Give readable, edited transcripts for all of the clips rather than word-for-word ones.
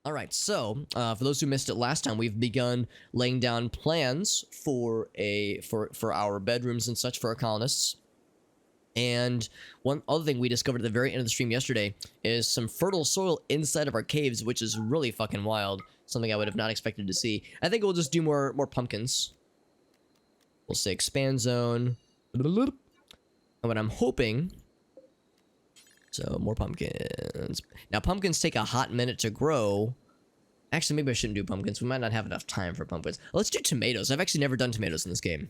All right, so for those who missed it last time, we've begun laying down plans for our bedrooms and such for our colonists. And one other thing we discovered at the very end of the stream yesterday is some fertile soil inside of our caves, which is really fucking wild. Something I would have not expected to see. I think we'll just do more pumpkins. We'll say expand zone. And what I'm hoping... So, more pumpkins. Now, pumpkins take a hot minute to grow. Actually, maybe I shouldn't do pumpkins. We might not have enough time for pumpkins. Let's do tomatoes. I've actually never done tomatoes in this game.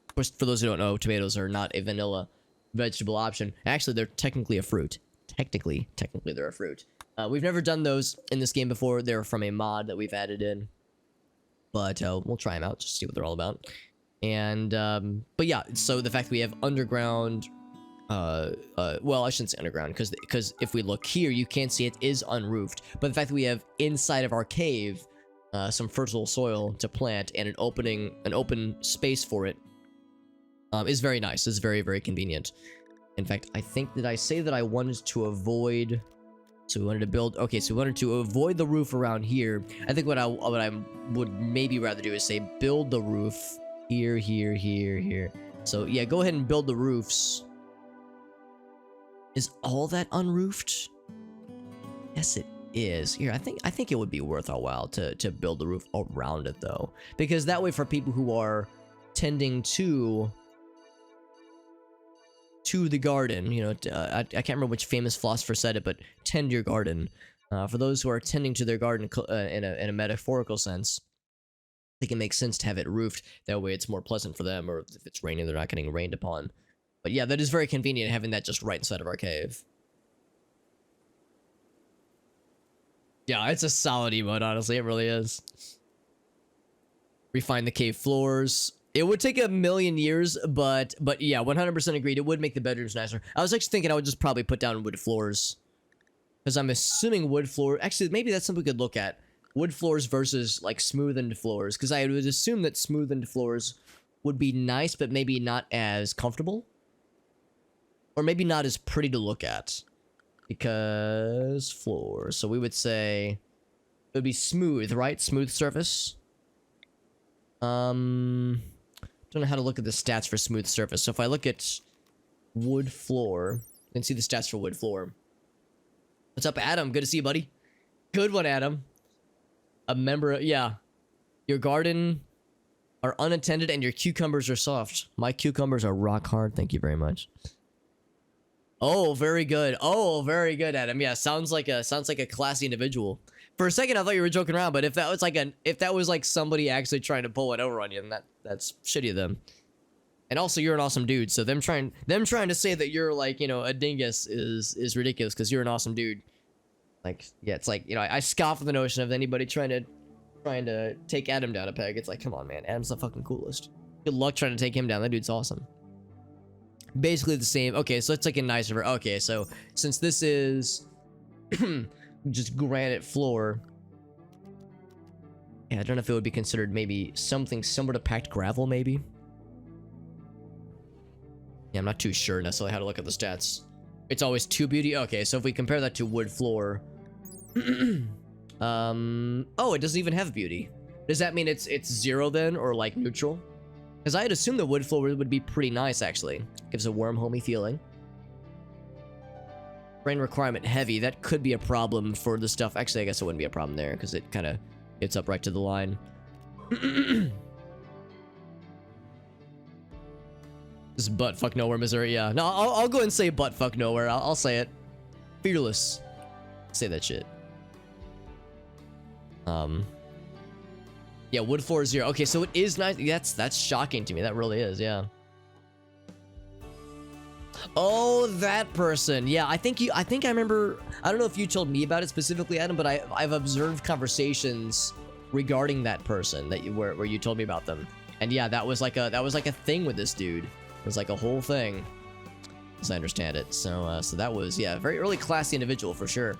Of course, for those who don't know, tomatoes are not a vanilla vegetable option. Actually, they're technically a fruit. Technically, they're a fruit. We've never done those in this game before. They're from a mod that we've added in. But we'll try them out, just to see what they're all about. And, but yeah, so the fact that we have underground... well, I shouldn't say underground, because if we look here, you can't see it is unroofed. But the fact that we have inside of our cave some fertile soil to plant and an open space for it is very nice. It's very, very convenient. In fact, I think that I say that I wanted to avoid. So we wanted to build. Okay, so we wanted to avoid the roof around here. I think what I would maybe rather do is say build the roof here, here, here, here. So yeah, go ahead and build the roofs. Is all that unroofed? Yes, it is. Here, I think it would be worth our while to build the roof around it, though. Because that way, for people who are tending to the garden, you know, I can't remember which famous philosopher said it, but tend your garden. For those who are tending to their garden in a metaphorical sense, I think it makes sense to have it roofed. That way, it's more pleasant for them, or if it's raining, they're not getting rained upon. But yeah, that is very convenient having that just right inside of our cave. Yeah, it's a solid emote, honestly. It really is. Refine the cave floors. It would take a million years, but yeah, 100% agreed. It would make the bedrooms nicer. I was actually thinking I would just probably put down wood floors. Because I'm assuming wood floor... Actually, maybe that's something we could look at. Wood floors versus, like, smoothened floors. Because I would assume that smoothened floors would be nice, but maybe not as comfortable. Or maybe not as pretty to look at. Because floors. So we would say it would be smooth, right? Smooth surface. Don't know how to look at the stats for smooth surface. So if I look at wood floor, you can see the stats for wood floor. What's up, Adam? Good to see you, buddy. Good one, Adam. A member, yeah. Your garden are unattended and your cucumbers are soft. My cucumbers are rock hard. Thank you very much. Oh, very good. Oh, very good, Adam. Yeah, sounds like a classy individual. For a second, I thought you were joking around, but if that was like somebody actually trying to pull it over on you, then that's shitty of them. And also, you're an awesome dude. So them trying to say that you're like, you know, a dingus is ridiculous because you're an awesome dude. Like, yeah, it's like, you know, I scoff at the notion of anybody trying to take Adam down a peg. It's like, come on, man, Adam's the fucking coolest. Good luck trying to take him down. That dude's awesome. Basically the same. Okay, so it's like a nicer. Okay, so since this is just granite floor, yeah, I don't know if it would be considered maybe something similar to packed gravel, maybe. Yeah, I'm not too sure necessarily how to look at the stats. It's always 2 beauty. Okay, so if we compare that to wood floor, oh, it doesn't even have beauty. Does that mean it's 0 then, or like neutral? Because I'd assume the wood floor would be pretty nice, actually. Gives a warm, homey feeling. Rain requirement heavy. That could be a problem for the stuff. Actually, I guess it wouldn't be a problem there, because it kind of gets up right to the line. This is buttfuck nowhere, Missouri. Yeah. No, I'll go ahead and say buttfuck nowhere. I'll say it. Fearless. Say that shit. Yeah, wood floor 0. Okay, so it is nice. That's shocking to me. That really is, yeah. Oh, that person. Yeah, I think I remember. I don't know if you told me about it specifically, Adam, but I've observed conversations regarding that person where you told me about them. And yeah, that was like a thing with this dude. It was like a whole thing, as I understand it. So that was, yeah, a very early classy individual for sure.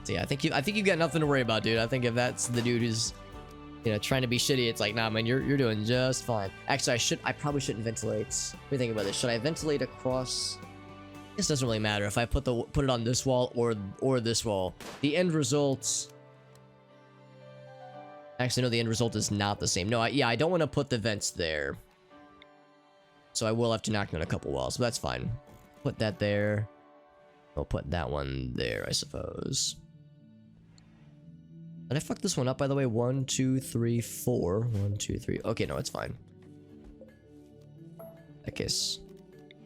So yeah, I think you've got nothing to worry about, dude. I think if that's the dude who's, you know, trying to be shitty, it's like, nah, man, you're doing just fine. Actually, I probably shouldn't ventilate. Let me think about this. Should I ventilate across? This doesn't really matter if I put it on this wall or this wall. The end result. Actually, no, the end result is not the same. No, I don't want to put the vents there. So I will have to knock down a couple walls, but that's fine. Put that there. I'll put that one there, I suppose. Did I fuck this one up, by the way? 1, 2, 3, 4. 1, 2, 3. Okay, no, it's fine. In that case,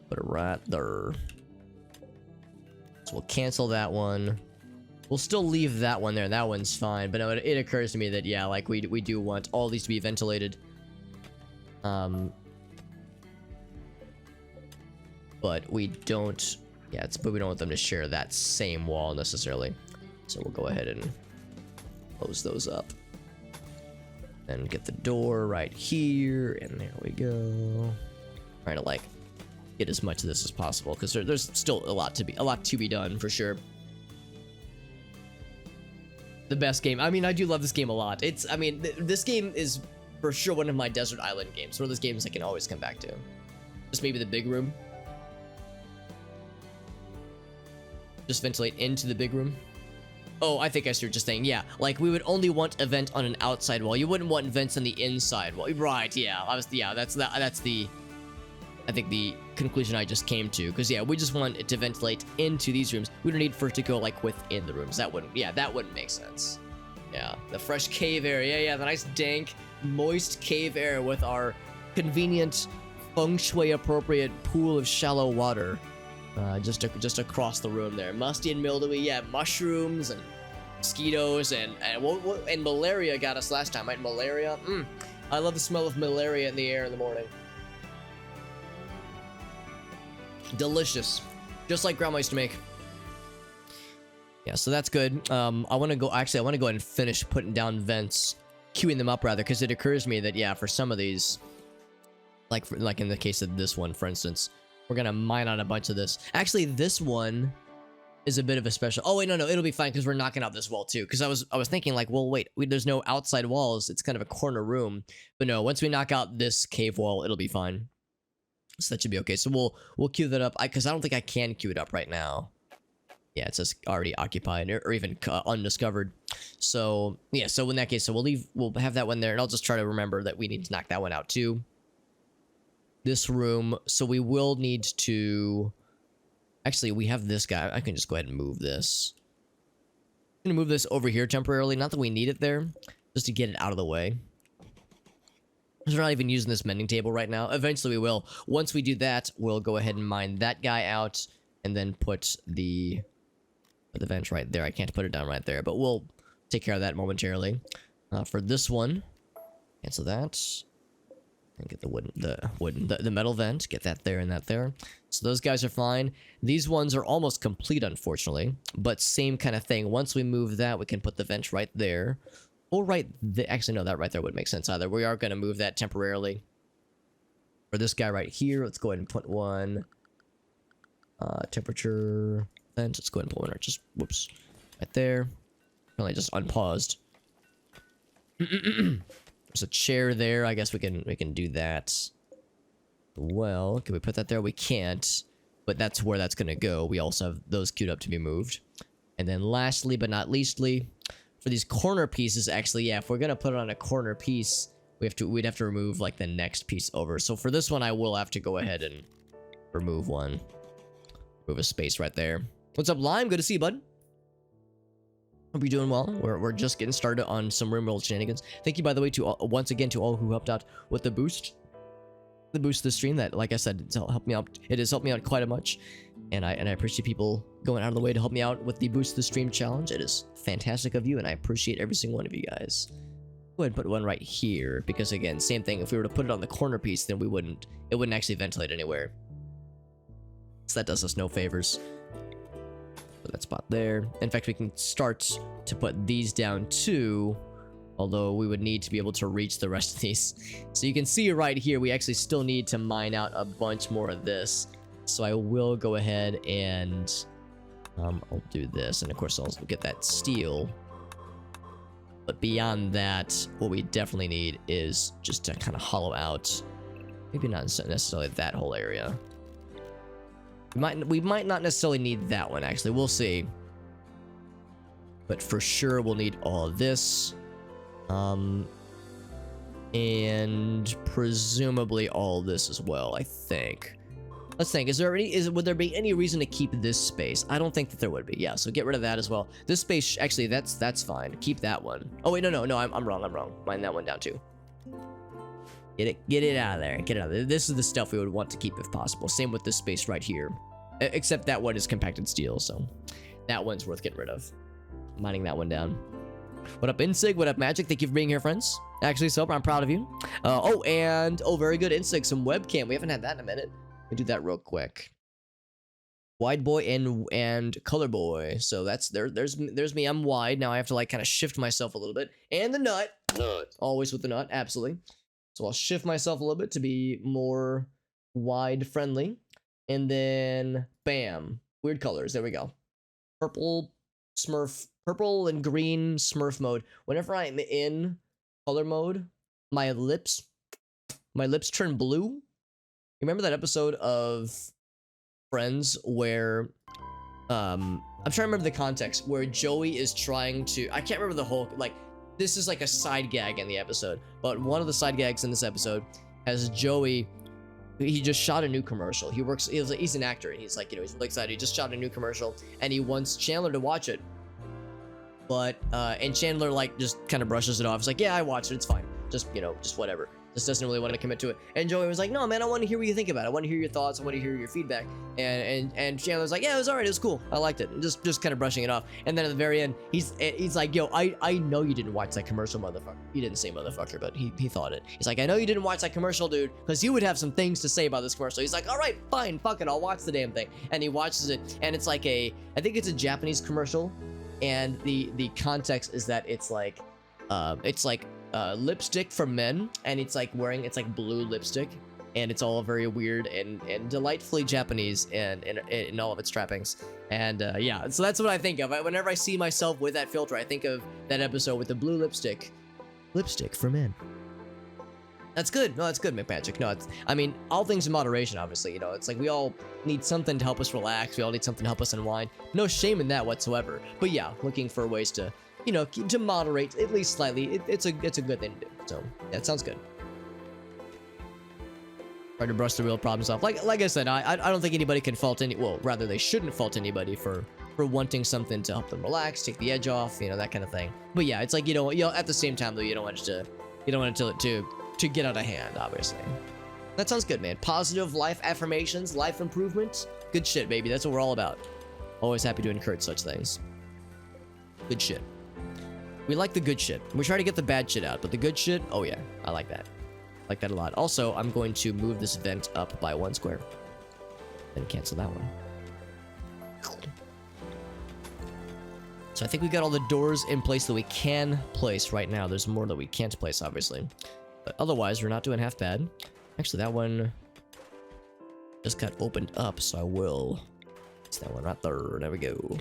put it right there. So we'll cancel that one. We'll still leave that one there. That one's fine. But no, it occurs to me that, yeah, like, we do want all these to be ventilated. But we don't... Yeah, but we don't want them to share that same wall necessarily. So we'll go ahead and close those up. And get the door right here. And there we go. Trying to, like, get as much of this as possible. Because there's still a lot to be done, for sure. The best game. I mean, I do love this game a lot. This game is for sure one of my desert island games. One of those games I can always come back to. Just maybe the big room. Just ventilate into the big room. Oh, I think I see what you're saying. Yeah, like we would only want a vent on an outside wall. You wouldn't want vents on the inside wall. Right, yeah. That's the I think the conclusion I just came to. Because yeah, we just want it to ventilate into these rooms. We don't need for it to go like within the rooms. That wouldn't make sense. Yeah, the fresh cave air. Yeah, the nice dank, moist cave air with our convenient, feng shui appropriate pool of shallow water. Just across the room there. Musty and mildewy, yeah, mushrooms and mosquitoes and malaria got us last time, right? Malaria. I love the smell of malaria in the air in the morning. Delicious. Just like Grandma used to make. Yeah, so that's good. I want to go ahead and finish putting down vents, queuing them up rather, because it occurs to me that, yeah, for some of these, like in the case of this one, for instance, we're gonna mine out a bunch of this. Actually, this one is a bit of a special. Oh wait, no, it'll be fine because we're knocking out this wall too. Because I was thinking like, well, wait, there's no outside walls. It's kind of a corner room. But no, once we knock out this cave wall, it'll be fine. So that should be okay. So we'll queue that up. Because I don't think I can queue it up right now. Yeah, it's just already occupied or even undiscovered. So yeah, so in that case, so we'll have that one there, and I'll just try to remember that we need to knock that one out too. This room, so we will need to... Actually, we have this guy. I can just go ahead and move this. I'm gonna move this over here temporarily. Not that we need it there, just to get it out of the way. We're not even using this mending table right now. Eventually we will. Once we do that, we'll go ahead and mine that guy out, and then put the vent right there. I can't put it down right there, but we'll take care of that momentarily. For this one, cancel that. And get the metal vent, get that there and that there. So those guys are fine. These ones are almost complete, unfortunately, but same kind of thing. Once we move that, we can put the vent right there. Or right there. Actually, no, that right there wouldn't make sense either. We are going to move that temporarily. For this guy right here, let's go ahead and put one temperature vent. Let's go ahead and put one just, whoops, right there. Probably just unpaused. There's a chair there. I guess we can do that. Well, can we put that there? We can't, but that's where that's gonna go. We also have those queued up to be moved. And then lastly, but not leastly, for these corner pieces, actually, yeah, if we're gonna put it on a corner piece, we'd have to remove like the next piece over. So for this one, I will have to go ahead and remove one. Move a space right there. What's up, Lime? Good to see you, bud. Hope you're doing well. We're just getting started on some RimWorld shenanigans. Thank you, by the way, to once again to all who helped out with the boost to the stream. That, like I said, it's helped me out. It has helped me out quite a much, and I appreciate people going out of the way to help me out with the boost to the stream challenge. It is fantastic of you, and I appreciate every single one of you guys. Go ahead and put one right here, because again, same thing. If we were to put it on the corner piece, then it wouldn't actually ventilate anywhere. So that does us no favors. Put that spot there. In fact, we can start to put these down too, although we would need to be able to reach the rest of these. So you can see right here, we actually still need to mine out a bunch more of this. So I will go ahead and I'll do this, and of course I'll get that steel. But beyond that, what we definitely need is just to kind of hollow out, maybe not necessarily that whole area. We might not necessarily need that one, actually. We'll see. But for sure, we'll need all of this. And presumably all of this as well, I think. Let's think. Would there be any reason to keep this space? I don't think that there would be. Yeah, so get rid of that as well. This space, actually, that's fine. Keep that one. Oh wait, no, I'm wrong. Mine that one down too. Get it out of there. Get it out of there. This is the stuff we would want to keep if possible. Same with this space right here. Except that one is compacted steel, so that one's worth getting rid of. Mining that one down. What up, Insig? What up, Magic? Thank you for being here, friends. Actually, Soap, I'm proud of you. Very good, Insig. Some webcam. We haven't had that in a minute. Let me do that real quick. Wide boy and color boy. So that's there's me. I'm wide. Now I have to like kind of shift myself a little bit. And the nut. Always with the nut, absolutely. So I'll shift myself a little bit to be more wide friendly. And then bam. Weird colors. There we go. Purple Smurf. Purple and green Smurf mode. Whenever I'm in color mode, my lips turn blue. Remember that episode of Friends where I'm trying to remember the context, where Joey is trying to, I can't remember the whole, like, this is like a side gag in the episode, but one of the side gags in this episode has Joey, he just shot a new commercial. He's an actor, and he's like, he's really excited. He just shot a new commercial, and he wants Chandler to watch it. But, and Chandler, like, just kind of brushes it off. He's like, yeah, I watched it. It's fine. Just, just whatever. Just doesn't really want to commit to it. And Joey was like, no, man, I want to hear what you think about it. I want to hear your thoughts. I want to hear your feedback. And Chandler's like, yeah, it was all right. It was cool. I liked it. And just kind of brushing it off. And then at the very end, he's like, yo, I know you didn't watch that commercial, motherfucker. He didn't say motherfucker, but he thought it. He's like, I know you didn't watch that commercial, dude, because you would have some things to say about this commercial. He's like, all right, fine, fuck it. I'll watch the damn thing. And he watches it. And it's like I think it's a Japanese commercial. And the context is that it's like lipstick for men, and it's like blue lipstick, and it's all very weird and delightfully Japanese and in all of its trappings. And yeah, so that's what I think of. Whenever I see myself with that filter, I think of that episode with the blue lipstick for men. That's good. No, that's good, McMagic. No, I mean, all things in moderation, obviously. It's like we all need something to help us relax. We all need something to help us unwind. No shame in that whatsoever. But yeah, looking for ways to, to moderate at least slightly. It's a good thing to do. So yeah, it sounds good. Try to brush the real problems off. Like I said, I don't think anybody can fault rather they shouldn't fault anybody for wanting something to help them relax, take the edge off, that kind of thing. But yeah, it's like at the same time though, you don't want it to get out of hand, obviously. That sounds good, man. Positive life affirmations, life improvement. Good shit, baby. That's what we're all about. Always happy to encourage such things. Good shit. We like the good shit. We try to get the bad shit out, but the good shit, oh yeah, I like that. I like that a lot. Also, I'm going to move this vent up by 1 square. Then cancel that one. So I think we got all the doors in place that we can place right now. There's more that we can't place, obviously. But otherwise, we're not doing half bad. Actually, that one just got opened up, so I will. It's that one right there. There we go.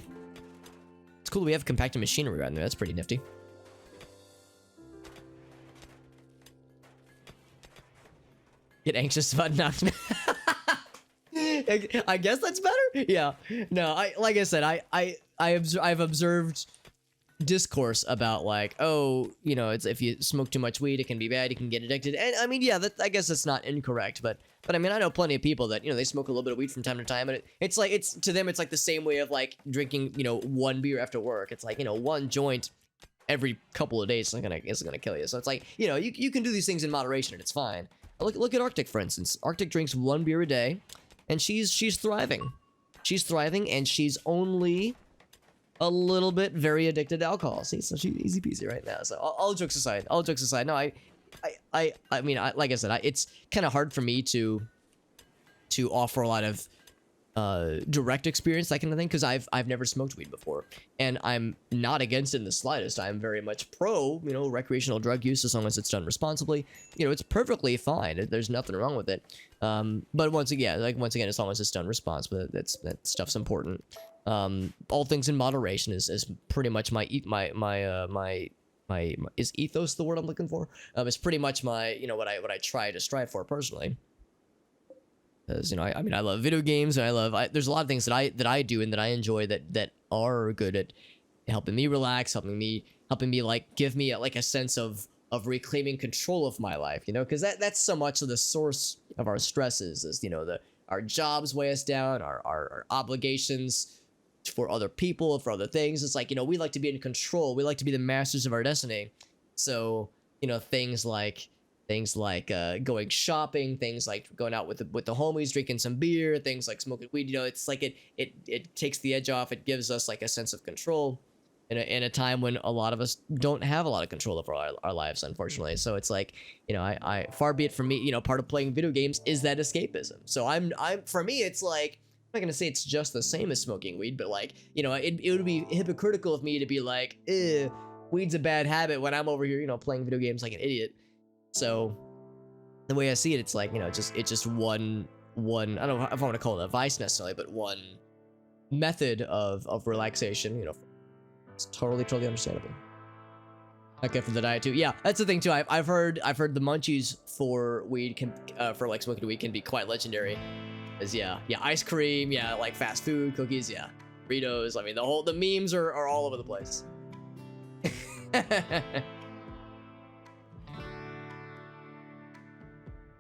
It's cool that we have compacted machinery right there. That's pretty nifty. Get anxious about nothing. I guess that's better. Yeah. No, like I said, I've observed discourse about like, oh, it's if you smoke too much weed, it can be bad, you can get addicted. And I mean, yeah, I guess that's not incorrect, but I mean, I know plenty of people that they smoke a little bit of weed from time to time, and it's like to them it's like the same way of like drinking 1 beer after work. It's like 1 joint every couple of days isn't gonna kill you. So it's like you can do these things in moderation and it's fine. Look at Arctic, for instance. Arctic drinks 1 beer a day, and she's thriving. She's thriving, and she's only a little bit very addicted to alcohol. See, so she's easy peasy right now. So all jokes aside, no, I mean, like I said, it's kind of hard for me to offer a lot of direct experience, that kind of thing, because I've never smoked weed before, and I'm not against it in the slightest. I'm very much pro, recreational drug use as long as it's done responsibly. It's perfectly fine. There's nothing wrong with it. But once again, as long as it's done responsibly, that stuff's important. All things in moderation is pretty much my is ethos the word I'm looking for? It's pretty much my what I try to strive for personally. because I mean I love video games, and there's a lot of things that I do and that I enjoy that are good at helping me relax, helping me like give me like a sense of reclaiming control of my life, because that's so much of the source of our stresses is our jobs weigh us down, our obligations for other people, for other things. It's like, we like to be in control, we like to be the masters of our destiny. So things like going shopping, things like going out with the homies, drinking some beer, things like smoking weed, it's like it takes the edge off. It gives us like a sense of control in a time when a lot of us don't have a lot of control over our lives, unfortunately. So it's like, I far be it from me, part of playing video games is that escapism. So I'm for me, it's like, I'm not gonna say it's just the same as smoking weed, but like, it would be hypocritical of me to be like, weed's a bad habit when I'm over here, playing video games like an idiot. So the way I see it, it's like, it's just one, I don't know if I want to call it a vice necessarily, but one method of relaxation, it's totally understandable. Okay, for the diet too. Yeah, that's the thing too. I've heard the munchies for weed for like smoking weed can be quite legendary. Cause yeah, ice cream, yeah, like fast food, cookies, yeah, burritos. I mean, the memes are all over the place.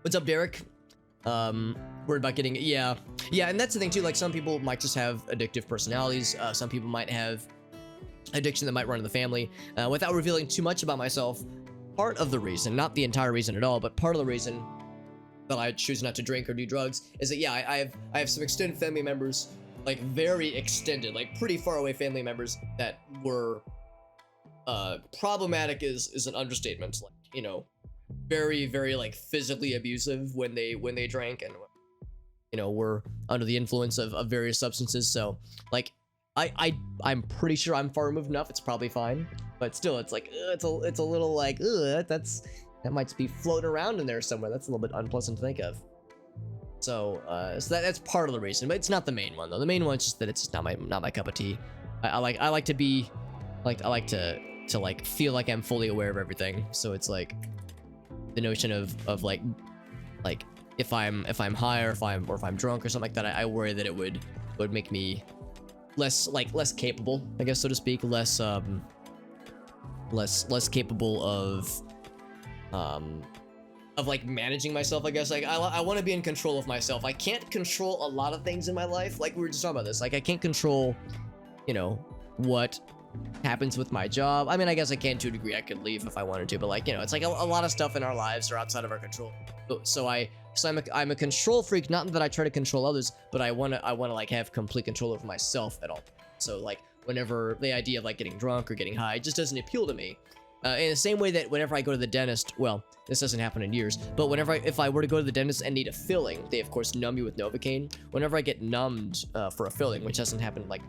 What's up, Derek? Worried about getting yeah, and that's the thing too. Like some people might just have addictive personalities. Some people might have addiction that might run in the family. Without revealing too much about myself, part of the reason, not the entire reason at all, but part of the reason that I choose not to drink or do drugs is that I have some extended family members, like very extended, like pretty far away family members that were problematic is an understatement. Like very very like physically abusive when they drank and were under the influence of various substances. So like I'm pretty sure I'm far removed enough. It's probably fine, but still, it's like it's a little like that might be floating around in there somewhere. That's a little bit unpleasant to think of. So that's part of the reason, but it's not the main one though. The main one is just that it's just not my cup of tea. I like to be like I like to like feel like I'm fully aware of everything. So it's like the notion of like if I'm high or if I'm drunk or something like that, I worry that it would make me less capable, I guess, so to speak, less capable of like managing myself, I guess. Like I want to be in control of myself. I can't control a lot of things in my life. Like we were just talking about this. Like I can't control, what happens with my job. I mean, I guess I can to a degree. I could leave if I wanted to, but like, it's like a lot of stuff in our lives are outside of our control. So I'm a control freak, not that I try to control others, but I want to like have complete control over myself at all. So like whenever the idea of like getting drunk or getting high just doesn't appeal to me. In the same way that whenever I go to the dentist, well, this doesn't happen in years, but if I were to go to the dentist and need a filling, they of course numb you with Novocaine. Whenever I get numbed for a filling, which hasn't happened in like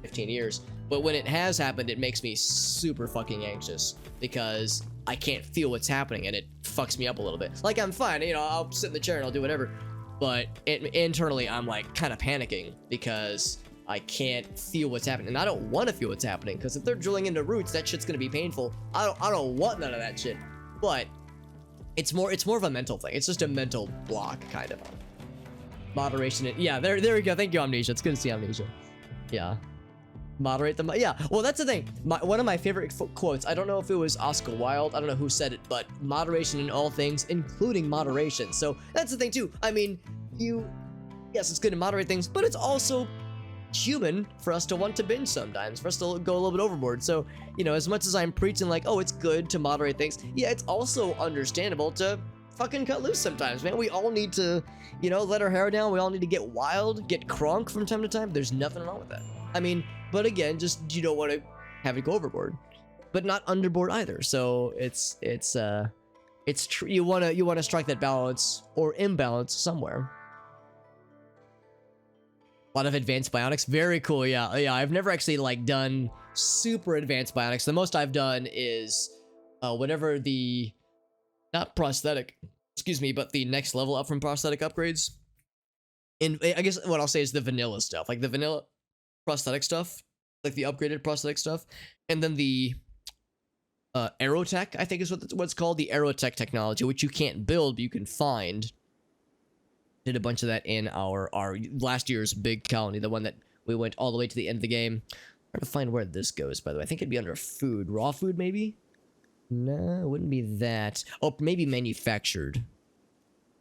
15 years, but when it has happened, it makes me super fucking anxious because I can't feel what's happening and it fucks me up a little bit. Like I'm fine, I'll sit in the chair and I'll do whatever, but internally I'm like kind of panicking because I can't feel what's happening, and I don't want to feel what's happening because if they're drilling into roots, that shit's gonna be painful. I don't want none of that shit. But it's more of a mental thing. It's just a mental block, kind of. Moderation. Yeah, there we go. Thank you, Amnesia. It's good to see Amnesia. Yeah. Moderate them. Yeah. Well, that's the thing. One of my favorite quotes. I don't know if it was Oscar Wilde. I don't know who said it, but moderation in all things, including moderation. So that's the thing too. I mean, yes, it's good to moderate things, but it's also human for us to want to binge sometimes, for us to go a little bit overboard. So, as much as I'm preaching like, oh, it's good to moderate things, yeah, it's also understandable to fucking cut loose sometimes, man. We all need to, let our hair down. We all need to get wild, get crunk from time to time. There's nothing wrong with that. I mean, but again, just you don't want to have it go overboard, but not underboard either. So it's you want to strike that balance or imbalance somewhere. A lot of advanced bionics. Very cool. Yeah. I've never actually like done super advanced bionics. The most I've done is whenever not prosthetic, excuse me, but the next level up from prosthetic upgrades. And I guess what I'll say is the vanilla stuff, like the vanilla prosthetic stuff, like the upgraded prosthetic stuff. And then the Aerotech, I think is what it's called, the Aerotech technology, which you can't build, but you can find. Did a bunch of that in our last year's big colony, the one that we went all the way to the end of the game. Trying to find where this goes, by the way. I think it'd be under food. Raw food, maybe? No, it wouldn't be that. Oh, maybe manufactured.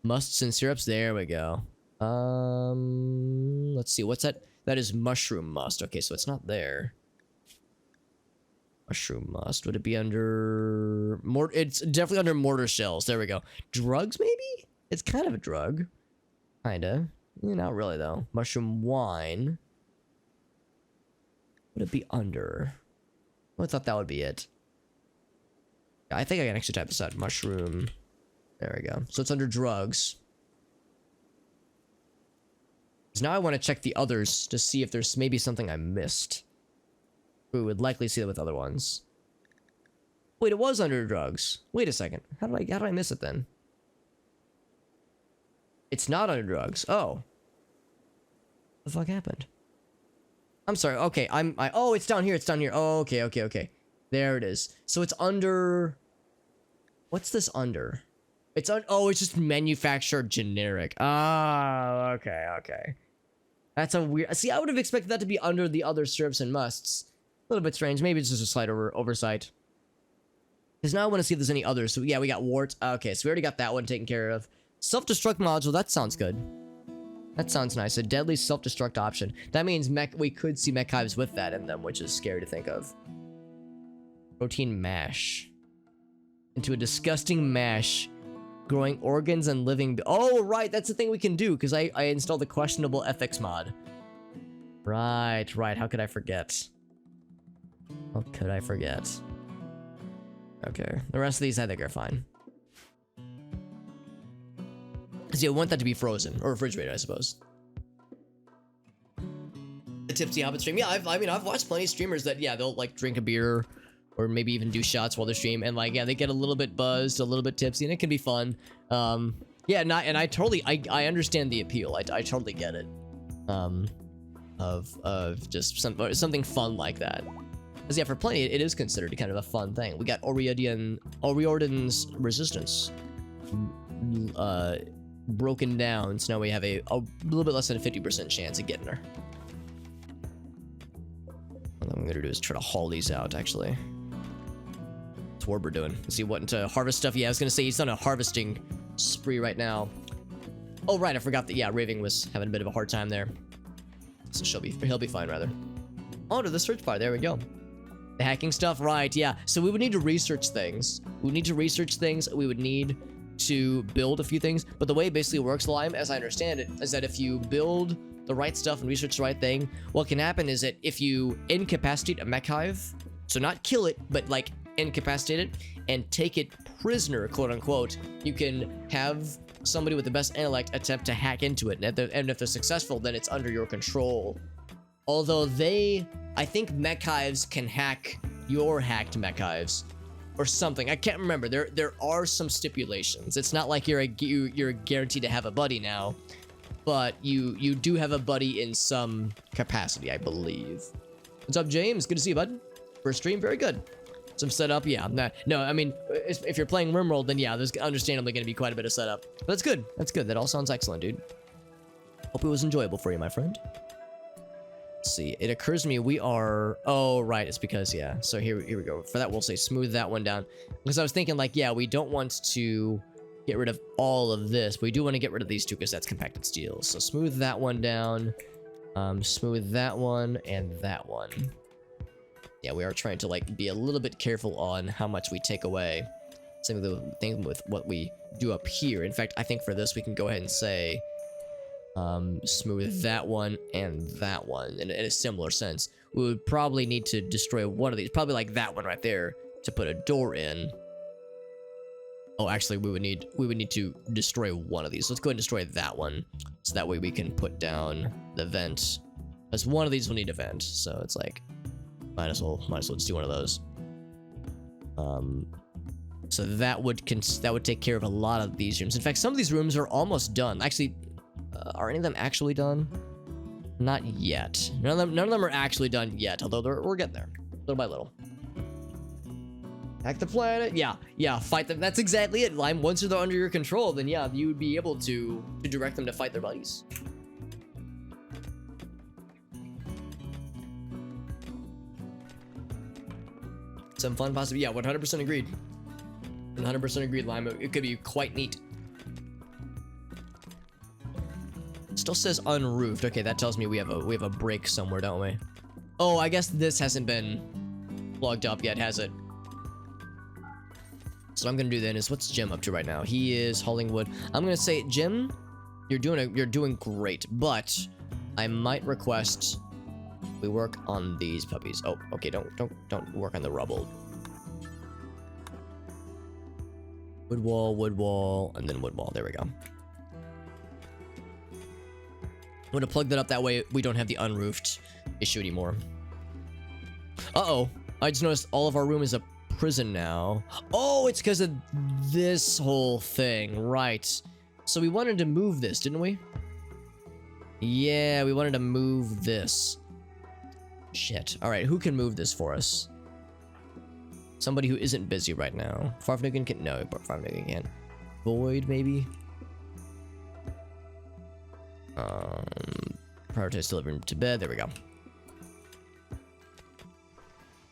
Musts and syrups. There we go. Let's see. What's that? That is mushroom must. Okay, so it's not there. Mushroom must. Would it be under... It's definitely under mortar shells. There we go. Drugs, maybe? It's kind of a drug. Kinda. Not really, though. Mushroom wine. Would it be under? I thought that would be it. I think I can actually type this out. Mushroom. There we go. So it's under drugs. So now I want to check the others to see if there's maybe something I missed. We would likely see that with other ones. Wait, it was under drugs. Wait a second. How did I miss it then? It's not under drugs. Oh. What the fuck happened? I'm sorry. Okay, oh, it's down here. It's down here. Oh, okay. There it is. So it's under... What's this under? Oh, it's just manufactured generic. Ah, okay. That's a weird... See, I would have expected that to be under the other syrups and musts. A little bit strange. Maybe it's just a slight oversight. Because now I want to see if there's any others. So yeah, we got warts. Okay, so we already got that one taken care of. Self-destruct module. That sounds good. That sounds nice. A deadly self-destruct option. That means we could see mech hives with that in them, which is scary to think of. Protein mash. Into a disgusting mash. Growing organs and living... Oh, right. That's the thing we can do, because I installed the questionable ethics mod. Right. How could I forget? How could I forget? Okay. The rest of these, I think, are fine. Because you want that to be frozen. Or refrigerated, I suppose. The Tipsy Hobbit stream. Yeah, I've watched plenty of streamers that, yeah, they'll, like, drink a beer... Or maybe even do shots while they stream, and like, yeah, they get a little bit buzzed, a little bit tipsy, and it can be fun. Yeah, and I totally, I understand the appeal. I totally get it. Of just something fun like that. Because yeah, for plenty, it is considered kind of a fun thing. We got Oriordan's resistance broken down, so now we have a little bit less than a 50% chance of getting her. What I'm gonna do is try to haul these out, actually. That's what we're doing. Is he wanting to harvest stuff? Yeah, I was gonna say he's on a harvesting spree right now. Oh, right, I forgot that, yeah, Raving was having a bit of a hard time there. So he'll be fine, rather. Oh, to the search bar, there we go. The hacking stuff, right, yeah. So we would need to research things. We would need to build a few things. But the way it basically works, Lime, as I understand it, is that if you build the right stuff and research the right thing, what can happen is that if you incapacitate a mech hive, so not kill it, but like incapacitate it and take it prisoner, quote unquote, you can have somebody with the best intellect attempt to hack into it, and if they're successful, then it's under your control. Although I think mech hives can hack your hacked mech hives or something. I can't remember. There are some stipulations. It's not like you're guaranteed to have a buddy now, but you do have a buddy in some capacity, I believe. What's up, James? Good to see you, bud. First stream, very good. Some setup, yeah. No, I mean, if you're playing RimWorld, then yeah, there's understandably going to be quite a bit of setup. But that's good. That's good. That all sounds excellent, dude. Hope it was enjoyable for you, my friend. Let's see. It occurs to me we are... Oh, right. It's because, yeah. So here we go. For that, we'll say smooth that one down. Because I was thinking, like, yeah, we don't want to get rid of all of this. But we do want to get rid of these two because that's compacted steel. So smooth that one down. Smooth that one and that one. Yeah, we are trying to, like, be a little bit careful on how much we take away. Same thing with what we do up here. In fact, I think for this, we can go ahead and say... smooth that one and that one in a similar sense. We would probably need to destroy one of these, probably like that one right there, to put a door in. Oh, actually, we would need to destroy one of these. Let's go ahead and destroy that one, so that way we can put down the vent, because one of these will need a vent. So it's like, might as well just do one of those. So that would take care of a lot of these rooms. In fact, some of these rooms are almost done. Actually, are any of them actually done? Not yet. None of them are actually done yet, although we're getting there, little by little. Hack the planet. Yeah, fight them. That's exactly it, Lime. Once they're under your control, then yeah, you would be able to direct them to fight their buddies. Some fun possibly. Yeah, 100% agreed. 100% agreed, Lime. It could be quite neat. Still says unroofed. Okay, that tells me we have a break somewhere, don't we? Oh, I guess this hasn't been plugged up yet, has it? So what I'm gonna do then is, what's Jim up to right now? He is hauling wood. I'm gonna say, Jim, you're doing great, but I might request we work on these puppies. Oh, okay, don't work on the rubble. Wood wall, and then wood wall. There we go. I'm gonna plug that up, that way we don't have the unroofed issue anymore. Uh-oh. I just noticed all of our room is a prison now. Oh, it's because of this whole thing. Right. So we wanted to move this, didn't we? Yeah, we wanted to move this. Shit. Alright, who can move this for us? Somebody who isn't busy right now. Farfnigan can... No, Farfnigan can't. Void, maybe? Prioritize delivering to bed. There we go.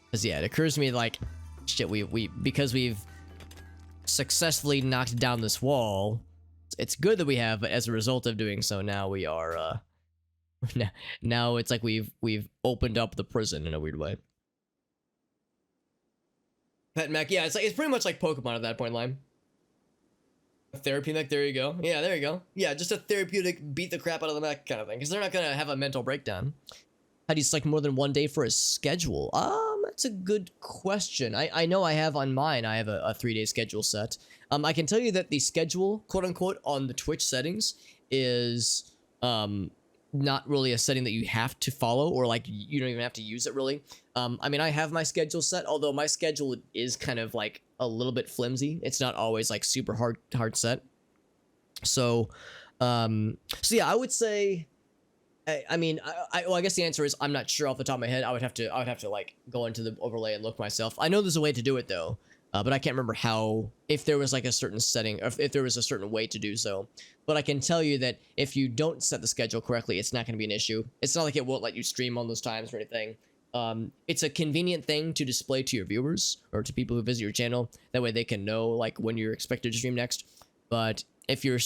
Because yeah, it occurs to me like, shit, because we've successfully knocked down this wall, it's good that we have, but as a result of doing so, now we are now it's like we've opened up the prison in a weird way. Pet mech, yeah, it's pretty much like Pokemon at that point, Lime. A therapy mech, there you go. Yeah, there you go. Yeah, just a therapeutic beat the crap out of the mech kind of thing, because they're not gonna have a mental breakdown. How do you select more than one day for a schedule? That's a good question. I know I have on mine, I have a 3-day schedule set. I can tell you that the schedule, quote unquote, on the Twitch settings is not really a setting that you have to follow, or like you don't even have to use it really. I mean, I have my schedule set, although my schedule is kind of like a little bit flimsy. It's not always like super hard set. So yeah, I would say, I mean, well, I guess the answer is I'm not sure off the top of my head. I would have to like go into the overlay and look myself. I know there's a way to do it though, but I can't remember how, if there was like a certain setting, or if there was a certain way to do so. But I can tell you that if you don't set the schedule correctly, it's not going to be an issue. It's not like it won't let you stream on those times or anything. It's a convenient thing to display to your viewers or to people who visit your channel. That way they can know like when you're expected to stream next. But if the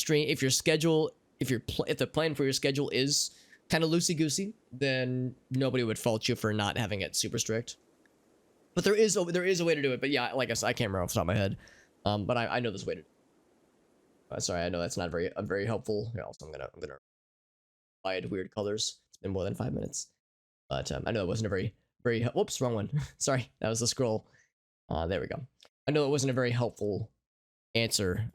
plan for your schedule is kind of loosey-goosey, then nobody would fault you for not having it super strict. But there is a way to do it. But yeah, like I said, I can't remember off the top of my head. But I know there's a way to. Sorry, I know that's not very helpful. Here, also, I'm gonna hide weird colors. It's been more than 5 minutes. But I know it wasn't a very whoops, wrong one. Sorry, that was the scroll. There we go. I know it wasn't a very helpful answer.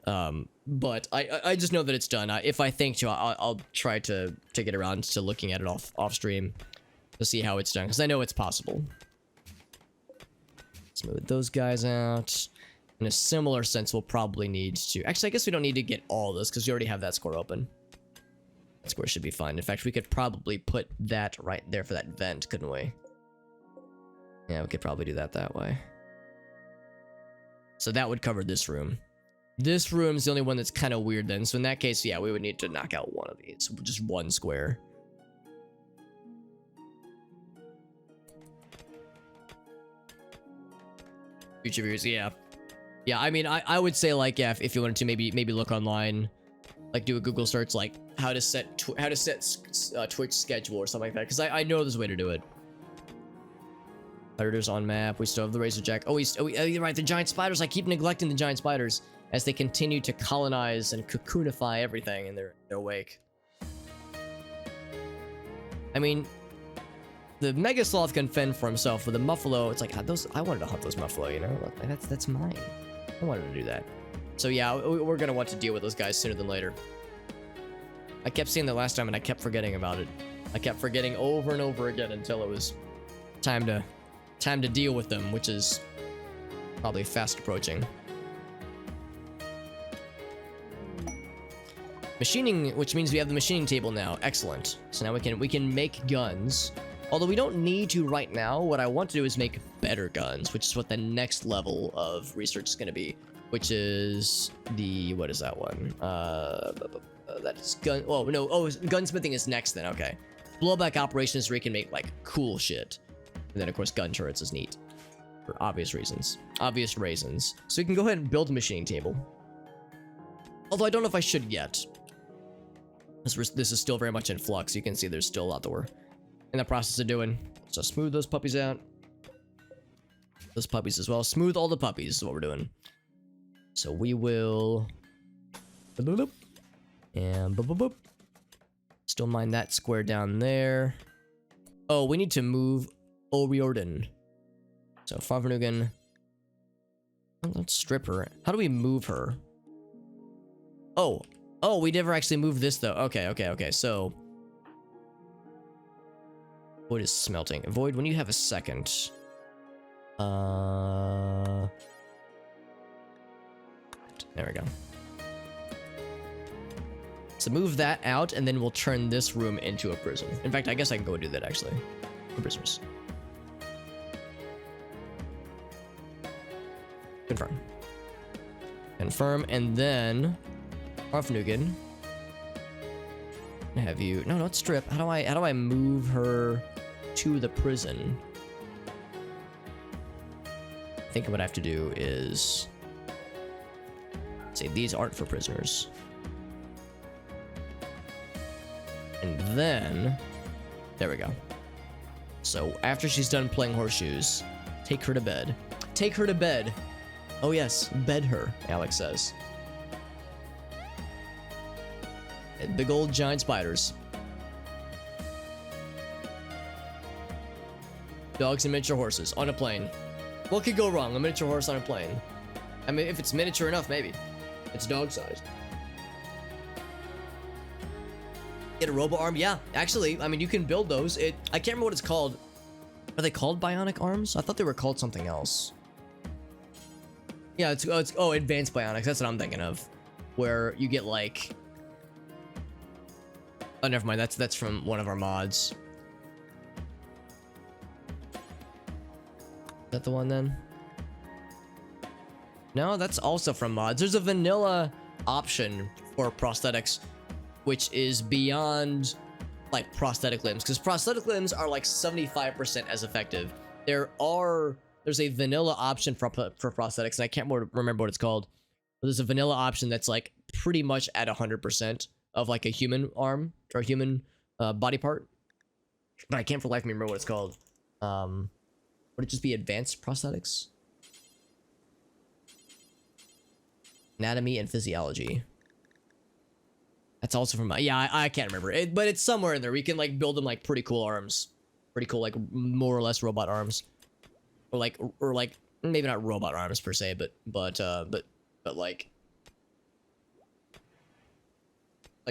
But I just know that it's done. If I think to, I'll try to get around to looking at it off stream to see how it's done, because I know it's possible. Let's move those guys out. In a similar sense, we'll probably need to... Actually, I guess we don't need to get all this, because we already have that score open. That score should be fine. In fact, we could probably put that right there for that vent, couldn't we? Yeah, we could probably do that way. So that would cover this room. This room's the only one that's kind of weird then. So in that case, yeah, we would need to knock out one of these. Just one square. Future viewers, yeah. Yeah, I mean, I would say, like, yeah, if you wanted to maybe look online, like do a Google search, like how to set Twitch schedule or something like that, because I know there's a way to do it. Predators on map. We still have the razor jack. Oh, you're right. The giant spiders. I keep neglecting the giant spiders as they continue to colonize and cocoonify everything in their wake. I mean, the Mega Sloth can fend for himself, but the Muffalo, it's like I wanted to hunt those Muffalo, you know? That's mine. I wanted to do that. So yeah, we're gonna want to deal with those guys sooner than later. I kept seeing that last time and I kept forgetting about it. I kept forgetting over and over again until it was time to deal with them, which is probably fast approaching. Machining, which means we have the machining table now. Excellent. So now we can make guns. Although we don't need to right now. What I want to do is make better guns, which is what the next level of research is going to be, which is the, what is that one? That is gun. Oh no. Oh, gunsmithing is next then. Okay. Blowback operations where you can make like cool shit, and then of course gun turrets is neat for obvious reasons. Obvious reasons. So you can go ahead and build a machining table. Although I don't know if I should yet. This is still very much in flux. You can see there's still a lot that we're in the process of doing. So smooth those puppies out. Those puppies as well. Smooth all the puppies is what we're doing. So we will... And still mine that square down there. Oh, we need to move Oriorden. So Favrenugan. Let's strip her. How do we move her? Oh. Oh, we never actually moved this though. Okay. So Void is smelting. Void, when you have a second. There we go. So move that out, and then we'll turn this room into a prison. In fact, I guess I can go do that, actually. For prisoners. Confirm. Confirm, and then... Arfnugan. Have you... No, not strip. How do I move her to the prison? I think what I have to do is... say these aren't for prisoners. And then, there we go. So after she's done playing horseshoes, take her to bed. Take her to bed. Oh yes, bed her, Alex says. And big old giant spiders. Dogs and miniature horses on a plane. What could go wrong? A miniature horse on a plane. I mean, if it's miniature enough, maybe. It's dog sized. Get a robot arm? Yeah, actually, I mean, you can build those. I can't remember what it's called. Are they called bionic arms? I thought they were called something else. Yeah, it's advanced bionics. That's what I'm thinking of. Where you get like... Oh, never mind. That's from one of our mods. Is that the one then? No, that's also from mods. There's a vanilla option for prosthetics, which is beyond like prosthetic limbs, because prosthetic limbs are like 75% as effective. There's a vanilla option for prosthetics, and I can't remember what it's called. But there's a vanilla option that's like pretty much at 100% of like a human arm or human body part. But I can't for life remember what it's called. Would it just be advanced prosthetics? Anatomy and physiology. That's also from yeah, I can't remember it, but it's somewhere in there. We can like build them like pretty cool arms, pretty cool like more or less robot arms, or like maybe not robot arms per se, but like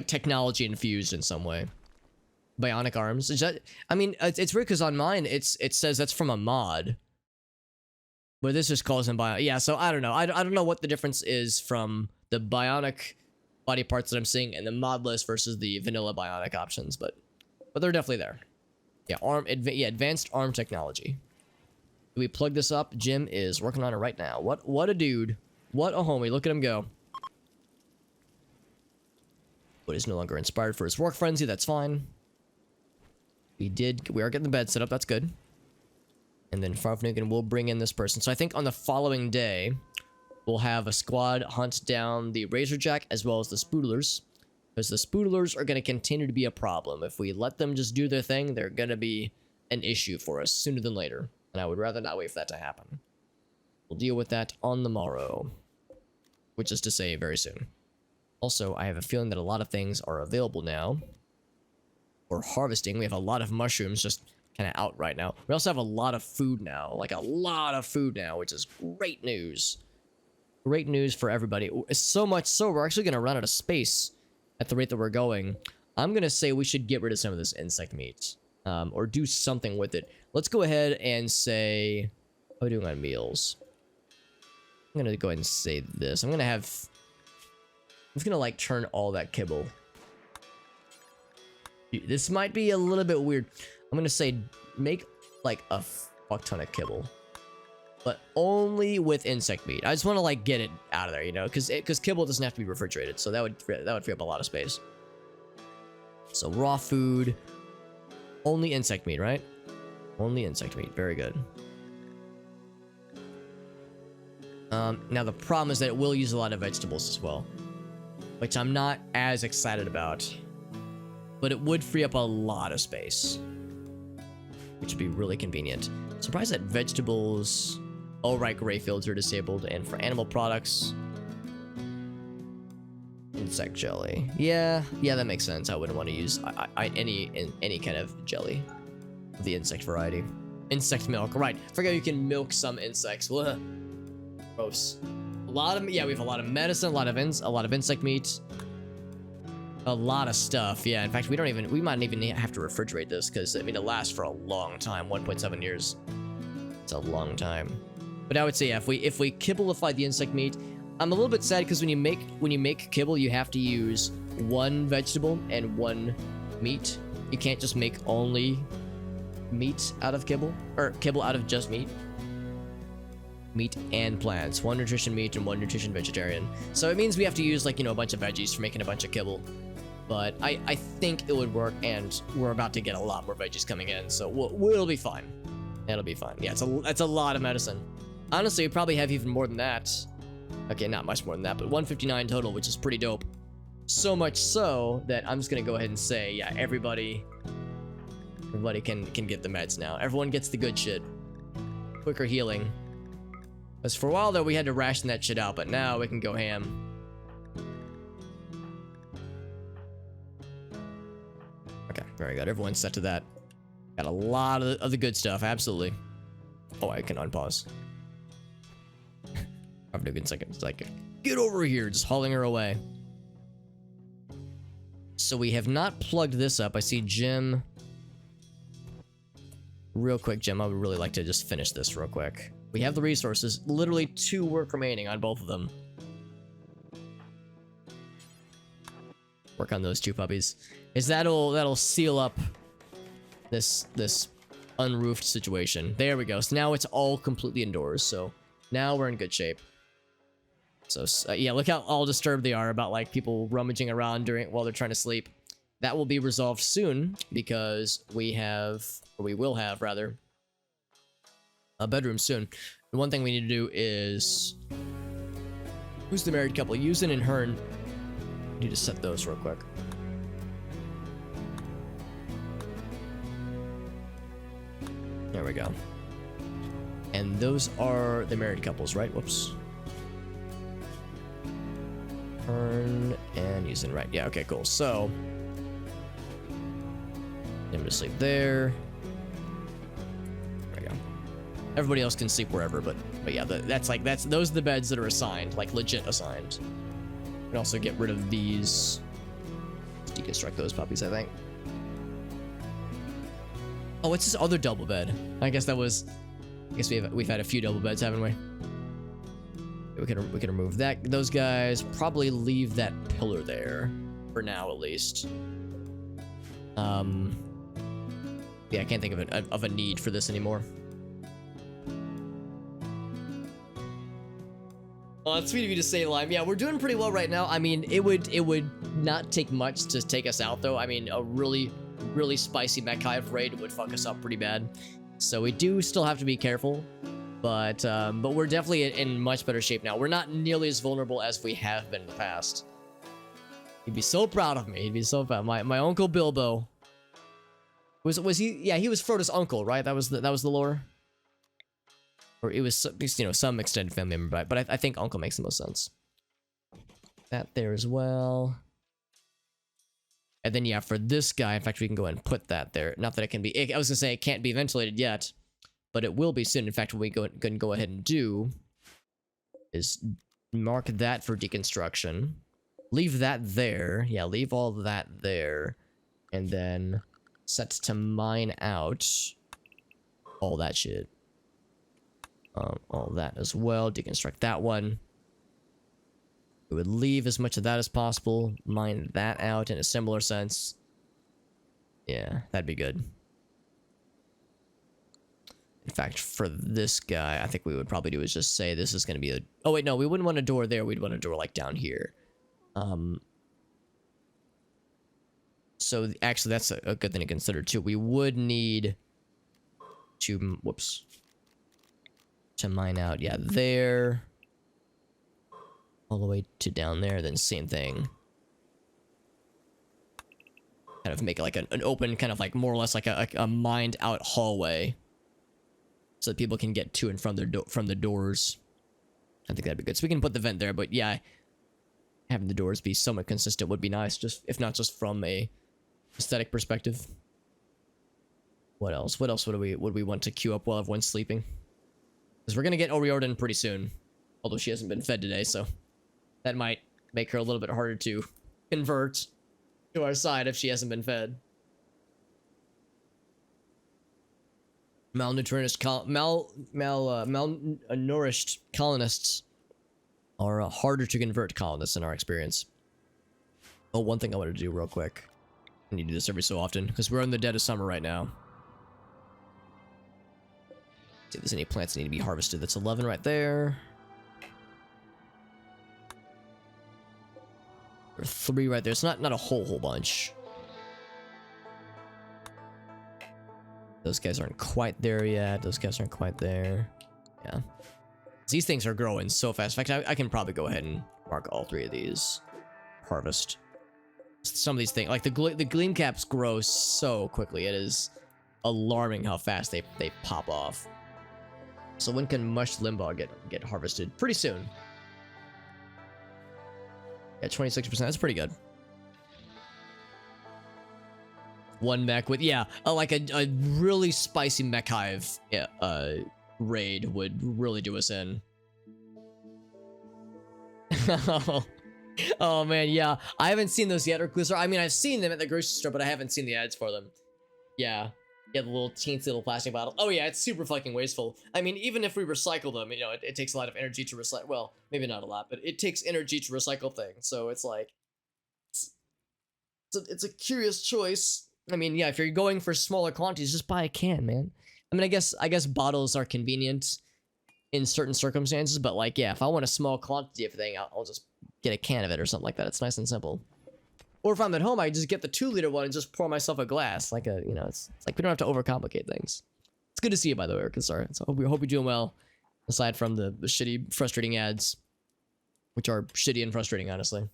technology infused in some way. Bionic arms. Is that? I mean, it's weird because on mine it says that's from a mod, but this just calls them bionic. Yeah, so I don't know. I don't know what the difference is from the bionic body parts that I'm seeing in the mod list versus the vanilla bionic options, but they're definitely there. Yeah, advanced arm technology. Do we plug this up? Jim is working on it right now. What a dude. What a homie. Look at him go. But he's no longer inspired for his work frenzy. That's fine. We are getting the bed set up. That's good. And then Farfnugan will bring in this person. So I think on the following day, we'll have a squad hunt down the Razorjack as well as the Spoodlers. Because the Spoodlers are going to continue to be a problem. If we let them just do their thing, they're going to be an issue for us sooner than later. And I would rather not wait for that to happen. We'll deal with that on the morrow. Which is to say, very soon. Also, I have a feeling that a lot of things are available now. For harvesting, we have a lot of mushrooms just kind of out right now. We also have a lot of food now. Like a lot of food now, which is great news. Great news for everybody. So much so, we're actually going to run out of space at the rate that we're going. I'm going to say we should get rid of some of this insect meat. Or do something with it. Let's go ahead and say... How are we doing on meals? I'm going to go ahead and say this. I'm going to like turn all that kibble. This might be a little bit weird. I'm going to say make like a fuck ton of kibble, but only with insect meat. I just want to like get it out of there, you know, because kibble doesn't have to be refrigerated, so that would free up a lot of space. So raw food, only insect meat, right? Only insect meat. Very good. Now the problem is that it will use a lot of vegetables as well, which I'm not as excited about, but it would free up a lot of space, which would be really convenient. Surprised that vegetables, oh right, gray fields are disabled, and for animal products, insect jelly. Yeah, that makes sense. I wouldn't want to use any kind of jelly of the insect variety. Insect milk, right? Forget you can milk some insects. Ugh. Gross. We have a lot of medicine, a lot of insect meat, a lot of stuff. Yeah, in fact, we might not even have to refrigerate this because I mean it lasts for a long time. 1.7 years. It's a long time. But I would say yeah, if we kibblify the insect meat, I'm a little bit sad because when you make kibble, you have to use one vegetable and one meat. You can't just make only meat out of kibble, or kibble out of just meat. Meat and plants, one nutrition meat and one nutrition vegetarian. So it means we have to use like, you know, a bunch of veggies for making a bunch of kibble. But I think it would work, and we're about to get a lot more veggies coming in, so we'll be fine. It'll be fine. Yeah, it's a lot of medicine. Honestly, we probably have even more than that. Okay, not much more than that, but 159 total, which is pretty dope. So much so that I'm just gonna go ahead and say, yeah, everybody can get the meds now. Everyone gets the good shit. Quicker healing. Because for a while though, we had to ration that shit out, but now we can go ham. Okay, very good. Everyone's set to that. Got a lot of the good stuff, absolutely. Oh, I can unpause. I've no good seconds. Like, get over here, just hauling her away. So we have not plugged this up. I see Jim. Real quick, Jim, I would really like to just finish this real quick. We have the resources. Literally 2 work remaining on both of them. Work on those 2 puppies. That'll seal up this unroofed situation. There we go. So now it's all completely indoors. So now we're in good shape. So yeah, look how all disturbed they are about like people rummaging around while they're trying to sleep. That will be resolved soon because we will have rather a bedroom soon. The one thing we need to do is, who's the married couple? Yusin and Hearn. Need to set those real quick. There we go. And those are the married couples, right? Whoops. Hearn and Yusin, right? Yeah. Okay. Cool. So, him to sleep there. Everybody else can sleep wherever, but yeah, those are the beds that are assigned, like legit assigned. We can also get rid of these. Let's deconstruct those puppies, I think. Oh, it's this other double bed. I guess we've had a few double beds, haven't we? We can remove those guys. Probably leave that pillar there for now, at least. Yeah, I can't think of a need for this anymore. Oh, it's sweet of you to say, Lime. Yeah, we're doing pretty well right now. I mean, it would not take much to take us out, though. I mean, a really spicy Mech-Hive raid would fuck us up pretty bad. So we do still have to be careful, but we're definitely in much better shape now. We're not nearly as vulnerable as we have been in the past. He'd be so proud of me. He'd be so proud. My uncle Bilbo. Was he? Yeah, he was Frodo's uncle, right? That was the lore. Or it was, you know, some extended family member, but I think uncle makes the most sense. That there as well. And then, yeah, for this guy, in fact, we can go ahead and put that there. Not that it can be, I was going to say it can't be ventilated yet, but it will be soon. In fact, what we can go ahead and do is mark that for deconstruction. Leave that there. Yeah, leave all that there. And then set to mine out all that shit. All that as well. Deconstruct that one. We would leave as much of that as possible. Mine that out in a similar sense. Yeah, that'd be good. In fact, for this guy, I think we would probably do is just say this is going to be a... Oh, wait, no, we wouldn't want a door there. We'd want a door, like, down here. So, actually, that's a good thing to consider, too. We would need to... Whoops. To mine out, yeah, there. All the way to down there, then same thing. Kind of make it like an open, kind of like more or less like a mined out hallway. So that people can get to and from their from the doors. I think that'd be good. So we can put the vent there, but yeah, having the doors be somewhat consistent would be nice, just if not just from a aesthetic perspective. What else? What else would we want to queue up while everyone's sleeping? Because we're gonna get Oriordan pretty soon, although she hasn't been fed today, so that might make her a little bit harder to convert to our side if she hasn't been fed. Malnourished colonists are harder to convert colonists in our experience. Oh, one thing I want to do real quick. I need to do this every so often because we're in the dead of summer right now. See if there's any plants that need to be harvested. That's 11 right there. Or 3 right there. It's not a whole bunch. Those guys aren't quite there yet. Those guys aren't quite there. Yeah. These things are growing so fast. In fact, I can probably go ahead and mark all 3 of these. Harvest. Some of these things, like the gleam caps grow so quickly. It is alarming how fast they pop off. So when can Mush Limbaugh get harvested? Pretty soon. Yeah, 26%. That's pretty good. 1 mech with, yeah, like a really spicy mech hive raid would really do us in. Oh man, yeah. I haven't seen those yet, Recluser. I mean, I've seen them at the grocery store, but I haven't seen the ads for them. Yeah. Yeah, the little teensy little plastic bottle. Oh yeah, it's super fucking wasteful. I mean, even if we recycle them, you know, it takes a lot of energy to recycle. Well, maybe not a lot, but it takes energy to recycle things. So it's like, it's a curious choice. I mean, yeah, if you're going for smaller quantities, just buy a can, man. I mean, I guess bottles are convenient in certain circumstances, but like, yeah, if I want a small quantity of thing, I'll just get a can of it or something like that. It's nice and simple. Or if I'm at home, I just get the 2-liter one and just pour myself a glass. Like you know, it's like we don't have to overcomplicate things. It's good to see you, by the way, Urkazar. So I hope you're doing well, aside from the shitty, frustrating ads, which are shitty and frustrating, honestly.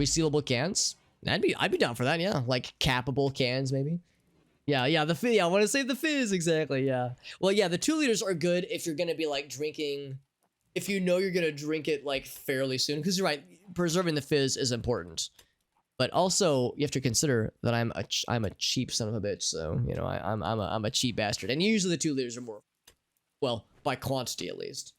Resealable cans? I'd be down for that, yeah. Like cappable cans, maybe. Yeah, the fizz. Yeah, I want to say the fizz, exactly, yeah. Well, yeah, the 2 liters are good if you're gonna be like drinking, if you know you're gonna drink it like fairly soon, because you're right, preserving the fizz is important. But also, you have to consider that I'm a cheap son of a bitch, so you know I'm a cheap bastard, and usually the 2 liters are more, well, by quantity at least.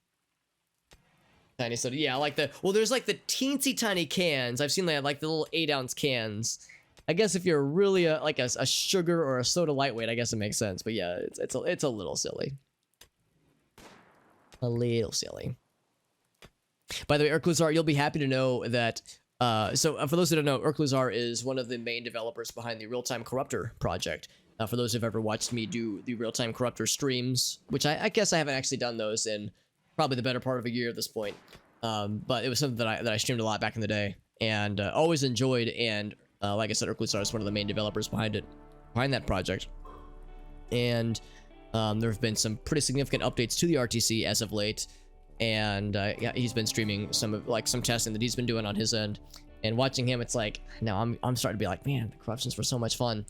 Tiny soda, yeah, like there's like the teensy tiny cans. I've seen like the little 8-ounce cans. I guess if you're really like a sugar or a soda lightweight, I guess it makes sense. But yeah, it's a little silly. A little silly. By the way, Urkluzar, you'll be happy to know that. So for those who don't know, Urkluzar is one of the main developers behind the Real-Time Corruptor project. For those who've ever watched me do the Real-Time Corruptor streams, which I guess I haven't actually done those in probably the better part of a year at this point. But it was something that I streamed a lot back in the day and always enjoyed. And like I said, Urkluzar is one of the main developers behind that project. And there have been some pretty significant updates to the RTC as of late. And yeah, he's been streaming some testing that he's been doing on his end. And watching him, it's like, now I'm starting to be like, man, the corruptions were so much fun.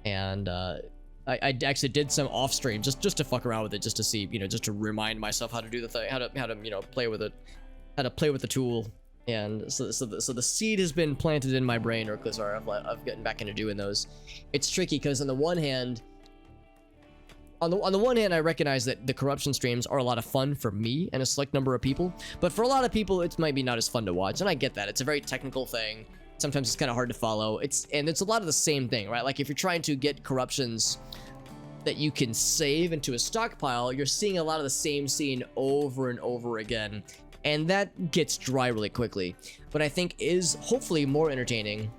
And I actually did some off stream just to fuck around with it, just to see, you know, just to remind myself how to do the thing, how to you know, play with it, how to play with the tool. And so the seed has been planted in my brain, Urkluzar, of getting back into doing those. It's tricky because on the one hand, I recognize that the corruption streams are a lot of fun for me and a select number of people, but for a lot of people, it might be not as fun to watch, and I get that. It's a very technical thing. Sometimes it's kind of hard to follow. It's a lot of the same thing, right? Like if you're trying to get corruptions that you can save into a stockpile, you're seeing a lot of the same scene over and over again, and that gets dry really quickly. But I think is hopefully more entertaining,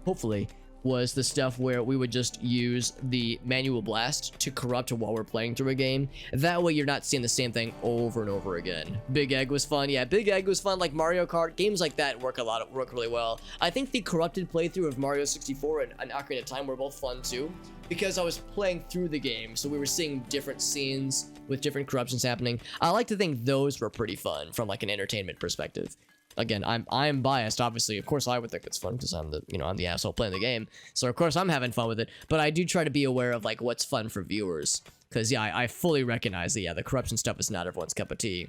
hopefully, was the stuff where we would just use the manual blast to corrupt while we're playing through a game. That way you're not seeing the same thing over and over again. Big Egg was fun. Yeah, Big Egg was fun. Like Mario Kart, games like that work really well. I think the corrupted playthrough of Mario 64 and Ocarina of Time were both fun too, because I was playing through the game, so we were seeing different scenes with different corruptions happening. I like to think those were pretty fun from like an entertainment perspective. Again, I'm biased, obviously. Of course, I would think it's fun because I'm the asshole playing the game. So of course I'm having fun with it. But I do try to be aware of like what's fun for viewers, because yeah, I fully recognize that the corruption stuff is not everyone's cup of tea.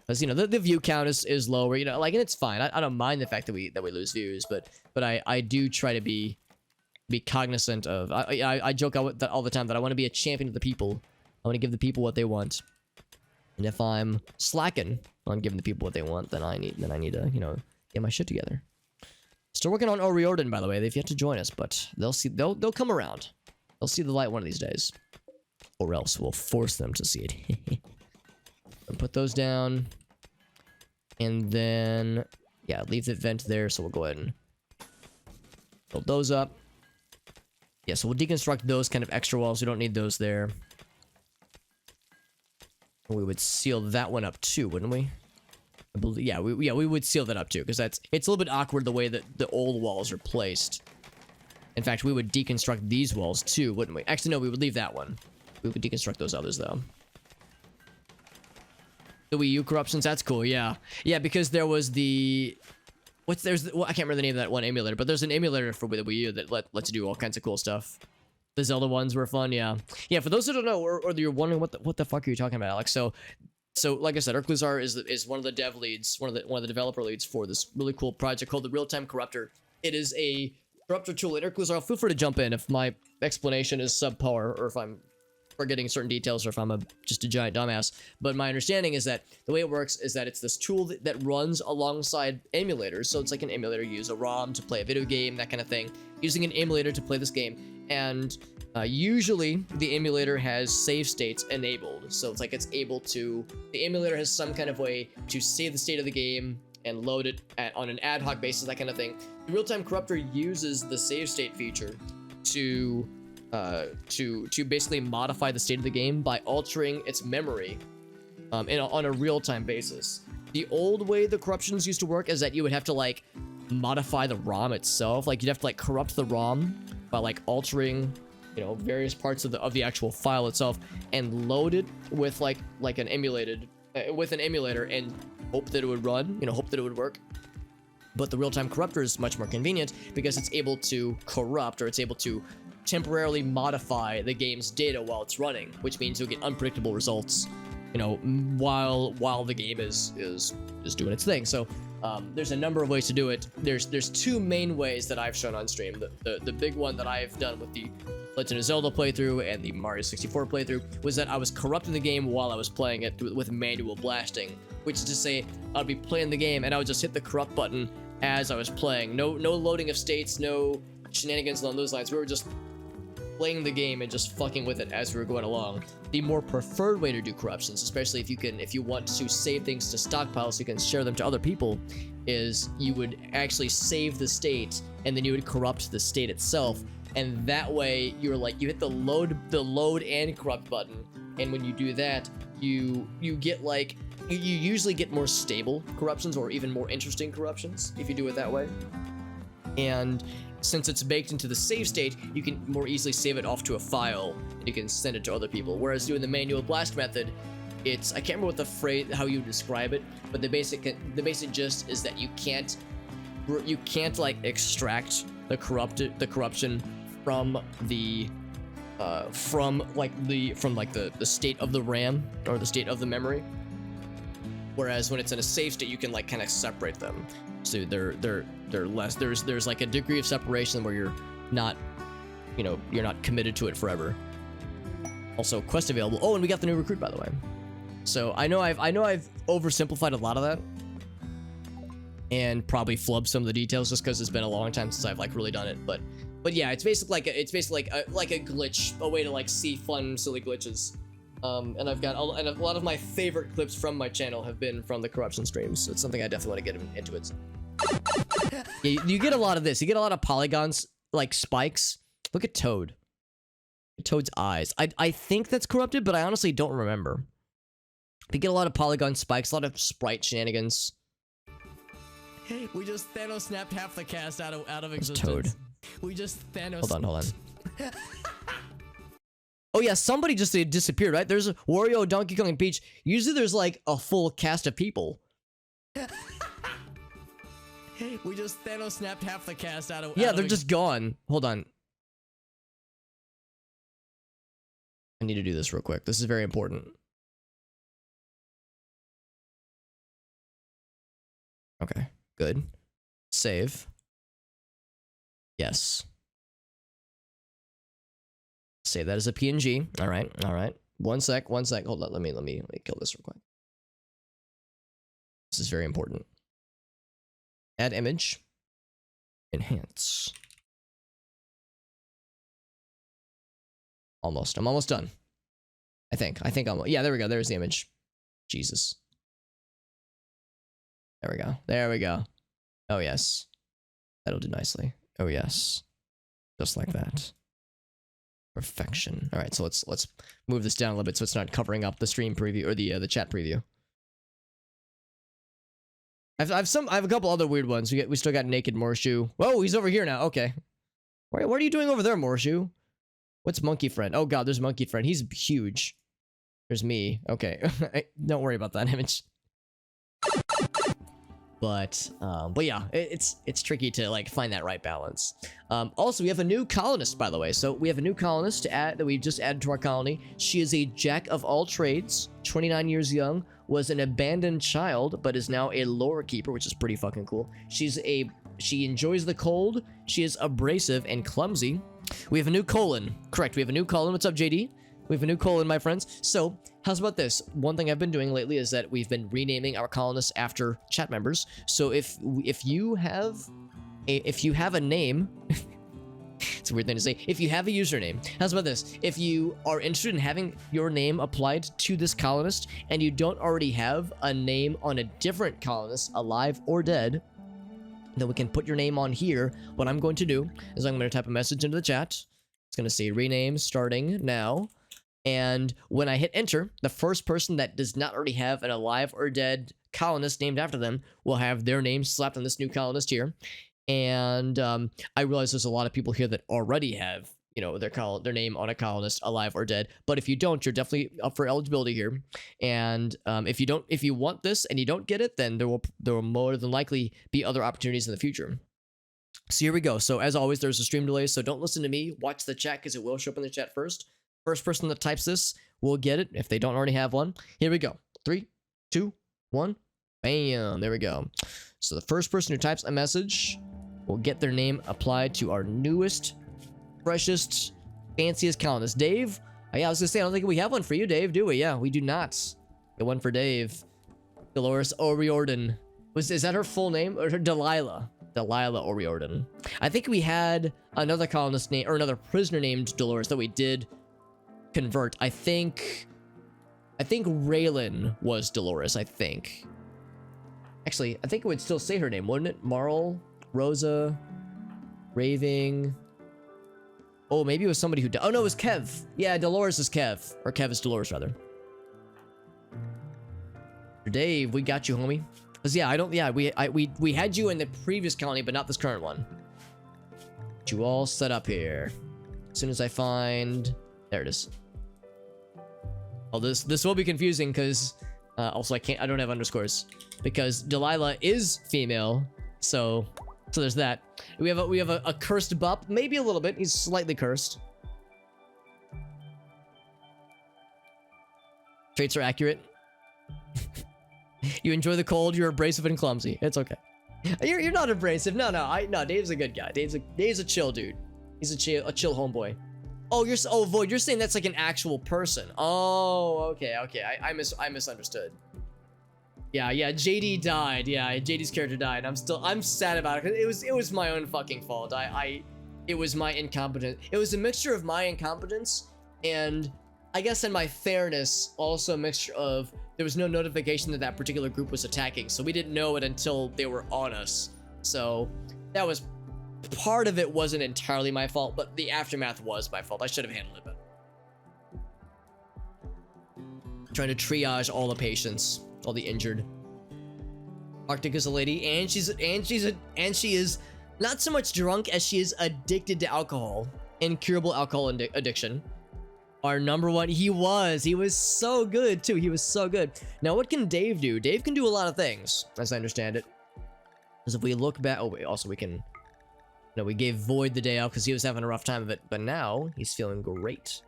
Because the view count is lower, like, and it's fine. I don't mind the fact that we lose views, but I do try to be cognizant of. I joke all the time that I want to be a champion of the people. I want to give the people what they want. And if I'm slacking on giving the people what they want, then I need to, get my shit together. Still working on Oriorden, by the way. They've yet to join us, but they'll come around. They'll see the light one of these days. Or else we'll force them to see it. And put those down. And then, yeah, leave the vent there, so we'll go ahead and build those up. Yeah, so we'll deconstruct those kind of extra walls. We don't need those there. We would seal that one up too, wouldn't we? I believe, yeah, we would seal that up too, because it's a little bit awkward the way that the old walls are placed. In fact, we would deconstruct these walls too, wouldn't we? Actually, no, we would leave that one. We would deconstruct those others though. The Wii U corruptions, that's cool, yeah. Yeah, because there was the... I can't remember the name of that one emulator, but there's an emulator for the Wii U that lets you do all kinds of cool stuff. The Zelda ones were fun, yeah. Yeah, for those who don't know, or you're wondering what the fuck are you talking about, Alex? So like I said, Erkluzar is one of the dev leads, one of the developer leads for this really cool project called the Real-Time Corruptor. It is a corruptor tool, and Erkluzar, feel free to jump in if my explanation is subpar, or if I'm forgetting certain details, or if I'm just a giant dumbass. But my understanding is that the way it works is that it's this tool that runs alongside emulators. So it's like an emulator. You use a ROM to play a video game, that kind of thing. Using an emulator to play this game. And usually the emulator has save states enabled. So it's like the emulator has some kind of way to save the state of the game and load it on an ad hoc basis, that kind of thing. The Real-Time Corruptor uses the save state feature to basically modify the state of the game by altering its memory on a real-time basis. The old way the corruptions used to work is that you would have to like modify the ROM itself. Like you'd have to like corrupt the ROM by like altering various parts of the actual file itself and load it with like an emulator and hope that it would run, hope that it would work. But the Real-Time Corruptor is much more convenient because it's able to corrupt, or it's able to temporarily modify the game's data while it's running, which means you'll get unpredictable results, while the game is doing its thing. So there's a number of ways to do it. There's two main ways that I've shown on stream. The big one that I've done with the Legend of Zelda playthrough and the Mario 64 playthrough was that I was corrupting the game while I was playing it with manual blasting, which is to say I'd be playing the game and I would just hit the corrupt button as I was playing. No loading of states, no shenanigans along those lines. We were just playing the game and just fucking with it as we were going along. The more preferred way to do corruptions, especially if you want to save things to stockpile so you can share them to other people, is you would actually save the state and then you would corrupt the state itself, and that way you hit the load and corrupt button, and when you do that, you usually get more stable corruptions, or even more interesting corruptions if you do it that way. And since it's baked into the save state, you can more easily save it off to a file and you can send it to other people. Whereas doing the manual blast method, I can't remember how you describe it, but the basic gist is that you can't like extract the corruption from the state of the RAM or the state of the memory. Whereas when it's in a save state, you can like kind of separate them. So they're less. There's like a degree of separation where you're not committed to it forever. Also, quest available. Oh, and we got the new recruit, by the way. So I know I've oversimplified a lot of that, and probably flubbed some of the details just because it's been a long time since I've like really done it. But yeah, it's basically like a glitch, a way to like see fun, silly glitches. And I've got a lot of my favorite clips from my channel have been from the corruption streams. So it's something I definitely want to get into. Yeah, you get a lot of this. You get a lot of polygons like spikes. Look at Toad. Toad's eyes. I think that's corrupted, but I honestly don't remember. We get a lot of polygon spikes, a lot of sprite shenanigans. We just Thanos snapped half the cast out of existence. Toad. We just Thanos. Hold on. Oh yeah, somebody just disappeared, right? There's Wario, Donkey Kong, and Peach. Usually there's like a full cast of people. We just Thanos snapped half the cast out of. Yeah, they're just gone. Hold on. I need to do this real quick. This is very important. Okay, good. Save. Yes. Save that as a PNG. All right. One sec. Hold on. Let me kill this real quick. This is very important. Add image. Enhance. Almost. I'm almost done. I think I'm. Yeah, there we go. There's the image. Jesus. There we go. Oh yes. That'll do nicely. Oh yes. Just like that. Perfection. All right, so let's move this down a little bit so it's not covering up the stream preview or the chat preview. I have a couple other weird ones. We still got naked Morshu. Whoa, he's over here now. Okay. What are you doing over there, Morshu? What's Monkey Friend? Oh god, there's Monkey Friend. He's huge. There's me. Okay. Don't worry about that image. But yeah, it's tricky to like find that right balance. Also, we have a new colonist, by the way. So we have a new colonist to add that we've just added to our colony. She is a jack of all trades, 29 years young, was an abandoned child, but is now a lore keeper, which is pretty fucking cool. She enjoys the cold. She is abrasive and clumsy. We have a new colon. Correct. We have a new colon. What's up, JD? We have a new colon, my friends. So, how's about this? One thing I've been doing lately is that we've been renaming our colonists after chat members. So if you have a name, it's a weird thing to say. If you have a username, how's about this? If you are interested in having your name applied to this colonist and you don't already have a name on a different colonist, alive or dead, then we can put your name on here. What I'm going to do is I'm going to type a message into the chat. It's going to say rename starting now. And when I hit enter, the first person that does not already have an alive or dead colonist named after them will have their name slapped on this new colonist here. And I realize there's a lot of people here that already have, you know, their name on a colonist, alive or dead. But if you don't, you're definitely up for eligibility here. And if you want this and you don't get it, then there will more than likely be other opportunities in the future. So here we go. So as always, there's a stream delay, so don't listen to me. Watch the chat because it will show up in the chat first. First person that types this will get it if they don't already have one. Here we go. 3, 2, 1. Bam. There we go. So the first person who types a message will get their name applied to our newest, freshest, fanciest colonist. Dave? Yeah, I was going to say, I don't think we have one for you, Dave, do we? Yeah, we do not. Get one for Dave. Dolores O'Riordan. Is that her full name? Or her Delilah? Delilah O'Riordan. I think we had another colonist name, or another prisoner named Dolores that we did convert. I think Raylan was Dolores, I think. Actually, I think it would still say her name, wouldn't it? Marl, Rosa, Raving. Oh, maybe it was somebody who died. Oh no, it was Kev. Yeah, Dolores is Kev. Or Kev is Dolores, rather. Dave, we got you, homie. Cause yeah, we had you in the previous colony, but not this current one. Get you all set up here. As soon as I find, there it is. Oh, this will be confusing because also I don't have underscores because Delilah is female, so there's that. We have a cursed bup, maybe a little bit. He's slightly cursed. Traits are accurate. You enjoy the cold. You're abrasive and clumsy. It's okay. You're not abrasive. No. Dave's a good guy. Dave's a chill dude. He's a chill homeboy. Oh, Void, you're saying that's like an actual person. Oh, okay. I misunderstood. Yeah, JD died. Yeah, JD's character died. I'm sad about it. It was my own fucking fault. It was my incompetence. It was a mixture of my incompetence and I guess in my fairness, also a mixture of there was no notification that particular group was attacking, so we didn't know it until they were on us. So that was part of it wasn't entirely my fault, but the aftermath was my fault. I should have handled it better. Trying to triage all the patients, all the injured. Arctic is a lady, and she is not so much drunk as she is addicted to alcohol. Incurable alcohol addiction. Our number one, he was so good too. He was so good. Now, what can Dave do? Dave can do a lot of things, as I understand it. Because if we look back, oh wait, also we can. No, we gave Void the day off because he was having a rough time of it, but now he's feeling great.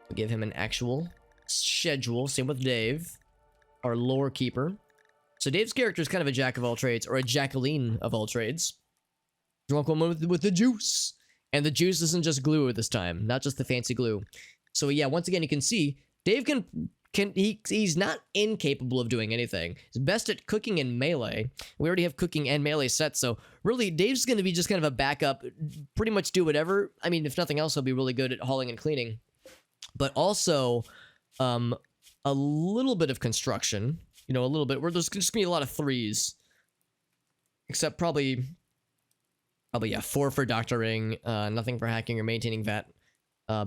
We give him an actual schedule. Same with Dave, our lore keeper. So Dave's character is kind of a jack of all trades, or a Jacqueline of all trades. Drunk woman with the juice. And the juice isn't just glue this time, not just the fancy glue. So yeah, once again, you can see Dave he's not incapable of doing anything. He's best at cooking and melee. We already have cooking and melee set, so really Dave's going to be just kind of a backup, pretty much do whatever. I mean, if nothing else, he'll be really good at hauling and cleaning. But also, a little bit of construction, you know, a little bit, where there's just gonna be a lot of 3s. Except probably, yeah, 4 for doctoring, nothing for hacking or maintaining vet.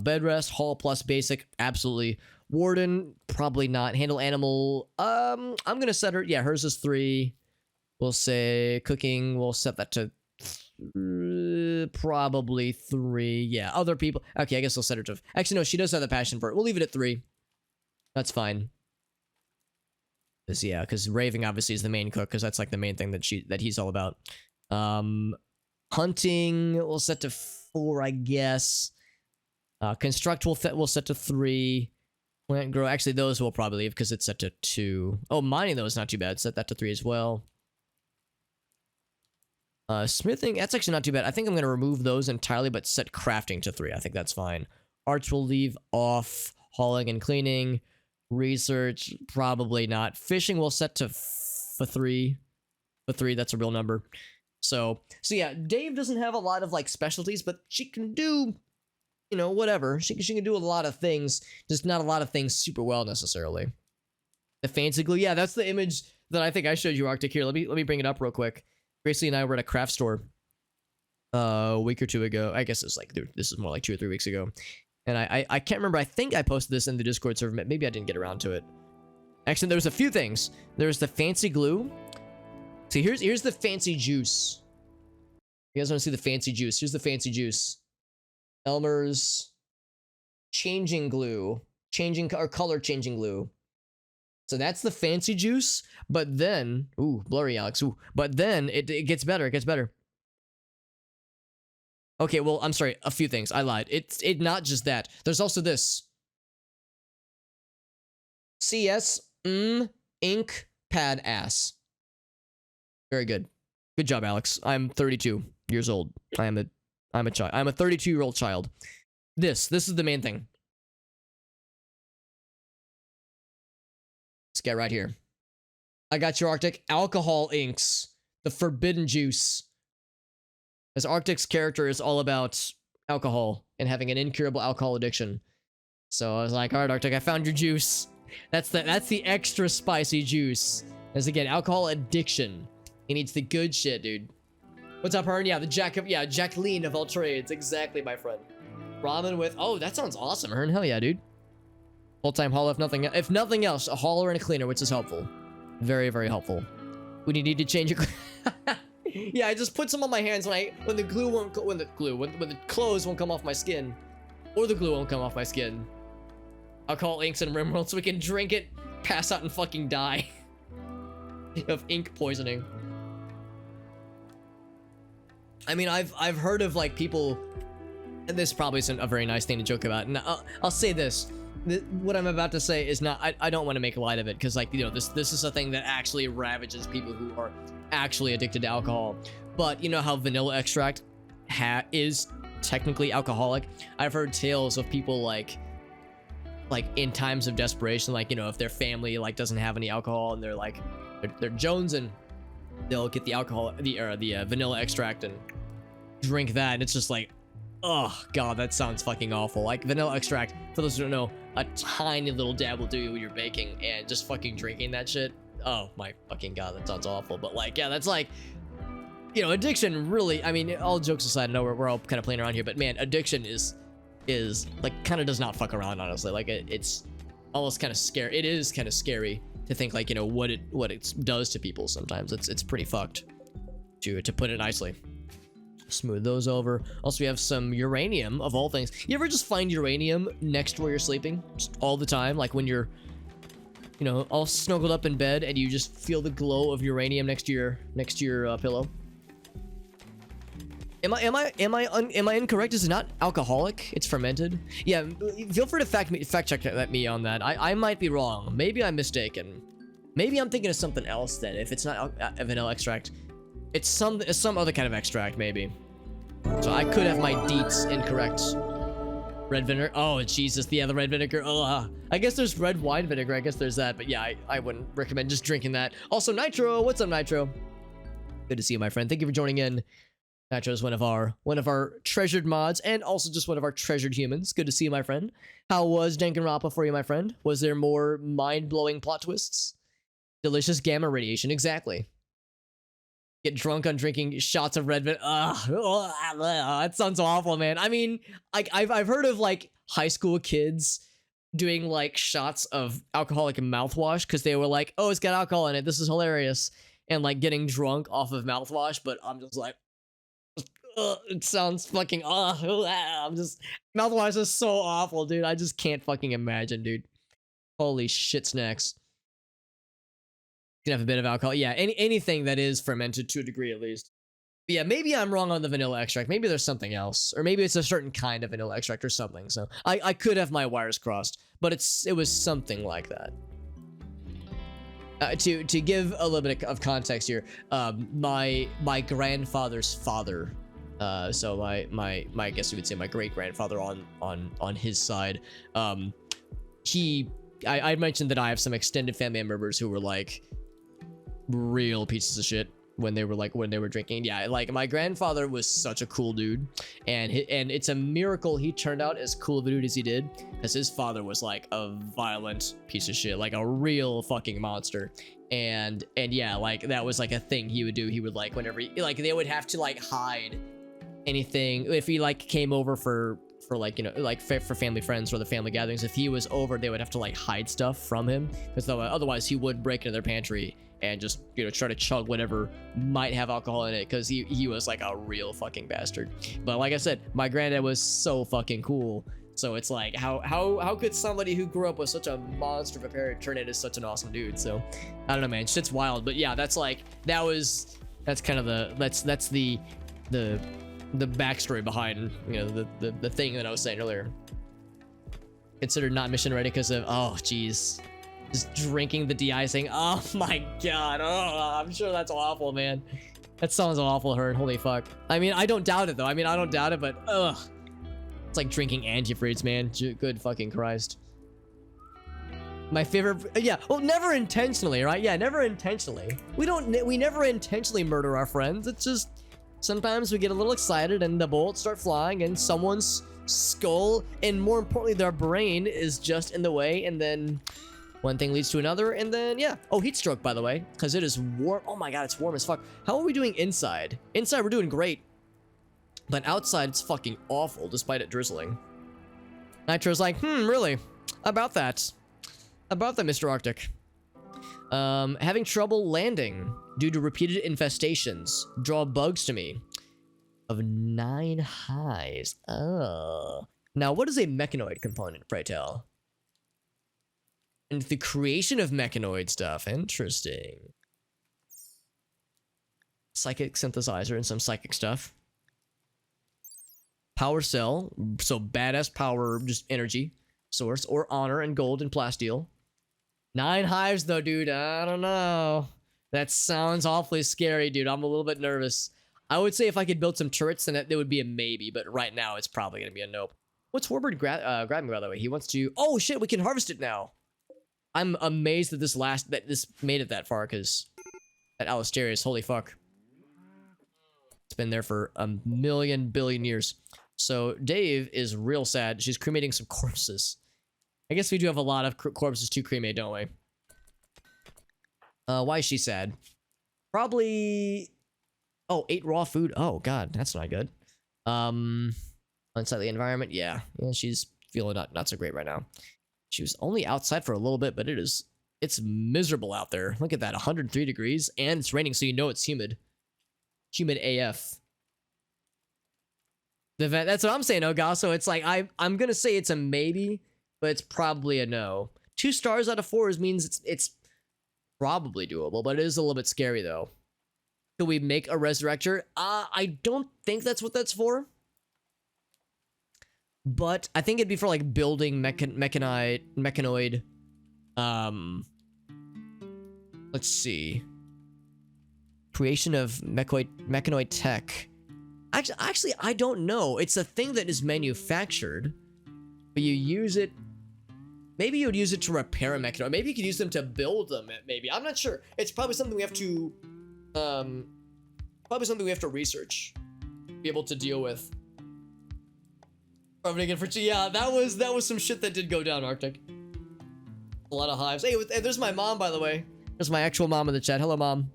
Bed rest, haul plus basic, absolutely. Warden, probably not. Handle animal, I'm gonna set her, yeah, hers is 3. We'll say cooking, we'll set that to probably 3. Yeah, other people, okay, I guess we'll set her to, actually no, she does have the passion for it. We'll leave it at 3. That's fine. Yeah, because raving obviously is the main cook, because that's like the main thing that he's all about. Hunting we'll set to 4, I guess. Construct we'll set to 3. Plant grow, actually those we'll probably leave because it's set to 2. Oh, mining though is not too bad. Set that to 3 as well. Smithing, that's actually not too bad. I think I'm gonna remove those entirely, but set crafting to 3. I think that's fine. Arts will leave off. Hauling and cleaning. Research, probably not. Fishing will set to 3. For 3, that's a real number. So yeah, Dave doesn't have a lot of like specialties, but she can do, you know, whatever. She can do a lot of things, just not a lot of things super well necessarily. The fancy glue, yeah, that's the image that I think I showed you, Arctic. Here, let me bring it up real quick. Gracie and I were at a craft store a week or 2 ago. I guess it's like, this is more like 2 or 3 weeks ago. And I can't remember. I think I posted this in the Discord server. Maybe I didn't get around to it. Actually, there's a few things. There's the fancy glue. See, here's the fancy juice. You guys want to see the fancy juice? Here's the fancy juice. Elmer's changing glue. Color changing glue. So that's the fancy juice. But then, ooh, blurry, Alex. Ooh, but then it gets better. It gets better. Okay, well, I'm sorry, a few things. I lied. It's not just that. There's also this. CS, ink, pad, ass. Very good. Good job, Alex. I'm 32 years old. I'm a child. I'm a 32-year-old child. This is the main thing. Let's get right here. I got your Arctic. Alcohol inks. The forbidden juice. As Arctic's character is all about alcohol and having an incurable alcohol addiction. So I was like, all right, Arctic, I found your juice. That's the extra spicy juice. As again, alcohol addiction. He needs the good shit, dude. What's up, Hearn? Yeah, Jacqueline of all trades. Exactly, my friend. Ramen with, oh, that sounds awesome, Hearn. Hell yeah, dude. Full-time haul, if nothing else, a hauler and a cleaner, which is helpful. Very, very helpful. When you need to change your... Yeah, I just put some on my hands when the clothes won't come off my skin, or the glue won't come off my skin. I'll call inks and RimWorld so we can drink it, pass out, and fucking die of ink poisoning. I mean, I've heard of like people, and this probably isn't a very nice thing to joke about. And I'll say this. What I'm about to say is not, I don't want to make light of it, because like, you know, this is a thing that actually ravages people who are actually addicted to alcohol. But you know how vanilla extract is technically alcoholic? I've heard tales of people like in times of desperation, like, you know, if their family like doesn't have any alcohol and they're like they're jonesing, they'll get the alcohol, the vanilla extract and drink that, and it's just like, oh god, that sounds fucking awful. Like vanilla extract, for those who don't know, a tiny little dab will do you when you're baking, and just fucking drinking that shit, oh my fucking god, that sounds awful. But like, yeah, that's like, you know, addiction really, I mean, all jokes aside, I know we're all kind of playing around here, but man, addiction is like kind of does not fuck around, honestly. Like it's almost kind of scary. It is kind of scary to think, like, you know, what it does to people sometimes. It's pretty fucked, to put it nicely. Smooth those over. Also, we have some uranium, of all things. You ever just find uranium next to where you're sleeping? Just all the time, like when you're, you know, all snuggled up in bed and you just feel the glow of uranium next to your pillow. Am I incorrect? Is it not alcoholic? It's fermented. Yeah, feel free to fact check me on that. I might be wrong. Maybe I'm mistaken. Maybe I'm thinking of something else then. If it's not a vanilla extract, it's some other kind of extract maybe. So I could have my deets incorrect. Red vinegar. Oh Jesus, yeah, the red vinegar. Oh, I guess there's red wine vinegar. I guess there's that. But yeah, I wouldn't recommend just drinking that. Also, Nitro. What's up, Nitro? Good to see you, my friend. Thank you for joining in. Nitro is one of our treasured mods, and also just one of our treasured humans. Good to see you, my friend. How was Danganronpa for you, my friend? Was there more mind-blowing plot twists? Delicious gamma radiation, exactly. Get drunk on drinking shots of red vin. That sounds awful, man. I mean, I've heard of like high school kids doing like shots of alcoholic mouthwash because they were like, oh, it's got alcohol in it. This is hilarious, and like getting drunk off of mouthwash. But I'm just like, it sounds fucking I'm just, mouthwash is so awful, dude. I just can't fucking imagine, dude. Holy shit snacks. Can have a bit of alcohol. Yeah, anything that is fermented to a degree at least. But yeah, maybe I'm wrong on the vanilla extract. Maybe there's something else, or maybe it's a certain kind of vanilla extract or something. So I could have my wires crossed, but it was something like that. To give a little bit of context here, my grandfather's father, so my I guess you would say my great grandfather on his side, I mentioned that I have some extended family members who were like real pieces of shit when they were drinking. Yeah, like my grandfather was such a cool dude, and it's a miracle he turned out as cool of a dude as he did, because his father was like a violent piece of shit, like a real fucking monster. And yeah, like that was like a thing he would do. He would like, whenever like they would have to like hide anything if he like came over for like, you know, like for family friends or the family gatherings. If he was over, they would have to like hide stuff from him, because otherwise he would break into their pantry and just, you know, try to chug whatever might have alcohol in it, because he was like a real fucking bastard. But like I said, my granddad was so fucking cool. So it's like, how could somebody who grew up with such a monster of a parent turn into such an awesome dude? So I don't know, man, shit's wild. But yeah, that's like, that's kind of the backstory behind, you know, the thing that I was saying earlier. Considered not mission ready because of, oh geez, just drinking the de-icing. Oh my god. Oh, I'm sure that's awful, man. That sounds awful, Hearn. Holy fuck. I mean, I don't doubt it though. I mean, I don't doubt it, but ugh. It's like drinking antifreeze, man. Good fucking Christ. My favorite, yeah, well, never intentionally, right? Yeah, never intentionally. We never intentionally murder our friends. It's just sometimes we get a little excited and the bullets start flying and someone's skull, and more importantly, their brain is just in the way, and then one thing leads to another, and then, yeah. Oh, heat stroke, by the way, because it is warm. Oh my god, it's warm as fuck. How are we doing inside? Inside, we're doing great. But outside, it's fucking awful, despite it drizzling. Nitro's like, really? About that, Mr. Arctic. Having trouble landing due to repeated infestations. Draw bugs to me. Of 9 highs. Oh. Now, what is a mechanoid component, pray tell? And the creation of mechanoid stuff. Interesting. Psychic synthesizer and some psychic stuff. Power cell. So badass power, just energy source. Or honor and gold and plasteel. 9 hives though, dude. I don't know. That sounds awfully scary, dude. I'm a little bit nervous. I would say if I could build some turrets, then it would be a maybe. But right now, it's probably going to be a nope. What's Warbird grabbing, by the way? He wants to... Oh, shit. We can harvest it now. I'm amazed that this made it that far, because that Alisterius, holy fuck. It's been there for a million billion years. So Dave is real sad. She's cremating some corpses. I guess we do have a lot of corpses to cremate, don't we? Why is she sad? Probably Oh, 8 raw food. Oh god, that's not good. Unsightly environment. Yeah, she's feeling not so great right now. She was only outside for a little bit, but it's miserable out there. Look at that, 103 degrees, and it's raining, so you know it's humid. Humid AF. That's what I'm saying, Oga. So it's like I'm gonna say it's a maybe, but it's probably a no. 2 stars out of 4 means it's probably doable, but it is a little bit scary though. Could we make a resurrector? I don't think that's what that's for. But I think it'd be for like building mechanoid. Let's see. Creation of mechanoid tech. Actually, I don't know. It's a thing that is manufactured, but you use it. Maybe you would use it to repair a mechanoid. Maybe you could use them to build them. Maybe, I'm not sure. It's probably something we have to, research, be able to deal with. Yeah, that was some shit that did go down, Arctic. A lot of hives. Hey, there's my mom, by the way. There's my actual mom in the chat. Hello, mom.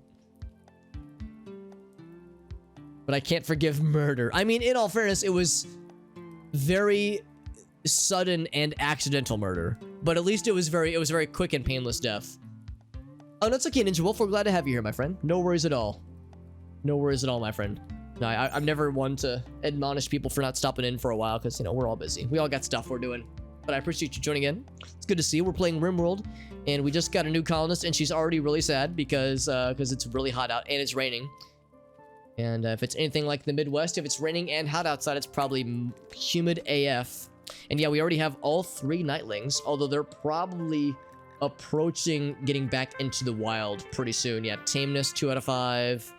But I can't forgive murder. I mean, in all fairness, it was very sudden and accidental murder. But at least it was very quick and painless death. Oh, that's okay, Ninja Wolf. We're glad to have you here, my friend. No worries at all. No worries at all, my friend. No, I'm never one to admonish people for not stopping in for a while, because, you know, we're all busy. We all got stuff we're doing. But I appreciate you joining in. It's good to see you. We're playing RimWorld, and we just got a new colonist, and she's already really sad because it's really hot out, and it's raining. And if it's anything like the Midwest, if it's raining and hot outside, it's probably humid AF. And yeah, we already have all 3 nightlings, although they're probably approaching getting back into the wild pretty soon. Yeah, tameness 2 out of 5.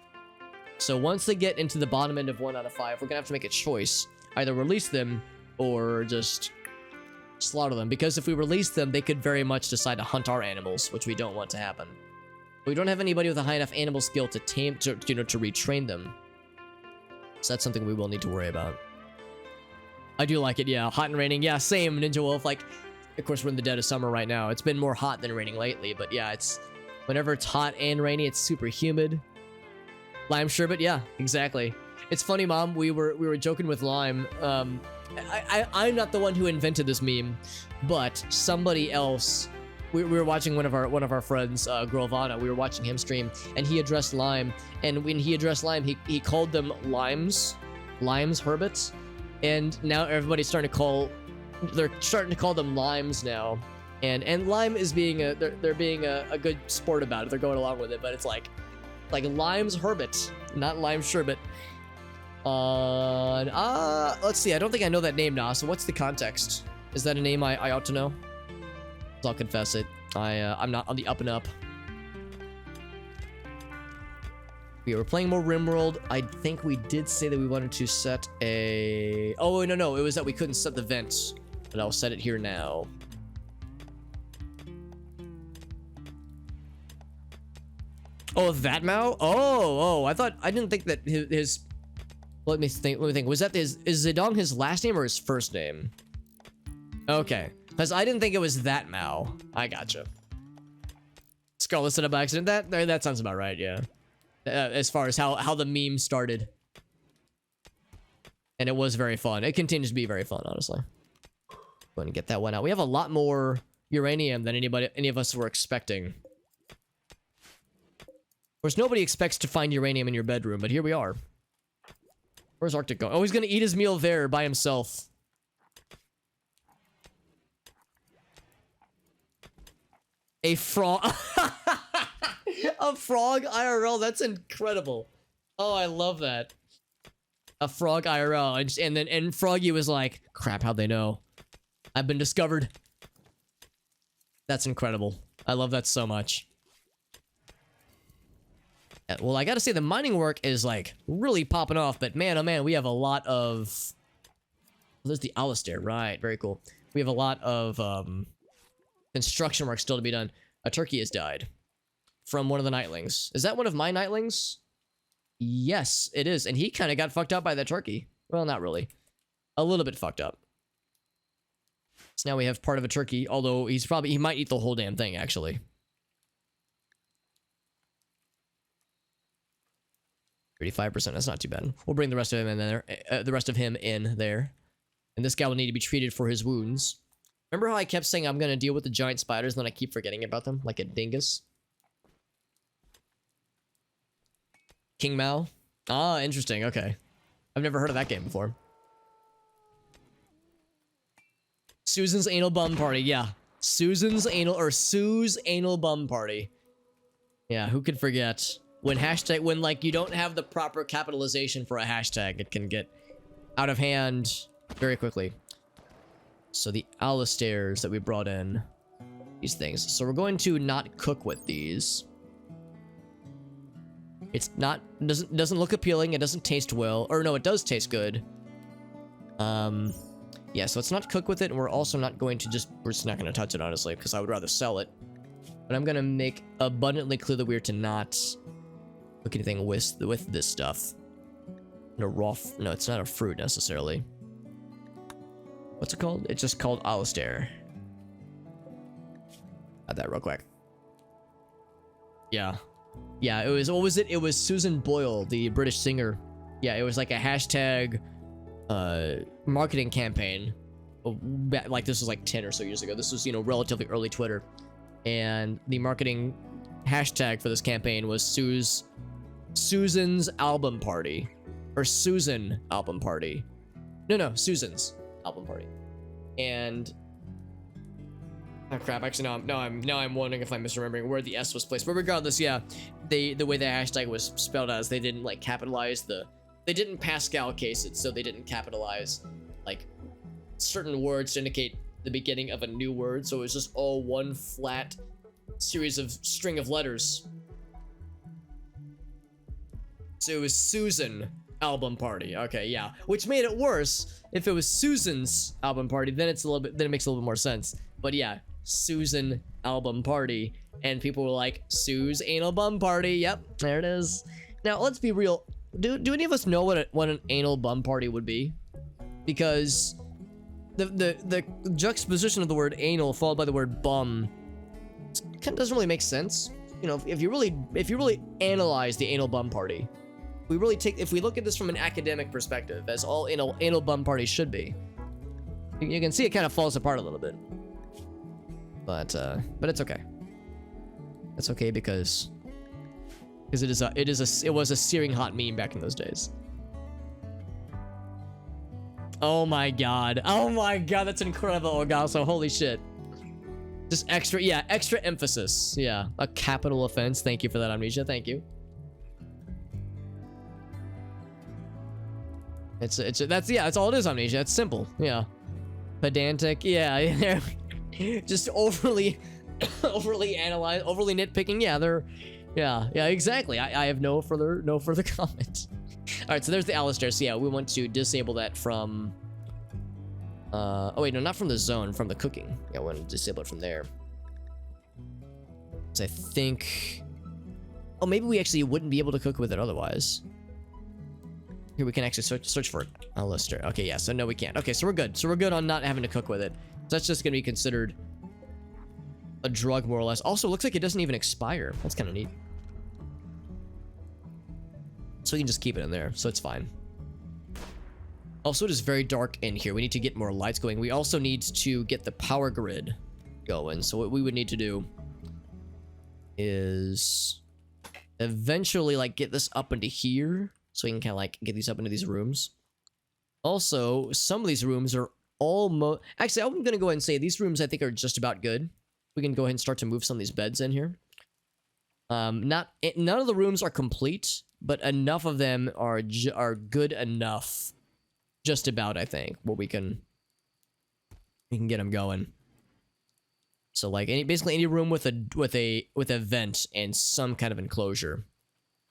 So once they get into the bottom end of 1 out of 5, we're gonna have to make a choice. Either release them or just slaughter them. Because if we release them, they could very much decide to hunt our animals, which we don't want to happen. We don't have anybody with a high enough animal skill to to retrain them. So that's something we will need to worry about. I do like it, yeah. Hot and raining, yeah, same, Ninja Wolf. Like, of course, we're in the dead of summer right now. It's been more hot than raining lately, but yeah, it's whenever it's hot and rainy, it's super humid. Lime sherbet, yeah, exactly. It's funny, Mom. We were joking with Lime. I'm not the one who invented this meme, but somebody else. We were watching one of our friends, Grovana. We were watching him stream, and he addressed Lime. And when he addressed Lime, he called them limes, herbets. And now everybody's starting to call them limes now. And Lime is being they're being a good sport about it. They're going along with it, but it's like limes herbet, not lime sherbet. Let's see. I don't think I know that name now. So what's the context? Is that a name I ought to know? I'll confess it. I'm not on the up and up. We were playing more RimWorld. I think we did say that we wanted to set a... Oh, no. It was that we couldn't set the vents. But I'll set it here now. Oh, that Mao? Oh, I didn't think that his... Let me think. Was that is Zedong his last name or his first name? Okay. Because I didn't think it was that Mao. I gotcha. Scarlet set up by accident. That sounds about right, yeah. As far as how the meme started. And it was very fun. It continues to be very fun, honestly. Going to get that one out. We have a lot more uranium than any of us were expecting. Of course, nobody expects to find uranium in your bedroom, but here we are. Where's Arctic going? Oh, he's gonna eat his meal there by himself. A frog. A frog IRL. That's incredible. Oh, I love that. A frog IRL. And Froggy was like, crap, how'd they know? I've been discovered. That's incredible. I love that so much. Well, I gotta say, the mining work is, like, really popping off, but man, oh man, we have a lot of... Well, there's the Alistair, right, very cool. We have a lot of, construction work still to be done. A turkey has died. From one of the nightlings. Is that one of my nightlings? Yes, it is, and he kind of got fucked up by that turkey. Well, not really. A little bit fucked up. So now we have part of a turkey, although he might eat the whole damn thing, actually. 35%. That's not too bad. We'll bring the rest of him in there. The rest of him in there. And this guy will need to be treated for his wounds. Remember how I kept saying I'm gonna deal with the giant spiders, and then I keep forgetting about them, like a dingus? King Mao? Ah, interesting. Okay. I've never heard of that game before. Susan's anal bum party. Yeah. Sue's anal bum party. Yeah, who could forget? When like you don't have the proper capitalization for a hashtag, it can get out of hand very quickly. So the Alistairs that we brought in, these things. So we're going to not cook with these. It's not, doesn't look appealing. It doesn't taste well. Or no, it does taste good. Yeah, so let's not cook with it. And we're also not going to we're just not going to touch it, honestly, because I would rather sell it. But I'm going to make abundantly clear that we are to not cook anything with this stuff. No, it's not a fruit necessarily. What's it called? It's just called Alistair. Add that real quick. Yeah. Yeah, it was, what was it? It was Susan Boyle, the British singer. Yeah, it was like a hashtag marketing campaign. Like this was like 10 or so years ago. This was, you know, relatively early Twitter. And the marketing hashtag for this campaign was Susan's album party. Or Susan album party. No, Susan's album party. And oh crap, actually now I'm wondering if I'm misremembering where the S was placed. But regardless, yeah, the way the hashtag was spelled out is they didn't like capitalize they didn't Pascal case it, so they didn't capitalize like certain words to indicate the beginning of a new word, so it was just all one flat series of string of letters. So it was Susan album party. Okay, yeah, which made it worse. If it was Susan's album party, then it makes a little bit more sense. But yeah, Susan album party, and people were like, Sue's anal bum party. Yep, there it is. Now let's be real. Do any of us know what an anal bum party would be? Because the juxtaposition of the word anal followed by the word bum kind of doesn't really make sense. You know, if you really analyze the anal bum party, if we look at this from an academic perspective, as all anal bum parties should be, you can see it kind of falls apart a little bit. But it's okay. It's okay because it was a searing hot meme back in those days. Oh my god, that's incredible, Ogaso, holy shit. Just extra emphasis. Yeah, a capital offense. Thank you for that, Amnesia. Thank you. That's all it is, Amnesia. It's simple. Yeah. Pedantic. Yeah. Just overly analyzed, overly nitpicking. Yeah, exactly. I have no further comment. All right, so there's the Alistair. So yeah, we want to disable that from oh wait, no, not from the zone, from the cooking. Yeah, we want to disable it from there. So I think, oh, maybe we actually wouldn't be able to cook with it otherwise. Here, we can actually search for it. Alistair. Okay, yeah, so no, we can't. Okay, so we're good. So we're good on not having to cook with it. So that's just going to be considered a drug, more or less. Also, it looks like it doesn't even expire. That's kind of neat. So we can just keep it in there, so it's fine. Also, it is very dark in here. We need to get more lights going. We also need to get the power grid going. So what we would need to do is eventually, like, get this up into here, so we can kind of, like, get these up into these rooms. Also, some of these rooms are almost... Actually, I'm going to go ahead and say these rooms, I think, are just about good. We can go ahead and start to move some of these beds in here. None of the rooms are complete, but enough of them are good enough. Just about, I think, where we can get them going. So like basically any room with a vent and some kind of enclosure.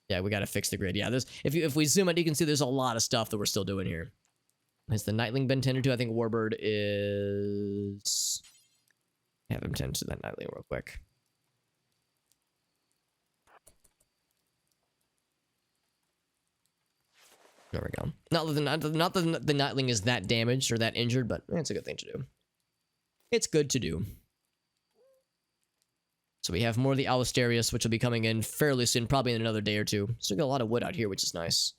Yeah, we got to fix the grid. Yeah, if we zoom out, you can see there's a lot of stuff that we're still doing here. Has the Nightling been tended to? I think Warbird is... Have him tend to that Nightling real quick. There we go. Not that the Nightling is that damaged or that injured, but it's a good thing to do. It's good to do. So we have more of the Alisterius, which will be coming in fairly soon, probably in another day or two. Still got a lot of wood out here, which is nice.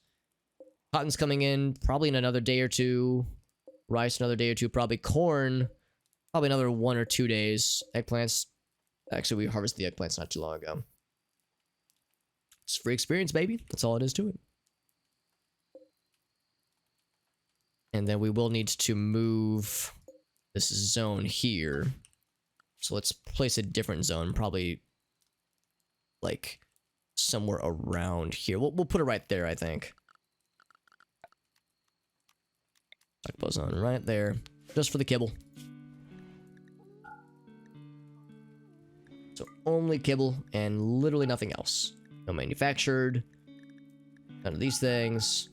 Cotton's coming in probably in another day or two. Rice another day or two. Probably corn, probably another 1 or 2 days. Eggplants, actually we harvested the eggplants not too long ago. It's free experience, baby. That's all it is to it. And then we will need to move this zone here. So let's place a different zone, probably like somewhere around here. We'll put it right there, I think. Suckbow zone right there, just for the kibble. So only kibble and literally nothing else. No manufactured, none of these things.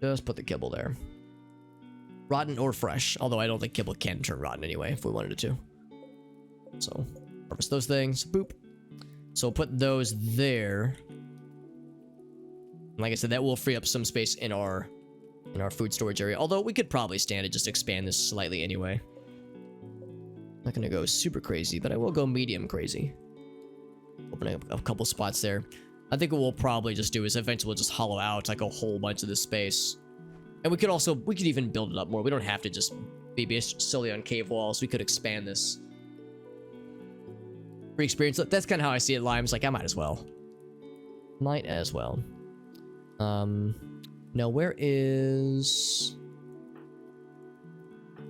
Just put the kibble there. Rotten or fresh, although I don't think kibble can turn rotten anyway if we wanted it to. So harvest those things. Boop. So we'll put those there. Like I said, that will free up some space in our food storage area. Although we could probably stand it, just expand this slightly anyway. Not gonna go super crazy, but I will go medium crazy. Opening up a couple spots there. I think what we'll probably just do is eventually we'll just hollow out like a whole bunch of this space. And we could even build it up more. We don't have to just be based solely on cave walls. We could expand this. Free experience. That's kind of how I see it, Lime's like, I might as well. Might as well. Now where is...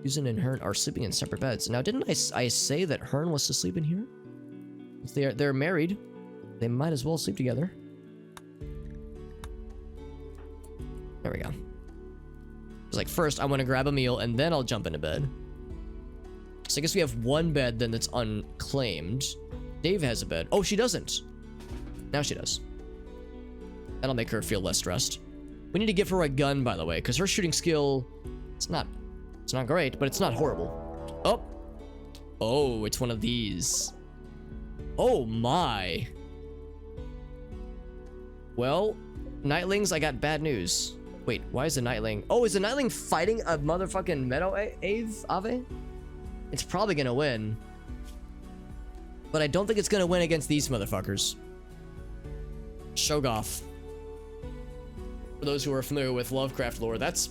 Susan and Hearn are sleeping in separate beds. Now, didn't I say that Hearn was to sleep in here? If they're married, they might as well sleep together. There we go. It's like, first, I want to grab a meal, and then I'll jump into bed. So I guess we have one bed, then, that's unclaimed. Dave has a bed. Oh, she doesn't. Now she does. That'll make her feel less stressed. We need to give her a gun, by the way, because her shooting skill, it's not great, but it's not horrible. Oh. Oh, it's one of these. Oh, my. Well, Nightlings, I got bad news. Wait, why is the Nightling? Oh, is the Nightling fighting a motherfucking Meadow Ave? It's probably gonna win. But I don't think it's gonna win against these motherfuckers. Shoggoth. For those who are familiar with Lovecraft lore, that's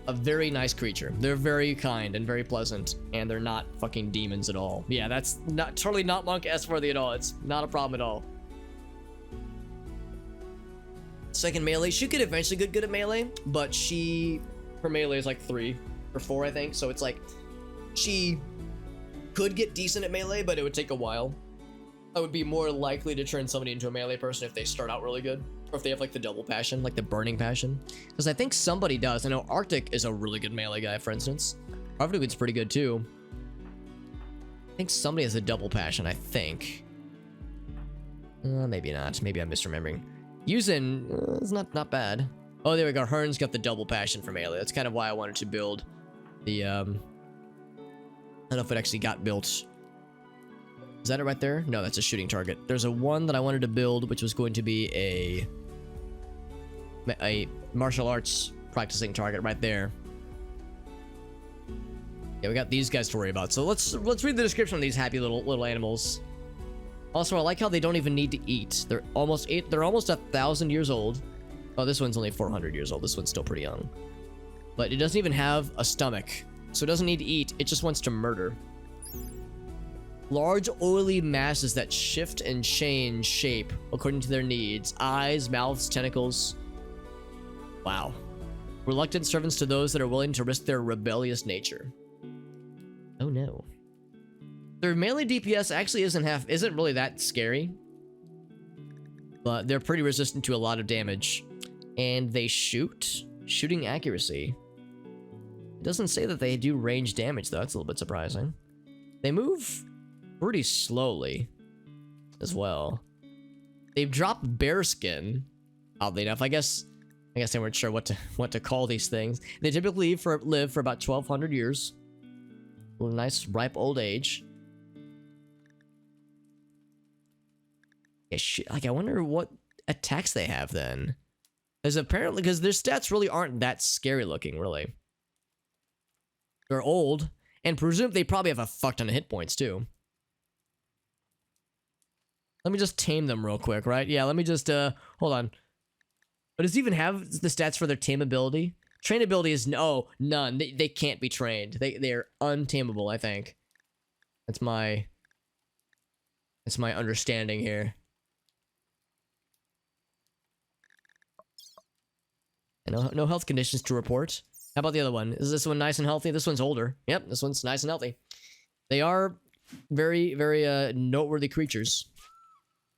a very nice creature. They're very kind and very pleasant, and they're not fucking demons at all. Yeah, that's totally not Monk S-worthy at all. It's not a problem at all. Second melee, she could eventually get good at melee, but her melee is like 3 or 4, I think. So it's like she could get decent at melee, but it would take a while. I would be more likely to turn somebody into a melee person if they start out really good, or if they have like the double passion, like the burning passion. Because I think somebody does. I know Arctic is a really good melee guy, for instance. Harvardwood's pretty good too. I think somebody has a double passion, I think. Maybe not. Maybe I'm misremembering. Yuzin is not bad. Oh, there we go. Hearn's got the double passion for melee. That's kind of why I wanted to build the, I don't know if it actually got built. Is that it right there? No, that's a shooting target. There's a one that I wanted to build, which was going to be a martial arts practicing target right there. Yeah, we got these guys to worry about. So let's read the description of these happy little animals. Also, I like how they don't even need to eat. They're almost 1,000 years old. Oh, this one's only 400 years old. This one's still pretty young. But it doesn't even have a stomach. So it doesn't need to eat. It just wants to murder. Large, oily masses that shift and change shape according to their needs. Eyes, mouths, tentacles. Wow. Reluctant servants to those that are willing to risk their rebellious nature. Oh no. Their melee DPS actually isn't really that scary. But they're pretty resistant to a lot of damage. And they shoot. Shooting accuracy. It doesn't say that they do range damage though. That's a little bit surprising. They move pretty slowly as well. They've dropped bear skin. Oddly enough, I guess they weren't sure what to call these things. They typically live for about 1,200 years. A nice ripe old age. Yeah, like I wonder what attacks they have then. Because their stats really aren't that scary looking, really. They're old, and presume they probably have a fuck ton of hit points too. Let me just tame them real quick, right? Yeah, let me just, hold on. But does it even have the stats for their tameability? Trainability is none. They can't be trained. They're untamable, I think. That's my understanding here. And no health conditions to report. How about the other one? Is this one nice and healthy? This one's older. Yep, this one's nice and healthy. They are very, very noteworthy creatures.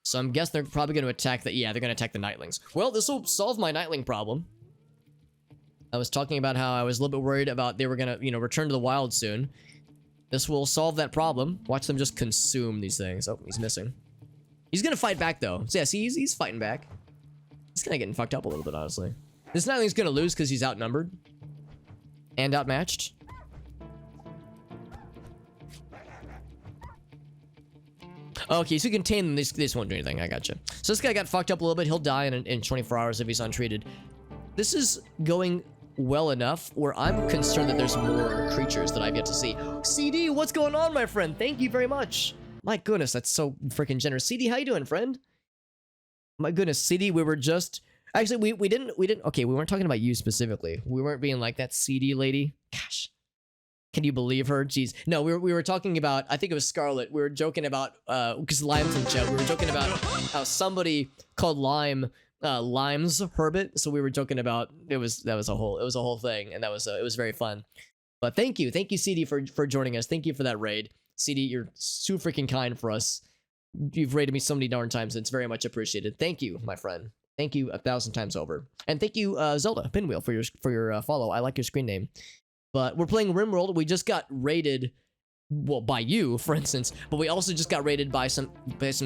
So I'm guessing they're probably going to attack the... Yeah, they're going to attack the Nightlings. Well, this will solve my Nightling problem. I was talking about how I was a little bit worried about they were going to, return to the wild soon. This will solve that problem. Watch them just consume these things. Oh, he's missing. He's going to fight back, though. So, yeah, see, he's fighting back. He's kind of getting fucked up a little bit, honestly. This Nightling's going to lose because he's outnumbered. And outmatched. Okay, so you can tame them. This won't do anything. I gotcha. So this guy got fucked up a little bit. He'll die in 24 hours if he's untreated. This is going well enough where I'm concerned that there's more creatures that I've yet to see. CD, what's going on, my friend? Thank you very much. My goodness, that's so freaking generous. CD, how you doing, friend? My goodness, CD, we were just... Actually, we didn't... Okay, we weren't talking about you specifically. We weren't being like that CD lady. Gosh. Can you believe her? Jeez. No, we were talking about, I think it was Scarlet. We were joking about, because Lime's in chat, we were joking about how somebody called Lime, Lime's Herbit. So we were joking about, it was a whole thing, and it was very fun. But thank you CD for joining us. Thank you for that raid. CD, you're so freaking kind for us. You've raided me so many darn times, and it's very much appreciated. Thank you, my friend. Thank you 1,000 times over. And thank you, Zelda Pinwheel, for your follow. I like your screen name. But we're playing RimWorld. We just got raided, well, by you, for instance. But we also just got raided by some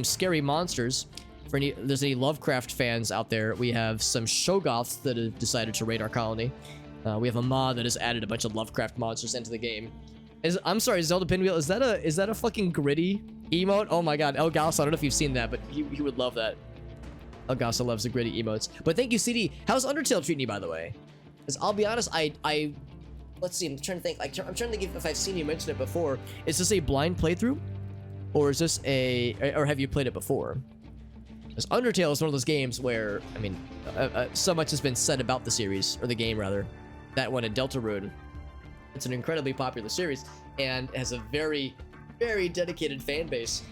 scary monsters. For there's any Lovecraft fans out there, we have some Shoggoths that have decided to raid our colony. We have a mod that has added a bunch of Lovecraft monsters into the game. I'm sorry, Zelda Pinwheel, is that a fucking gritty emote? Oh my god, Elgaso, I don't know if you've seen that, but he would love that. Elgaso loves the gritty emotes. But thank you, CD. How's Undertale treating you, by the way? Because I'll be honest, let's see, I'm trying to think. I'm trying to think if I've seen you mention it before. Is this a blind playthrough? Or is this or have you played it before? Because Undertale is one of those games where, I mean, so much has been said about the series, or the game rather. That one in Deltarune. It's an incredibly popular series, and has a very, very dedicated fan base.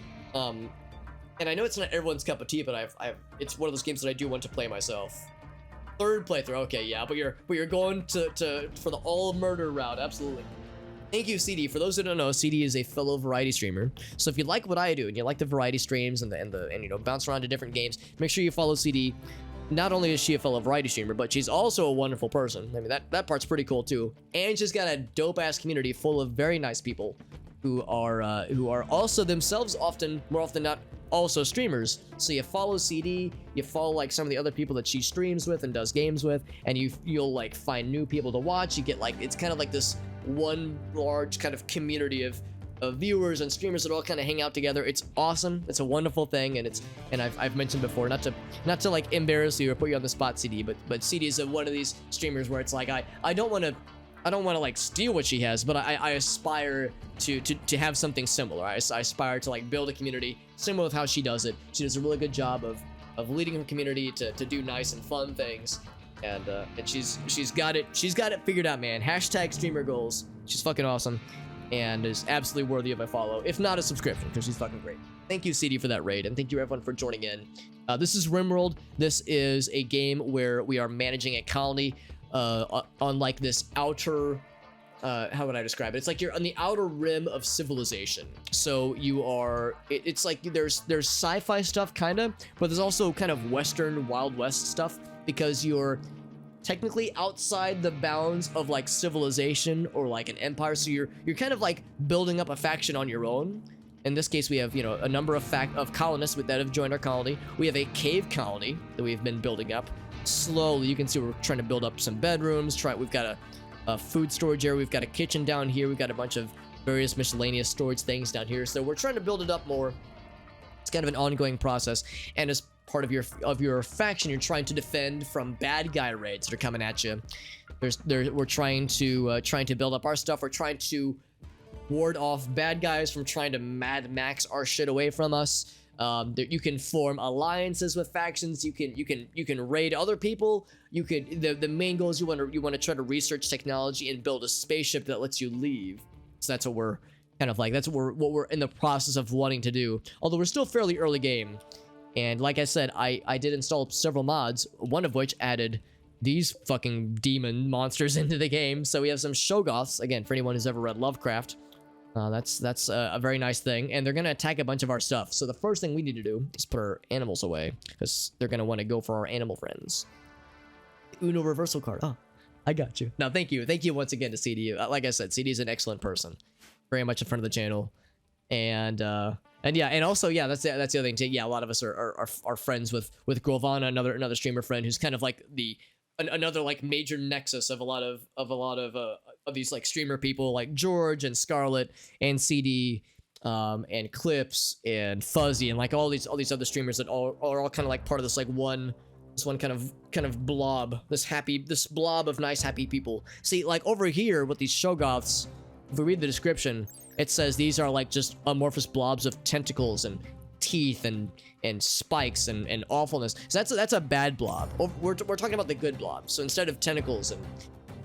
And I know it's not everyone's cup of tea, but it's one of those games that I do want to play myself. Third playthrough, okay, yeah, but you're going for the all murder route, absolutely. Thank you, CD. For those who don't know, CD is a fellow variety streamer. So if you like what I do and you like the variety streams and bounce around to different games, make sure you follow CD. Not only is she a fellow variety streamer, but she's also a wonderful person. I mean, that part's pretty cool too. And she's got a dope ass community full of very nice people who are also themselves more often than not, also streamers. So you follow CD, you follow like some of the other people that she streams with and does games with, and you'll like find new people to watch. You get like, it's kind of like this one large kind of community of viewers and streamers that all kind of hang out together. It's awesome. It's a wonderful thing, and I've mentioned before, not to like embarrass you or put you on the spot, CD, but CD is one of these streamers where it's like I don't want to like steal what she has, but I aspire to have something similar. I aspire to like build a community similar with how she does it. She does a really good job of leading her community to do nice and fun things, and she's got it figured out, man. Hashtag streamer goals. She's fucking awesome, and is absolutely worthy of a follow, if not a subscription, because she's fucking great. Thank you, CD, for that raid, and thank you everyone for joining in. This is RimWorld. This is a game where we are managing a colony on like this outer, how would I describe it? It's like you're on the outer rim of civilization. So you are, it's like there's sci-fi stuff kind of, but there's also kind of Western Wild West stuff, because you're technically outside the bounds of like civilization or like an empire. So you're kind of like building up a faction on your own. In this case, we have, a number of colonists that have joined our colony. We have a cave colony that we've been building up slowly. You can see we're trying to build up some bedrooms. We've got a food storage area. We've got a kitchen down here. We've got a bunch of various miscellaneous storage things down here. So we're trying to build it up more. It's kind of an ongoing process. And as part of your faction, you're trying to defend from bad guy raids that are coming at you. We're trying to build up our stuff. We're trying to ward off bad guys from trying to Mad Max our shit away from us. You can form alliances with factions. You can raid other people. You could the main goal is you want to try to research technology and build a spaceship that lets you leave. So that's what we're kind of like. That's what we're in the process of wanting to do. Although we're still fairly early game, and like I said, I did install several mods. One of which added these fucking demon monsters into the game. So we have some Shoggoths, again, for anyone who's ever read Lovecraft. That's a very nice thing, and they're gonna attack a bunch of our stuff. So the first thing we need to do is put our animals away, because they're gonna want to go for our animal friends. Uno reversal card. Oh, I got you. No, thank you once again to CD. Like I said, CD is an excellent person, very much in front of the channel, and yeah, and also yeah, that's the other thing too. Yeah, a lot of us are friends with Grovana, another streamer friend who's kind of like another like major nexus of a lot of these like streamer people like George and Scarlet and CD and Clips and Fuzzy and like all these other streamers that are all kind of like part of this like one kind of blob, this blob of nice happy people. See, like over here with these Shoggoths, if we read the description, it says these are like just amorphous blobs of tentacles and teeth and spikes and awfulness. So that's a bad blob. We're talking about the good blob. So instead of tentacles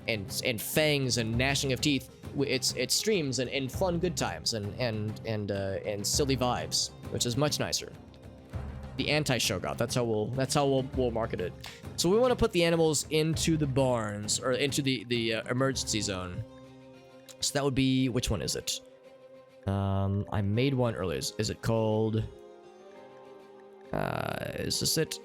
and fangs and gnashing of teeth, it's streams and fun good times and silly vibes, which is much nicer. The anti-Shoggoth. That's how we'll market it. So we want to put the animals into the barns or into the emergency zone. So that would be, which one is it? I made one earlier. Is it called? Is this it?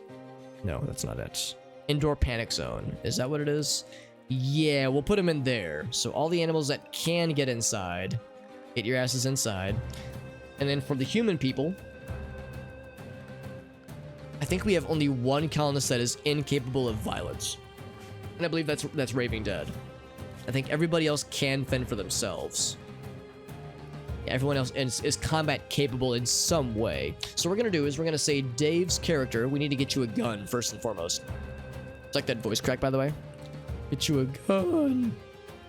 No, that's not it. Indoor panic zone. Is that what it is? Yeah, we'll put them in there. So all the animals that can get inside, get your asses inside. And then for the human people, I think we have only one colonist that is incapable of violence. And I believe that's Raving Dead. I think everybody else can fend for themselves. Everyone else is combat capable in some way. So what we're going to do is we're going to say Dave's character, we need to get you a gun first and foremost. It's like that voice crack, by the way. Get you a gun.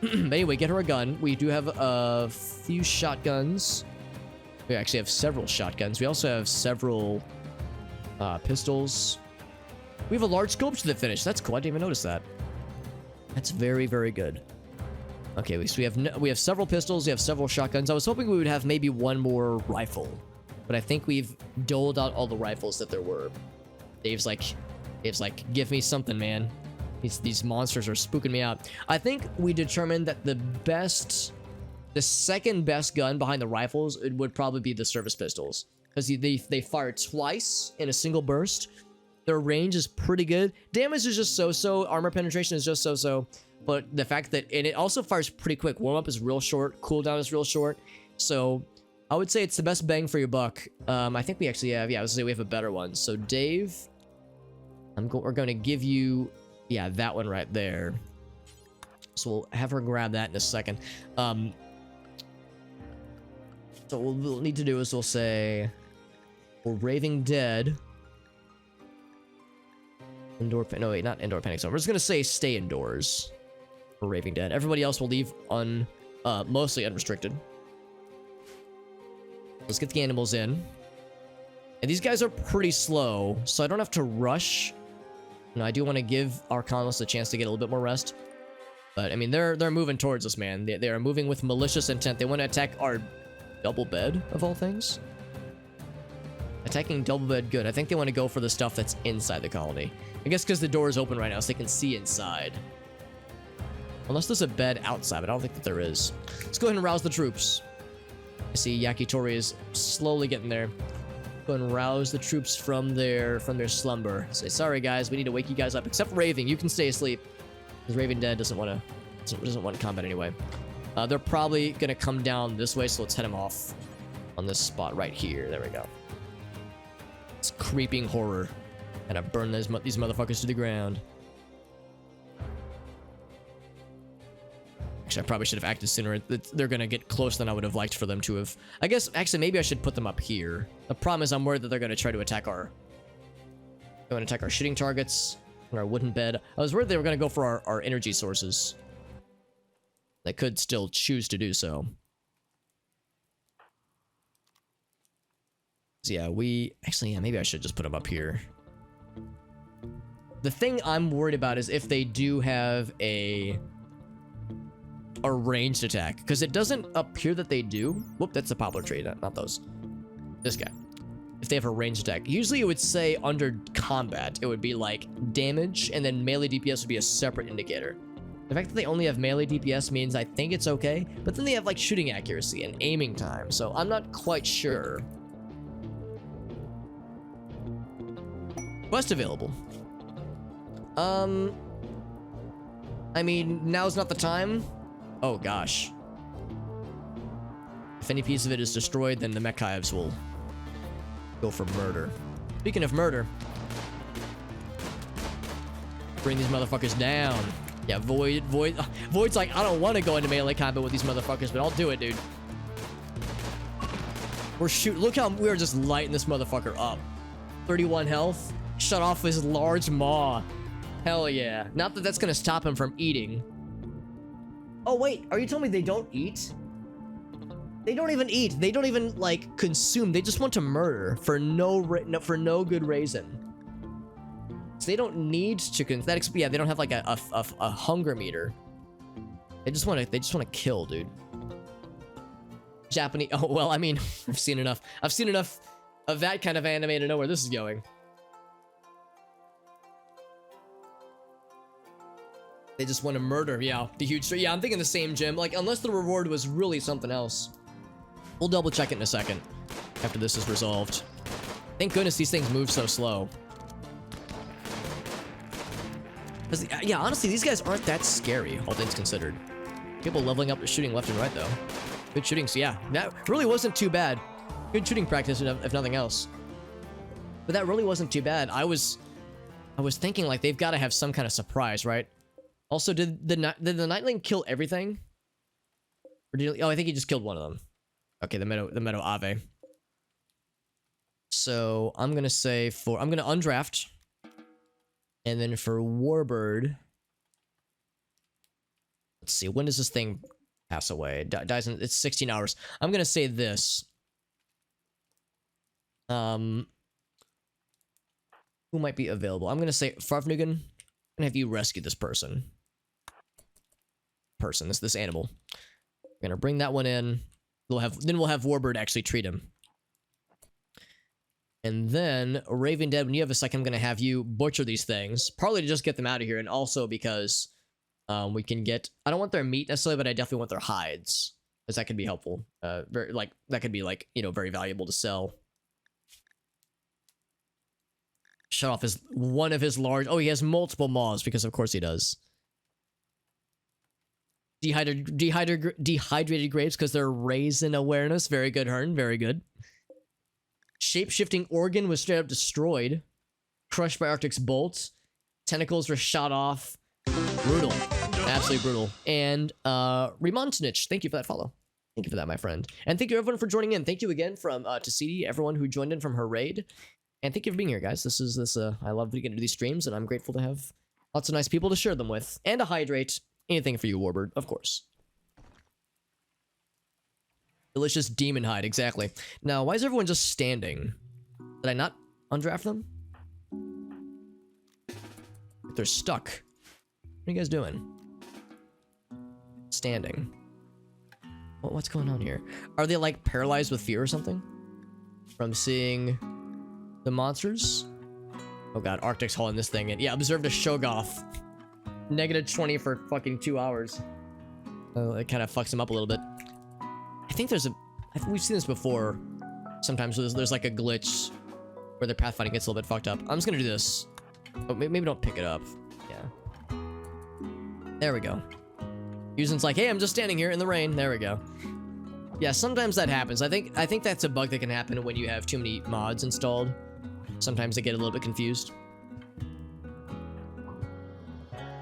But anyway, get her a gun. We do have a few shotguns. We actually have several shotguns. We also have several pistols. We have a large scope to the finish. That's cool. I didn't even notice that. That's very, very good. Okay, so we have several pistols, we have several shotguns. I was hoping we would have maybe one more rifle, but I think we've doled out all the rifles that there were. Dave's like, give me something, man. These monsters are spooking me out. I think we determined that the second best gun behind the rifles would probably be the service pistols, because they fire twice in a single burst. Their range is pretty good. Damage is just so-so. Armor penetration is just so-so. But the fact that, and it also fires pretty quick. Warm-up is real short. Cooldown is real short. So I would say it's the best bang for your buck. I think we actually have, yeah, I would say we have a better one. So Dave, we're going to give you, yeah, that one right there. So we'll have her grab that in a second. So what we'll need to do is we'll say, we're Raving Dead. No, wait, not indoor panic zone. We're just going to say stay indoors. For Raving Dead. Everybody else will leave mostly unrestricted. Let's get the animals in. And these guys are pretty slow, so I don't have to rush. I do want to give our colonists a chance to get a little bit more rest. But I mean, they're moving towards us, man. They are moving with malicious intent. They want to attack our double bed, of all things. Attacking double bed, good. I think they want to go for the stuff that's inside the colony. I guess because the door is open right now, so they can see inside. Unless there's a bed outside, but I don't think that there is. Let's go ahead and rouse the troops. I see Yakitori is slowly getting there. Go and rouse the troops from their slumber. Say, sorry guys, we need to wake you guys up. Except for Raving, you can stay asleep. Because Raving Dead doesn't want combat anyway. They're probably gonna come down this way, so let's head them off on this spot right here. There we go. It's creeping horror. Gotta burn these motherfuckers to the ground. Actually, I probably should have acted sooner. They're gonna get closer than I would have liked for them to have. I guess, actually, maybe I should put them up here. The problem is I'm worried that they're gonna try to attack our shooting targets on our wooden bed. I was worried they were gonna go for our energy sources. They could still choose to do so. So yeah, maybe I should just put them up here. The thing I'm worried about is if they do have a ranged attack, because it doesn't appear that they do. Whoop, that's a poplar tree, not those. This guy. If they have a ranged attack, usually it would say under combat, it would be like damage, and then melee DPS would be a separate indicator. The fact that they only have melee DPS means I think it's okay, but then they have like shooting accuracy and aiming time, so I'm not quite sure. Quest available. I mean, now's not the time. Oh gosh. If any piece of it is destroyed, then the mech hives will go for murder. Speaking of murder, bring these motherfuckers down. Yeah, Void's like, I don't want to go into melee combat with these motherfuckers, but I'll do it, dude. Look how we're just lighting this motherfucker up. 31 health. Shut off his large maw. Hell yeah. Not that that's gonna stop him from eating. Oh wait, are you telling me they don't eat? They don't even eat. They don't even like consume. They just want to murder for no good reason. So they don't need to yeah, they don't have like a hunger meter. They just want to kill, dude. Japanese. Oh well, I mean, I've seen enough of that kind of anime to know where this is going. They just want to murder. Yeah, the huge. Yeah, I'm thinking the same, Jim. Like, unless the reward was really something else. We'll double check it in a second after this is resolved. Thank goodness these things move so slow. Yeah, honestly, these guys aren't that scary, all things considered. People leveling up, shooting left and right, though. Good shooting, so yeah, that really wasn't too bad. Good shooting practice, if nothing else. But that really wasn't too bad. I was thinking, like, they've got to have some kind of surprise, right? Also, did the Nightling kill everything? Or did he, oh, I think he just killed one of them. Okay, the Meadow Ave. So I'm gonna say I'm gonna undraft. And then for Warbird, let's see, when does this thing pass away? Dies in, it's 16 hours. I'm gonna say this. Who might be available? I'm gonna say Farfnugan. I'm gonna have you rescue this person. This animal. We're gonna bring that one in. We'll have Warbird actually treat him. And then, Raven Dead, when you have a second, I'm going to have you butcher these things. Partly to just get them out of here, and also because we can get... I don't want their meat necessarily, but I definitely want their hides. Because that could be helpful. That could be, like, you know, very valuable to sell. Shut off one of his large... Oh, he has multiple maws, because of course he does. Dehydrated grapes, because they're raised in awareness. Very good, Hearn. Very good. Shape-shifting organ was straight up destroyed. Crushed by Arctic's bolts. Tentacles were shot off. Brutal. Absolutely brutal. And, Rimontinich, thank you for that follow. Thank you for that, my friend. And thank you everyone for joining in. Thank you again from, Tassidi, everyone who joined in from her raid. And thank you for being here, guys. I love getting to do these streams, and I'm grateful to have lots of nice people to share them with. And to hydrate. Anything for you, Warbird, of course. Delicious demon hide, exactly. Now, why is everyone just standing? Did I not undraft them? They're stuck. What are you guys doing? Standing. What's going on here? Are they, like, paralyzed with fear or something? From seeing the monsters? Oh god, Arctic's hauling this thing in. Yeah, observed a Shogoth. -20 for fucking 2 hours. It kind of fucks him up a little bit. I think we've seen this before. Sometimes there's like a glitch where the pathfinding gets a little bit fucked up. I'm just gonna do this. Oh, maybe don't pick it up. Yeah. There we go. Yuzin's like, hey, I'm just standing here in the rain. There we go. Yeah, sometimes that happens. I think that's a bug that can happen when you have too many mods installed. Sometimes they get a little bit confused.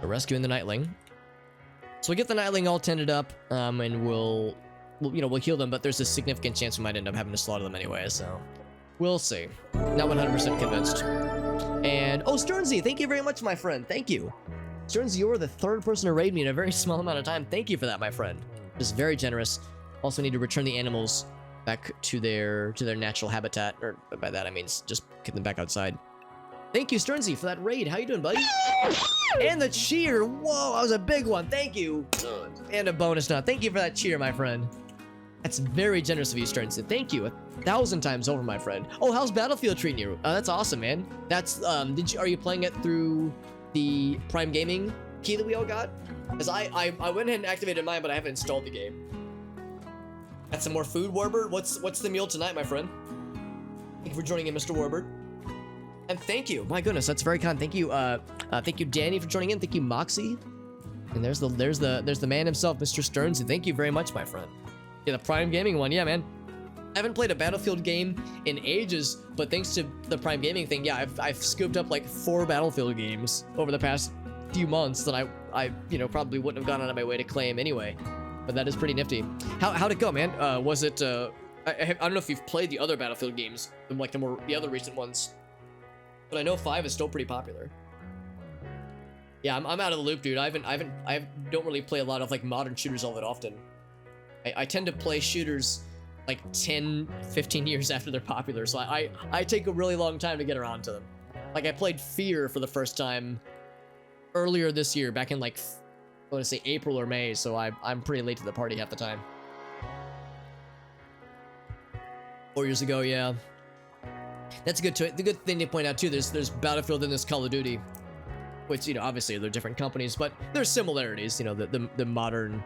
We're rescuing the Nightling. So we'll get the Nightling all tended up, and we'll heal them, but there's a significant chance we might end up having to slaughter them anyway, so we'll see. Not 100% convinced. And, oh, Sternsy, thank you very much, my friend. Thank you. Sternsy, you were the third person to raid me in a very small amount of time. Thank you for that, my friend. Just very generous. Also need to return the animals back to their natural habitat, or by that I mean just get them back outside. Thank you, Sternsy, for that raid. How you doing, buddy? And the cheer. Whoa, that was a big one. Thank you. And a bonus nut. Thank you for that cheer, my friend. That's very generous of you, Sternsy. Thank you 1,000 times over, my friend. Oh, how's Battlefield treating you? That's awesome, man. That's are you playing it through the Prime Gaming key that we all got? Because I went ahead and activated mine, but I haven't installed the game. Got some more food, Warbird. What's the meal tonight, my friend? Thank you for joining in, Mr. Warbird. And thank you. My goodness, that's very kind. Thank you, Danny, for joining in. Thank you, Moxie. And there's the man himself, Mr. Stearns. And thank you very much, my friend. Yeah, the Prime Gaming one. Yeah, man. I haven't played a Battlefield game in ages, but thanks to the Prime Gaming thing, yeah, I've scooped up like 4 Battlefield games over the past few months that I probably wouldn't have gone out of my way to claim anyway. But that is pretty nifty. How'd it go, man? Was it? I don't know if you've played the other Battlefield games, like the other recent ones. But I know 5 is still pretty popular. Yeah, I'm out of the loop, dude. I don't really play a lot of like modern shooters all that often. I tend to play shooters like 10, 15 years after they're popular, so I take a really long time to get around to them. Like I played Fear for the first time earlier this year, back in like I want to say April or May, so I'm pretty late to the party half the time. 4 years ago, yeah. That's good the good thing to point out too. There's Battlefield and there's Call of Duty, which obviously they're different companies, but there's similarities. The modern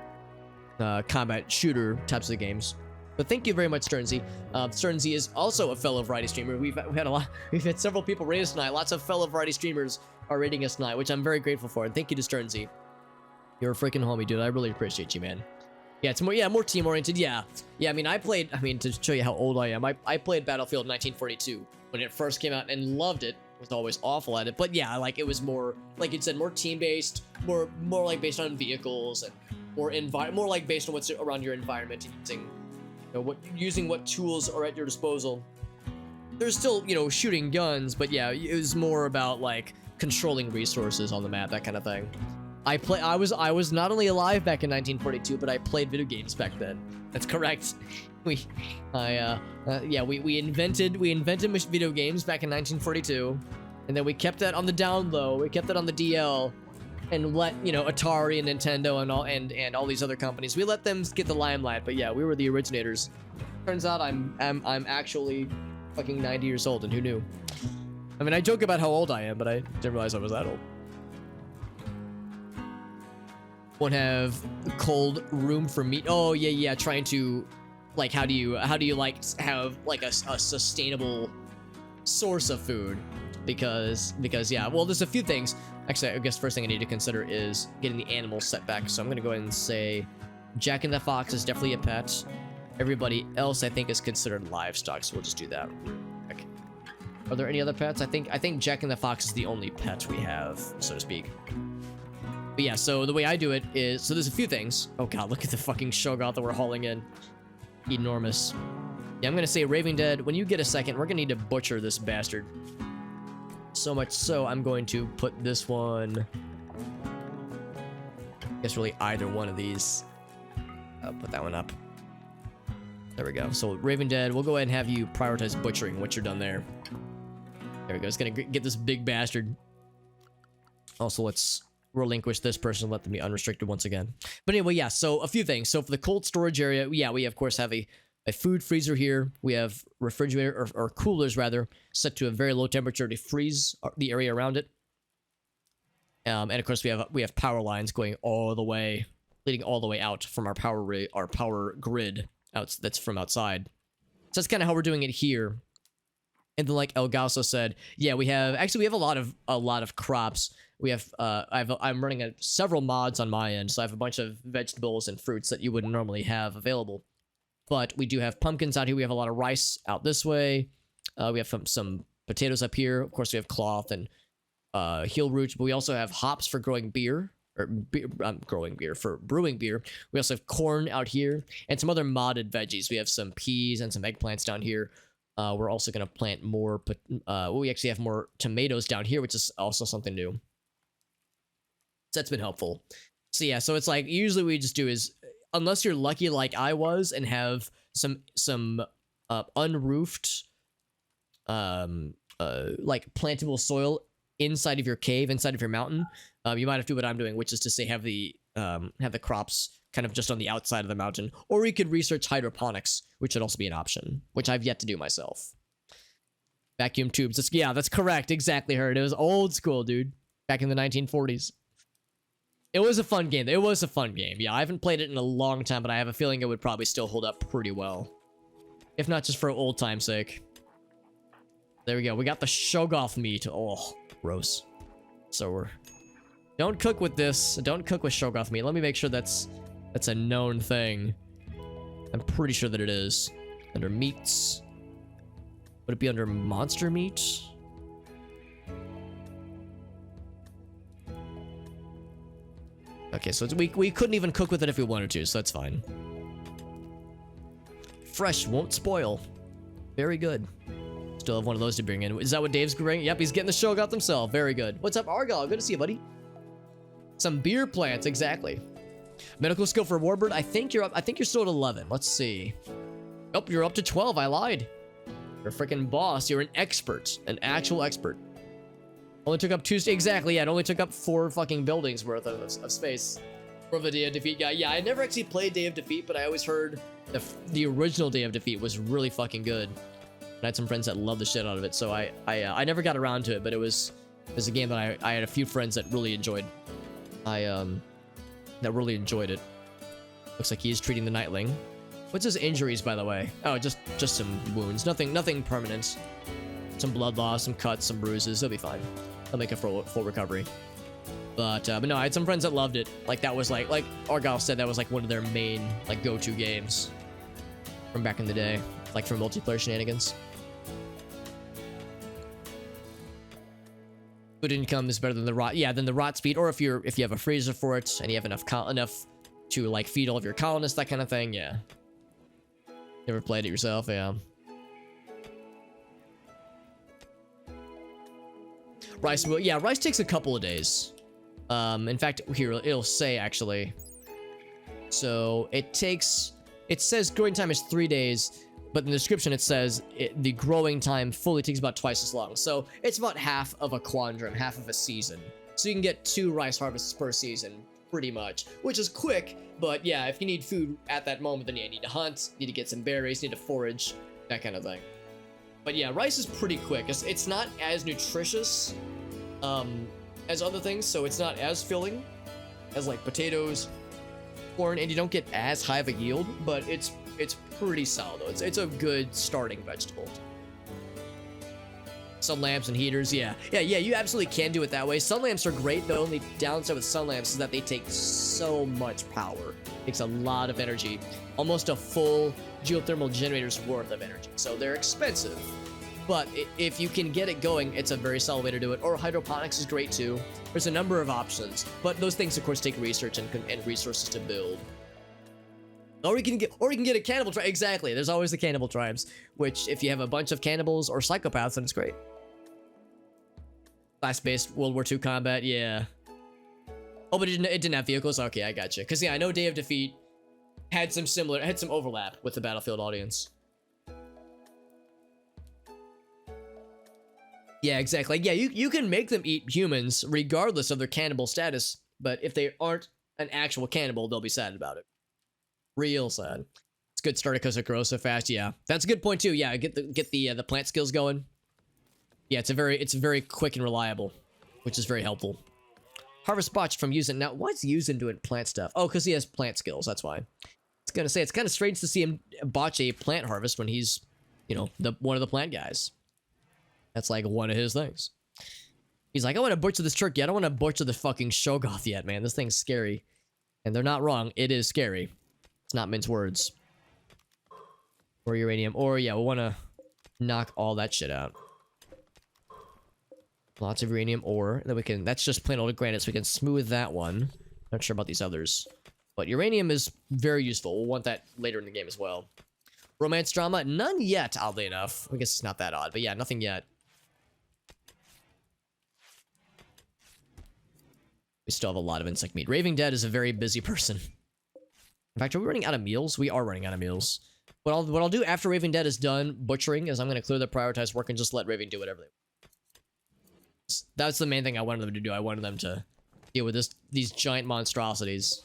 combat shooter types of games. But thank you very much, Sternsy. Sternsy is also a fellow variety streamer. We've had several people rate us tonight. Lots of fellow variety streamers are rating us tonight, which I'm very grateful for. And thank you to Sternsy. You're a freaking homie, dude. I really appreciate you, man. Yeah, it's more team oriented. Yeah. I mean, to show you how old I am, I played Battlefield 1942 when it first came out and loved it. Was always awful at it, but yeah, like it was more, like it said, more team based, more like based on vehicles, and more like based on what's around your environment, and using what tools are at your disposal. There's still shooting guns, but yeah, it was more about like controlling resources on the map, that kind of thing. I was not only alive back in 1942, but I played video games back then. That's correct. We invented video games back in 1942, and then we kept that on the down low. We kept that on the DL, and let Atari and Nintendo and all these other companies, we let them get the limelight. But yeah, we were the originators. Turns out I'm actually fucking 90 years old, and who knew? I mean, I joke about how old I am, but I didn't realize I was that old. Won't have cold room for meat. Oh yeah, trying to like how do you like have like a sustainable source of food, because yeah, well, there's a few things. Actually, I guess first thing I need to consider is getting the animals set back. So I'm gonna go ahead and say Jack in the Fox is definitely a pet. Everybody else I think is considered livestock, so we'll just do that. Okay. Are there any other pets? I think Jack in the Fox is the only pet we have, so to speak. But yeah, so the way I do it is, so there's a few things. Oh god, look at the fucking Shogot that we're hauling in. Enormous. Yeah, I'm gonna say Raving Dead, when you get a second, we're gonna need to butcher this bastard. So much so, I'm going to put this one, I guess really either one of these. I'll put that one up. There we go. So Raving Dead, we'll go ahead and have you prioritize butchering once you're done there. There we go. It's gonna get this big bastard. Also, let's relinquish this person, let them be unrestricted once again. But anyway, yeah, so a few things. So for the cold storage area, yeah, we of course have a food freezer here. We have refrigerator, or coolers rather, set to a very low temperature to freeze the area around it. And of course we have power lines going all the way, leading all the way out from our power grid out, that's from outside. So that's kind of how we're doing it here. And then like El Gauso said, yeah, we have a lot of crops. We have I'm running several mods on my end, so I have a bunch of vegetables and fruits that you wouldn't normally have available. But we do have pumpkins out here. We have a lot of rice out this way. We have some potatoes up here. Of course, we have cloth and heel roots, but we also have hops for growing beer, or for brewing beer. We also have corn out here and some other modded veggies. We have some peas and some eggplants down here. We're also going to plant more, we actually have more tomatoes down here, which is also something new. So that's been helpful. So yeah, so it's like, usually what we just do is, unless you're lucky like I was and have some unroofed like plantable soil inside of your cave, inside of your mountain, you might have to do what I'm doing, which is to say have the crops kind of just on the outside of the mountain, or you could research hydroponics, which would also be an option, which I've yet to do myself. Vacuum tubes. Yeah, that's correct. Exactly, Heard. It was old school, dude. Back in the 1940s. It was a fun game. It was a fun game. Yeah, I haven't played it in a long time, but I have a feeling it would probably still hold up pretty well. If not just for old time's sake. There we go. We got the Shogoth meat. Oh, gross. So we're... Don't cook with this. Don't cook with Shogoth meat. Let me make sure that's a known thing. I'm pretty sure that it is. Under meats. Would it be under monster meat? Okay, so we couldn't even cook with it if we wanted to, so that's fine. Fresh, won't spoil. Very good. Still have one of those to bring in. Is that what Dave's bringing? Yep, he's getting the Shogoth himself. Very good. What's up, Argyle? Good to see you, buddy. Some beer plants, exactly. Medical skill for Warbird. I think you're still at 11. Let's see. Oh, you're up to 12. I lied. You're a freaking boss. You're an expert. An actual expert. Only took up 2... Exactly, yeah. It only took up 4 fucking buildings worth of space. For the Day of Defeat guy. Yeah, I never actually played Day of Defeat, but I always heard the original Day of Defeat was really fucking good. And I had some friends that loved the shit out of it, so I never got around to it, but it was a game that I had a few friends that really enjoyed. That really enjoyed it. Looks like he's treating the Nightling. What's his injuries, by the way? Oh, just some wounds. Nothing permanent. Some blood loss, some cuts, some bruises. He'll be fine. He'll make a full recovery. But no, I had some friends that loved it. Like, that was like Argyle said, that was like one of their main, like, go-to games from back in the day. Like, for multiplayer shenanigans. Food income is better than the rot. Yeah, than the rot speed. Or if you have a freezer for it and you have enough to, like, feed all of your colonists, that kind of thing, yeah. Never played it yourself, yeah. Rice, yeah, rice takes a couple of days. In fact, here, it'll say, actually. So, it says growing time is 3 days, but in the description it says the growing time fully takes about twice as long. So, it's about half of a quadrum, half of a season. So, you can get 2 rice harvests per season, pretty much, which is quick, but yeah, if you need food at that moment, then you need to hunt, need to get some berries, need to forage, that kind of thing. But yeah, rice is pretty quick. It's not as nutritious as other things, so it's not as filling as like potatoes, corn, and you don't get as high of a yield, but it's pretty solid though. It's a good starting vegetable. Sun lamps and heaters, yeah, you absolutely can do it that way. Sun lamps are great. The only downside with sun lamps is that they take so much power. It takes a lot of energy, almost a full geothermal generator's worth of energy. So they're expensive, but if you can get it going, it's a very solid way to do it. Or hydroponics is great too. There's a number of options, but those things of course take research and resources to build. Or you can get a cannibal tribe. Exactly. There's always the cannibal tribes, which if you have a bunch of cannibals or psychopaths, then it's great. Class-based World War II combat, yeah. Oh, but it didn't have vehicles? Okay, I gotcha. Because, yeah, I know Day of Defeat had some overlap with the Battlefield audience. Yeah, exactly. Yeah, you can make them eat humans regardless of their cannibal status, but if they aren't an actual cannibal, they'll be sad about it. Real sad. It's good starter because it grows so fast, yeah. That's a good point, too. Yeah, get the plant skills going. Yeah, it's very quick and reliable, which is very helpful. Harvest botched from using. Now, why is using doing plant stuff? Oh, because he has plant skills, that's why. I was gonna say, it's kind of strange to see him botch a plant harvest when he's, you know, one of the plant guys. That's like one of his things. He's like, I want to butcher this turkey. I don't want to butcher the fucking Shogoth yet, man. This thing's scary. And they're not wrong. It is scary. It's not mince words. Or uranium. Or, yeah, we want to knock all that shit out. Lots of uranium ore. And then we can... That's just plain old granite, so we can smooth that one. Not sure about these others. But uranium is very useful. We'll want that later in the game as well. Romance drama? None yet, oddly enough. I guess it's not that odd. But yeah, nothing yet. We still have a lot of insect meat. Raving Dead is a very busy person. In fact, are we running out of meals? We are running out of meals. What I'll do after Raving Dead is done butchering is I'm gonna clear the prioritized work and just let Raving do whatever they want. That's the main thing I wanted them to do. I wanted them to deal with these giant monstrosities.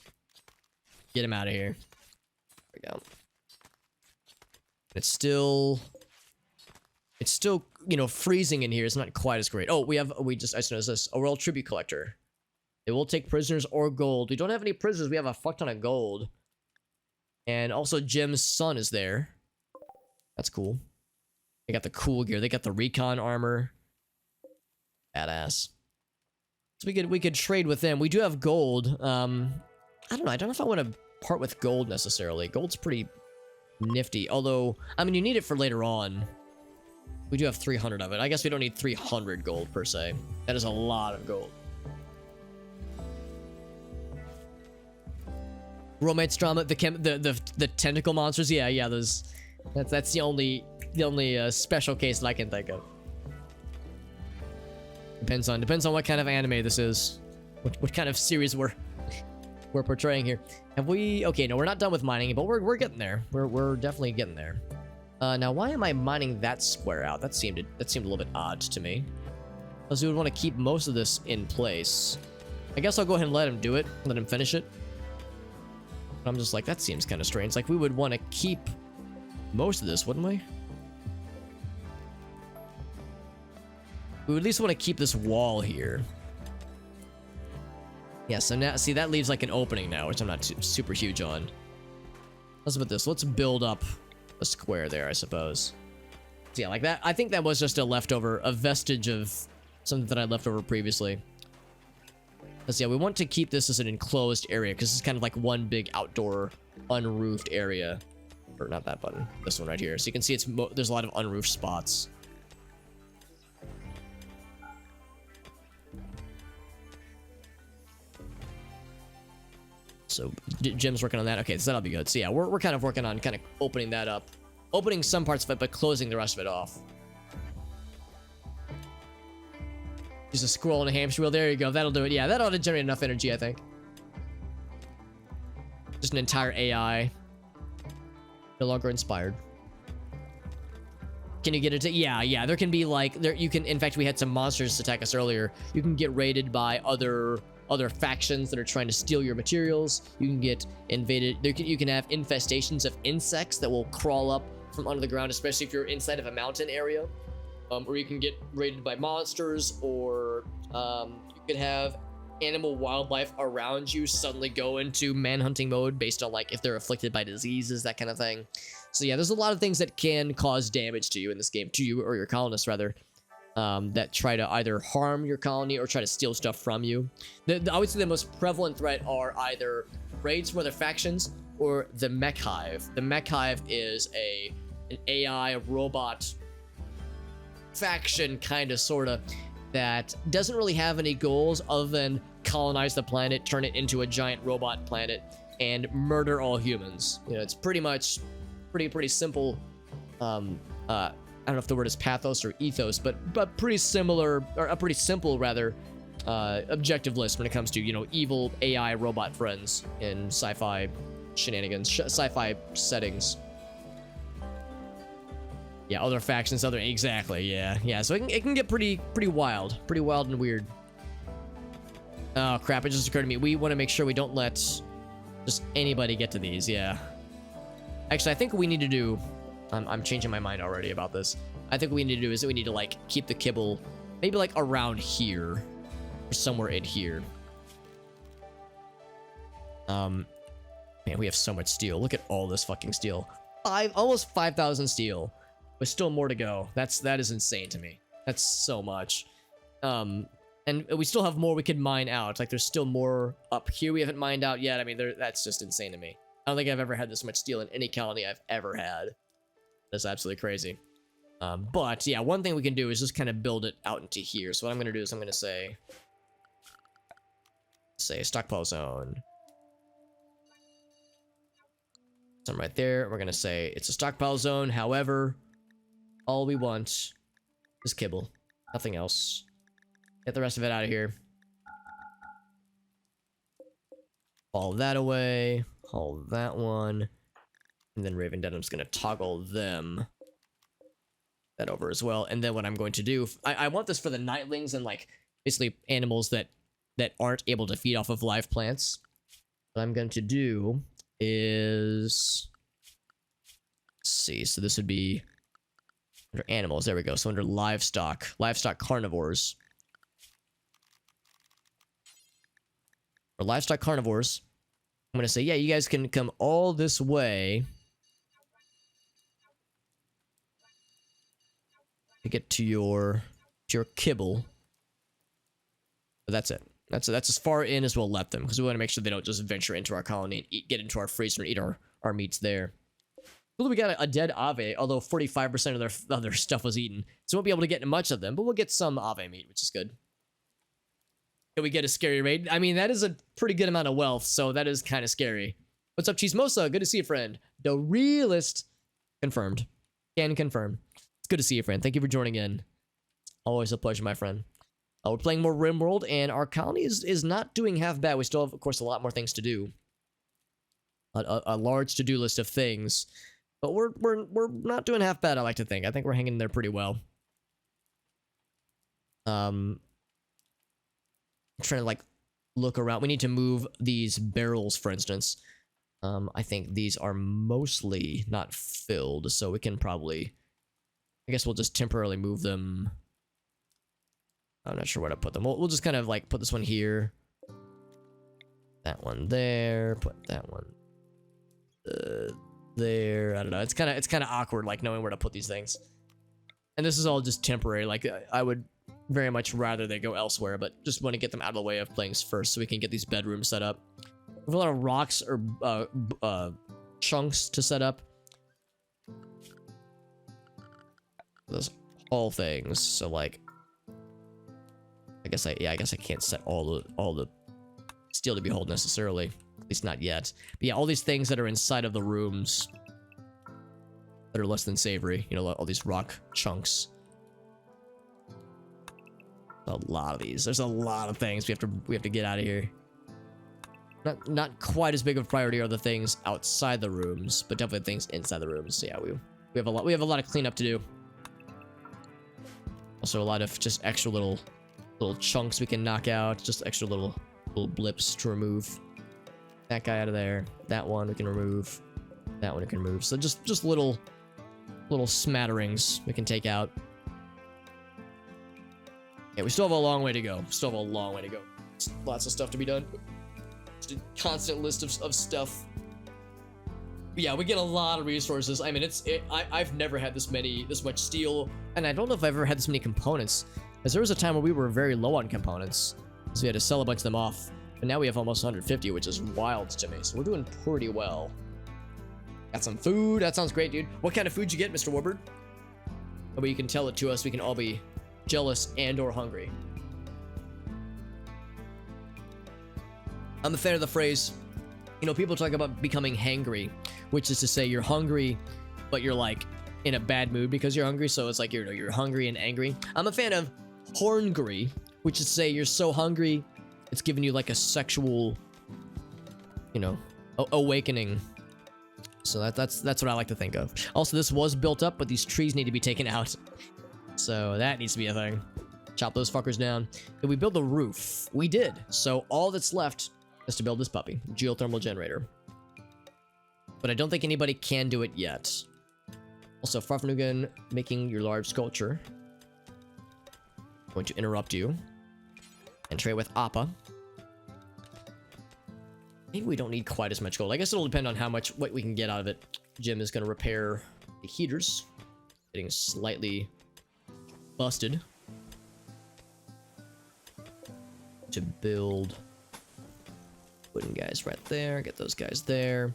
Get him out of here. There we go. It's still, you know, freezing in here. It's not quite as great. Oh, I just noticed this. A world tribute collector. It will take prisoners or gold. We don't have any prisoners. We have a fuck ton of gold. And also Jim's son is there. That's cool. They got the cool gear. They got the recon armor. Badass. So we could trade with them. We do have gold. I don't know. I don't know if I want to part with gold necessarily. Gold's pretty nifty. Although, I mean, you need it for later on. We do have 300 of it. I guess we don't need 300 gold per se. That is a lot of gold. Romance drama, the tentacle monsters. Yeah, those. That's the only special case that I can think of. Depends on what kind of anime this is, what kind of series we're portraying here. Have we? Okay, no, we're not done with mining, but we're getting there. We're definitely getting there. Now, why am I mining that square out? That seemed a little bit odd to me. Because we would want to keep most of this in place. I guess I'll go ahead and let him do it. Let him finish it. But I'm just like, that seems kind of strange. Like, we would want to keep most of this, wouldn't we? We would at least want to keep this wall here. Yeah, so now, see, that leaves like an opening now, which I'm not super huge on. Let's put this. Let's build up a square there, I suppose. So yeah, like that. I think that was just a leftover, a vestige of something that I left over previously. Because yeah, we want to keep this as an enclosed area, because it's kind of like one big outdoor, unroofed area. Or not that button, this one right here. So you can see there's a lot of unroofed spots. So Jim's working on that. Okay, so that'll be good. So yeah, we're kind of working on kind of opening that up. Opening some parts of it, but closing the rest of it off. Just a scroll and a hamster wheel. There you go. That'll do it. Yeah, that ought to generate enough energy, I think. Just an entire AI. No longer inspired. Can you get it to... Yeah. There can be like... you can... In fact, we had some monsters attack us earlier. You can get raided by other factions that are trying to steal your materials. You can get invaded. You can have infestations of insects that will crawl up from under the ground, especially if you're inside of a mountain area. Or you can get raided by monsters, or you could have animal wildlife around you suddenly go into manhunting mode based on like if they're afflicted by diseases, that kind of thing. So yeah, there's a lot of things that can cause damage to you in this game, to you or your colonists rather, that try to either harm your colony or try to steal stuff from you. I would say the most prevalent threat are either raids from other factions or the mech hive. The mech hive is an AI robot faction, kind of, sort of, that doesn't really have any goals other than colonize the planet, turn it into a giant robot planet, and murder all humans. You know, it's pretty much pretty simple. I don't know if the word is pathos or ethos, but pretty similar, or a pretty simple rather, objective list when it comes to, you know, evil AI robot friends in sci-fi shenanigans, sci-fi settings. Yeah, other factions, exactly, yeah. So it can get pretty wild and weird. Oh crap! It just occurred to me. We want to make sure we don't let just anybody get to these. Yeah. Actually, I think what we need to do. I'm changing my mind already about this. I think what we need to do is that we need to like keep the kibble, maybe like around here, or somewhere in here. Man, we have so much steel. Look at all this fucking steel. Almost 5,000 steel. There's still more to go. That is insane to me. That's so much. And we still have more we could mine out. Like, there's still more up here we haven't mined out yet. I mean, that's just insane to me. I don't think I've ever had this much steel in any colony I've ever had. That's absolutely crazy. But, yeah, one thing we can do is just kind of build it out into here. So what I'm going to do is I'm going to say stockpile zone. So right there, we're going to say it's a stockpile zone. However, all we want is kibble. Nothing else. Get the rest of it out of here. Haul that away. Haul that one. And then Raven Den, I'm just going to toggle them that over as well. And then what I'm going to do, I want this for the nightlings and like basically animals that aren't able to feed off of live plants. What I'm going to do is, let's see, so this would be under animals. There we go. So under livestock carnivores. For livestock carnivores, I'm going to say, yeah, you guys can come all this way to get to your kibble. But that's it. That's as far in as we'll let them, because we want to make sure they don't just venture into our colony and get into our freezer and eat our meats there. Well, we got a dead Ave, although 45% of their other stuff was eaten. So we won't be able to get much of them, but we'll get some Ave meat, which is good. Can we get a scary raid? I mean, that is a pretty good amount of wealth, so that is kind of scary. What's up, Chismosa? Good to see you, friend. The realist. Confirmed. Can confirm. It's good to see you, friend. Thank you for joining in. Always a pleasure, my friend. We're playing more RimWorld, and our colony is not doing half bad. We still have, of course, a lot more things to do. A large to-do list of things. But we're not doing half bad, I like to think. I think we're hanging in there pretty well. I'm trying to, like, look around. We need to move these barrels, for instance. I think these are mostly not filled, so we can probably... I guess we'll just temporarily move them... I'm not sure where to put them. We'll just kind of like put this one here. That one there. Put that one there. I don't know. It's kind of awkward, like knowing where to put these things. And this is all just temporary. Like I would very much rather they go elsewhere, but just want to get them out of the way of things first, so we can get these bedrooms set up. We have a lot of rocks or chunks to set up. Those whole things. So like. I guess I can't set all the steel to behold necessarily, at least not yet. But yeah, all these things that are inside of the rooms that are less than savory, you know, all these rock chunks. A lot of these. There's a lot of things we have to get out of here. Not quite as big of a priority are the things outside the rooms, but definitely things inside the rooms. So yeah, we have a lot of cleanup to do. Also a lot of just extra little chunks we can knock out, just extra little blips to remove. That guy out of there. That one we can remove. That one we can remove. So just little smatterings we can take out. Yeah, we still have a long way to go. Lots of stuff to be done. Just a constant list of stuff. But yeah, we get a lot of resources. I mean, I've never had this much steel, and I don't know if I've ever had this many components. Because there was a time where we were very low on components, so we had to sell a bunch of them off. But now we have almost 150, which is wild to me. So we're doing pretty well. Got some food. That sounds great, dude. What kind of food you get, Mr. Warbird? That way you can tell it to us. We can all be jealous and or hungry. I'm a fan of the phrase, you know, people talk about becoming hangry, which is to say you're hungry, but you're like in a bad mood because you're hungry. So it's like you're hungry and angry. I'm a fan of horngry, which is to say you're so hungry it's giving you like a sexual, you know, awakening. So that's what I like to think of. Also, this was built up, but these trees need to be taken out, so that needs to be a thing. Chop those fuckers down. Did we build the roof? We did. So all that's left is to build this puppy, geothermal generator. But I don't think anybody can do it yet. Also, Farfnugan making your large sculpture. Going to interrupt you and trade with Appa. Maybe we don't need quite as much gold. I guess it'll depend on what we can get out of it. Jim is going to repair the heaters. Getting slightly busted. To build wooden guys right there. Get those guys there.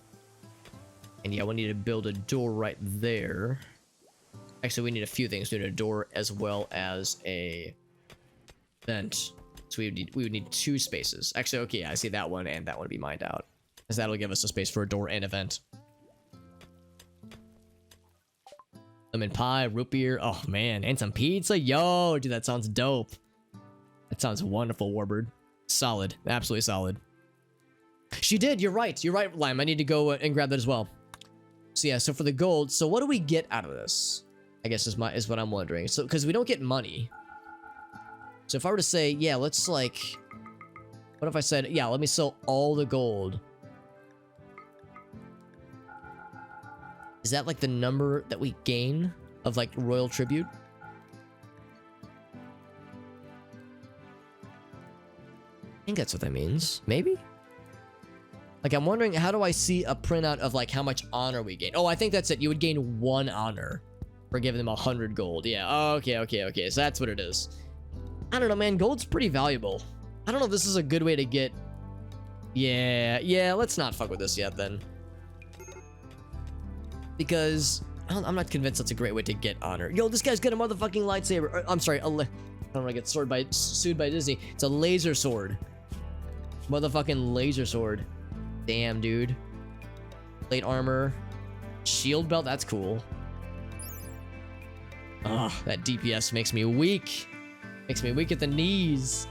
And yeah, we need to build a door right there. Actually, we need a few things. We need a door as well as a vent. So we would need 2 spaces. Actually, okay, yeah, I see that one and that one to be mined out, because that'll give us a space for a door and a vent. Lemon pie, root beer. Oh man, and some pizza. Yo, dude, that sounds dope. That sounds wonderful, Warbird. Solid, absolutely solid. She did. You're right. You're right, Lime. I need to go and grab that as well. So yeah, so for the gold, so what do we get out of this? I guess is what I'm wondering. So because we don't get money. So if I were to say, yeah, let's like, what if I said, yeah, let me sell all the gold. Is that like the number that we gain of like royal tribute? I think that's what that means. Maybe? Like, I'm wondering, how do I see a printout of like how much honor we gain? Oh, I think that's it. You would gain 1 honor for giving them 100 gold. Yeah, okay. So that's what it is. I don't know, man. Gold's pretty valuable. I don't know if this is a good way to get... Yeah, let's not fuck with this yet, then. Because I'm not convinced that's a great way to get honor. Yo, this guy's got a motherfucking lightsaber. I'm sorry, I don't want to get sued by Disney. It's a laser sword. Motherfucking laser sword. Damn, dude. Plate armor. Shield belt, that's cool. Ugh, that DPS makes me weak. Makes me weak at the knees.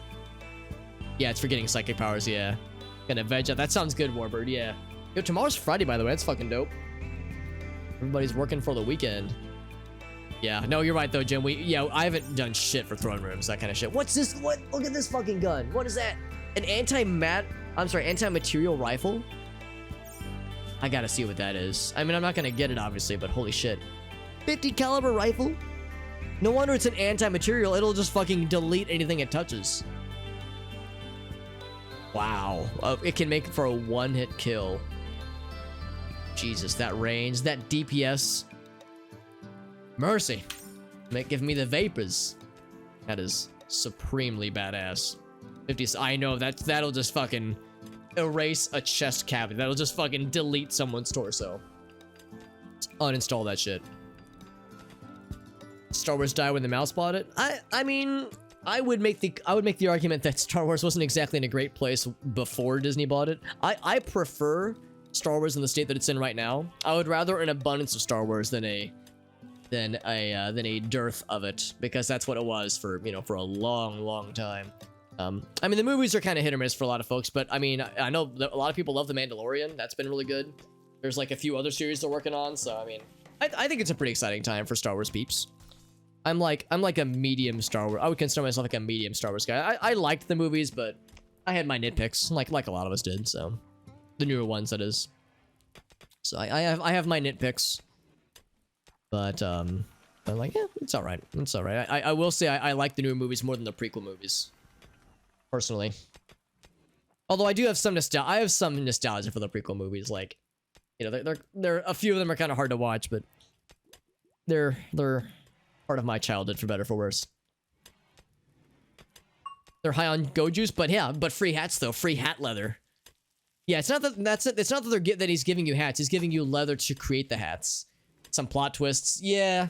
Yeah, it's for getting psychic powers, yeah. Gonna veg up. That sounds good, Warbird, yeah. Yo, tomorrow's Friday, by the way. That's fucking dope. Everybody's working for the weekend. Yeah, no, you're right, though, Jim. I haven't done shit for throne rooms, that kind of shit. What's this? What? Look at this fucking gun. What is that? An anti-material rifle? I gotta see what that is. I mean, I'm not gonna get it, obviously, but holy shit. 50 caliber rifle? No wonder it's an anti-material. It'll just fucking delete anything it touches. Wow. It can make it for a one-hit kill. Jesus, that range, that DPS. Mercy. Give me the vapors. That is supremely badass. 50. I know that'll just fucking erase a chest cavity. That'll just fucking delete someone's torso. Let's uninstall that shit. Star Wars died when the mouse bought it. I mean, I would make the argument that Star Wars wasn't exactly in a great place before Disney bought it. I prefer Star Wars in the state that it's in right now. I would rather an abundance of Star Wars than a dearth of it, because that's what it was for, for a long time. I mean, the movies are kind of hit or miss for a lot of folks, but I mean, I know a lot of people love The Mandalorian. That's been really good. There's like a few other series they're working on, so I mean, I think it's a pretty exciting time for Star Wars peeps. I'm like a medium Star Wars. I would consider myself like a medium Star Wars guy. I liked the movies, but I had my nitpicks, like a lot of us did. So, the newer ones, that is. So I have my nitpicks, but I'm like, yeah, it's all right. It's all right. I will say I like the newer movies more than the prequel movies, personally. Although I do have some nostalgia. I have some nostalgia for the prequel movies. Like, they're a few of them are kind of hard to watch, but they're part of my childhood, for better or for worse. They're high on go juice, but yeah, but free hats though, free hat leather. Yeah, it's not that It's not that he's giving you hats. He's giving you leather to create the hats. Some plot twists. Yeah.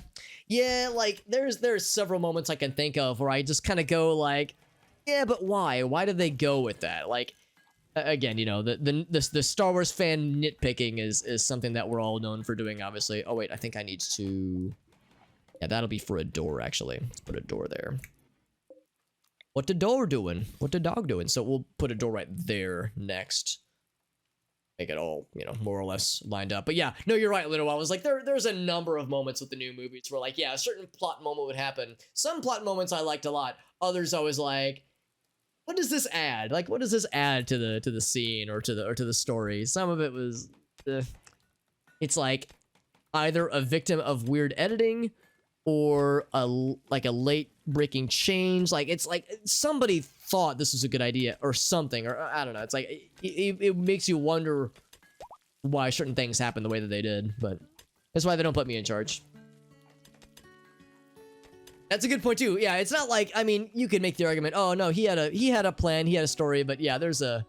Like there's several moments I can think of where I just kind of go like, yeah, but why? Why did they go with that? Like, again, the Star Wars fan nitpicking is something that we're all known for doing, obviously. Oh wait, I think I need to. Yeah, that'll be for a door, actually. Let's put a door there. What the door doing? What the dog doing? So we'll put a door right there next. Make it all, more or less lined up. But yeah, no, you're right, Little While. I was like, there's a number of moments with the new movies where, like, yeah, a certain plot moment would happen. Some plot moments I liked a lot. Others I was like, what does this add? Like, what does this add to the scene or to the story? Some of it was, it's like either a victim of weird editing or a late breaking change. Like, it's like somebody thought this was a good idea or something, or I don't know. It's like it makes you wonder why certain things happen the way that they did, but that's why they don't put me in charge. That's a good point too. Yeah, it's not like, I mean, you could make the argument, oh no, he had a plan, he had a story, but yeah, there's a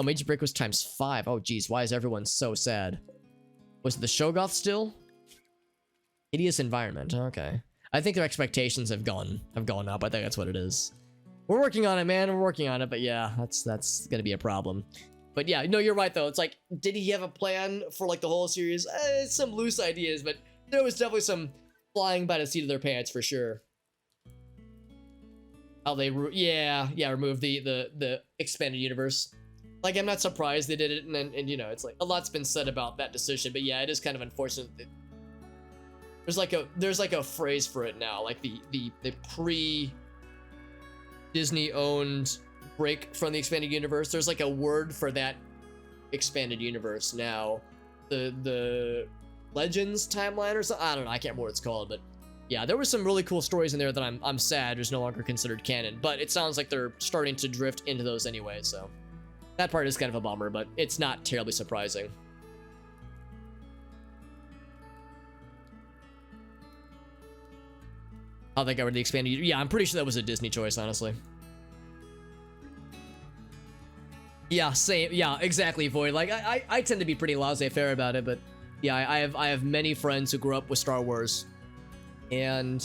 Major Break was ×5. Oh geez, why is everyone so sad? Was it the Shoggoth still? Hideous environment. Okay. I think their expectations have gone up. I think that's what it is. We're working on it, man. We're working on it, but yeah, that's gonna be a problem. But yeah, no, you're right though. It's like, did he have a plan for like the whole series? Some loose ideas, but there was definitely some flying by the seat of their pants for sure. How they remove the expanded universe. Like, I'm not surprised they did it, and you know, it's like a lot's been said about that decision, but yeah, it is kind of unfortunate that there's like a phrase for it now, like the pre Disney owned break from the expanded universe. There's like a word for that expanded universe now. The Legends timeline or something. I don't know. I can't remember what it's called, but yeah, there were some really cool stories in there that I'm sad is no longer considered canon. But it sounds like they're starting to drift into those anyway. So that part is kind of a bummer, but it's not terribly surprising. How they got rid of the expanded. Yeah, I'm pretty sure that was a Disney choice, honestly. Yeah, same. Yeah, exactly, Void. Like, I tend to be pretty laissez-faire about it, but yeah, I have many friends who grew up with Star Wars and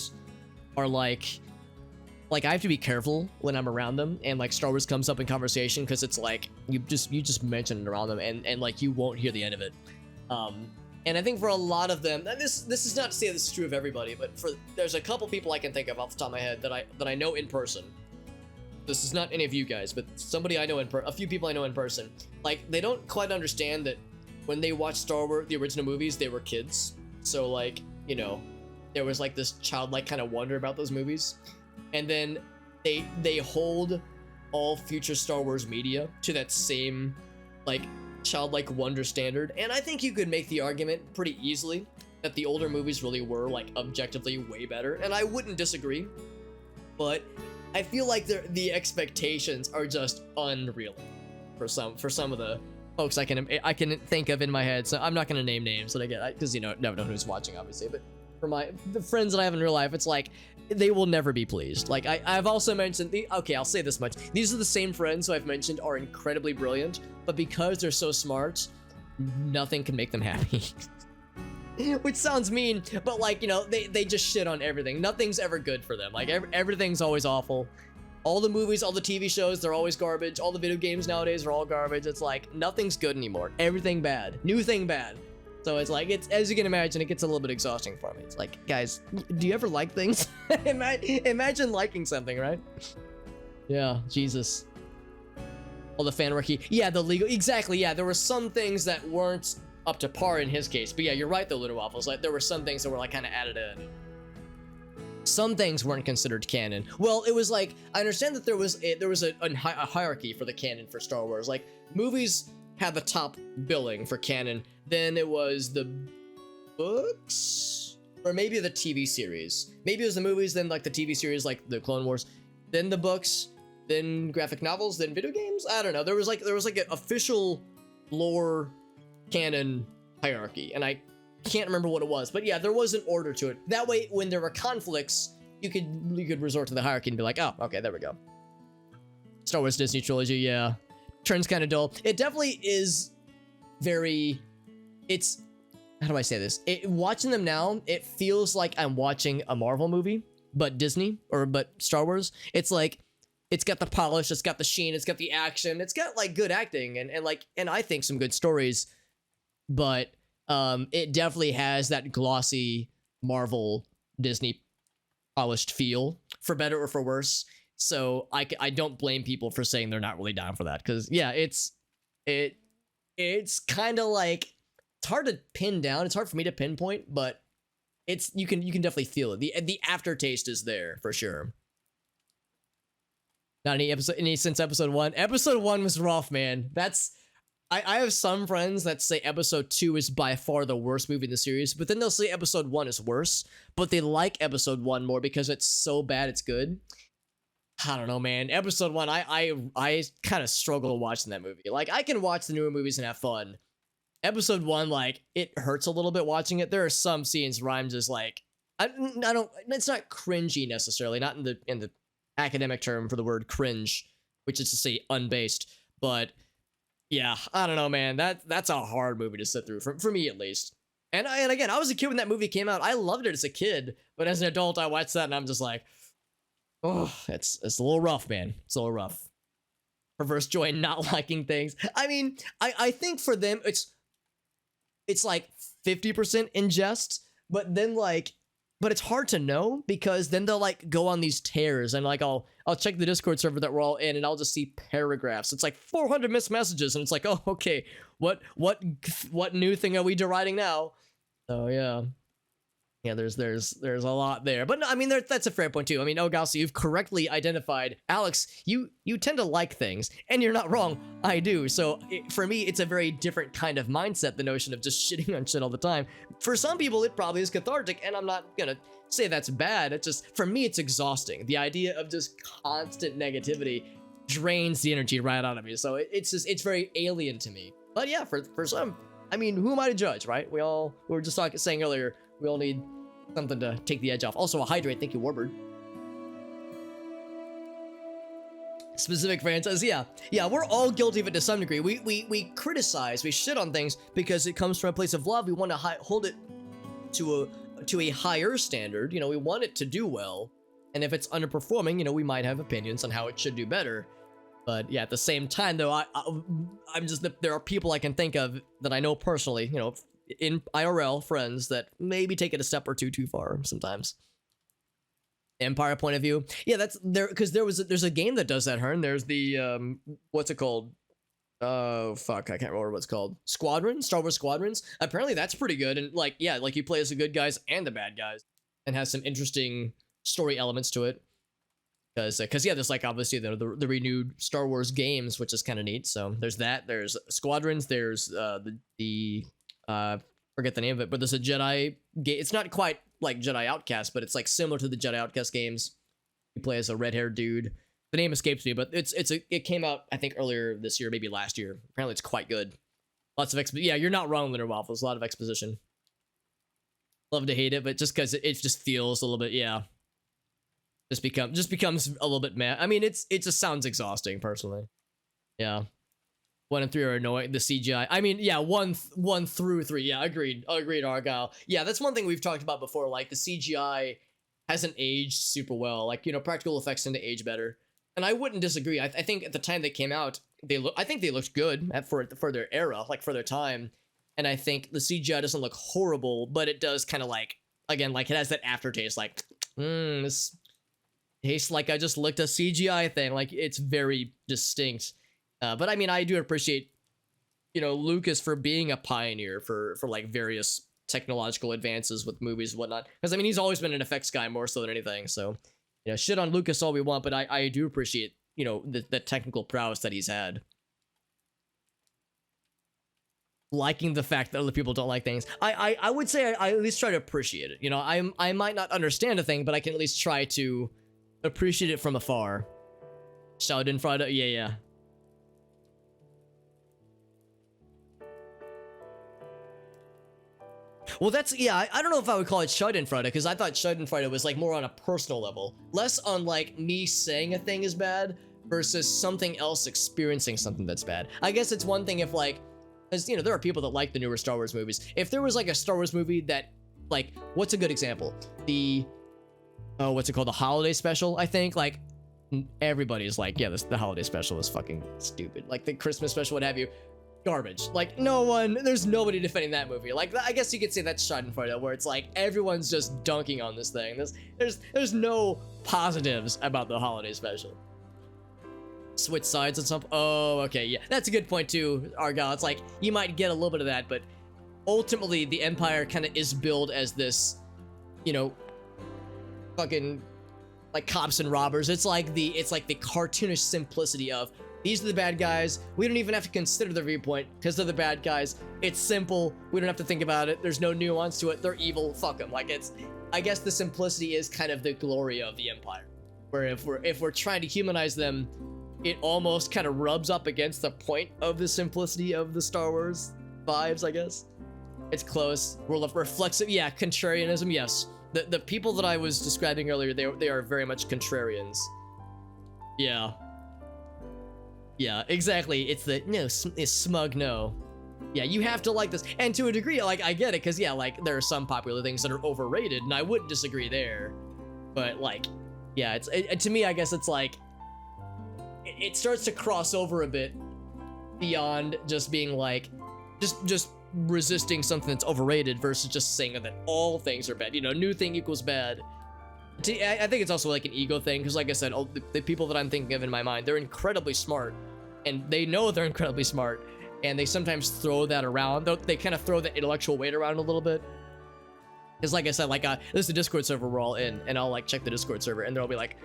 are like I have to be careful when I'm around them, and like Star Wars comes up in conversation because it's like you just mention it around them, and like you won't hear the end of it. And I think for a lot of them, and this is not to say this is true of everybody, but there's a couple people I can think of off the top of my head that I know in person. This is not any of you guys, but somebody I know a few people I know in person. Like, they don't quite understand that when they watched Star Wars, the original movies, they were kids. So like, you know, there was like this childlike kind of wonder about those movies. And then they hold all future Star Wars media to that same like childlike wonder standard. And I think you could make the argument pretty easily that the older movies really were like objectively way better. And I wouldn't disagree, but I feel like the expectations are just unreal for some of the folks I can think of in my head. So I'm not gonna name names that I get, because you know, never know who's watching, obviously. But for the friends that I have in real life, it's like they will never be pleased. Like I've also mentioned okay, I'll say this much: these are the same friends who I've mentioned are incredibly brilliant, but because they're so smart, nothing can make them happy. Which sounds mean, but like, you know, they just shit on everything. Nothing's ever good for them. Like everything's always awful. All the movies, all the TV shows, they're always garbage. All the video games nowadays are all garbage. It's like nothing's good anymore. Everything bad. New thing bad. So it's like, it's, as you can imagine, it gets a little bit exhausting for me. It's like, guys, do you ever like things? Imagine liking something, right? Yeah, Jesus. All the fan worky. Yeah, the legal. Exactly. Yeah, there were some things that weren't up to par in his case, but yeah, you're right though, Little Waffles. Like, there were some things that were like kind of added in. Some things weren't considered canon. Well, it was like, I understand that there was a hierarchy for the canon for Star Wars. Like, movies had the top billing for canon, then it was the books, or maybe the TV series. Maybe it was the movies, then like the TV series, like the Clone Wars, then the books, then graphic novels, then video games. I don't know. There was like an official lore canon hierarchy, and I can't remember what it was, but yeah, there was an order to it. That way, when there were conflicts, you could resort to the hierarchy and be like, oh, okay, there we go. Star Wars Disney trilogy, yeah, turns kind of dull. It definitely is very. It's, how do I say this? Watching them now, it feels like I'm watching a Marvel movie, but Disney but Star Wars. It's like, it's got the polish, it's got the sheen, it's got the action, it's got like good acting and I think some good stories. But it definitely has that glossy Marvel Disney polished feel, for better or for worse. So I don't blame people for saying they're not really down for that, because yeah, it's kind of like, it's hard to pin down. It's hard for me to pinpoint, but you can definitely feel it. The aftertaste is there for sure. Not any since episode 1. Episode 1 was rough, man. I have some friends that say episode 2 is by far the worst movie in the series, but then they'll say episode 1 is worse, but they like episode 1 more because it's so bad it's good. I don't know, man. Episode 1, I kind of struggle watching that movie. Like, I can watch the newer movies and have fun. Episode 1, like, it hurts a little bit watching it. There are some scenes where I'm just like, I don't, it's not cringy necessarily, not in the academic term for the word cringe, which is to say unbased, but yeah, I don't know, man. That's a hard movie to sit through, for me at least. And again, I was a kid when that movie came out. I loved it as a kid, but as an adult, I watched that and I'm just like, oh, it's a little rough, man. It's a little rough. Perverse joy in not liking things. I mean, I think for them, it's like 50% in jest, but then like but it's hard to know because then they'll like go on these tears and like I'll check the Discord server that we're all in and I'll just see paragraphs. It's like 400 missed messages and it's like, oh, okay, what new thing are we deriding now? So yeah. Yeah, there's a lot there, but no, I mean that's a fair point too. I mean, Ogalsi, you've correctly identified. Alex, you tend to like things, and you're not wrong. I do. So for me, it's a very different kind of mindset. The notion of just shitting on shit all the time. For some people, it probably is cathartic, and I'm not gonna say that's bad. It's just for me, it's exhausting. The idea of just constant negativity drains the energy right out of me. So it's very alien to me. But yeah, for some, I mean, who am I to judge, right? We were just saying earlier. We all need something to take the edge off. Also, a hydrate. Thank you, Warbird. Specific fan says, yeah, we're all guilty of it to some degree. We criticize, we shit on things because it comes from a place of love. We want to hold it to a higher standard. You know, we want it to do well. And if it's underperforming, you know, we might have opinions on how it should do better. But yeah, at the same time, though, I'm just there are people I can think of that I know personally, you know, in IRL friends that maybe take it a step or two too far sometimes. Empire point of view, yeah, that's there because there's a game that does that. Hearn, there's the what's it called? Oh fuck, I can't remember what it's called. Squadron, Star Wars Squadrons. Apparently that's pretty good, and like yeah, like you play as the good guys and the bad guys, and has some interesting story elements to it. Because yeah, there's like obviously the renewed Star Wars games, which is kind of neat. So there's that. There's Squadrons. There's the forget the name of it, but there's a Jedi game. It's not quite like Jedi Outcast, but it's like similar to the Jedi Outcast games. You play as a red-haired dude. The name escapes me, but it came out I think earlier this year, maybe last year. Apparently, it's quite good. Lots of yeah, you're not wrong, Litter Waffles. A lot of exposition. Love to hate it, but just because it just feels a little bit just becomes a little bit mad. I mean, it just sounds exhausting personally. Yeah. 1 and 3 are annoying. The CGI. I mean, yeah, 1 through 3. Yeah, agreed, Argyle. Yeah, that's one thing we've talked about before. Like the CGI hasn't aged super well. Like, you know, practical effects tend to age better, and I wouldn't disagree. I think at the time they came out, I think they looked good for their era, like for their time. And I think the CGI doesn't look horrible, but it does kind of like, again, like it has that aftertaste. Like, this tastes like I just licked a CGI thing. Like it's very distinct. But I mean, I do appreciate, you know, Lucas for being a pioneer for like various technological advances with movies and whatnot. Because I mean, he's always been an effects guy more so than anything. So, you know, shit on Lucas all we want, but I do appreciate, you know, the technical prowess that he's had. Liking the fact that other people don't like things. I would say I at least try to appreciate it. You know, I might not understand a thing, but I can at least try to appreciate it from afar. Schadenfreude, yeah. Well, that's, yeah, I don't know if I would call it Schadenfreude, because I thought Schadenfreude was like more on a personal level. Less on like me saying a thing is bad versus something else experiencing something that's bad. I guess it's one thing if like, because, you know, there are people that like the newer Star Wars movies. If there was like a Star Wars movie that, like, what's a good example? What's it called? The holiday special, I think. Like, everybody's like, yeah, the holiday special is fucking stupid. Like, the Christmas special, what have you. Garbage. Like, there's nobody defending that movie. Like, I guess you could say that's Schadenfreude, where it's like, everyone's just dunking on this thing. There's no positives about the holiday special. Switch sides and stuff. Oh, okay, yeah. That's a good point, too, Argyle. It's like, you might get a little bit of that, but ultimately, the Empire kind of is billed as this, you know, fucking, like, cops and robbers. It's like the cartoonish simplicity of, these are the bad guys. We don't even have to consider their viewpoint because they're the bad guys. It's simple. We don't have to think about it. There's no nuance to it. They're evil. Fuck them. Like, I guess the simplicity is kind of the glory of the Empire. Where if we're trying to humanize them, it almost kind of rubs up against the point of the simplicity of the Star Wars vibes, I guess. It's close. World of reflexive, yeah, contrarianism, yes. The people that I was describing earlier, they are very much contrarians. Yeah. Yeah, exactly. It's the it's smug no. Yeah, you have to like this. And to a degree, like, I get it, because, yeah, like, there are some popular things that are overrated, and I wouldn't disagree there. But, like, yeah, to me, I guess it's like, it starts to cross over a bit beyond just being like, just resisting something that's overrated versus just saying that all things are bad. You know, new thing equals bad. I think it's also like an ego thing, because like I said, all the people that I'm thinking of in my mind, they're incredibly smart, and they know they're incredibly smart, and they sometimes throw that around. They kind of throw that intellectual weight around a little bit. Because like I said, like this is the Discord server we're all in, and I'll like check the Discord server, and there'll be like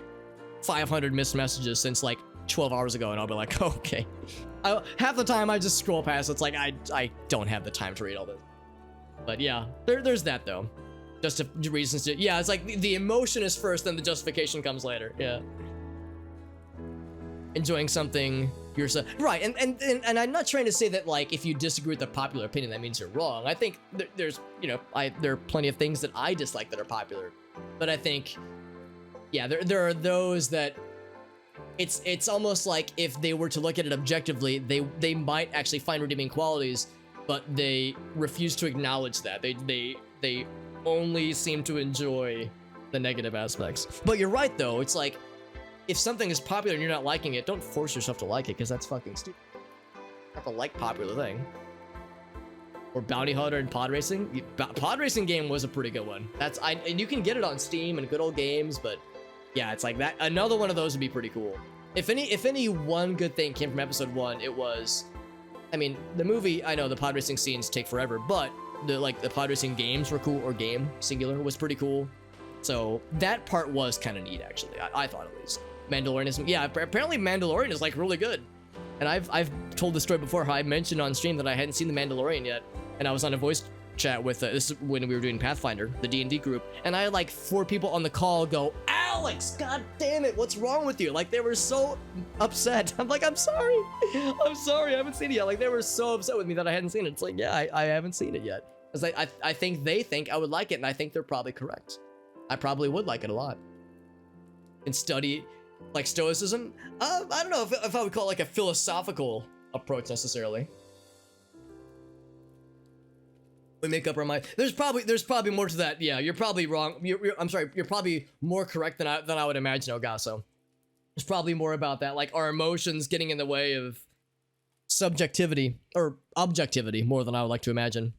500 missed messages since like 12 hours ago, and I'll be like, okay. Half the time I just scroll past. It's like I don't have the time to read all this. But yeah, there's that though. Just reasons to, yeah, it's like the emotion is first, then the justification comes later. Yeah. Enjoying something yourself, right? And I'm not trying to say that like if you disagree with the popular opinion that means you're wrong. I think there's, you know, there are plenty of things that I dislike that are popular, but I think, yeah, there are those that it's almost like if they were to look at it objectively, they might actually find redeeming qualities, but they refuse to acknowledge that. They only seem to enjoy the negative aspects. But you're right though, it's like if something is popular and you're not liking it, don't force yourself to like it, because that's fucking stupid. You have to like popular thing. Or Bounty Hunter and Pod Racing. Pod Racing game was a pretty good one. And you can get it on Steam and good old games, but yeah, it's like that. Another one of those would be pretty cool. If any one good thing came from episode 1, it was, I mean, the movie, I know the pod racing scenes take forever, but the pod racing games were cool, or game singular was pretty cool. So that part was kind of neat, actually. I thought at least. Mandalorian is, yeah, apparently Mandalorian is like really good. And I've told the story before how I mentioned on stream that I hadn't seen the Mandalorian yet, and I was on a voice chat with this is when we were doing Pathfinder, the D&D group, and I had like 4 people on the call go, Alex, god damn it, what's wrong with you? Like they were so upset. I'm like, I'm sorry, I haven't seen it yet. Like they were so upset with me that I hadn't seen it. It's like, yeah, I haven't seen it yet. Because I think they think I would like it, and I think they're probably correct. I probably would like it a lot. And study like stoicism. I don't know if I would call it like a philosophical approach necessarily. We make up our mind. There's probably more to that. Yeah, you're probably wrong. I'm sorry. You're probably more correct than I would imagine, Ogasso. There's probably more about that, like our emotions getting in the way of subjectivity or objectivity more than I would like to imagine.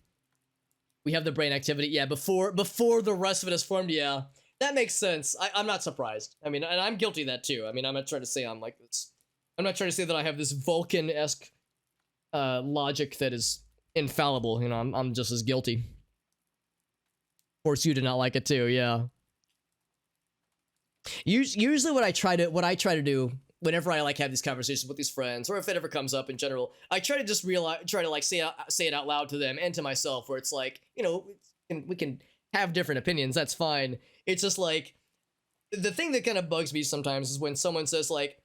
We have the brain activity. Yeah, before the rest of it is formed. Yeah, that makes sense. I'm not surprised. I mean, and I'm guilty of that too. I mean, I'm not trying to say I'm like this. I'm not trying to say that I have this Vulcan-esque logic that is infallible. You know, I'm just as guilty. Force you to not like it too. Yeah. Usually what I try to do whenever I like have these conversations with these friends, or if it ever comes up in general, I try to just try to like say it out loud to them and to myself, where it's like, you know, we can have different opinions. That's fine. It's just like the thing that kind of bugs me sometimes is when someone says like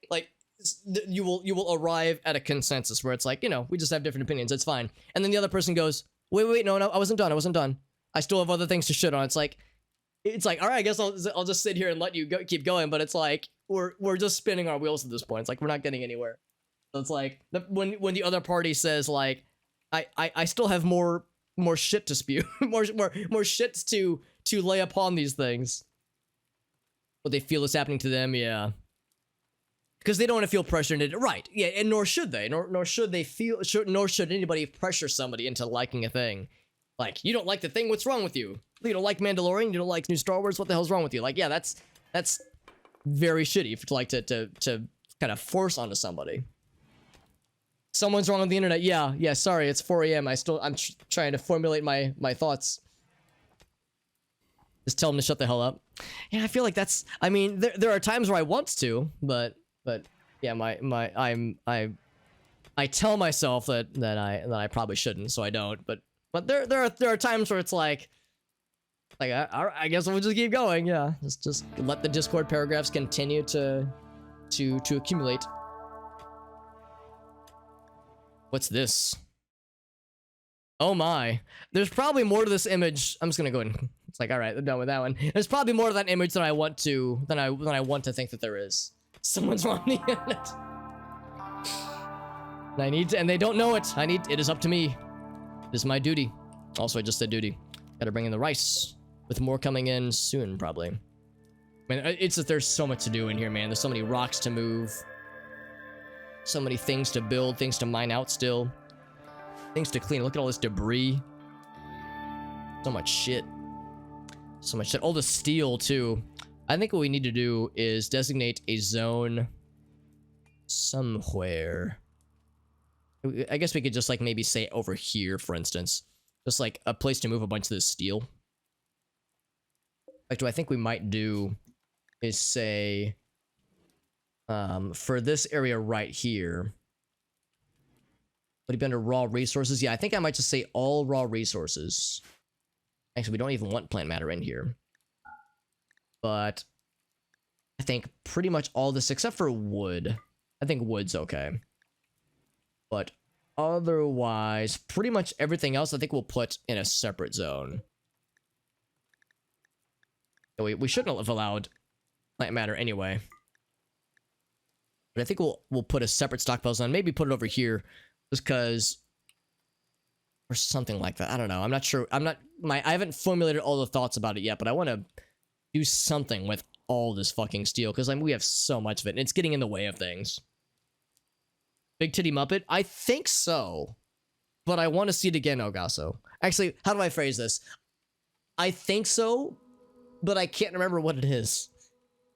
you will arrive at a consensus where it's like, you know, we just have different opinions. It's fine. And then the other person goes, wait, no, I wasn't done. I still have other things to shit on. It's like, all right, I guess I'll just sit here and let you keep going. But it's like, we're just spinning our wheels at this point. It's like, we're not getting anywhere. So it's like when the other party says like, I still have more shit to spew, more shits to lay upon these things. What they feel is happening to them. Yeah. Because they don't want to feel pressured into it. Right. Yeah, and nor should they. Nor should they feel, nor should anybody pressure somebody into liking a thing. Like, you don't like the thing, what's wrong with you? You don't like Mandalorian, you don't like new Star Wars, what the hell's wrong with you? Like, yeah, that's very shitty to like to kind of force onto somebody. Someone's wrong on the internet. Yeah, sorry, it's 4 a.m. I'm trying to formulate my thoughts. Just tell them to shut the hell up. Yeah, I feel like that's, I mean, there are times where I want to, but yeah, I tell myself that I probably shouldn't, so I don't. But there are times where it's like I guess we'll just keep going. Yeah, just let the Discord paragraphs continue to accumulate. What's this? Oh my, there's probably more to this image. I'm just gonna go and it's like, all right, I'm done with that one. There's probably more to that image than I want to think that there is. Someone's wrong on the internet. And they don't know it. It is up to me. It is my duty. Also, I just said duty. Gotta bring in the rice. With more coming in soon, probably. Man, it's that there's so much to do in here, man. There's so many rocks to move. So many things to build, things to mine out still. Things to clean. Look at all this debris. So much shit. So much shit. All the steel, too. I think what we need to do is designate a zone somewhere. I guess we could just, like, maybe say over here, for instance. Just, like, a place to move a bunch of this steel. Like, what I think we might do is say, for this area right here, would it be under raw resources? Yeah, I think I might just say all raw resources. Actually, we don't even want plant matter in here. But I think pretty much all this, except for wood. I think wood's okay. But otherwise, pretty much everything else I think we'll put in a separate zone. We shouldn't have allowed plant matter anyway. But I think we'll put a separate stockpile zone. Maybe put it over here. Just because, or something like that. I don't know. I'm not sure. I haven't formulated all the thoughts about it yet, but I want to do something with all this fucking steel because we have so much of it, and it's getting in the way of things. Big Titty Muppet? I think so, but I want to see it again, Ogasso. Actually, how do I phrase this? I think so, but I can't remember what it is.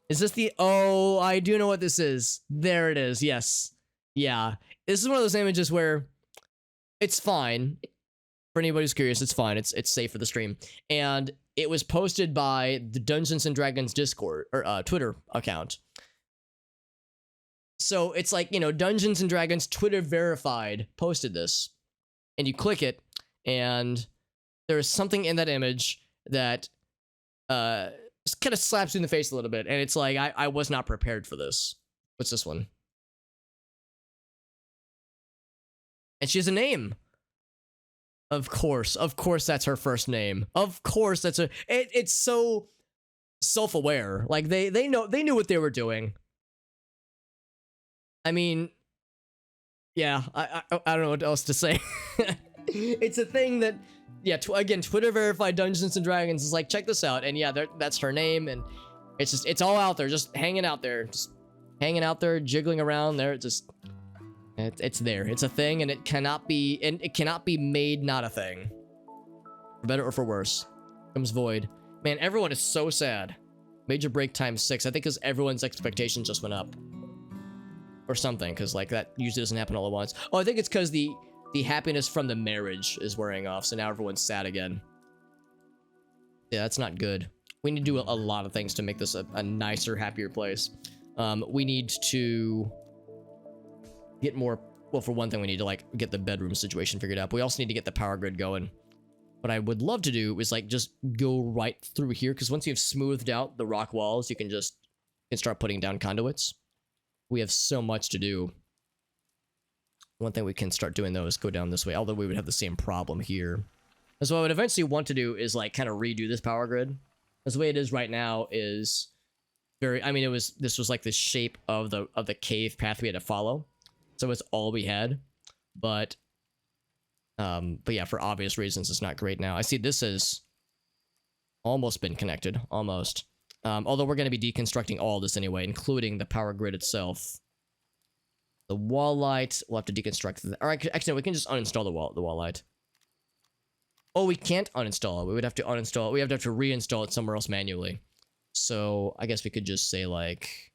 Is this the... Oh, I do know what this is. There it is. Yes. Yeah. This is one of those images where it's fine. For anybody who's curious, it's fine. It's safe for the stream. And it was posted by the Dungeons and Dragons Discord or Twitter account. So it's like, you know, Dungeons and Dragons Twitter verified posted this. And you click it, and there's something in that image that just kind of slaps you in the face a little bit. And it's like, I was not prepared for this. What's this one? And she has a name. Of course that's her first name. Of course that's her. It's so self-aware. Like they knew what they were doing. I mean, yeah, I don't know what else to say. It's a thing that, yeah, again, Twitter verified Dungeons and Dragons is like, check this out, and yeah, that's her name, and it's all out there, just hanging out there, jiggling around there, it's there. It's a thing, and it cannot be made not a thing. For better or for worse. Comes Void. Man, everyone is so sad. Major break times 6. I think because everyone's expectations just went up. Or something, because like that usually doesn't happen all at once. Oh, I think it's because the happiness from the marriage is wearing off, so now everyone's sad again. Yeah, that's not good. We need to do a lot of things to make this a nicer, happier place. We need to get more... Well, for one thing, we need to, like, get the bedroom situation figured out. But we also need to get the power grid going. What I would love to do is, like, just go right through here. Because once you've smoothed out the rock walls, you can start putting down conduits. We have so much to do. One thing we can start doing, though, is go down this way. Although we would have the same problem here. And so what I would eventually want to do is, like, kind of redo this power grid. Because the way it is right now is very... I mean, this was, like, the shape of the cave path we had to follow. So it's all we had, but yeah, for obvious reasons, it's not great now. I see this has almost been connected, almost. Although we're going to be deconstructing all this anyway, including the power grid itself. The wall light, we'll have to deconstruct that. Or actually, no, we can just uninstall the wall light. Oh, we can't uninstall it. We would have to uninstall it. We have to reinstall it somewhere else manually. So I guess we could just say like...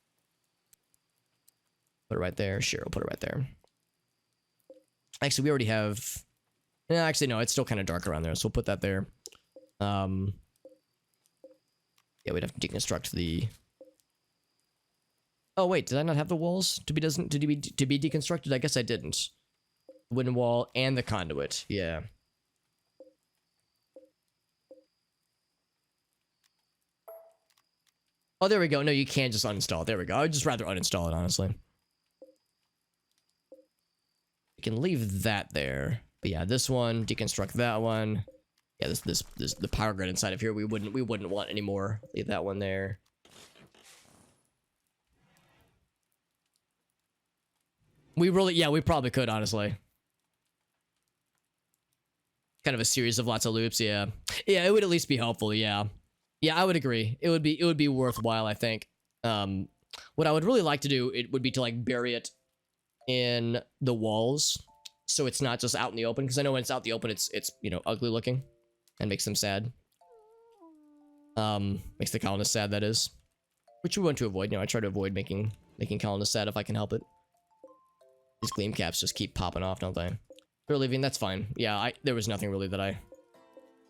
Put it right there. Sure, we'll put it right there. Actually, we already have... Yeah, actually, no, it's still kind of dark around there, so we'll put that there. Yeah, we'd have to deconstruct the... Oh, wait, did I not have the walls to be deconstructed? I guess I didn't. Wooden wall and the conduit, yeah. Oh, there we go. No, you can't just uninstall it. There we go. I would just rather uninstall it, honestly. Can leave that there, but yeah, this one, deconstruct that one. Yeah, this the power grid inside of here we wouldn't want anymore. Leave that one there. We probably could, honestly. Kind of a series of lots of loops, yeah. Yeah, it would at least be helpful, yeah. Yeah, I would agree. It would be worthwhile, I think. What I would really like to do, it would be to like bury it in the walls so it's not just out in the open, because I know when it's out in the open, it's you know, ugly looking and makes them sad. Makes the colonists sad, that is. Which we want to avoid. You know, I try to avoid making colonists sad if I can help it. These gleam caps just keep popping off, don't they? They're leaving, that's fine. Yeah, there was nothing really that I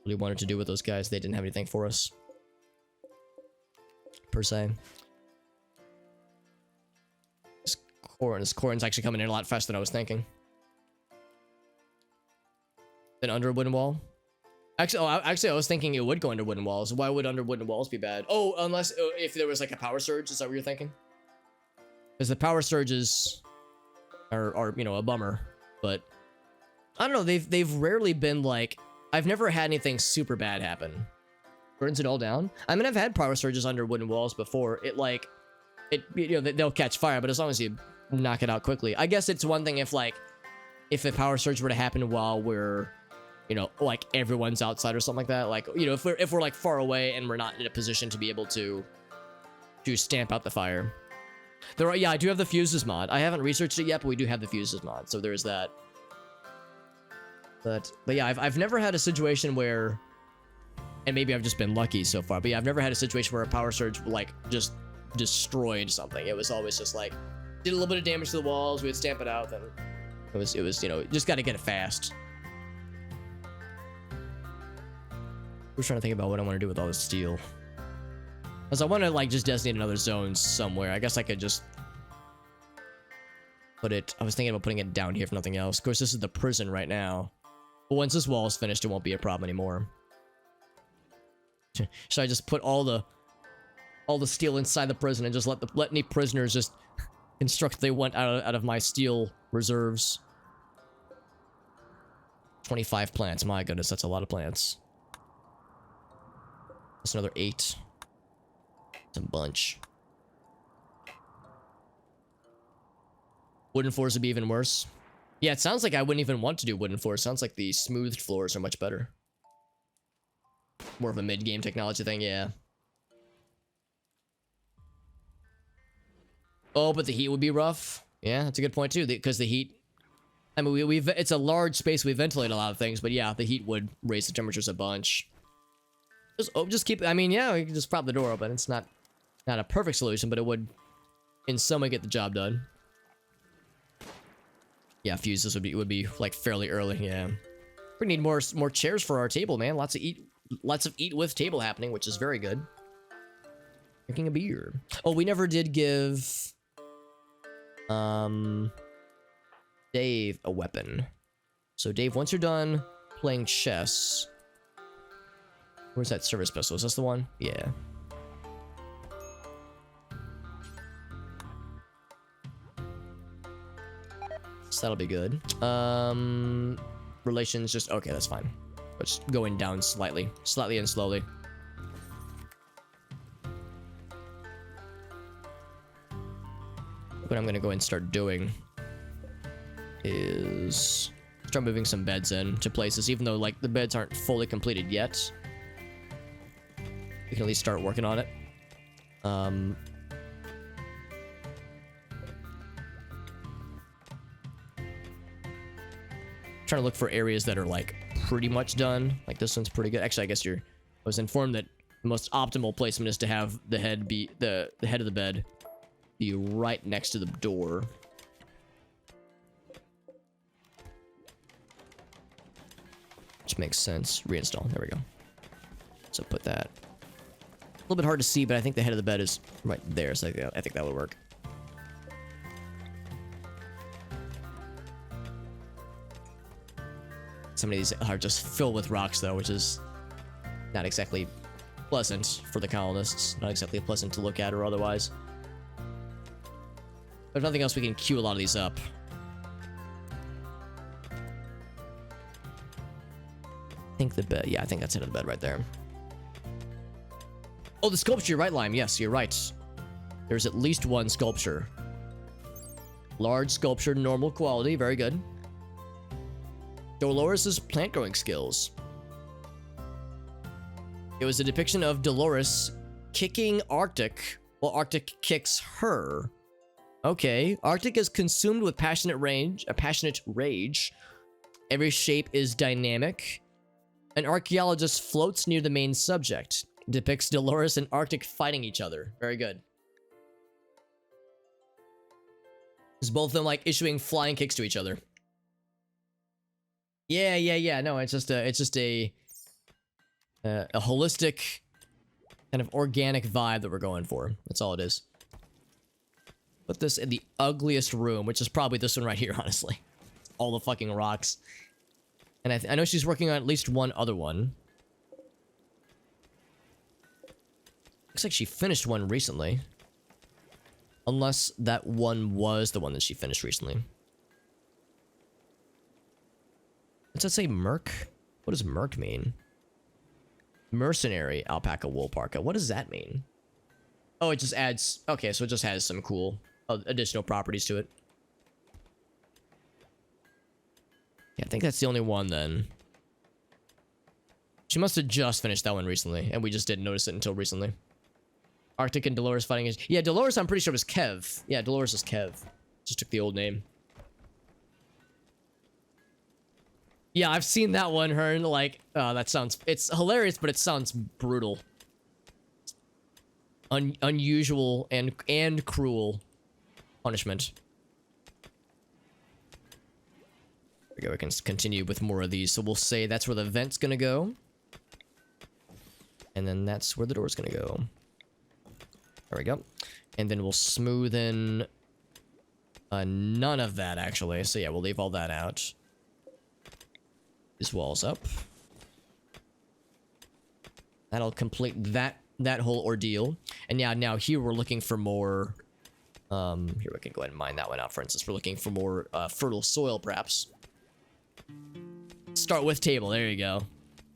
really wanted to do with those guys. They didn't have anything for us, per se. This Corin's actually coming in a lot faster than I was thinking. Then under a wooden wall? Actually, I was thinking it would go under wooden walls. Why would under wooden walls be bad? Oh, unless if there was like a power surge, is that what you're thinking? Because the power surges are you know, a bummer, but I don't know. They've rarely been like, I've never had anything super bad happen. Burns it all down. I mean, I've had power surges under wooden walls before. You know, they'll catch fire, but as long as you knock it out quickly. I guess it's one thing if a power surge were to happen while we're, you know, like everyone's outside or something like that. Like, you know, if we're like far away and we're not in a position to be able to stamp out the fire. Yeah, I do have the fuses mod. I haven't researched it yet, but we do have the fuses mod, so there's that. But yeah, I've never had a situation where, and maybe I've just been lucky so far, but yeah, I've never had a situation where a power surge like just destroyed something. It was always just like did a little bit of damage to the walls, we'd stamp it out, then it was you know, just got to get it fast. I was trying to think about what I want to do with all this steel. Because I want to like just designate another zone somewhere. I guess I could just put it, I was thinking about putting it down here if nothing else. Of course, this is the prison right now. But once this wall is finished, it won't be a problem anymore. Should I just put all the steel inside the prison and just let any prisoners just construct what they want out of my steel reserves? 25 plants. My goodness, that's a lot of plants. That's another 8. It's a bunch. Wooden floors would be even worse. Yeah, it sounds like I wouldn't even want to do wooden floors. Sounds like the smoothed floors are much better. More of a mid-game technology thing, yeah. Oh, but the heat would be rough. Yeah, that's a good point too, because the heat... I mean, it's a large space, we ventilate a lot of things, but yeah, the heat would raise the temperatures a bunch. Just keep... I mean, yeah, we can just prop the door open. It's not a perfect solution, but it would, in some way, get the job done. Yeah, fuses would be like fairly early. Yeah, we need more chairs for our table, man. Lots of eat with table happening, which is very good. Drinking a beer. Oh, we never did give Dave a weapon. So Dave, once you're done playing chess, where's that service pistol? Is this the one? Yeah. So that'll be good. Relations just... Okay, that's fine. Just going down slightly. Slightly and slowly. What I'm gonna go and start doing is start moving some beds into places, even though like the beds aren't fully completed yet. We can at least start working on it. Trying to look for areas that are like pretty much done. Like this one's pretty good. Actually, I guess I was informed that the most optimal placement is to have the head be the head of the bed be right next to the door. Which makes sense. Reinstall. There we go. So put that. A little bit hard to see, but I think the head of the bed is right there. So I think that would work. Some of these are just filled with rocks, though, which is not exactly pleasant for the colonists. Not exactly pleasant to look at or otherwise. But if nothing else, we can queue a lot of these up. I think the bed. Yeah, I think that's head of the bed right there. Oh, the sculpture. You're right, Lime. Yes, you're right. There's at least one sculpture. Large sculpture, normal quality. Very good. Dolores' plant growing skills. It was a depiction of Dolores kicking Arctic while Arctic kicks her. Okay. Arctic is consumed with passionate rage. Every shape is dynamic. An archaeologist floats near the main subject. Depicts Dolores and Arctic fighting each other. Very good. It's both of them like issuing flying kicks to each other. Yeah. No, it's just a holistic kind of organic vibe that we're going for. That's all it is. Put this in the ugliest room, which is probably this one right here, honestly. All the fucking rocks. And I know she's working on at least one other one. Looks like she finished one recently. Unless that one was the one that she finished recently. Does that say merc? What does merc mean? Mercenary alpaca wool parka. What does that mean? Oh, it just adds... Okay, so it just has some cool additional properties to it. Yeah, I think that's the only one then. She must have just finished that one recently, and we just didn't notice it until recently. Arctic and Dolores fighting is... Yeah, Dolores I'm pretty sure was Kev. Yeah, Dolores is Kev. Just took the old name. Yeah, I've seen that one, Hearn. Like, that sounds... It's hilarious, but it sounds brutal. Unusual and cruel punishment. There we go, we can continue with more of these. So we'll say that's where the vent's gonna go. And then that's where the door's gonna go. There we go. And then we'll smooth in none of that, actually. So yeah, we'll leave all that out. These walls up. That'll complete that whole ordeal. And yeah, now here we're looking for more... here we can go ahead and mine that one out, for instance. We're looking for more fertile soil, perhaps. Start with table, there you go.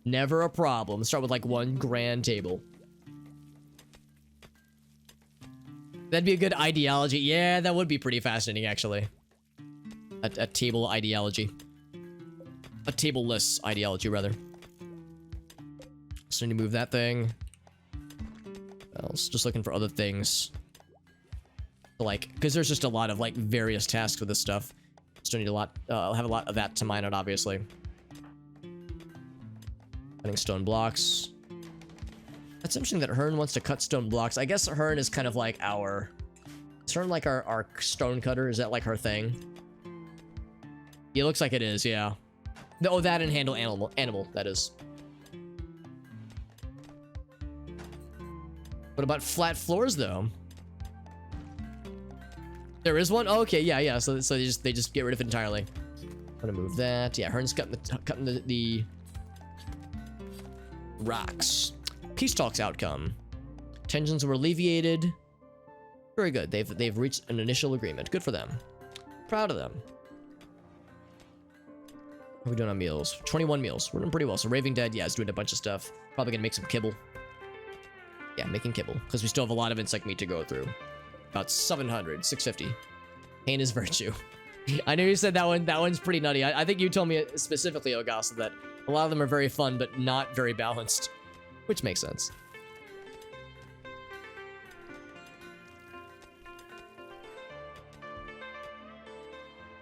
Never a problem. Start with like one grand table. That'd be a good ideology. Yeah, that would be pretty fascinating, actually. A table ideology. A tableless ideology, rather. So I need to move that thing. Else, just looking for other things. Like, because there's just a lot of, like, various tasks with this stuff. Still need a lot, I'll have a lot of that to mine out, obviously. Cutting stone blocks. That's interesting that Hearn wants to cut stone blocks. I guess Hearn is kind of like our... Is Hearn like our stone cutter? Is that like her thing? Yeah, it looks like it is, yeah. Oh, that and handle animal, that is. What about flat floors, though? There is one? Oh, okay, yeah. So they just get rid of it entirely. I'm gonna move that. Yeah, Hearn's cutting the rocks. Peace talks outcome. Tensions were alleviated. Very good. They've reached an initial agreement. Good for them. Proud of them. What are we doing on meals? 21 meals. We're doing pretty well. So Raving Dead, yeah, is doing a bunch of stuff. Probably gonna make some kibble. Yeah, making kibble. Because we still have a lot of insect meat to go through. About 700, 650. Pain is virtue. I know you said that one. That one's pretty nutty. I think you told me specifically, Ogasa, that a lot of them are very fun, but not very balanced. Which makes sense.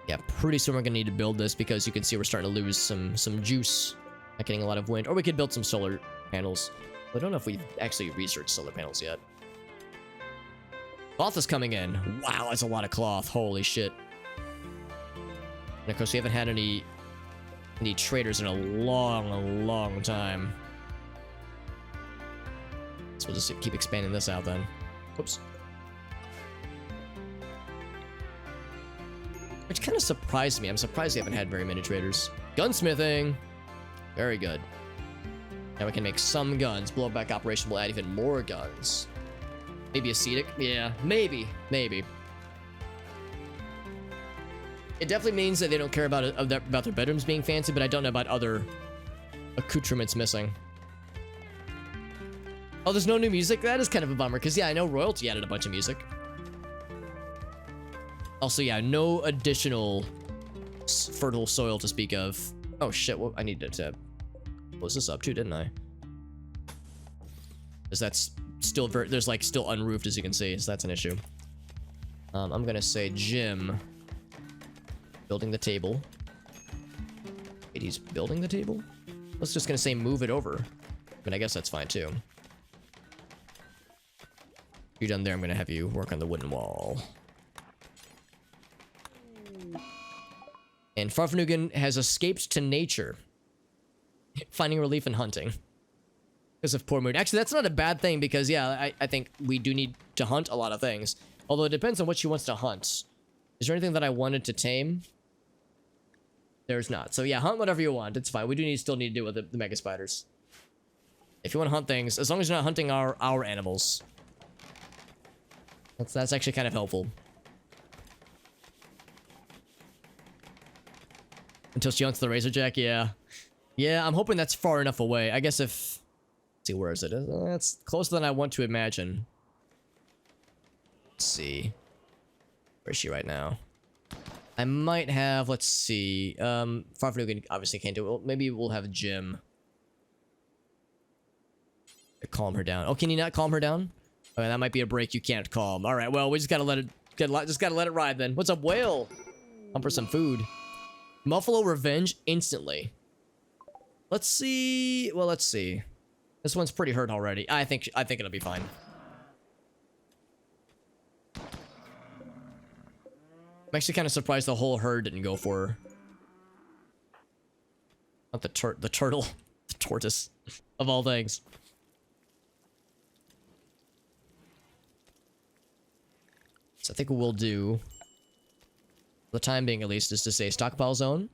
Yeah, pretty soon we're gonna need to build this because you can see we're starting to lose some juice. Not getting a lot of wind. Or we could build some solar panels. I don't know if we've actually researched solar panels yet. Cloth is coming in. Wow, that's a lot of cloth. Holy shit. And of course, we haven't had any traders in a long time. So we'll just keep expanding this out then. Whoops. Which kind of surprised me. I'm surprised we haven't had very many traders. Gunsmithing. Very good. Now we can make some guns. Blowback operation will add even more guns. Maybe ascetic? Yeah, maybe. It definitely means that they don't care about their bedrooms being fancy, but I don't know about other accoutrements missing. Oh, there's no new music? That is kind of a bummer, because yeah, I know Royalty added a bunch of music. Also, yeah, no additional fertile soil to speak of. Oh shit, well, I needed to close this up too, didn't I? Because that's still there's like still unroofed, as you can see, so that's an issue. I'm gonna say Jim. Building the table. Wait, he's building the table? I was just gonna say move it over. I mean, I guess that's fine too. You're done there, I'm gonna have you work on the wooden wall. And Farfnugan has escaped to nature, finding relief in hunting. Because of poor mood. Actually, that's not a bad thing because, yeah, I think we do need to hunt a lot of things. Although it depends on what she wants to hunt. Is there anything that I wanted to tame? There's not. So yeah, hunt whatever you want. It's fine. We do still need to deal with the mega spiders. If you want to hunt things, as long as you're not hunting our animals. That's actually kind of helpful. Until she hunts the Razorjack, yeah. Yeah, I'm hoping that's far enough away. I guess if... Let's see, where is it? That's closer than I want to imagine. Let's see. Where is she right now? I might have... Let's see. Farfnugan obviously can't do it. Well, maybe we'll have Jim. Calm her down. Oh, can you not calm her down? Okay, that might be a break you can't calm. Alright, well, we just gotta let it... Just gotta let it ride then. What's up, whale? Come for some food. Muffalo revenge instantly. Let's see. Well, let's see. This one's pretty hurt already. I think it'll be fine. I'm actually kind of surprised the whole herd didn't go for her. Not the turtle, the tortoise, of all things. So I think what we'll do, for the time being at least, is to say stockpile zone.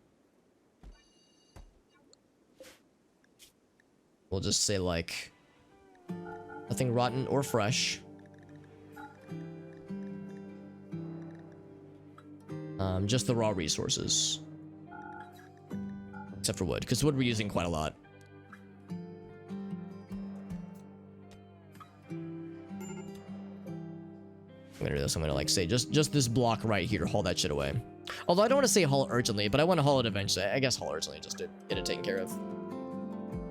We'll just say, like, nothing rotten or fresh. Just the raw resources. Except for wood, because wood we're using quite a lot. I'm gonna do this. I'm gonna, like, say, just this block right here, haul that shit away. Although I don't want to say haul urgently, but I want to haul it eventually. I guess haul urgently just to get it taken care of.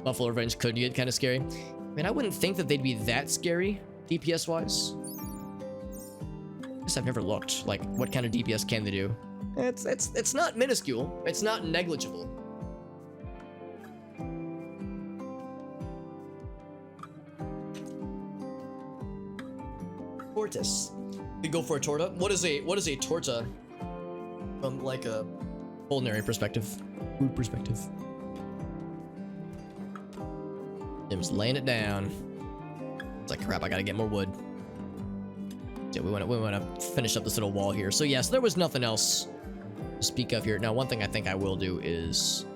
Buffalo Revenge could get kind of scary. I mean, I wouldn't think that they'd be that scary, DPS-wise. I guess I've never looked. Like, what kind of DPS can they do? It's not minuscule. It's not negligible. Tortoise. You go for a torta? What is a torta? From, like, a culinary perspective. Food perspective. Jim's laying it down. It's like, crap, I gotta get more wood. Yeah, we want to finish up this little wall here. So yes, there was nothing else to speak of here. Now, one thing I think I will do is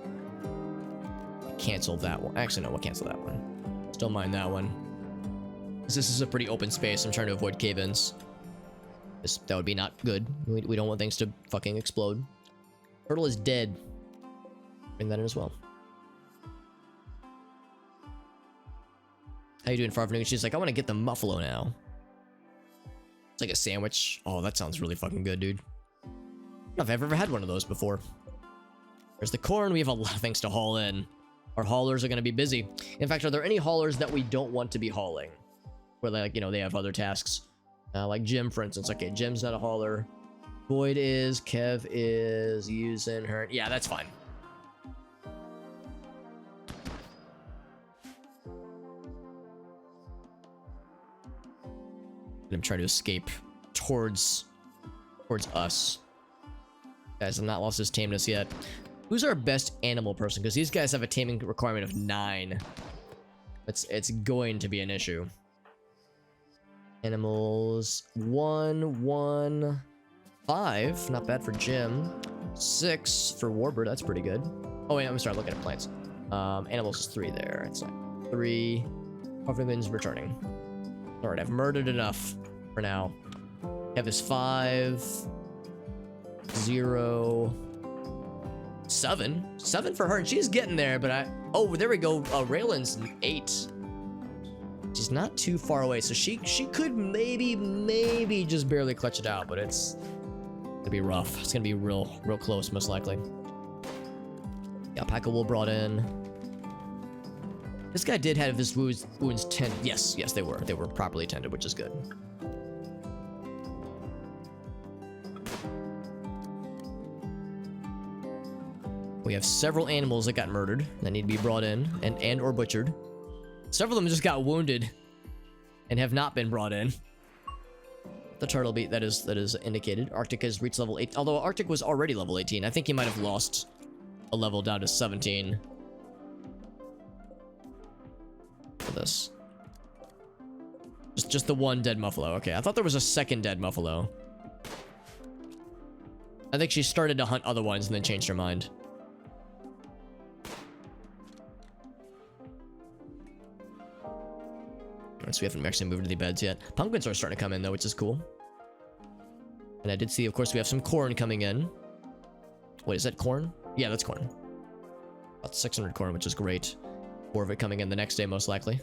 cancel that one. Actually, no, we'll cancel that one. Still mind that one. This is a pretty open space. I'm trying to avoid cave-ins. That would be not good. We don't want things to fucking explode. Turtle is dead. Bring that in as well. How you doing, Farfnugan? She's like, I want to get the muffalo now. It's like a sandwich. Oh, that sounds really fucking good, dude. I don't know if I've ever had one of those before. There's the corn. We have a lot of things to haul in. Our haulers are going to be busy. In fact, are there any haulers that we don't want to be hauling? Where, like, you know, they have other tasks. Like Jim, for instance. Okay, Jim's not a hauler. Boyd is. Kev is. Using her. Yeah, that's fine. I'm trying to escape towards us. Guys, have not lost his tameness yet. Who's our best animal person? Because these guys have a taming requirement of 9. It's going to be an issue. Animals 1, 1, 5. Not bad for Jim. 6 for Warbird. That's pretty good. Oh wait, I'm gonna start looking at plants. Animals is 3 there. It's like 3. Huffington's returning. Alright, I've murdered enough for now. Kev is 5. 0. 7. 7 for her, and she's getting there, but oh, there we go. Raylan's 8. She's not too far away, so she could maybe just barely clutch it out, but it's gonna be rough. It's gonna be real close, most likely. Alpaca wool brought in. This guy did have his wounds tended. Yes, they were properly tended, which is good. We have several animals that got murdered that need to be brought in and or butchered. Several of them just got wounded and have not been brought in. The turtle beat that is indicated. Arctic has reached level 8. Although Arctic was already level 18. I think he might have lost a level down to 17. For this. Just the one dead muffalo. Okay, I thought there was a second dead muffalo. I think she started to hunt other ones and then changed her mind. So we haven't actually moved to the beds yet. Pumpkins are starting to come in though, which is cool. And I did see, of course, we have some corn coming in. Wait, is that corn? Yeah, that's corn. About 600 corn, which is great. More of it coming in the next day, most likely.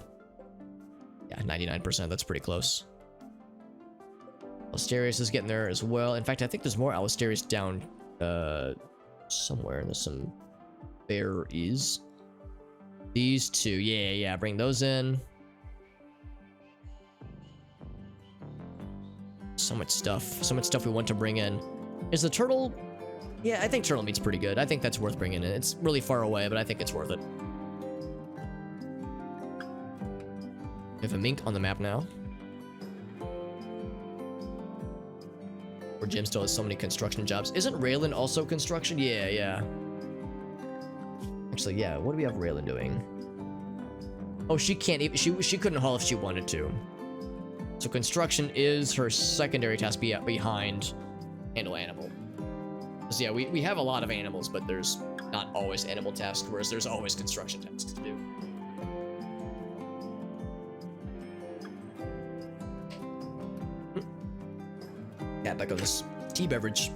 Yeah, 99%. That's pretty close. Asterius is getting there as well. In fact, I think there's more Asterius down somewhere. There's some berries. These two. Yeah. Bring those in. So much stuff we want to bring in. Is the turtle? Yeah, I think turtle meat's pretty good. I think that's worth bringing in. It's really far away, but I think it's worth it. We have a mink on the map now. Where Jim still has so many construction jobs. Isn't Raylan also construction? Yeah. Actually, yeah. What do we have Raylan doing? Oh, she can't even. She couldn't haul if she wanted to. So construction is her secondary task behind handle animal. So yeah, we have a lot of animals, but there's not always animal tasks, whereas there's always construction tasks to do. Yeah, back on this tea beverage.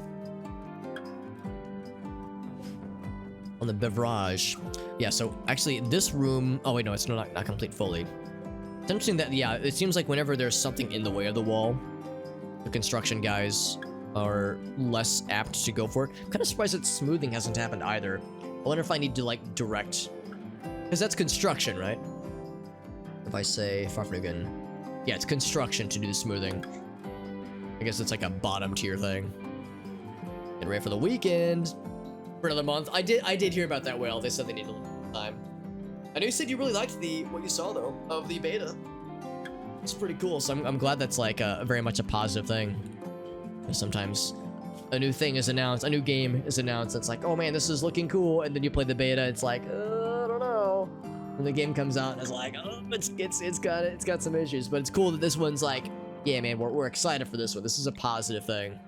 On the beverage. Yeah, so actually this room... Oh wait, no, it's not complete fully. It's interesting that, yeah, it seems like whenever there's something in the way of the wall, the construction guys are less apt to go for it. I'm kind of surprised that smoothing hasn't happened either. I wonder if I need to, like, direct... Because that's construction, right? If I say Farfnugan... Yeah, it's construction to do the smoothing. I guess it's like a bottom tier thing. Get ready for the weekend. For another month. I did hear about that whale. They said they need a little time. I know you said you really liked what you saw though of the beta. It's pretty cool. So I'm glad that's like very much a positive thing. Sometimes a new thing is announced, a new game is announced. It's like, oh man, this is looking cool, and then you play the beta. It's like, I don't know. And the game comes out, and it's like, oh, it's got some issues, but it's cool that this one's like, yeah, man, we're excited for this one. This is a positive thing.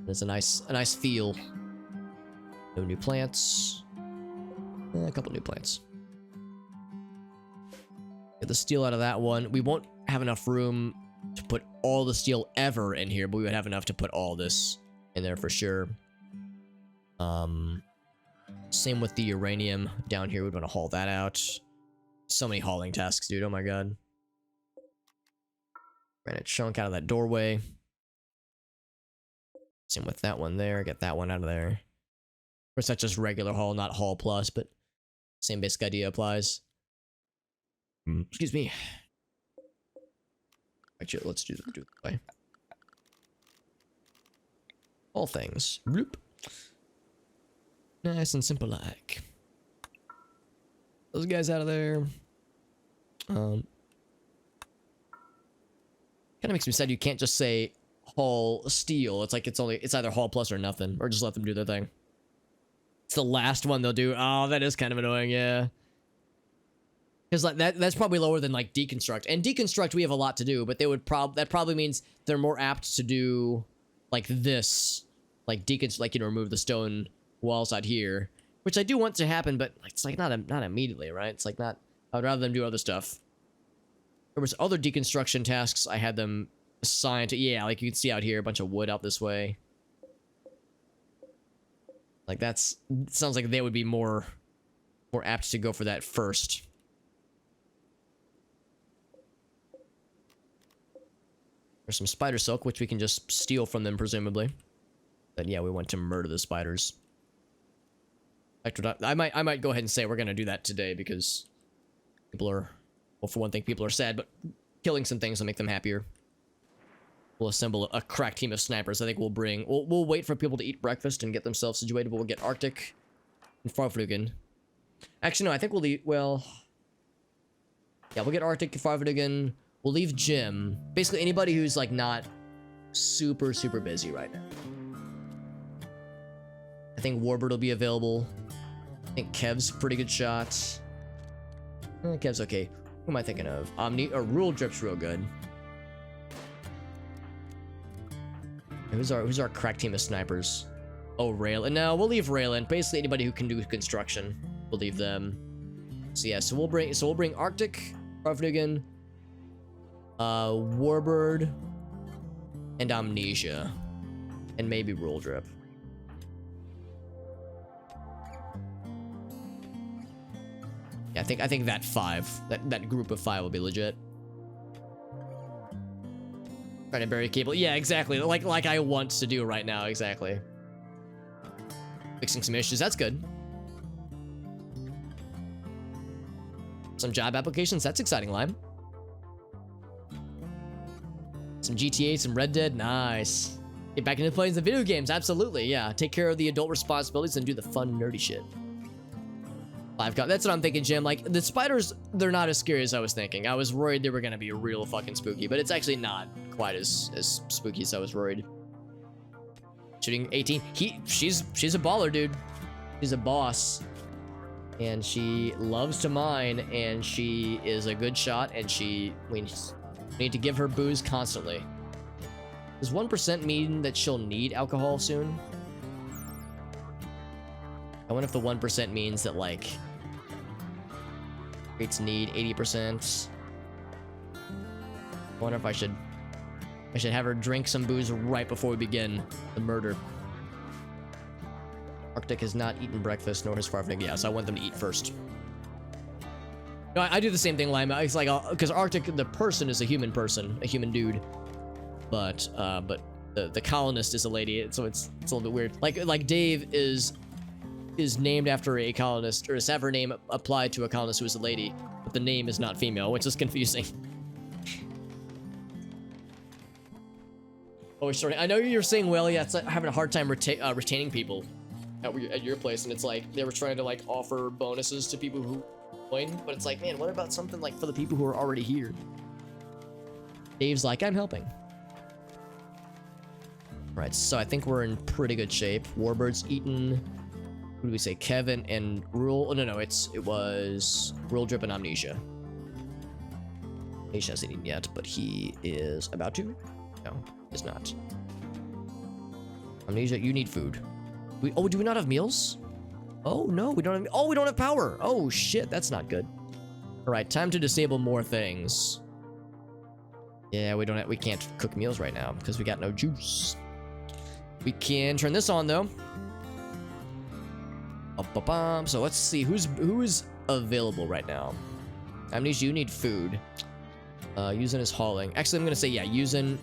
There's a nice feel. No new plants. A couple new plants. Get the steel out of that one. We won't have enough room to put all the steel ever in here, but we would have enough to put all this in there for sure. Same with the uranium down here. We'd want to haul that out. So many hauling tasks, dude. Oh my god. Granite chunk out of that doorway. Same with that one there. Get that one out of there. Of course, that's just regular haul, not haul plus, but same basic idea applies. Excuse me. Actually, let's do the way. All things. Bloop. Nice and simple like. Those guys out of there. Kind of makes me sad you can't just say haul steel. It's like it's either haul plus or nothing, or just let them do their thing. It's the last one they'll do. Oh, that is kind of annoying, yeah. Because like that's probably lower than like deconstruct. And deconstruct we have a lot to do, but that probably means they're more apt to do like this, like deconstruct, like, you know, remove the stone walls out here, which I do want to happen, but it's like not immediately, right? It's like not. I would rather them do other stuff. There was other deconstruction tasks I had them assigned to. Yeah, like you can see out here, a bunch of wood out this way. Like sounds like they would be more apt to go for that first. There's some spider silk, which we can just steal from them, presumably. But yeah, we want to murder the spiders. I might go ahead and say we're gonna do that today because people are, well, for one thing, people are sad, but killing some things will make them happier. We'll assemble a crack team of snipers. I think we'll wait for people to eat breakfast and get themselves situated, but we'll get Arctic and Farflugen. Actually, no, I think we'll leave, well... Yeah, we'll get Arctic and Farflugen. We'll leave Jim. Basically, anybody who's, like, not super, super busy right now. I think Warbird will be available. I think Kev's a pretty good shot. Kev's okay. Who am I thinking of? Rule Drip's real good. Who's our crack team of snipers? Oh, Raylan. No, we'll leave Raylan. Basically, anybody who can do construction, we'll leave them. So yeah, so we'll bring Arctic, Farflugen, Warbird, and Amnesia, and maybe Rule Drip. Yeah, I think that group of 5 will be legit. Trying to bury cable. Yeah, exactly. Like I want to do right now. Exactly. Fixing some issues. That's good. Some job applications. That's exciting, Lime. Some GTA, some Red Dead. Nice. Get back into playing some video games. Absolutely. Yeah. Take care of the adult responsibilities and do the fun, nerdy shit. That's what I'm thinking, Jim. Like, the spiders, they're not as scary as I was thinking. I was worried they were gonna be real fucking spooky, but it's actually not quite as spooky as I was worried. Shooting 18. She's a baller, dude. She's a boss. And she loves to mine, and she is a good shot, and we need to give her booze constantly. Does 1% mean that she'll need alcohol soon? I wonder if the 1% means that, like, rates need 80%. I wonder if I should have her drink some booze right before we begin the murder. Arctic has not eaten breakfast, nor has Farfling. Yeah, so I want them to eat first. No, I do the same thing, Lima. It's like, because Arctic, the person, is a human person, a human dude. But the colonist is a lady, so it's a little bit weird. Like Dave is named after a colonist, or is have her name applied to a colonist who is a lady, but the name is not female, which is confusing. Oh, sorry. I know you're saying, well, yeah, it's like having a hard time retaining people at your place, and it's like they were trying to like offer bonuses to people who join, but it's like, man, what about something like for the people who are already here? Dave's like, I'm helping. Right, so I think we're in pretty good shape. Warbird's eaten. Who do we say? Kevin and Rule. Oh, no, it was Rule, Drip, and Amnesia. Amnesia hasn't eaten yet, but he is about to. No, is not. Amnesia, you need food. Do we not have meals? Oh no, we don't have. Oh, we don't have power. Oh shit, that's not good. All right, time to disable more things. Yeah, we can't cook meals right now because we got no juice. We can turn this on though. So let's see who's available right now. Amnesia, you need food. Yuzen is hauling. Actually, I'm gonna say yeah, Yuzen.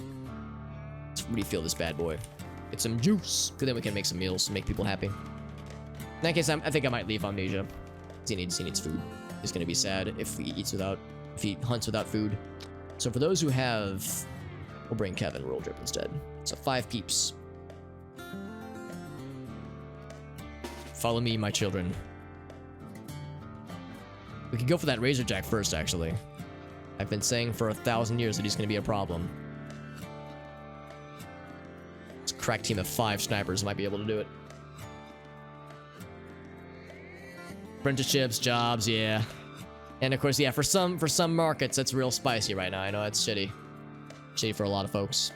Let's refill this bad boy. Get some juice, because then we can make some meals to make people happy. In that case, I think I might leave Amnesia. He needs food. He's gonna be sad if he hunts without food. So for those who have, we'll bring Kevin Roll Drip instead. So 5 peeps. Follow me, my children. We could go for that Razor Jack first, actually. I've been saying for 1,000 years that he's gonna be a problem. This crack team of 5 snipers might be able to do it. Apprenticeships, jobs, yeah. And of course, yeah, for some markets, that's real spicy right now. I know it's shitty. Shitty for a lot of folks.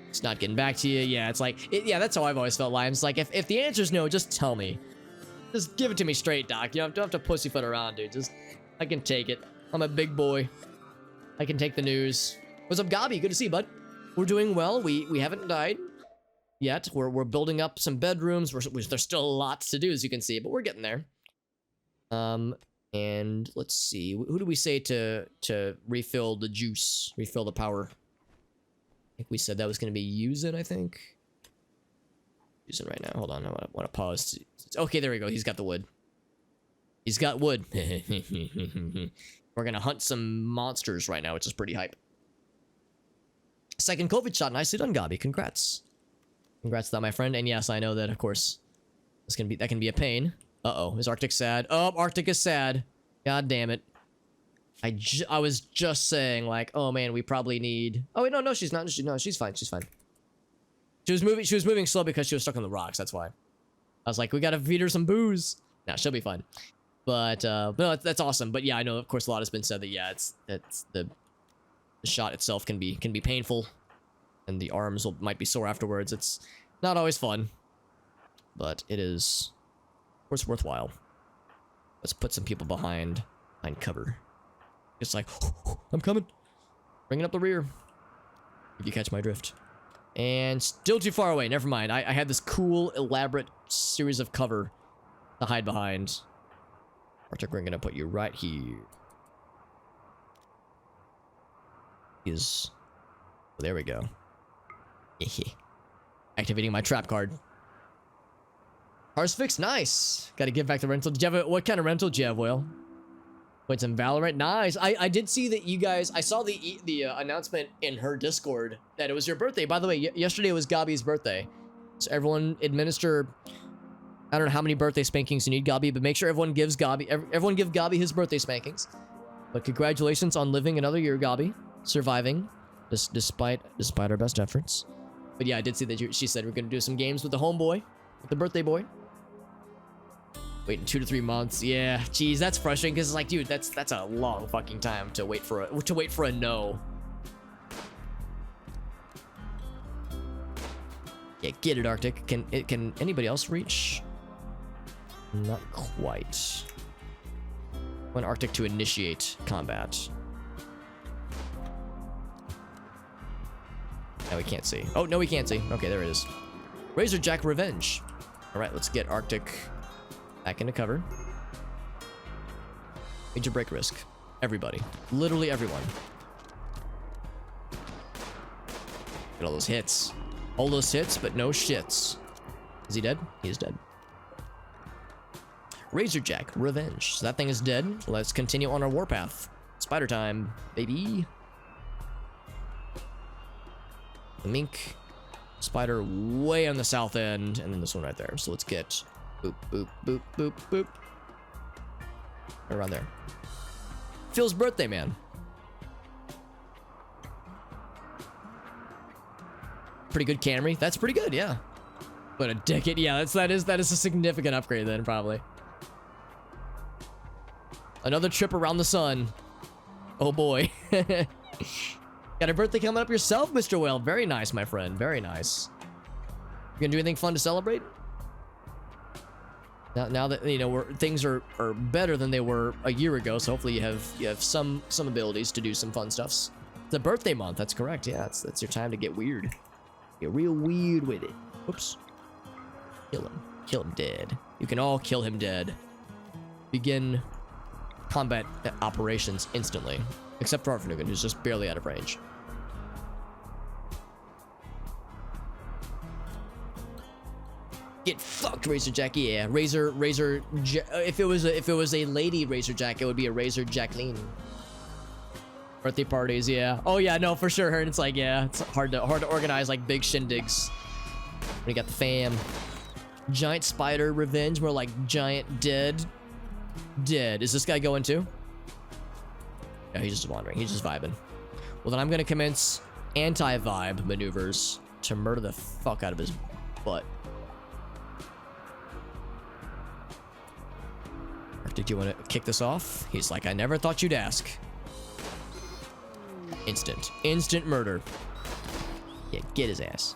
It's not getting back to you. Yeah, it's like, yeah, that's how I've always felt, Limes. Like, if the answer's no, just tell me. Just give it to me straight, Doc. You don't have to pussyfoot around, dude. Just, I can take it. I'm a big boy. I can take the news. What's up, Gabi? Good to see you, bud. We're doing well. We haven't died yet. We're building up some bedrooms. There's still a lot to do, as you can see, but we're getting there. And let's see. Who do we say to refill the juice? Refill the power? I think we said that was going to be Yuzen, I think. Yuzen right now. Hold on. I want to pause. Okay, there we go. He's got the wood. He's got wood. We're going to hunt some monsters right now, which is pretty hype. Second COVID shot. Nicely done, Gabi. Congrats. Congrats to that, my friend. And yes, I know that, of course, that can be a pain. Uh-oh. Is Arctic sad? Oh, Arctic is sad. God damn it. I was just saying, like, oh man, we probably need... Oh wait, no, she's not. No, she's fine. She's fine. She was moving slow because she was stuck on the rocks. That's why. I was like, we gotta feed her some booze. Nah, she'll be fine. But no, that's awesome. But yeah, I know, of course, a lot has been said that, yeah, it's the shot itself can be painful, and the arms might be sore afterwards. It's not always fun, but it is, of course, worthwhile. Let's put some people behind cover. Just like, I'm coming. Bringing up the rear. If you catch my drift. And still too far away. Never mind. I had this cool, elaborate series of cover to hide behind. Arctic, we're gonna put you right here. Oh, there we go. Activating my trap card. Car's fixed. Nice. Gotta give back the rental. Did you have what kind of rental did you have, Will? Wait, some Valorant. Nice. I did see that you guys... I saw the announcement in her Discord that it was your birthday. By the way, yesterday was Gabi's birthday. So everyone administer... I don't know how many birthday spankings you need, Gabi, but make sure everyone gives Gabi... Everyone give Gabi his birthday spankings. But congratulations on living another year, Gabi. Surviving. Despite our best efforts. But yeah, I did see that she said we're going to do some games with the homeboy. With the birthday boy. Waiting 2 to 3 months. Yeah, geez, that's frustrating because it's like, dude, that's a long fucking time to wait for a no. Yeah, get it, Arctic. Can anybody else reach? Not quite. I want Arctic to initiate combat. Now we can't see. Oh, no, we can't see. Okay, there it is. Razorjack Revenge. All right, let's get Arctic back into cover. Major break risk. Everybody. Literally everyone. Get all those hits. All those hits, but no shits. Is he dead? He is dead. Razorjack Revenge. So that thing is dead. Let's continue on our warpath. Spider time, baby. The mink. Spider way on the south end. And then this one right there. So let's get... Boop, boop, boop, boop, boop. Around there. Phil's birthday, man. Pretty good Camry. That's pretty good, yeah. But a decade, yeah, that is a significant upgrade then, probably. Another trip around the sun. Oh boy. Got a birthday coming up yourself, Mr. Whale. Very nice, my friend. Very nice. You gonna do anything fun to celebrate? Now that you know things are better than they were a year ago, so hopefully you have some abilities to do some fun stuffs. It's a birthday month. That's correct. Yeah, that's your time to get weird. Get real weird with it. Oops. Kill him. Kill him dead. You can all kill him dead. Begin combat operations instantly, except for Arfanugan, who's just barely out of range. Get fucked, Razorjack. Yeah, if it was a lady Razorjack, it would be a Razor Jacqueline. Birthday parties, yeah. Oh yeah, no, for sure. And it's like, yeah, it's hard to organize like big shindigs. We got the fam. Giant spider revenge, more like giant dead. Dead. Is this guy going too? Yeah, he's just wandering. He's just vibing. Well, then I'm gonna commence anti-vibe maneuvers to murder the fuck out of his butt. Did you want to kick this off? He's like, I never thought you'd ask. Instant murder. Yeah, get his ass.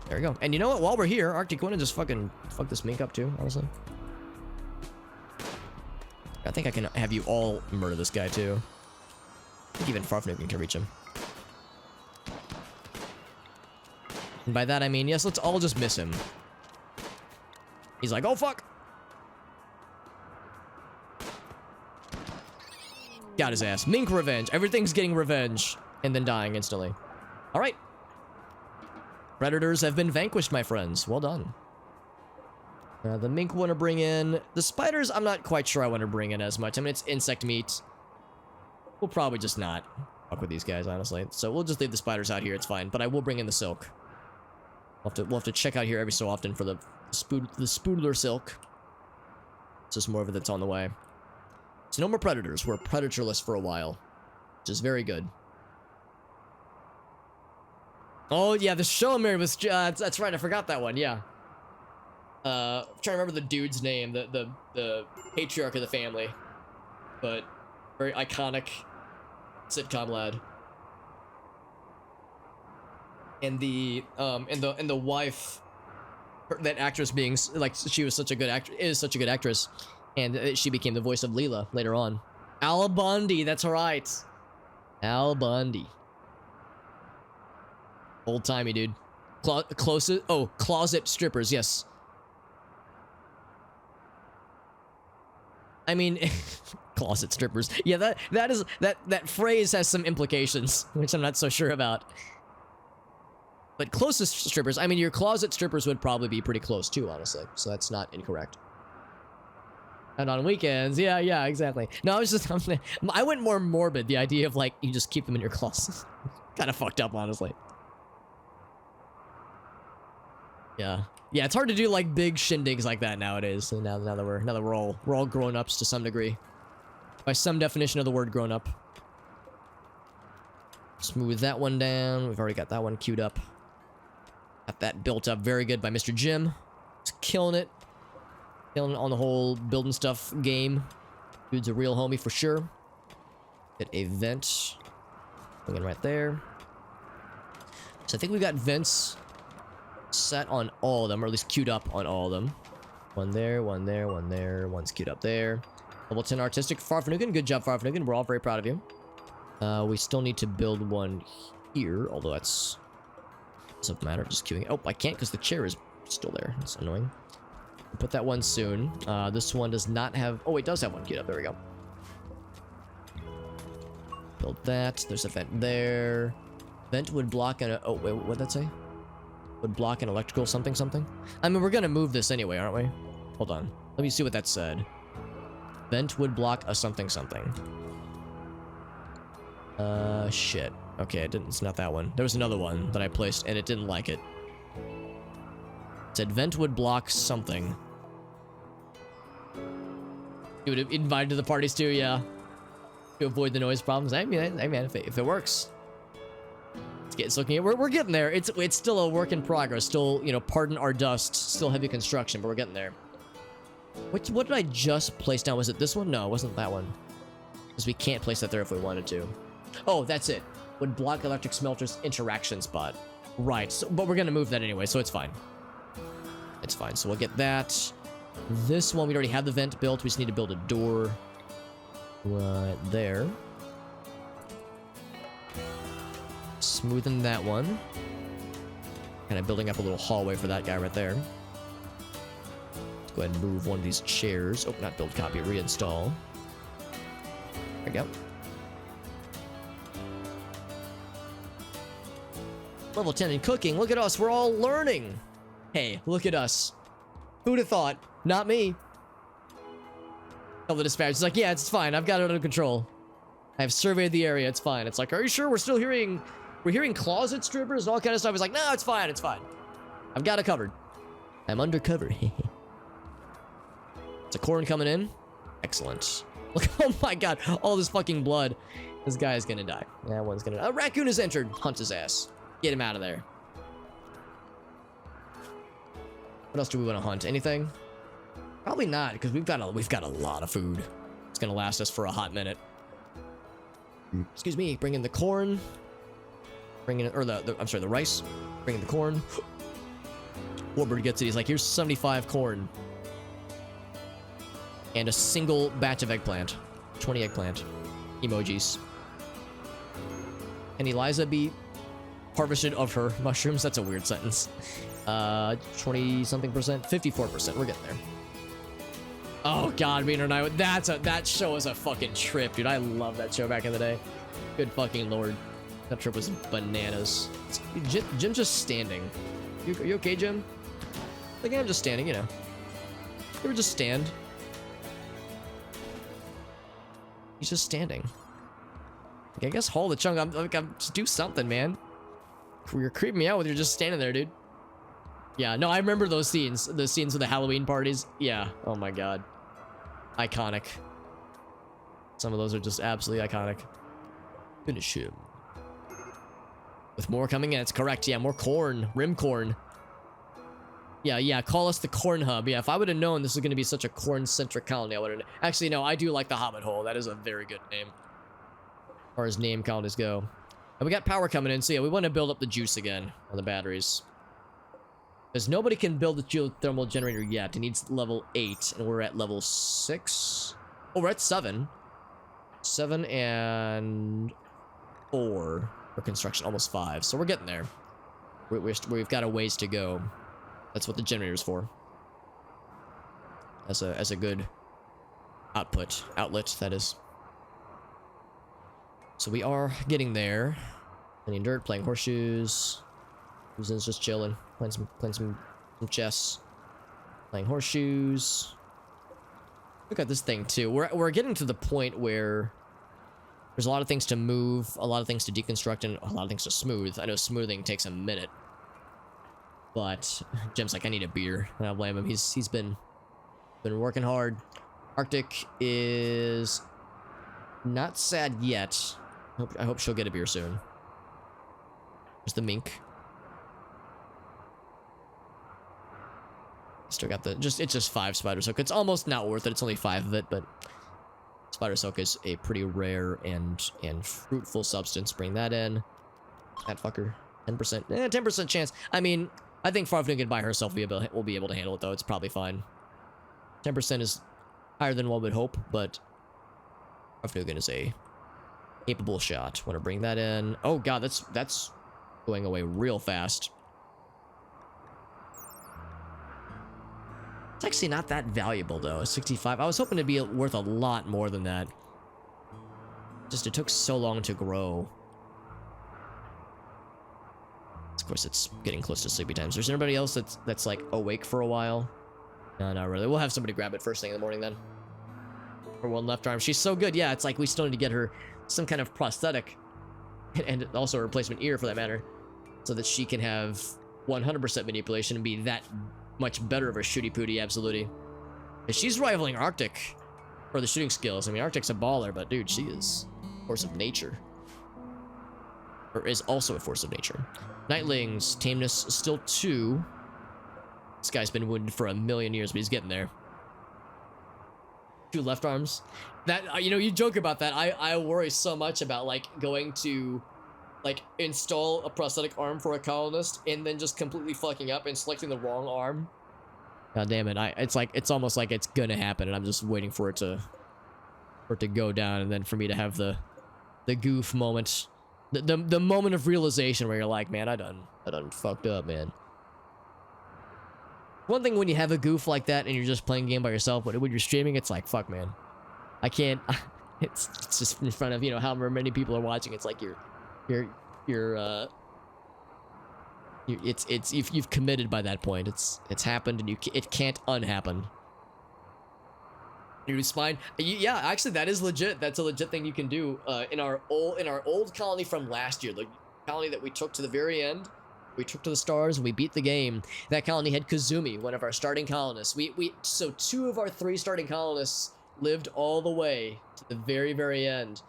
There we go. And you know what? While we're here, Arctic, want to just fucking fuck this mink up too, honestly. I think I can have you all murder this guy too. I think even Farfnugan can reach him. And by that I mean, yes, let's all just miss him. He's like, oh fuck! Got his ass. Mink revenge. Everything's getting revenge. And then dying instantly. Alright. Predators have been vanquished, my friends. Well done. The mink want to bring in... The spiders, I'm not quite sure I want to bring in as much. I mean, it's insect meat. We'll probably just not fuck with these guys, honestly. So we'll just leave the spiders out here. It's fine. But I will bring in the silk. We'll have to check out here every so often for the spoodler silk. It's just more of it that's on the way. So no more predators. We're predatorless for a while, which is very good. Oh yeah, the Showmere was that's right. I forgot that one. Yeah. I'm trying to remember the dude's name, the patriarch of the family, but very iconic sitcom lad. And the wife, that actress being like, she was such a good actress, is such a good actress, and she became the voice of Leela later on. Al Bundy, that's right. Al Bundy. Old timey dude. Closet strippers, yes. I mean, closet strippers. Yeah, that phrase has some implications, which I'm not so sure about. But closest strippers, I mean, your closet strippers would probably be pretty close too, honestly. So that's not incorrect. And on weekends, yeah, exactly. No, I was just, I went more morbid. The idea of like, you just keep them in your closet. Kind of fucked up, honestly. Yeah. Yeah, it's hard to do like big shindigs like that nowadays. So now that we're all grown-ups to some degree. By some definition of the word grown up. Smooth that one down. We've already got that one queued up. Got that built up very good by Mr. Jim. He's killing it. Killing it on the whole building stuff game. Dude's a real homie for sure. Get a vent. Looking right there. So I think we got vents set on all of them, or at least queued up on all of them. One there, one there, one there. One's queued up there. Level 10 artistic. Farfanugan, good job, Farfanugan. We're all very proud of you. We still need to build one here, although that's doesn't matter. Just queuing. Oh, I can't because the chair is still there. That's annoying. We'll put that one soon. This one does not have. Oh, it does have one queued up. There we go. Build that. There's a vent there. Vent would block an. Oh wait, what'd that say? Would block an electrical something something. I mean, we're gonna move this anyway, aren't we? Hold on. Let me see what that said. Vent would block a something something. Shit. Okay, it's not that one. There was another one that I placed, and it didn't like it. It said vent would block something. You would have invited to the parties too, yeah. To avoid the noise problems. I mean, if it works. It's looking at, we're getting there. It's still a work in progress. Still, you know, pardon our dust. Still heavy construction, but we're getting there. What did I just place down? Was it this one? No, it wasn't that one. Because we can't place that there if we wanted to. Oh, that's it. Would block electric smelter's interaction spot. Right, so, but we're gonna move that anyway, so it's fine. It's fine, so we'll get that. This one, we already have the vent built. We just need to build a door right there. Smoothing that one. Kind of building up a little hallway for that guy right there. Let's go ahead and move one of these chairs. Oh, not build, copy, reinstall. There we go. Level 10 in cooking. Look at us. We're all learning. Hey, look at us. Who'd have thought? Not me. Tell the dispatch. It's like, yeah, it's fine. I've got it under control. I have surveyed the area. It's fine. It's like, are you sure? We're still hearing... We're hearing closet strippers and all kind of stuff. It's like, no, it's fine. It's fine. I've got it covered. I'm undercover. It's a corn coming in. Excellent. Look, oh my god. All this fucking blood. This guy is gonna die. That one's gonna... A raccoon has entered. Hunt his ass. Get him out of there. What else do we want to hunt? Anything? Probably not, because we've got a lot of food. It's gonna last us for a hot minute. Excuse me. Bring in the corn. Bring in, or I'm sorry, the rice. Bring in the corn. Warbird gets it. He's like, here's 75 corn. And a single batch of eggplant. 20 eggplant. Emojis. Can Eliza be harvested of her mushrooms? That's a weird sentence. 20-something percent? 54%. We're getting there. Oh god, Meaner and I, that show was a fucking trip, dude. I love that show back in the day. Good fucking lord. That trip was bananas. Jim's just standing. You okay, Jim? Like, I'm just standing, you know. You ever just stand? He's just standing. Like, I guess haul the chunk. I'm just do something, man. You're creeping me out with you're just standing there, dude. Yeah, no, I remember those scenes. The scenes with the Halloween parties. Yeah. Oh my god. Iconic. Some of those are just absolutely iconic. Finish him. With more coming in, it's correct. Yeah, more corn. Rim corn. Yeah, call us the corn hub. Yeah, if I would have known this was going to be such a corn-centric colony, I would have... Actually, no, I do like the Hobbit Hole. That is a very good name. As far as name colonies go. And we got power coming in, so yeah, we want to build up the juice again on the batteries. Because nobody can build the geothermal generator yet. It needs level 8, and we're at level 6. Oh, we're at 7. 7 and 4 for construction, almost 5. So we're getting there. We've got a ways to go. That's what the generator's for. As a good outlet, that is. So we are getting there. Playing dirt, playing horseshoes. Susan's just chilling, playing some chess. Playing horseshoes. Look at this thing too. We're getting to the point where there's a lot of things to move, a lot of things to deconstruct, and a lot of things to smooth. I know smoothing takes a minute. But Jim's like, I need a beer. And I don't blame him. He's been working hard. Arctic is not sad yet. I hope she'll get a beer soon. There's the mink. Still got the it's just 5 spider silk. It's almost not worth it. It's only 5 of it, but spider silk is a pretty rare and fruitful substance. Bring that in. That fucker. 10%. 10% chance. I mean, I think Farfnugan by herself will be able to handle it, though. It's probably fine. 10% is higher than one would hope, but Farfnugan is a capable shot. Want to bring that in. Oh, God, that's going away real fast. It's actually not that valuable, though. 65. I was hoping to be worth a lot more than that. Just, it took so long to grow. Of course, it's getting close to sleepy times. There's anybody else that's like awake for a while? No, not really. We'll have somebody grab it first thing in the morning then. Her one left arm. She's so good. Yeah, it's like we still need to get her some kind of prosthetic. And also a replacement ear for that matter. So that she can have 100% manipulation and be that much better of a shooty pooty, absolutely. And she's rivaling Arctic for the shooting skills. I mean, Arctic's a baller, but dude, she is a force of nature. Or is also a force of nature. Nightlings, tameness still 2. This guy's been wounded for 1,000,000 years, but he's getting there. 2 left arms. That, you know, you joke about that. I worry so much about, like, going to, like, install a prosthetic arm for a colonist and then just completely fucking up and selecting the wrong arm. God damn it. It's almost like it's gonna happen, and I'm just waiting for it to go down, and then for me to have the goof moment. The moment of realization where you're like, man, I done fucked up, man. One thing when you have a goof like that and you're just playing a game by yourself, but when you're streaming, it's like, fuck, man. I can't. It's just in front of, you know, however many people are watching. It's like you've committed by that point. It's happened, and it can't unhappen. Your spine. Yeah, actually, that is legit. That's a legit thing you can do. In our old colony from last year, the colony that we took to the very end, we took to the stars and we beat the game. That colony had Kazumi, one of our starting colonists. So 2 of our 3 starting colonists lived all the way to the very, very end,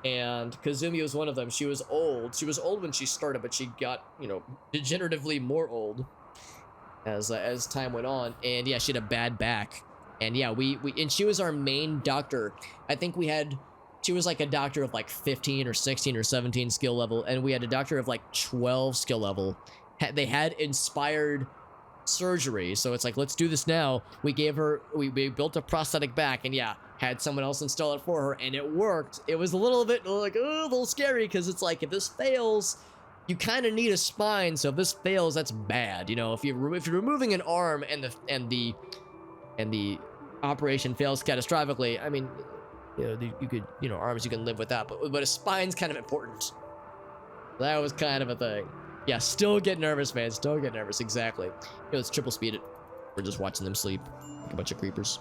and Kazumi was one of them. She was old. She was old when she started, but she got, you know, degeneratively more old as time went on. And yeah, she had a bad back. And yeah, and she was our main doctor. I think she was like a doctor of like 15 or 16 or 17 skill level, and we had a doctor of like 12 skill level. They had inspired surgery, so it's like, let's do this now. We built a prosthetic back, and yeah, had someone else install it for her, and it worked. It was a little bit like, oh, a little scary, because it's like, if this fails, you kind of need a spine. So if this fails, that's bad. You know, if you're removing an arm and the operation fails catastrophically, I mean, you know, you could, you know, arms you can live without, but a spine's kind of important. That was kind of a thing. Yeah, still get nervous, man. Still get nervous. Exactly. You know, let's triple speed it. We're just watching them sleep like a bunch of creepers.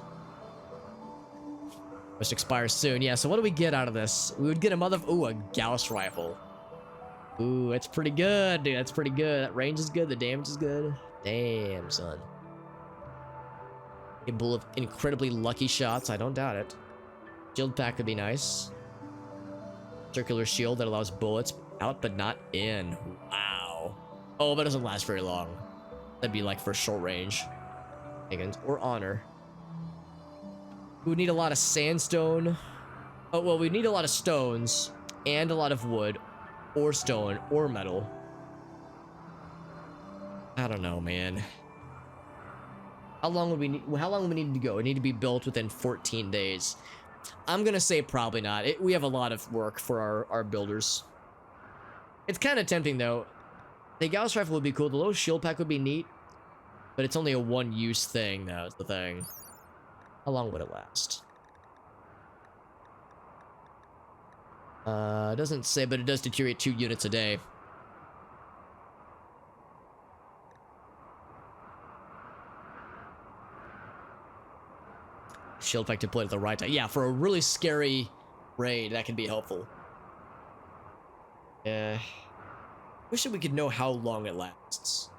Must expire soon. Yeah, so what do we get out of this? We would get a Gauss rifle. Ooh, it's pretty good, dude. That's pretty good. That range is good. The damage is good. Damn, son. Capable of incredibly lucky shots. I don't doubt it. Shield pack could be nice. Circular shield that allows bullets out but not in. Wow. Oh, but it doesn't last very long. That'd be like for short range. Or honor. We would need a lot of sandstone. Oh, well, we need a lot of stones and a lot of wood or stone or metal. I don't know, man. How long would we need to go? It need to be built within 14 days. I'm gonna say probably not. We have a lot of work for our builders. It's kind of tempting though. The Gauss rifle would be cool. The little shield pack would be neat, but it's only a one-use thing. That's the thing. How long would it last? It doesn't say, but it does deteriorate 2 units a day. Shield pack deployed at the right time. Yeah, for a really scary raid, that can be helpful. Yeah. Wish that we could know how long it lasts.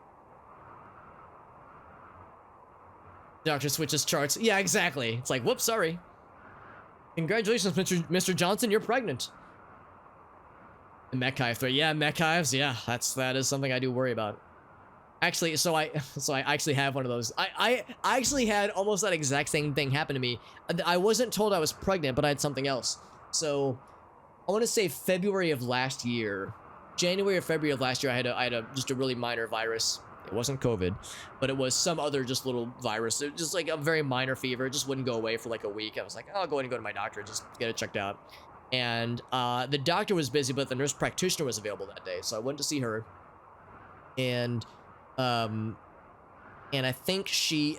Doctor switches charts. Yeah, exactly. It's like, whoops, sorry. Congratulations, Mr. Johnson, you're pregnant. The mech hive threat. Yeah, mech hives. Yeah, that is something I do worry about. Actually, so I actually have one of those. I actually had almost that exact same thing happen to me. I wasn't told I was pregnant, but I had something else. So I want to say February of last year, January or February of last year, I had just a really minor virus. It wasn't COVID, but it was some other just little virus. It was just like a very minor fever. It just wouldn't go away for like a week. I was like, oh, I'll go ahead and go to my doctor, just get it checked out. And the doctor was busy, but the nurse practitioner was available that day, so I went to see her. And I think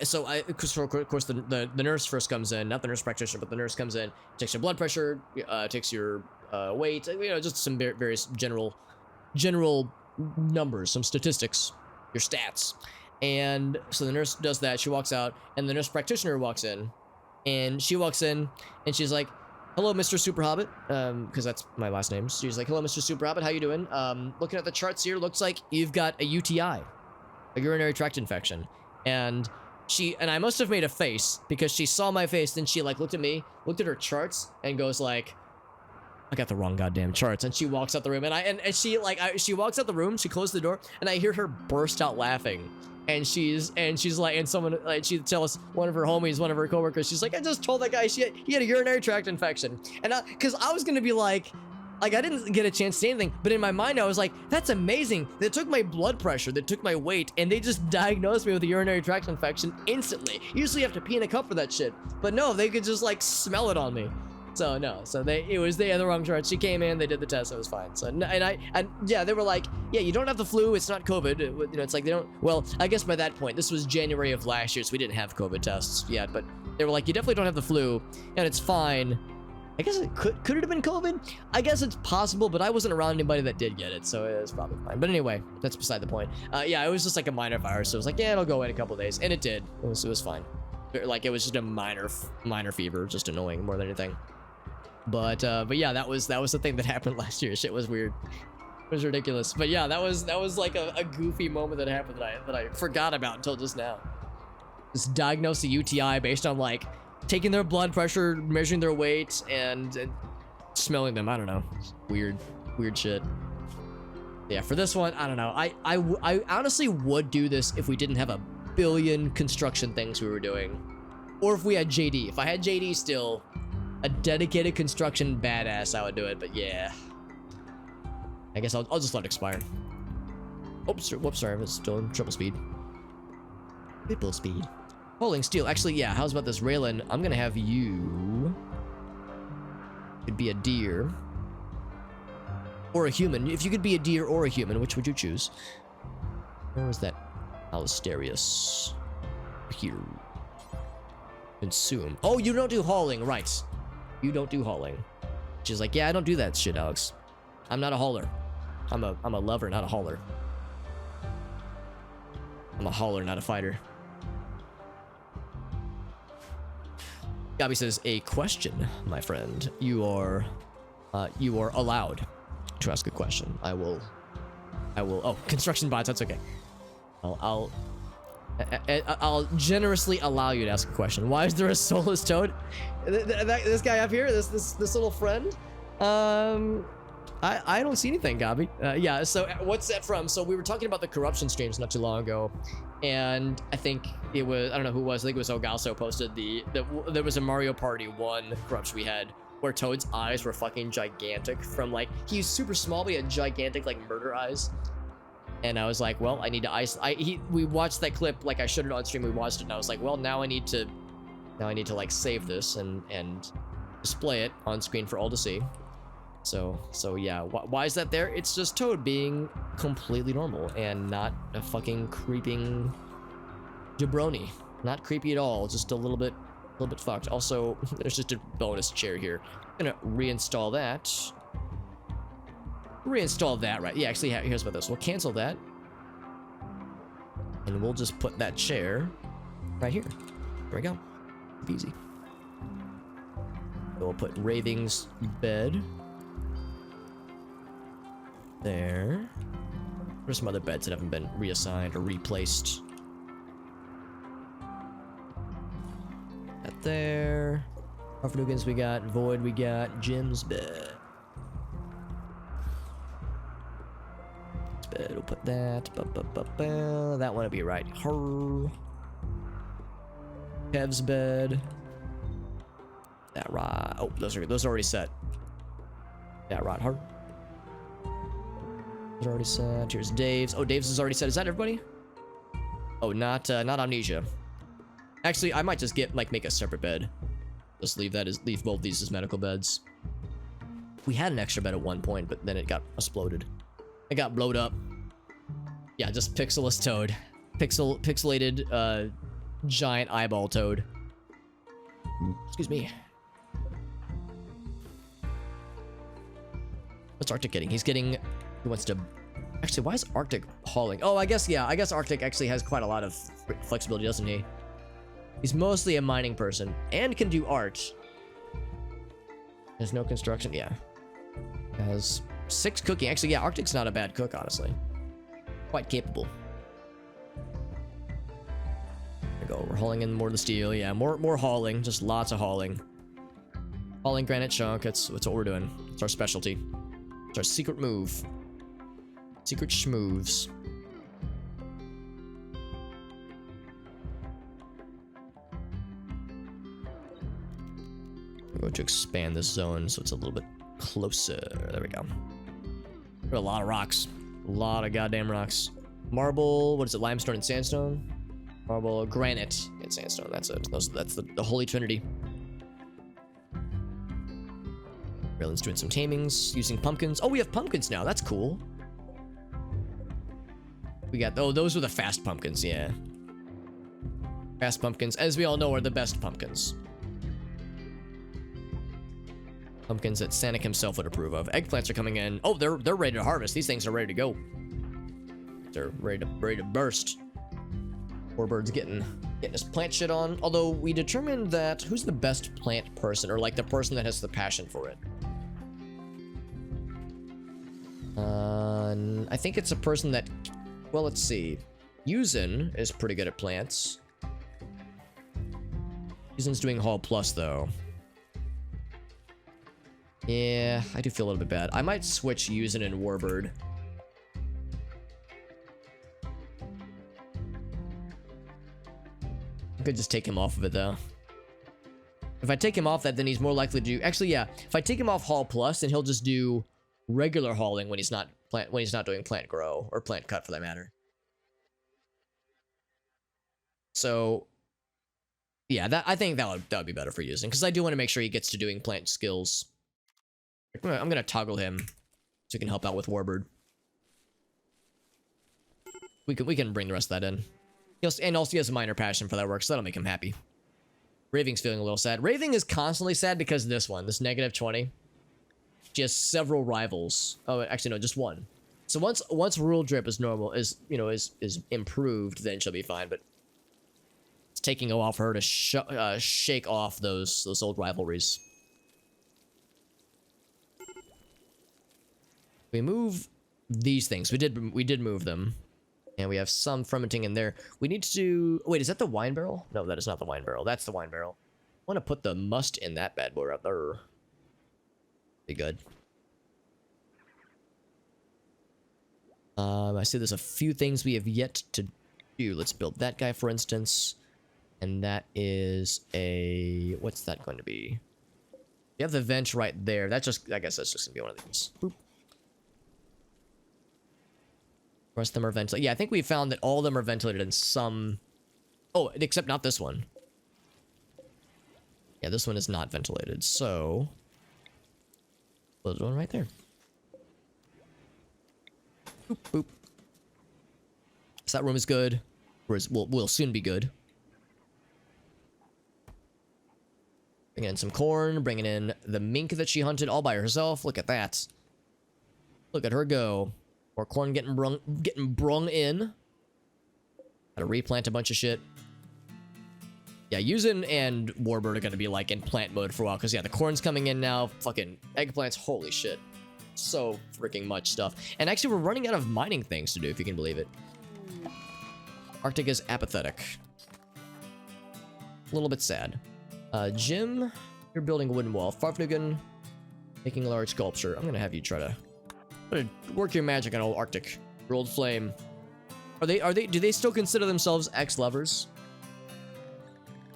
of course the nurse first comes in, not the nurse practitioner, but the nurse comes in, takes your blood pressure, takes your weight, just some various general numbers, some statistics, your stats. And so the nurse does that. She walks out, and the nurse practitioner walks in, and she's like, hello, Mr. Super Hobbit, because that's my last name. She's like, hello, Mr. Super Hobbit, how you doing? Looking at the charts here, looks like you've got a UTI, a urinary tract infection. And I must have made a face, because she saw my face, then she like looked at me, looked at her charts, and goes like, I got the wrong goddamn charts. And she walks out the room, and she walks out the room, she closed the door, and I hear her burst out laughing. And she's like, and someone, like, she tells one of her homies, one of her coworkers, she's like, I just told that guy he had a urinary tract infection. And because I was gonna be like I didn't get a chance to say anything, but in my mind I was like, that's amazing. They took my blood pressure, they took my weight, and they just diagnosed me with a urinary tract infection instantly. Usually you have to pee in a cup for that shit, but no, they could just like smell it on me. So no, they had the wrong chart. She came in, they did the test, it was fine. So and yeah, they were like, yeah, you don't have the flu, it's not COVID. It's like they don't. Well, I guess by that point, this was January of last year, so we didn't have COVID tests yet. But they were like, you definitely don't have the flu, and it's fine. I guess it could it have been COVID? I guess it's possible, but I wasn't around anybody that did get it, so it was probably fine. But anyway, that's beside the point. Yeah, it was just like a minor virus. So it was like, yeah, it'll go in a couple days, and it did. It was fine. Like it was just a minor fever, just annoying more than anything. But yeah, that was the thing that happened last year. Shit was weird. It was ridiculous. But yeah, that was like a goofy moment that happened that I forgot about until just now. Just diagnosed a UTI based on like taking their blood pressure, measuring their weight, and smelling them. I don't know. Weird shit. Yeah, for this one, I don't know. I honestly would do this if we didn't have a billion construction things we were doing, or if we had JD. If I had JD still, a dedicated construction badass, I would do it. But yeah, I guess I'll just let it expire. Oops, whoops, sorry, I'm still in triple speed. Triple speed. Holding steel. Actually, yeah, how's about this, Raylan? I'm gonna have you. Could be a deer. Or a human. If you could be a deer or a human, which would you choose? Where was that? Alisterius. Here. Consume. Oh, you don't do hauling, right. You don't do hauling. She's like, yeah, I don't do that shit, Alex. I'm not a hauler. I'm a lover, not a hauler. I'm a hauler, not a fighter. Gabby says, a question, my friend. You are allowed to ask a question. I will, oh, construction bots, that's okay. I'll generously allow you to ask a question. Why is there a soulless toad? This guy up here, this little friend? I don't see anything, Gabi. Yeah, so what's that from? So we were talking about the corruption streams not too long ago, and I think it was, I don't know who it was, I think it was Ogalso posted there was a Mario Party 1 corruption we had where Toad's eyes were fucking gigantic from like, he's super small, but he had gigantic like murder eyes. And I was like, well, I need to we watched that clip, like I showed it on stream, we watched it, and I was like, well, now I need to like save this and display it on screen for all to see. So yeah, why is that there? It's just Toad being completely normal and not a fucking creeping jabroni. Not creepy at all, just a little bit fucked. Also, there's just a bonus chair here. I'm gonna reinstall that. Reinstall that, right? Yeah, actually, here's what this. We'll cancel that. And we'll just put that chair right here. There we go. Easy. We'll put Raving's bed there. There's some other beds that haven't been reassigned or replaced. That there. Harfnugans we got. Void we got. Jim's bed. This bed, we'll put that. That one will be right. Her. Kev's bed. That right. Oh, those are already set. That right. Her. Already set. Here's Dave's. Oh, Dave's is already set. Is that everybody? Oh, not Amnesia. Actually, I might just make a separate bed. Just leave both these as medical beds. We had an extra bed at one point, but then it got exploded. It got blowed up. Yeah, just pixelless Toad. Pixelated giant eyeball Toad. Excuse me. What's Arctic getting? He's getting. He wants to. Actually, why is Arctic hauling? Oh, I guess, yeah. I guess Arctic actually has quite a lot of flexibility, doesn't he? He's mostly a mining person and can do art. There's no construction. Yeah. Has 6 cooking. Actually, yeah, Arctic's not a bad cook, honestly. Quite capable. There we go. We're hauling in more of the steel. Yeah, more hauling. Just lots of hauling. Hauling granite chunk. That's what we're doing. It's our specialty. It's our secret move. Secret schmoves. I'm going to expand this zone so it's a little bit closer. There we go. There are a lot of rocks. A lot of goddamn rocks. Marble, what is it? Limestone and sandstone? Marble, granite, and sandstone. That's it. That's the holy trinity. Raylan's doing some tamings, using pumpkins. Oh, we have pumpkins now. That's cool. We got, oh, those were the fast pumpkins, yeah. Fast pumpkins, as we all know, are the best pumpkins. Pumpkins that Sanic himself would approve of. Eggplants are coming in. Oh, they're ready to harvest. These things are ready to go. They're ready to burst. Warbird's getting his plant shit on. Although we determined that who's the best plant person, or like the person that has the passion for it. I think it's a person that, well, let's see. Yuzin is pretty good at plants. Yuzin's doing Hall Plus though. Yeah, I do feel a little bit bad. I might switch Yuzin and Warbird. I could just take him off of it though. If I take him off that, then he's more likely to do. Actually, yeah. If I take him off Hall Plus, then he'll just do regular hauling when he's not doing plant grow or plant cut for that matter. So, yeah, I think that would be better for using, because I do want to make sure he gets to doing plant skills. I'm gonna toggle him so he can help out with Warbird. We can bring the rest of that in. And also he has a minor passion for that work, so that'll make him happy. Raving's feeling a little sad. Raving is constantly sad because of this one, this -20. She has several rivals. Oh, actually no, just one. So once Rule Drip is normal, is improved, then she'll be fine. But It's taking a while for her to shake off those old rivalries. We move these things. We did move them. And we have some fermenting in there. We need to... Wait, is that the wine barrel? No, that is not the wine barrel. That's the wine barrel. I want to put the must in that bad boy right there. Be good. I see there's a few things we have yet to do. Let's build that guy, for instance. And that is a... What's that going to be? You have the vent right there. That's just... I guess that's just going to be one of these. Boop. The rest of them are ventilated. Yeah, I think we found that all of them are ventilated in some... Oh, except not this one. Yeah, this one is not ventilated, so... There's one right there. Boop, boop. So that room is good. Will soon be good. Bringing in some corn, bringing in the mink that she hunted all by herself. Look at that. Look at her go. More corn getting brung in. Gotta replant a bunch of shit. Yeah, Yuzen and Warbird are gonna be like in plant mode for a while, because yeah, the corn's coming in now. Fucking eggplants, holy shit. So freaking much stuff. And actually, we're running out of mining things to do, if you can believe it. Arctic is apathetic. A little bit sad. Jim, you're building a wooden wall. Farfnugan, making a large sculpture. I'm gonna have you try to work your magic on old Arctic. Your old flame. Do they still consider themselves ex-lovers?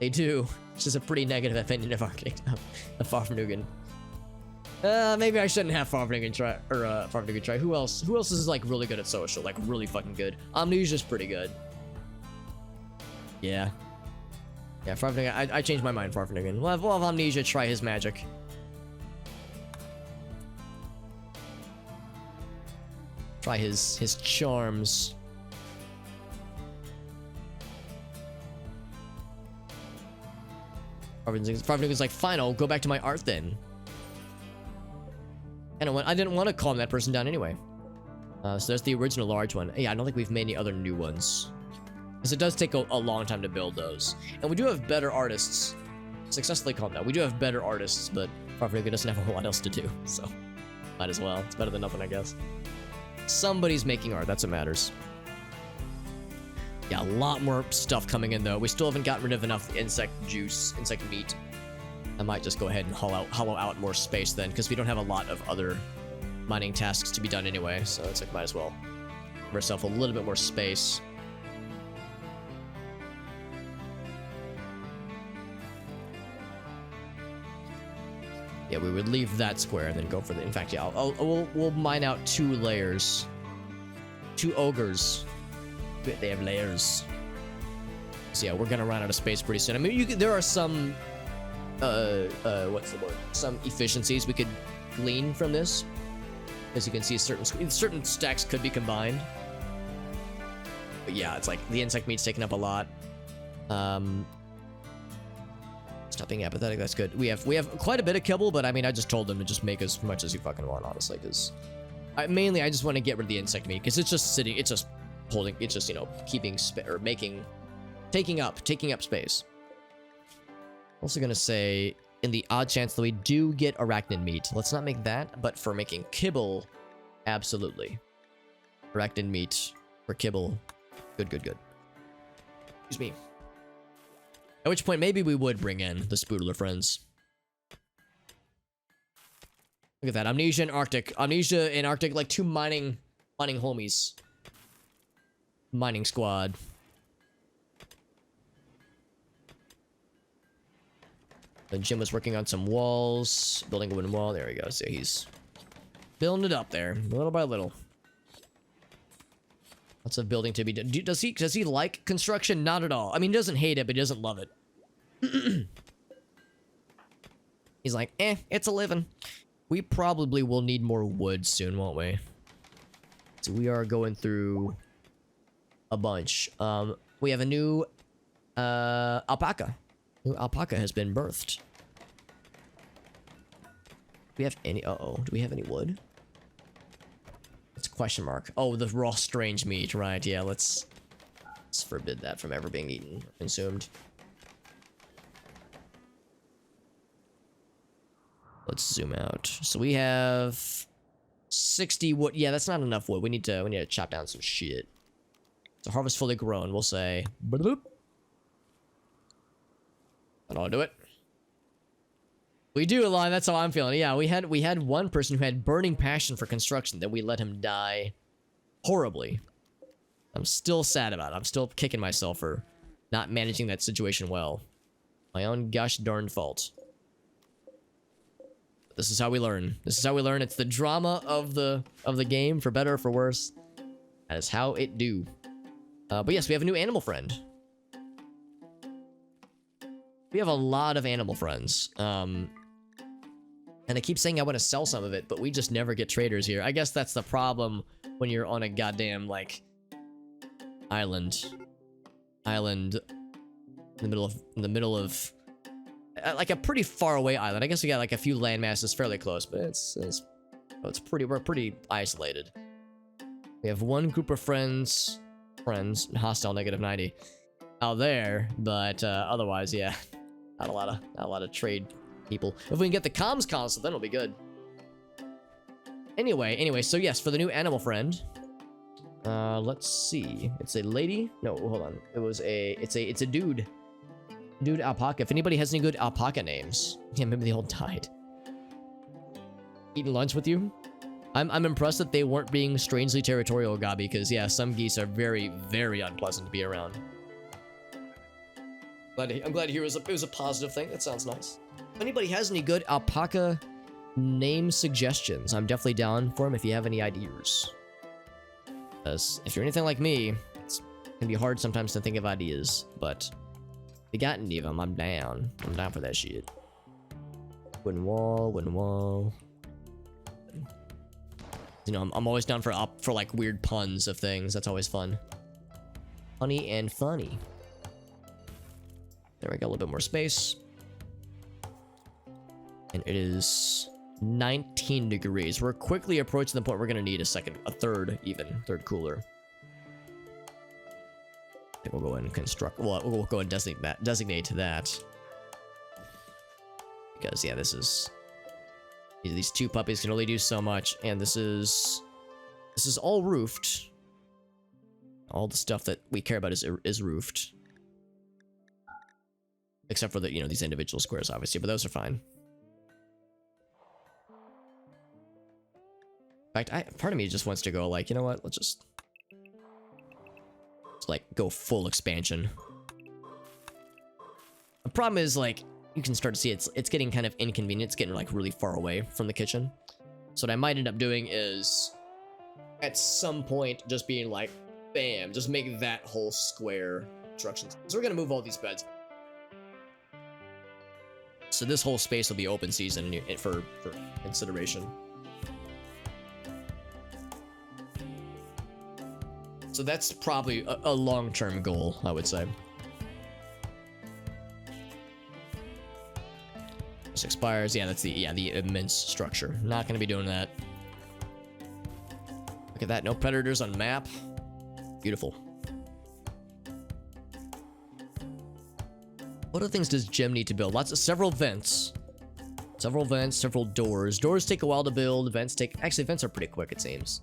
They do. Which is a pretty negative opinion of Arctic, of Farfnugan. Maybe I shouldn't have Farfnugan try, or Farfnugan try. Who else is like really good at social? Like really fucking good. Amnesia's pretty good. Yeah. Yeah, Farfnugan, I changed my mind, Farfnugan. We'll have Amnesia try his magic. Try his charms. Farfnugan's like, fine, I'll go back to my art then. And I didn't want to calm that person down anyway. So there's the original large one. Yeah, I don't think we've made any other new ones. Because it does take a long time to build those. And we do have better artists. Successfully calmed down. We do have better artists, but Farfnugan doesn't have a whole lot else to do. So, might as well. It's better than nothing, I guess. Somebody's making art, that's what matters. Yeah, a lot more stuff coming in though. We still haven't gotten rid of enough insect juice, insect meat. I might just go ahead and hollow out more space then, because we don't have a lot of other mining tasks to be done anyway, so it's like, might as well give ourselves a little bit more space. Yeah, we would leave that square and then go for the... In fact, yeah, we'll mine out 2 layers. 2 ogres. They have layers. So yeah, we're gonna run out of space pretty soon. I mean, there are some... what's the word? Some efficiencies we could glean from this. As you can see, certain stacks could be combined. But yeah, it's like the insect meat's taking up a lot. Stop being apathetic, that's good. We have quite a bit of kibble, but I mean, I just told them to just make as much as you fucking want, honestly, because mainly I just want to get rid of the insect meat, because it's just sitting, it's just holding, it's just, you know, keeping or taking up space. Also gonna say, in the odd chance that we do get arachnid meat, let's not make that, but for making kibble, absolutely. Arachnid meat for kibble, good. Excuse me. At which point, maybe we would bring in the Spoodler friends. Look at that. Amnesia and Arctic. Amnesia and Arctic, like 2 mining homies. Mining squad. Then Jim was working on some walls. Building a wooden wall. There we go. So he's building it up there. Little by little. Lots of building to be done. Does he like construction? Not at all. I mean, he doesn't hate it, but he doesn't love it. He's like, it's a living. We probably will need more wood soon, won't we? So we are going through a bunch. We have a new alpaca. New alpaca has been birthed. Do we have any? Do we have any wood? It's a question mark. Oh, the raw strange meat, right? Yeah, let's forbid that from ever being eaten or consumed. Let's zoom out. So we have 60 wood. Yeah, that's not enough wood. We need to chop down some shit. So harvest fully grown, we'll say. Bloop. And I'll do it. We do, Alon. That's how I'm feeling. Yeah, we had one person who had burning passion for construction that we let him die horribly. I'm still sad about it. I'm still kicking myself for not managing that situation well. My own gosh darn fault. This is how we learn. This is how we learn. It's the drama of the game, for better or for worse. That is how it do. But yes, we have a new animal friend. We have a lot of animal friends. And I keep saying I want to sell some of it, but we just never get traders here. I guess that's the problem when you're on a goddamn, like, island in the middle of like a pretty far away island. I guess we got like a few land masses fairly close, but we're pretty isolated. We have one group of friends, hostile -90 out there, but otherwise, yeah, not a lot of trade people. If we can get the comms console, then it'll be good. Anyway, so yes, for the new animal friend, let's see. It's a lady. No, hold on. It's a dude. Dude alpaca. If anybody has any good alpaca names. Yeah, maybe they all died. Eating lunch with you? I'm impressed that they weren't being strangely territorial, Gabi, because yeah, some geese are very, very unpleasant to be around. I'm glad to hear it was a positive thing. That sounds nice. If anybody has any good alpaca name suggestions, I'm definitely down for them if you have any ideas. Because if you're anything like me, it's gonna be hard sometimes to think of ideas, but if you got any of them, I'm down. I'm down for that shit. Wooden wall. You know, I'm always down for like weird puns of things. That's always fun. Funny and funny. There we go, a little bit more space. And it is 19 degrees. We're quickly approaching the point we're gonna need a third cooler. I think we'll go ahead and construct. Well, we'll go and designate that. Because yeah, these two puppies can only do so much, and this is all roofed. All the stuff that we care about is roofed. Except for these individual squares, obviously, but those are fine. In fact, part of me just wants to go like, you know what? Let's just like go full expansion. The problem is like you can start to see it's getting kind of inconvenient. It's getting like really far away from the kitchen. So what I might end up doing is at some point just being like, bam, just make that whole square construction. So we're gonna move all these beds. So this whole space will be open season for consideration. So that's probably a long-term goal, I would say. This expires. Yeah, that's the immense structure. Not gonna be doing that. Look at that. No predators on map. Beautiful. What other things does Jim need to build? Several vents. Several doors. Doors take a while to build. Vents are pretty quick, it seems.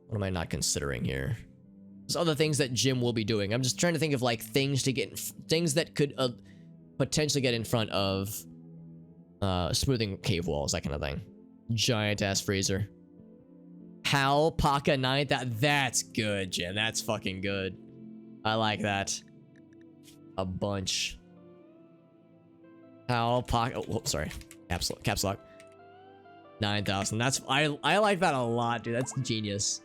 What am I not considering here? There's other things that Jim will be doing. I'm just trying to think of like things that could potentially get in front of smoothing cave walls, that kind of thing. Giant ass freezer. Alpaca 9. That's good, Jim. That's fucking good. I like that. A bunch. Alpaca. Oh, sorry. Caps lock. 9,000. I like that a lot, dude. That's genius.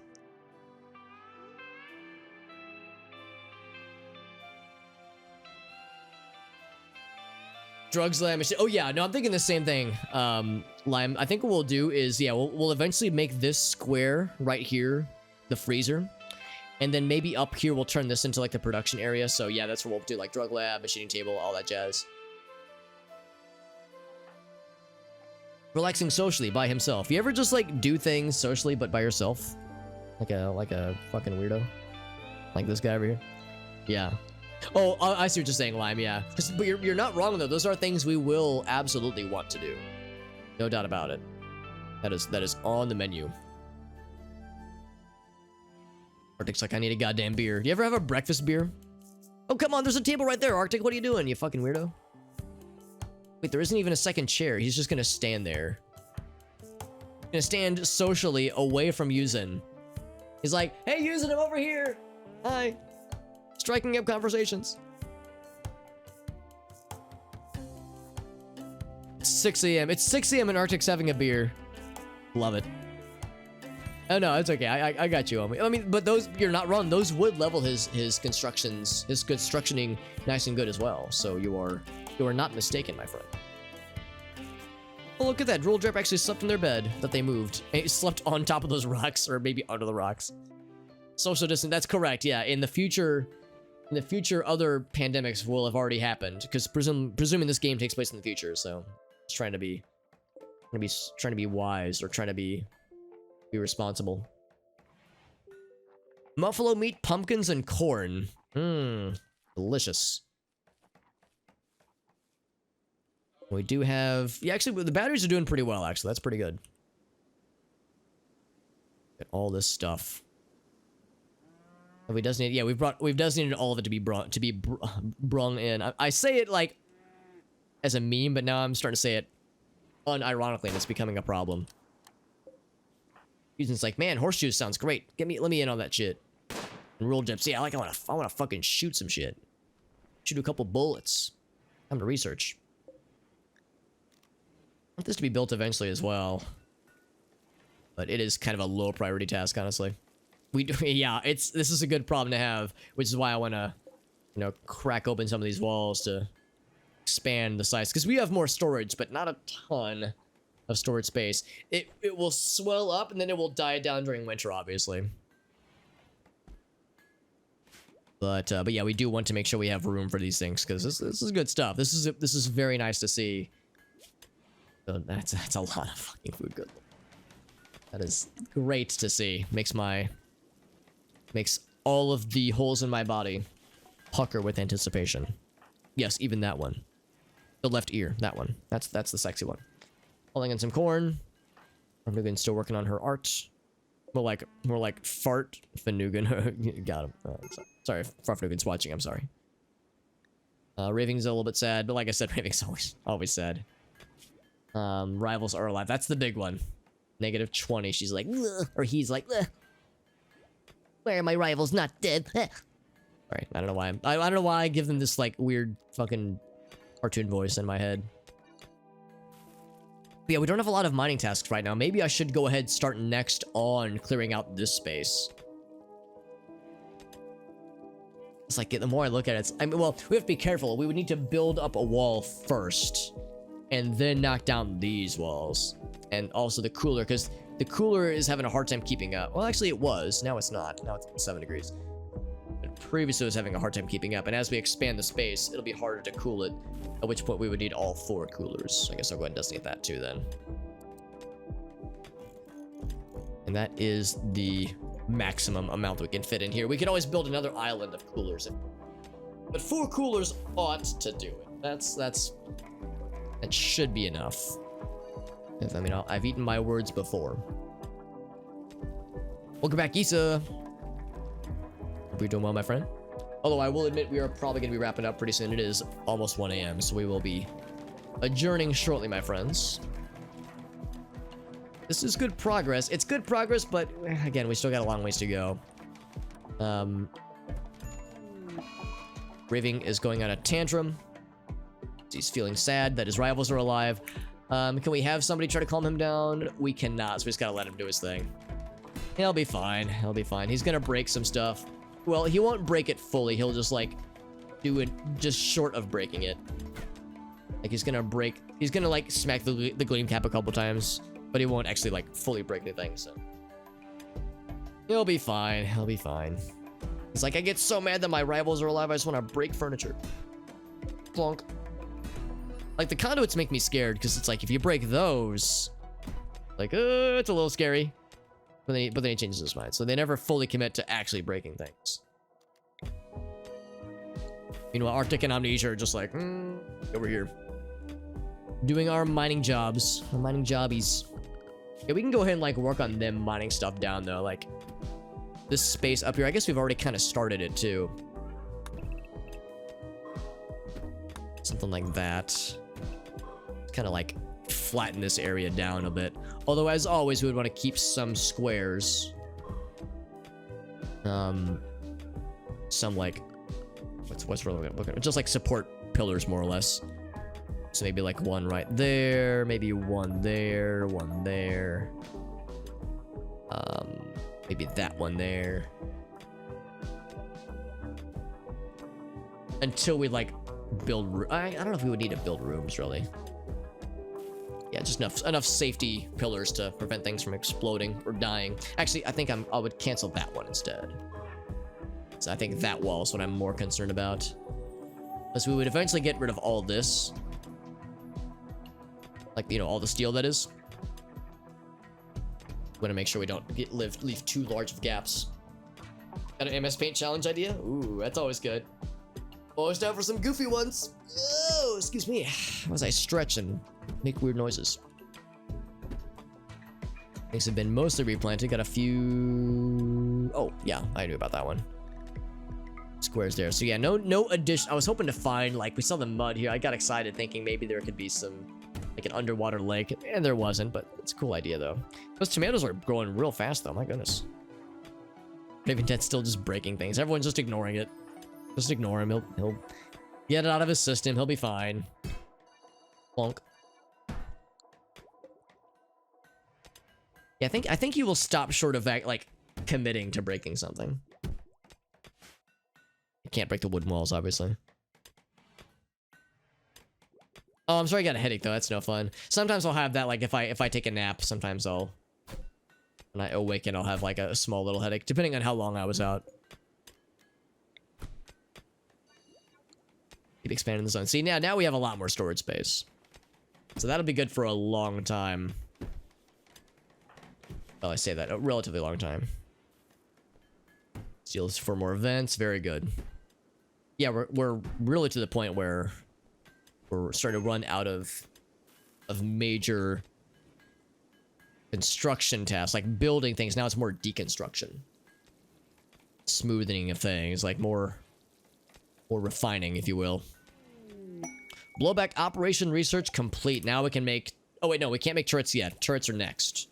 Drugs, Lime. Oh yeah, no, I'm thinking the same thing. Lime, I think what we'll do is, yeah, we'll eventually make this square right here the freezer, and then maybe up here we'll turn this into like the production area. So yeah, that's where we'll do like drug lab, machining table, all that jazz. Relaxing socially by himself. You ever just like do things socially but by yourself? Like a fucking weirdo. Like this guy over here. Yeah. Oh, I see what you're saying, Lime. Yeah. But you're not wrong though. Those are things we will absolutely want to do. No doubt about it. That is on the menu. Arctic's like, I need a goddamn beer. Do you ever have a breakfast beer? Oh, come on. There's a table right there, Arctic. What are you doing, you fucking weirdo? Wait, there isn't even a second chair. He's just gonna stand there. Gonna stand socially away from Yuzin. He's like, hey, Yuzin, I'm over here. Hi. Striking up conversations. It's 6 a.m. It's 6 a.m. and Arctic's having a beer. Love it. Oh no, it's okay. I got you, homie. I mean, but those, you're not wrong. Those would level his constructioning nice and good as well. So you are not mistaken, my friend. Oh, look at that. Drool Drip actually slept in their bed that they moved. He slept on top of those rocks, or maybe under the rocks. Social distance. That's correct. Yeah. In the future, other pandemics will have already happened because presuming this game takes place in the future. So just trying to be wise or trying to be responsible. Buffalo meat, pumpkins, and corn. Delicious. We do have... Yeah, actually, the batteries are doing pretty well, actually. That's pretty good. Get all this stuff. Have we designated... Yeah, we've designated all of it to be brung in. I say it, like, as a meme, but now I'm starting to say it unironically, and it's becoming a problem. Houston's like, man, horseshoes sounds great. Let me in on that shit. And Roll Jumps, yeah, I wanna fucking shoot some shit. Shoot a couple bullets. Time to research. I want this to be built eventually as well. But it is kind of a low priority task, honestly. Yeah, this is a good problem to have, which is why I wanna, crack open some of these walls to expand the size. Because we have more storage, but not a ton of storage space. It will swell up and then it will die down during winter, obviously. But yeah, we do want to make sure we have room for these things because this is good stuff. This is very nice to see. So that's a lot of fucking food. Good. That is great to see. Makes all of the holes in my body pucker with anticipation. Yes, even that one. The left ear, that one. That's the sexy one. Pulling in some corn. Farfnugan's still working on her art. More like fart Fanugan. Got him. Sorry, Farfnugan's watching. I'm sorry. Raving's a little bit sad, but like I said, Raving's always sad. Rivals are alive. That's the big one. -20. She's like, ugh, or he's like, ugh. Where are my rivals? Not dead. Alright, I don't know why I don't know why I give them this like weird fucking cartoon voice in my head. But yeah, we don't have a lot of mining tasks right now. Maybe I should go ahead and start next on clearing out this space. It's like, the more I look at it, I mean, well, we have to be careful. We would need to build up a wall first and then knock down these walls. And also the cooler, because the cooler is having a hard time keeping up. Well, actually it was. Now it's not. Now it's 7 degrees. But previously it was having a hard time keeping up. And as we expand the space, it'll be harder to cool it. At which point we would need all 4 coolers. I guess I'll go ahead and designate that too then. And that is the maximum amount we can fit in here. We could always build another island of coolers. But 4 coolers ought to do it. That should be enough. I mean, I've eaten my words before. Welcome back, Issa. Hope you're doing well, my friend. Although I will admit we are probably going to be wrapping up pretty soon. It is almost 1 a.m., so we will be adjourning shortly, my friends. This is good progress. It's good progress, but again, we still got a long ways to go. Raving is going on a tantrum. He's feeling sad that his rivals are alive. Can we have somebody try to calm him down? We cannot, so we just gotta let him do his thing. He'll be fine. He'll be fine. He's gonna break some stuff. Well, he won't break it fully. He'll just, like, do it just short of breaking it. Like, he's gonna, like, smack the gleam cap a couple times, but he won't actually, like, fully break anything, so. He'll be fine. He'll be fine. It's like, I get so mad that my rivals are alive, I just want to break furniture. Plonk. Like, the conduits make me scared, because it's like, if you break those, like, it's a little scary. but then he changes his mind. So they never fully commit to actually breaking things. Meanwhile, Arctic and Amnesia are just like, over here. Doing our mining jobs. Our mining jobbies. Yeah, we can go ahead and, like, work on them mining stuff down, though. Like, this space up here, I guess we've already kind of started it, too. Something like that. Kind of, like, flatten this area down a bit. Although, as always, we would want to keep some squares. Some, like... What's really looking? Just, like, support pillars, more or less. So maybe like one right there, maybe one there, one there. Maybe that one there. Until we like build, I don't know if we would need to build rooms really. Yeah, just enough safety pillars to prevent things from exploding or dying. Actually, I think I would cancel that one instead. So I think that wall is what I'm more concerned about. Because we would eventually get rid of all this. Like, you know, all the steel that is. Want to make sure we don't leave too large of gaps. Got an MS Paint challenge idea? Ooh, that's always good. Always down for some goofy ones. Oh, excuse me. As I stretch and make weird noises. Things have been mostly replanted. Got a few... Oh, yeah, I knew about that one. Squares there. So yeah, no addition. I was hoping to find, like, we saw the mud here. I got excited thinking maybe there could be some... like an underwater lake, and there wasn't, but it's a cool idea though. Those tomatoes are growing real fast though, my goodness. Maybe Ted's still just breaking things. Everyone's just ignoring it. Just ignore him. He'll get it out of his system. He'll be fine. Plonk. Yeah, I think he will stop short of like committing to breaking something. You can't break the wooden walls, obviously. Oh, I'm sorry I got a headache though. That's no fun. Sometimes I'll have that, like if I take a nap, sometimes when I awaken, I'll have like a small little headache, depending on how long I was out. Keep expanding the zone. See, now we have a lot more storage space. So that'll be good for a long time. Well, I say that, a relatively long time. Steals for more events, very good. Yeah, we're really to the point where we're starting to run out of major construction tasks, like building things. Now it's more deconstruction, smoothing of things, like more refining, if you will. Blowback operation research complete. Now we can make... Oh wait, no, we can't make turrets yet. Turrets are next.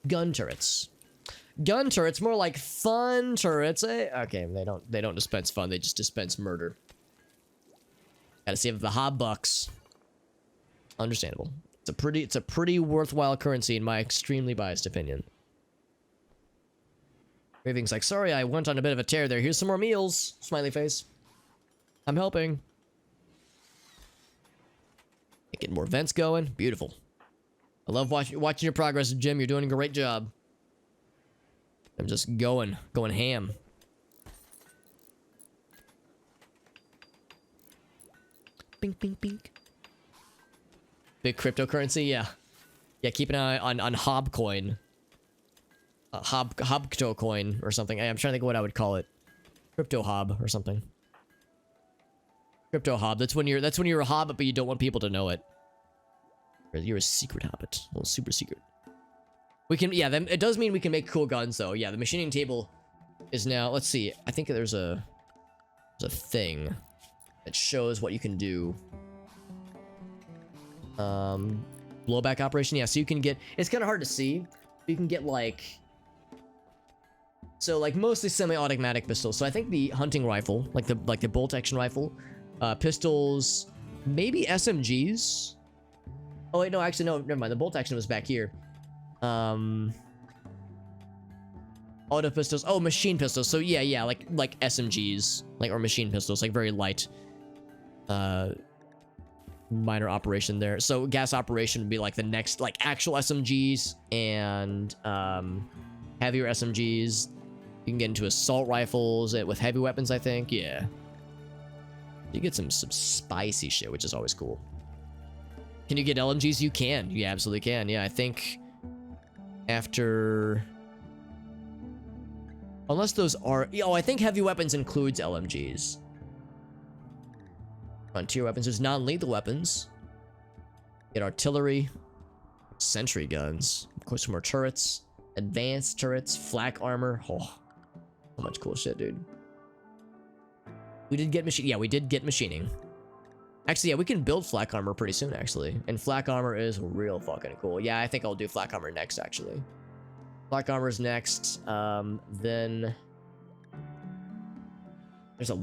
Gun turrets. Gun turrets, more like fun turrets. Okay, they don't dispense fun. They just dispense murder. Gotta save the hob bucks. Understandable. It's a pretty worthwhile currency in my extremely biased opinion. Raving's like, sorry, I went on a bit of a tear there. Here's some more meals. Smiley face. I'm helping. Getting more vents going. Beautiful. I love watching your progress, Jim. You're doing a great job. I'm just going ham. Bink, bink, bink. Big cryptocurrency, yeah. Yeah, keep an eye on Hobcoin. Hobcto coin or something. I'm trying to think of what I would call it. Crypto Hob or something. Crypto Hob. That's when you're a hobbit, but you don't want people to know it. You're a secret hobbit. Well, super secret. We can, yeah, it does mean we can make cool guns, though. Yeah, the machining table is now, let's see. I think there's a thing that shows what you can do. Blowback operation. Yeah, so you can get, it's kind of hard to see. You can get like, so like mostly semi-automatic pistols. So I think the hunting rifle, like the bolt action rifle, pistols, maybe SMGs. Oh wait, no, actually no, never mind. The bolt action was back here. Auto pistols. Oh, machine pistols. So yeah, like SMGs, like, or machine pistols, like very light. Minor operation there. So gas operation would be like the next, like actual SMGs and heavier SMGs. You can get into assault rifles with heavy weapons, I think. Yeah. You get some spicy shit, which is always cool. Can you get LMGs? You can. You absolutely can. Yeah, I think after Unless those are... Oh, I think heavy weapons includes LMGs. Frontier weapons. There's non-lethal weapons. Get artillery. Sentry guns. Of course, more turrets. Advanced turrets. Flak armor. Oh, so much cool shit, dude. We did get machine... Yeah, we did get machining. Actually, yeah, we can build flak armor pretty soon, actually. And flak armor is real fucking cool. Yeah, I think I'll do flak armor next, actually. Flak armor's next. Then... There's a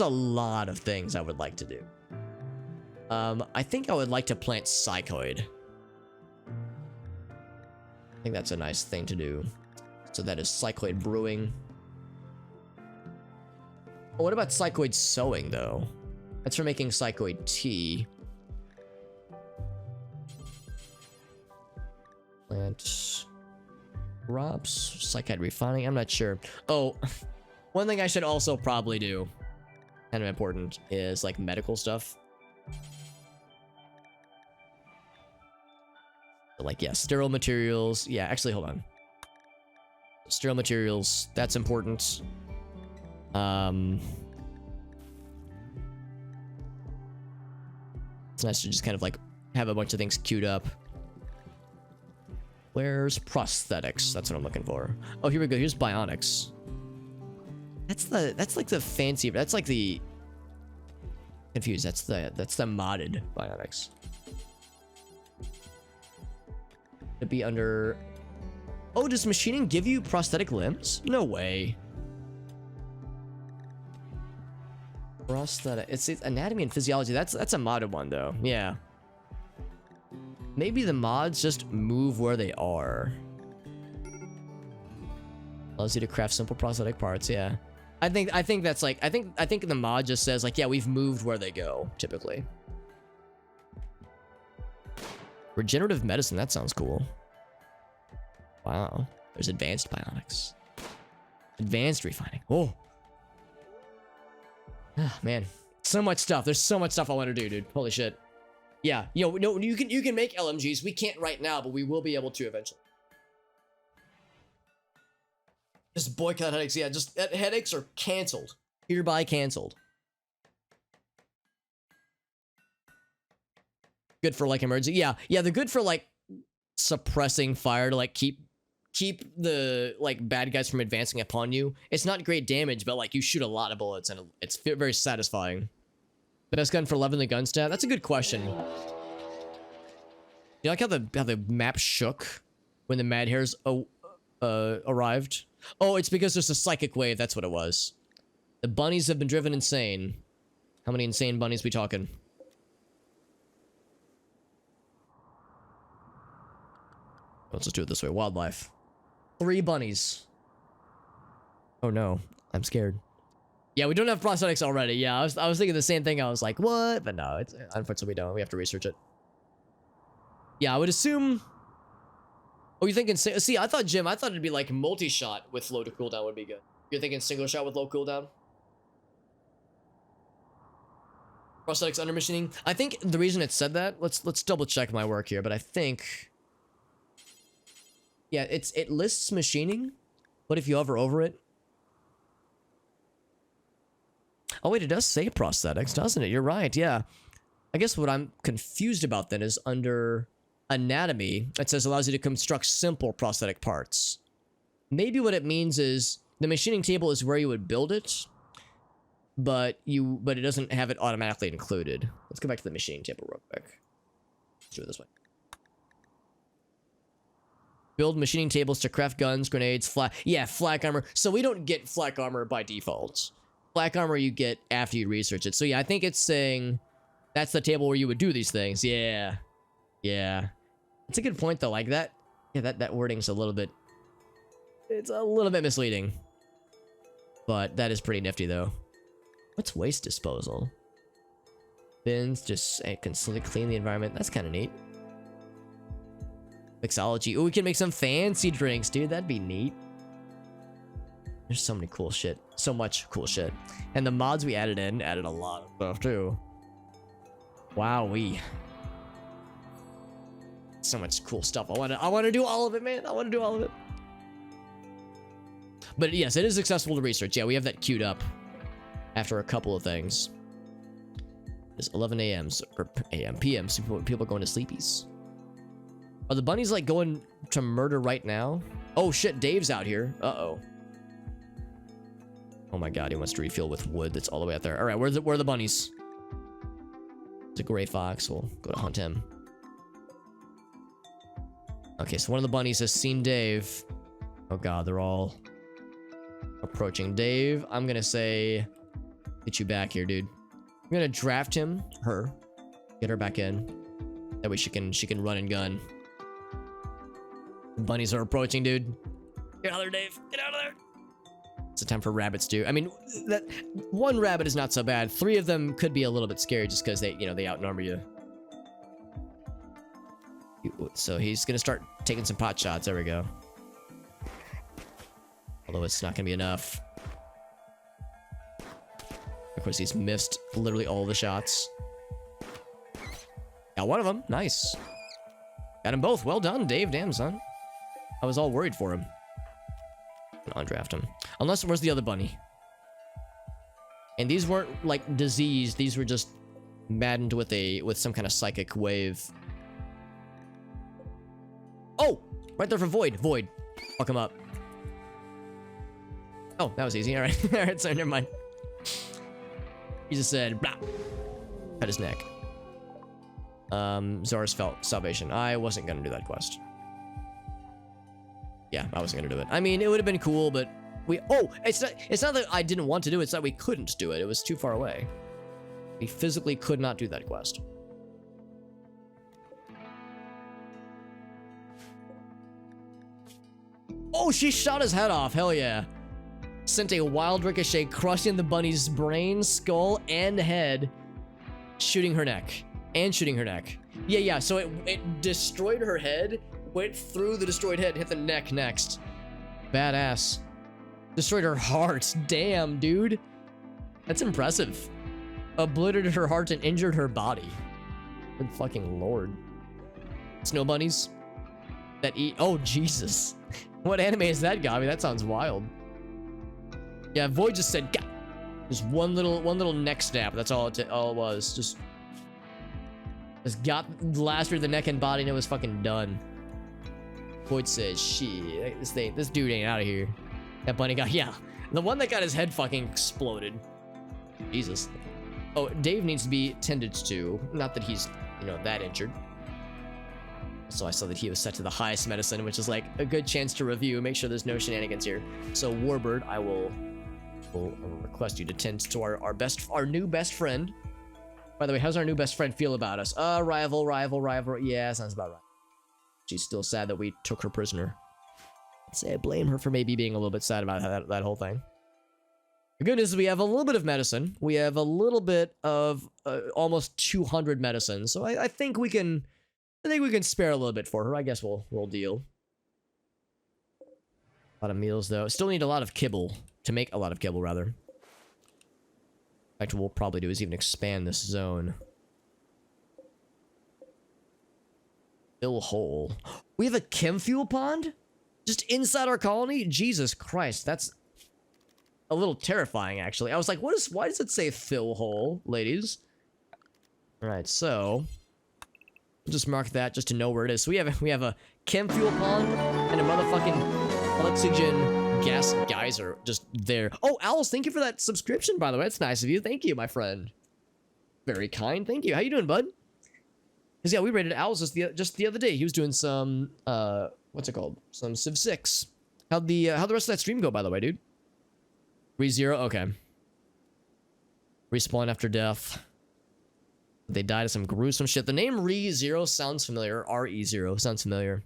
lot of things I would like to do. I think I would like to plant psychoid. I think that's a nice thing to do. So that is psychoid brewing. Oh, what about psychoid sewing, though? That's for making psychoid tea. Plant crops, psychoid refining. I'm not sure. Oh, one thing I should also probably do, kind of important, is like medical stuff. Like, yeah, sterile materials. Yeah, actually, hold on. Sterile materials, that's important. It's nice to just kind of like have a bunch of things queued up. Where's prosthetics? That's what I'm looking for. Oh, here we go. Here's bionics. That's like the fancy, that's like the confused. That's the modded bionics. To be under... Oh, does machining give you prosthetic limbs? No way. Prosthetic. It's anatomy and physiology. That's a modded one though. Yeah. Maybe the mods just move where they are. Allows you to craft simple prosthetic parts. Yeah. I think that's like I think the mod just says like, yeah, we've moved where they go typically. Regenerative medicine. That sounds cool. Wow. There's advanced bionics. Advanced refining. Oh. Ah, man, so much stuff. There's so much stuff I want to do, dude. Holy shit. Yeah, no, you can make LMGs. We can't right now, but we will be able to eventually. Just boycott headaches. Yeah, just headaches are canceled. Hereby canceled. Good for like emergency. Yeah, they're good for like suppressing fire to like keep the like bad guys from advancing upon you. It's not great damage, but like you shoot a lot of bullets and it's very satisfying. The best gun for leveling the gun stat? That's a good question. You like how the map shook when the Mad Hares arrived? Oh, it's because there's a psychic wave. That's what it was. The bunnies have been driven insane. How many insane bunnies we talking? Let's just do it this way. Wildlife. 3 bunnies. Oh no, I'm scared. Yeah, we don't have prosthetics already. Yeah, I was thinking the same thing. I was like, what? But no, it's unfortunately we don't. We have to research it. Yeah, I would assume. Oh, you thinking? See, I thought it'd be like multi-shot with low to cooldown would be good. You're thinking single shot with low cooldown? Prosthetics under machining. I think the reason it said that. Let's double check my work here, but I think. Yeah, it lists machining, but if you hover over it... Oh wait, it does say prosthetics, doesn't it? You're right, yeah. I guess what I'm confused about then is under anatomy, it says allows you to construct simple prosthetic parts. Maybe what it means is the machining table is where you would build it, but it doesn't have it automatically included. Let's go back to the machining table real quick. Let's do it this way. Build machining tables to craft guns, grenades, flak armor. So we don't get flak armor by default. Flak armor you get after you research it. So yeah, I think it's saying that's the table where you would do these things. Yeah. Yeah. It's a good point though. Like that. Yeah, that wording's a little bit. It's a little bit misleading. But that is pretty nifty though. What's waste disposal? Bins just constantly clean the environment. That's kind of neat. Mixology. Oh, we can make some fancy drinks, dude. That'd be neat. There's so many cool shit. So much cool shit. And the mods we added added a lot of stuff, too. Wowee. So much cool stuff. I want to do all of it, man. I want to do all of it. But yes, it is accessible to research. Yeah, we have that queued up after a couple of things. It's 11 a.m. or a.m. p.m. So people are going to sleepies. Are the bunnies like going to murder right now? Oh shit, Dave's out here. Uh-oh. Oh my god, he wants to refuel with wood that's all the way out there. All right, where are the bunnies? It's a gray fox. We'll go to hunt him. Okay, so one of the bunnies has seen Dave. Oh god, they're all approaching. Dave, I'm gonna say, get you back here, dude. I'm gonna draft her, get her back in. That way she can run and gun. The bunnies are approaching, dude. Get out of there, Dave. Get out of there. It's a time for rabbits, too. I mean, that one rabbit is not so bad. 3 of them could be a little bit scary just because they, they outnumber you. So he's gonna start taking some pot shots. There we go. Although it's not gonna be enough. Of course, he's missed literally all the shots. Got one of them. Nice. Got them both. Well done, Dave. Damn, son. I was all worried for him. I'll undraft him. Unless, where's the other bunny? And these weren't like diseased. These were just maddened with some kind of psychic wave. Oh, right there for Void. Void, fuck him up. Oh, that was easy. All right, all right. So never mind. He just said, blah. Cut his neck. Zora's Salvation. I wasn't gonna do that quest. Yeah, I wasn't gonna do it. I mean, it would have been cool, but it's not that I didn't want to do it, it's that we couldn't do it. It was too far away. We physically could not do that quest. Oh, she shot his head off. Hell yeah. Sent a wild ricochet, crushing the bunny's brain, skull, and head, shooting her neck. And shooting her neck. Yeah, so it destroyed her head, went through the destroyed head, hit the neck next. Badass. Destroyed her heart. Damn, dude. That's impressive. Obliterated her heart and injured her body. Good fucking lord. Snow bunnies that eat. Oh, Jesus. What anime is that, Gabi? That sounds wild. Yeah, Void just said, Gah! Just one little neck snap. That's all it was. Just got lacerated the neck and body, and it was fucking done. Void says, shit, this dude ain't out of here. That bunny got, yeah. The one that got his head fucking exploded. Jesus. Oh, Dave needs to be tended to. Not that he's, that injured. So I saw that he was set to the highest medicine, which is like a good chance to review, make sure there's no shenanigans here. So Warbird, I will request you to tend to our new best friend. By the way, how's our new best friend feel about us? Rival. Yeah, sounds about right. She's still sad that we took her prisoner. I'd say I blame her for maybe being a little bit sad about that whole thing. The good news is we have a little bit of medicine. We have a little bit of almost 200 medicine. So I think we can spare a little bit for her. I guess we'll deal. A lot of meals though. Still need a lot of kibble to make a lot of kibble rather. In fact, what we'll probably do is even expand this zone. Fill hole. We have a chem fuel pond? Just inside our colony? Jesus Christ, that's a little terrifying, actually. I was like, why does it say fill hole, ladies? Alright, so we'll just mark that just to know where it is. So we have a chem fuel pond and a motherfucking oxygen gas geyser just there. Oh, Owls, thank you for that subscription, by the way. That's nice of you. Thank you, my friend. Very kind. Thank you. How you doing, bud? Because, yeah, we rated Owls just the other day. He was doing some, what's it called? Some Civ 6. How'd the rest of that stream go, by the way, dude? Re-0? Okay. Respawn after death. They died of some gruesome shit. The name Re-0 sounds familiar. RE0 sounds familiar.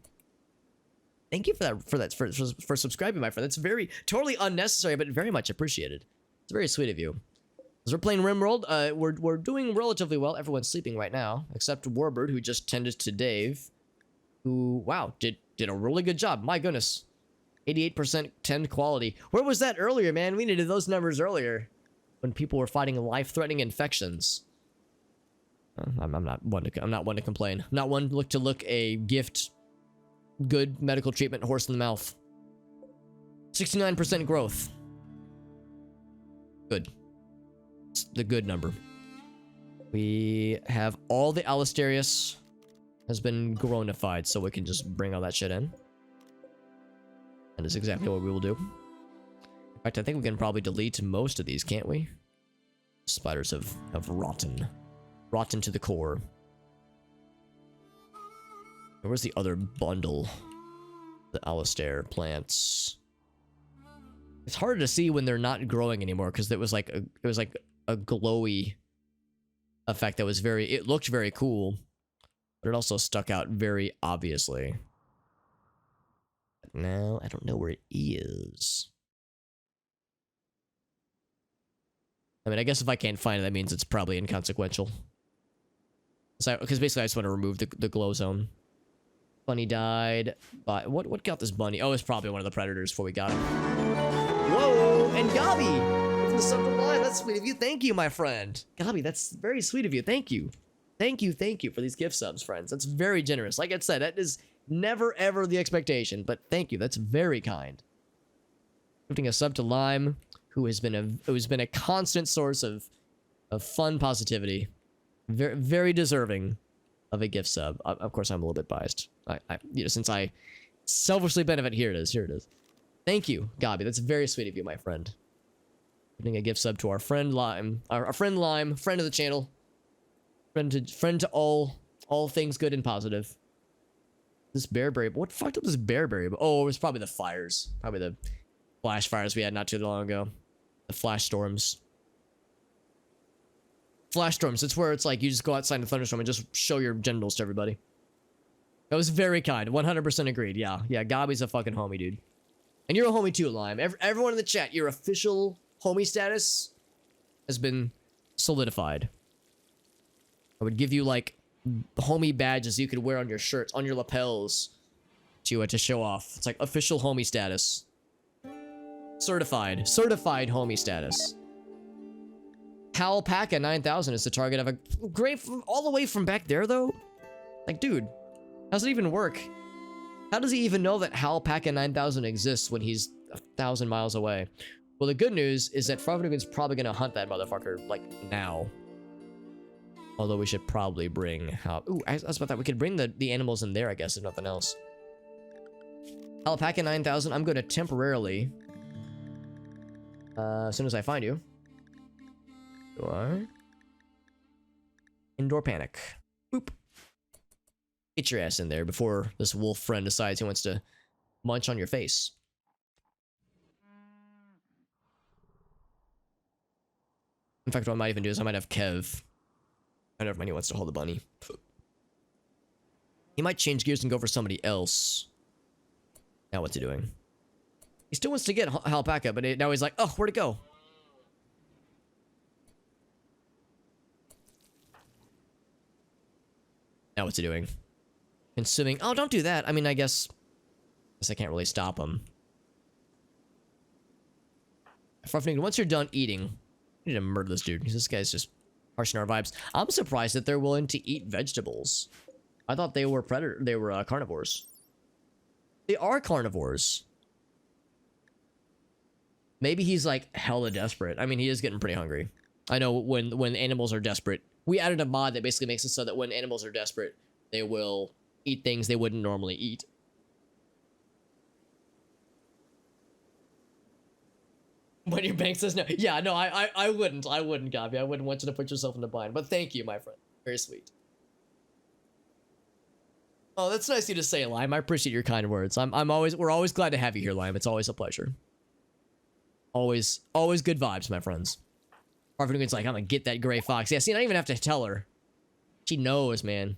Thank you for subscribing, my friend. That's totally unnecessary, but very much appreciated. It's very sweet of you. As we're playing RimWorld, we're doing relatively well. Everyone's sleeping right now, except Warbird, who just tended to Dave, who, wow, did a really good job. My goodness. 88% tend quality. Where was that earlier, man? We needed those numbers earlier when people were fighting life-threatening infections. I'm not one to complain. I'm not one to look a gift good medical treatment horse in the mouth. 69% growth. Good. It's the good number. We have all the Alisterius has been grownified, so we can just bring all that shit in. That is exactly what we will do. In fact, I think we can probably delete most of these, can't we? Spiders have rotten. Rotten to the core. Where's the other bundle? The Alistair plants. It's hard to see when they're not growing anymore because it was like a glowy effect that was it looked very cool, but it also stuck out very obviously. But now I don't know where it is. I mean, I guess if I can't find it, that means it's probably inconsequential. Because basically I just want to remove the glow zone. Bunny died. But what got this bunny? Oh, it's probably one of the predators before we got him. Whoa! And Gabi! From the sub line. That's sweet of you. Thank you, my friend. Gabi, that's very sweet of you. Thank you. Thank you for these gift subs, friends. That's very generous. Like I said, that is never ever the expectation, but thank you. That's very kind. Gifting a sub to Lime, who has been a constant source of fun positivity. Very, very deserving of a gift sub. Of course, I'm a little bit biased. Since I selfishly benefit, here it is. Thank you, Gabi. That's very sweet of you, my friend. Giving a gift sub to our friend Lime, our friend Lime, friend of the channel, friend to all things good and positive. This bearberry, what fucked up this bearberry? Oh, it was probably the fires, probably the flash fires we had not too long ago, the flash storms. Flash storms. It's where it's like you just go outside in a thunderstorm and just show your genitals to everybody. That was very kind. 100% agreed. Yeah, Gabi's a fucking homie, dude. And you're a homie too, Lime. Everyone in the chat, your official homie status has been solidified. I would give you like homie badges you could wear on your shirts, on your lapels, to show off. It's like official homie status. Certified homie status. Alpaca 9000 is the target of a great all the way from back there though. Like, dude, how does it even work? How does he even know that Alpaca 9000 exists when he's 1,000 miles away? Well, the good news is that Frognugan's probably gonna hunt that motherfucker like now. Although we should probably bring ooh, I was about that. We could bring the animals in there, I guess, if nothing else. Alpaca 9000, I'm gonna temporarily as soon as I find you. You are indoor panic. Boop. Get your ass in there before this wolf friend decides he wants to munch on your face. In fact, what I might even do is I might have Kev. I never mind, he wants to hold the bunny. He might change gears and go for somebody else. Now what's he doing? He still wants to get Alpaca, but now he's like, oh, where'd it go? Now what's he doing? Consuming. Oh, don't do that. I mean, I guess I can't really stop him. Once you're done eating, you need to murder this dude. This guy's just harshing our vibes. I'm surprised that they're willing to eat vegetables. I thought they were carnivores. They are carnivores. Maybe he's like hella desperate. I mean, he is getting pretty hungry. I know when animals are desperate, we added a mod that basically makes it so that when animals are desperate, they will eat things they wouldn't normally eat. When your bank says no. Yeah, no, I wouldn't, Gabi. I wouldn't want you to put yourself in a bind. But thank you, my friend. Very sweet. Oh, that's nice of you to say, Lime. I appreciate your kind words. We're always glad to have you here, Lime. It's always a pleasure. Always good vibes, my friends. Farfanugan's like, I'm gonna get that gray fox. Yeah, see, I don't even have to tell her. She knows, man.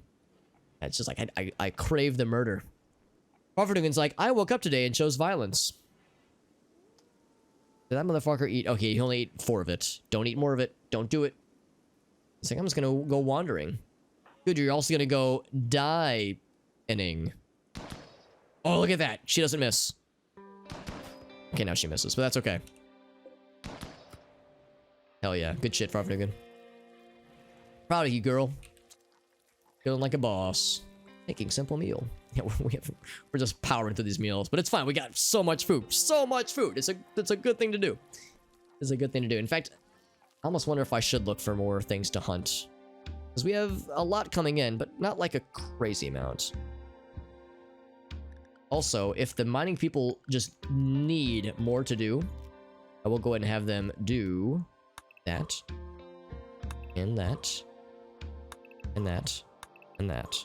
It's just like, I crave the murder. Farfanugan's like, I woke up today and chose violence. Did that motherfucker eat? Okay, he only ate 4 of it. Don't eat more of it. Don't do it. He's like, I'm just gonna go wandering. Dude, you're also gonna go die-inning. Oh, look at that. She doesn't miss. Okay, now she misses, but that's okay. Hell yeah. Good shit, Farfanugan. Proud of you, girl. Feeling like a boss. Making simple meal. Yeah, we're just powering through these meals, but it's fine. We got so much food. So much food. It's a good thing to do. It's a good thing to do. In fact, I almost wonder if I should look for more things to hunt. Because we have a lot coming in, but not like a crazy amount. Also, if the mining people just need more to do, I will go ahead and have them do that, and that, and that, and that.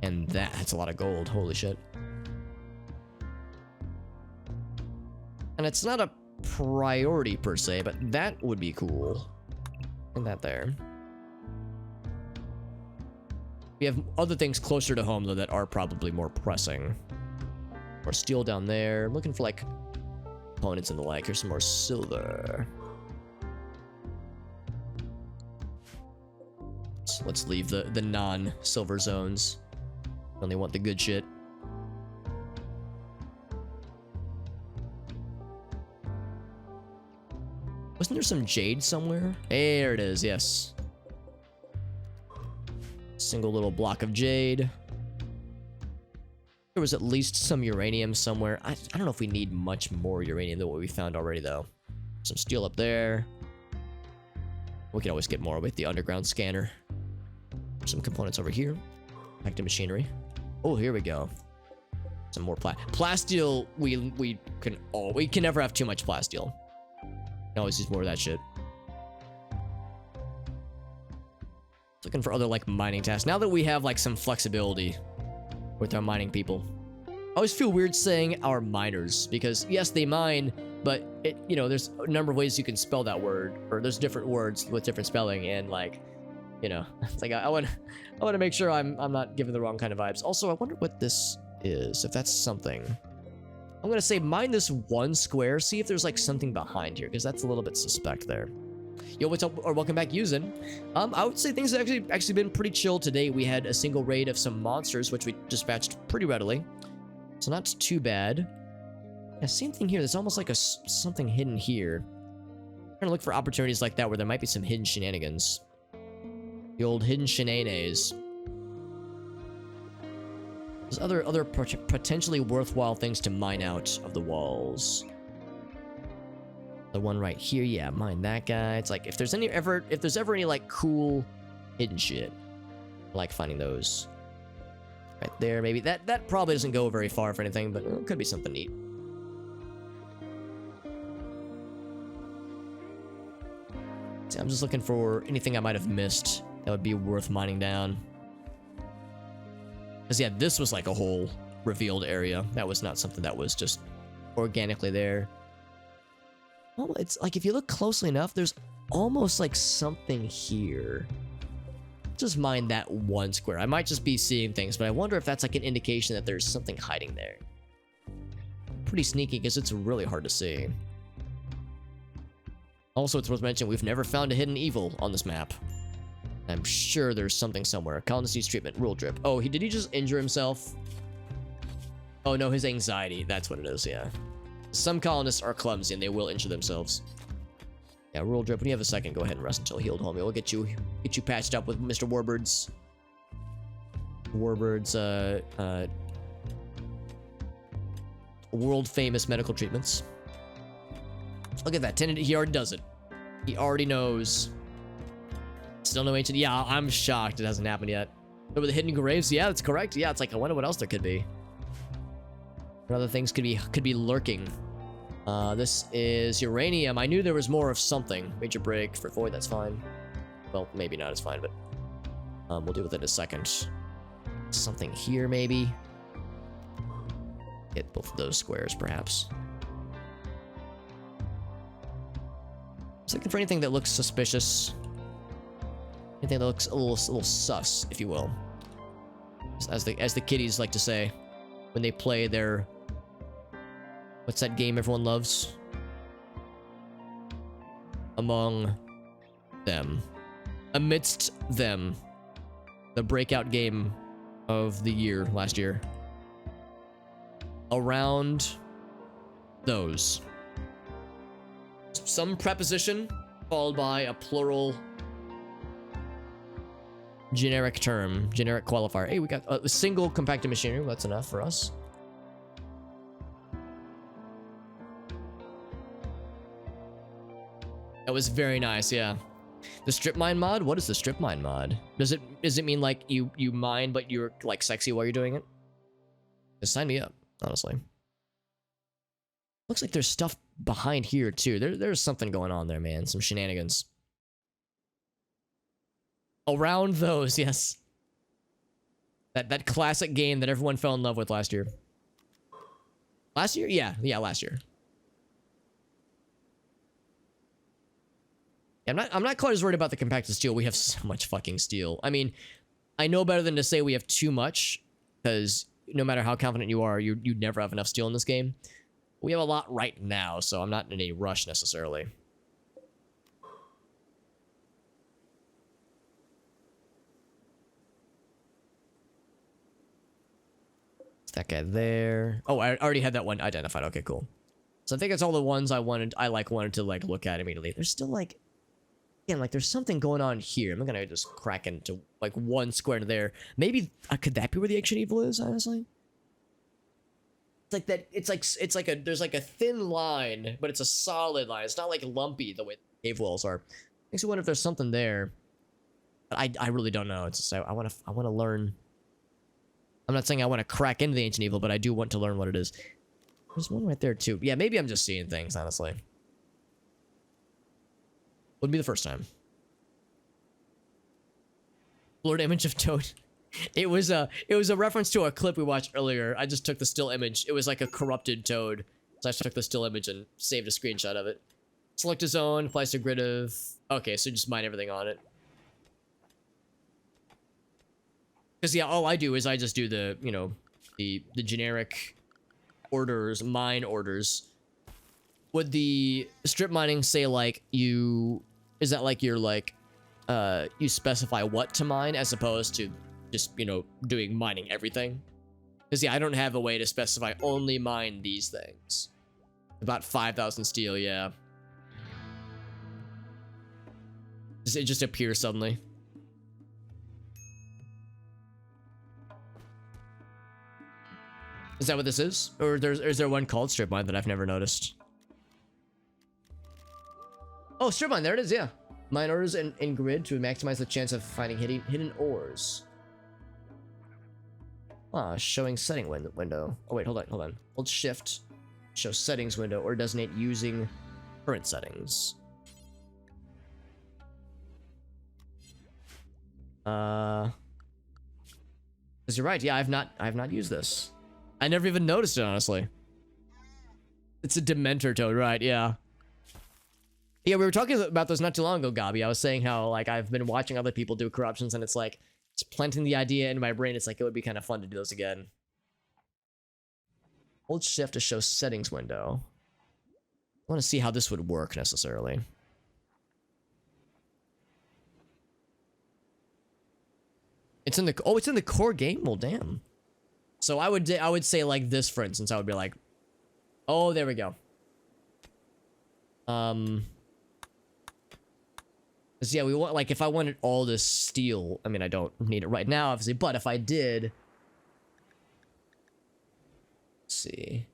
And that's a lot of gold. Holy shit. And it's not a priority per se, but that would be cool. And that there. We have other things closer to home, though, that are probably more pressing. More steel down there. I'm looking for, like, components and the like. Here's some more silver. So let's leave the non-silver zones. Only want the good shit. Wasn't there some jade somewhere? There it is, yes. Single little block of jade. There was at least some uranium somewhere. I don't know if we need much more uranium than what we found already, though. Some steel up there. We can always get more with the underground scanner. Some components over here. Back to machinery. Oh, here we go. Some more plasteel. We can never have too much plasteel. Can always use more of that shit. Looking for other like mining tasks. Now that we have like some flexibility with our mining people. I always feel weird saying our miners because yes, they mine, but it, you know, there's a number of ways you can spell that word, or there's different words with different spelling, and like, you know, it's like I want to make sure I'm not giving the wrong kind of vibes. Also, I wonder what this is, if that's something. I'm gonna say mine this one square, see if there's like something behind here, because that's a little bit suspect there. Yo, what's up, or welcome back, Yuzen. I would say things have actually been pretty chill today. We had a single raid of some monsters, which we dispatched pretty readily, so not too bad. Yeah, same thing here. There's almost like something hidden here. I'm trying to look for opportunities like that where there might be some hidden shenanigans. The old hidden shenanigans. There's other potentially worthwhile things to mine out of the walls. The one right here, yeah, mine that guy. It's like if there's ever any like cool hidden shit, I like finding those. Right there, maybe that probably doesn't go very far for anything, but it could be something neat. See, I'm just looking for anything I might have missed that would be worth mining down. Because yeah, this was like a whole revealed area. That was not something that was just organically there. Well, it's like if you look closely enough, there's almost like something here. Just mine that one square. I might just be seeing things, but I wonder if that's like an indication that there's something hiding there. Pretty sneaky because it's really hard to see. Also, it's worth mentioning we've never found a hidden evil on this map. I'm sure there's something somewhere. Colonist needs treatment. Rule drip. Oh, did he just injure himself? Oh no, his anxiety. That's what it is, yeah. Some colonists are clumsy and they will injure themselves. Yeah, rule drip. When you have a second, go ahead and rest until healed, homie. We'll get you patched up with Mr. Warbird's world famous medical treatments. Look at that. He already does it. He already knows. Still no ancient. Yeah, I'm shocked it hasn't happened yet. Over the hidden graves. Yeah, that's correct. Yeah, it's like I wonder what else there could be. What other things could be lurking. This is uranium. I knew there was more of something. Major break for void. That's fine. Well, maybe not. It's fine, but we'll deal with it in a second. Something here, maybe. Hit both of those squares, perhaps. Just looking for anything that looks suspicious. Anything that looks a little sus, if you will. As the kiddies like to say when they play their... What's that game everyone loves? Among them. Amidst them. The breakout game of the year, last year. Around those. Some preposition followed by a plural Generic term, generic qualifier. Hey, we got a single compacted machinery. Well, that's enough for us. That was very nice, yeah. The strip mine mod? What is the strip mine mod? Does it mean like you mine but you're like sexy while you're doing it? Just sign me up, honestly. Looks like there's stuff behind here too. There's something going on there, man. Some shenanigans. Around those, yes. That classic game that everyone fell in love with last year. Last year? Yeah, last year. I'm not quite as worried about the compacted steel. We have so much fucking steel. I mean, I know better than to say we have too much, because no matter how confident you are, you'd never have enough steel in this game. We have a lot right now, so I'm not in any rush necessarily. That guy there. Oh, I already had that one identified. Okay, cool. So I think that's all the ones I wanted to like look at immediately. There's still like, again, like there's something going on here. I'm gonna just crack into like one square into there. Maybe could that be where the ancient evil is? Honestly, it's like that. It's like a there's like a thin line, but it's a solid line. It's not like lumpy the way cave walls are. Makes me wonder if there's something there. But I really don't know. It's just I want to learn. I'm not saying I want to crack into the ancient evil, but I do want to learn what it is. There's one right there too. Yeah, maybe I'm just seeing things, honestly. Wouldn't be the first time. Blurred image of Toad. It was a reference to a clip we watched earlier. I just took the still image. It was like a corrupted Toad. So I took the still image and saved a screenshot of it. Select a zone, applies to grid of... Okay, so just mine everything on it. Because, yeah, all I do is I just do the, you know, the generic orders, mine orders. Would the strip mining say, like, you... Is that, like, you're, like, you specify what to mine as opposed to just, you know, doing mining everything? Because, yeah, I don't have a way to specify only mine these things. About 5,000 steel, yeah. Does it just appear suddenly? Is that what this is? Or is there one called strip mine that I've never noticed? Oh, strip mine, there it is, yeah. Mine orders in grid to maximize the chance of finding hidden ores. Ah, showing setting window. Oh wait, hold on. Hold shift, show settings window, or designate using current settings. Because you're right, yeah, I've not used this. I never even noticed it, honestly. It's a Dementor Toad, right? Yeah. Yeah, we were talking about this not too long ago, Gabi. I was saying how, like, I've been watching other people do corruptions, and it's like, it's planting the idea in my brain. It's like, it would be kind of fun to do this again. Hold shift to show settings window. I want to see how this would work, necessarily. It's in the core game? Well, damn. So I would say like this, for instance. I would be like, oh, there we go. So yeah, we want, like, if I wanted all this steel, I mean, I don't need it right now, obviously, but if I did, let's see.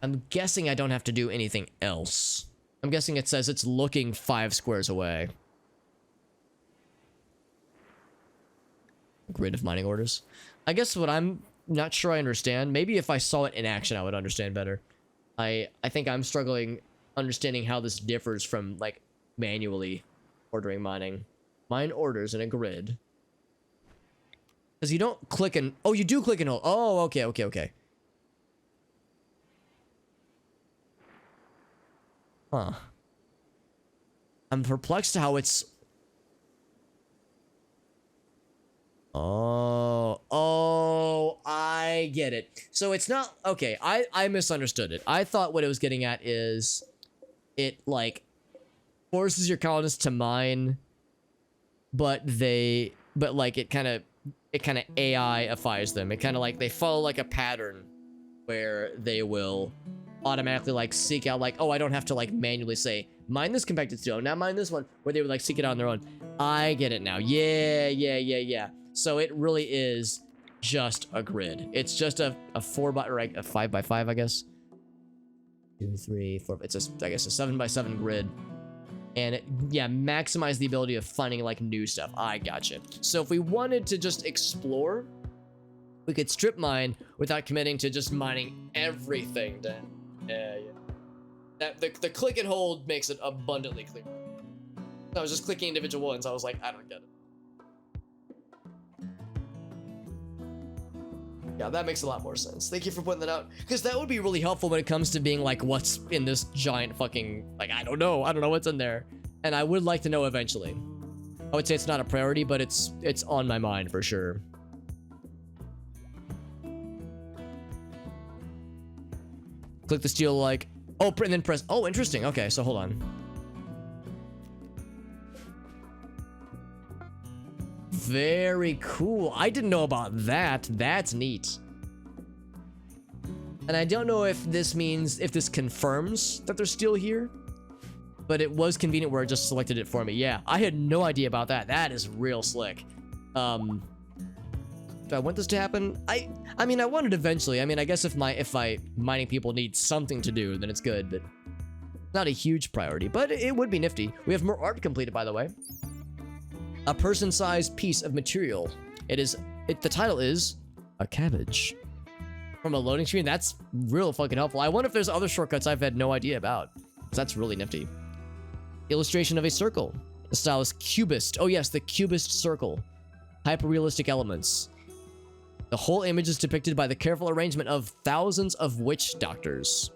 I'm guessing I don't have to do anything else. I'm guessing it says it's looking 5 squares away. Grid of mining orders. I guess what I'm not sure I understand, maybe if I saw it in action, I would understand better. I think I'm struggling understanding how this differs from, like, manually ordering mining. Mine orders in a grid. Because you don't click and... Oh, you do click and hold. Oh, okay. Huh. I'm perplexed how it's... Oh, I get it. So it's not... Okay, I misunderstood it. I thought what it was getting at is... It, like, forces your colonists to mine, but like, it kind of AI-ifies them. It kind of, like, they follow, like, a pattern where they will automatically like seek out like, oh, I don't have to like manually say mine this compacted steel, now mine this one, where they would like seek it out on their own. I get it now. Yeah. So it really is just a grid. It's just a 4x or like a 5x5, I guess. 2, 3, 4. It's I guess a 7x7 grid. And it, yeah, maximize the ability of finding like new stuff. I gotcha. So if we wanted to just explore, we could strip mine without committing to just mining everything. Then, yeah. That the click and hold makes it abundantly clear. I was just clicking individual ones. I was like, I don't get it. Yeah, that makes a lot more sense. Thank you for pointing that out, because that would be really helpful when it comes to being like, what's in this giant fucking, like, I don't know what's in there, and I would like to know eventually. I would say it's not a priority, but it's on my mind for sure. Click the steel like, oh, and then press, oh, interesting. Okay, so hold on. Very cool. I didn't know about that. That's neat. And I don't know if this means, if this confirms that they're still here, but it was convenient where it just selected it for me. Yeah, I had no idea about that. That is real slick. Do I want this to happen? I mean, I want it eventually. I mean, I guess if mining people need something to do, then it's good, but not a huge priority, but it would be nifty. We have more art completed, by the way. A person-sized piece of material. The title is a cabbage. From a loading screen, that's real fucking helpful. I wonder if there's other shortcuts I've had no idea about. That's really nifty. Illustration of a circle. The style is cubist. Oh yes, the cubist circle. Hyper-realistic elements. The whole image is depicted by the careful arrangement of thousands of witch doctors.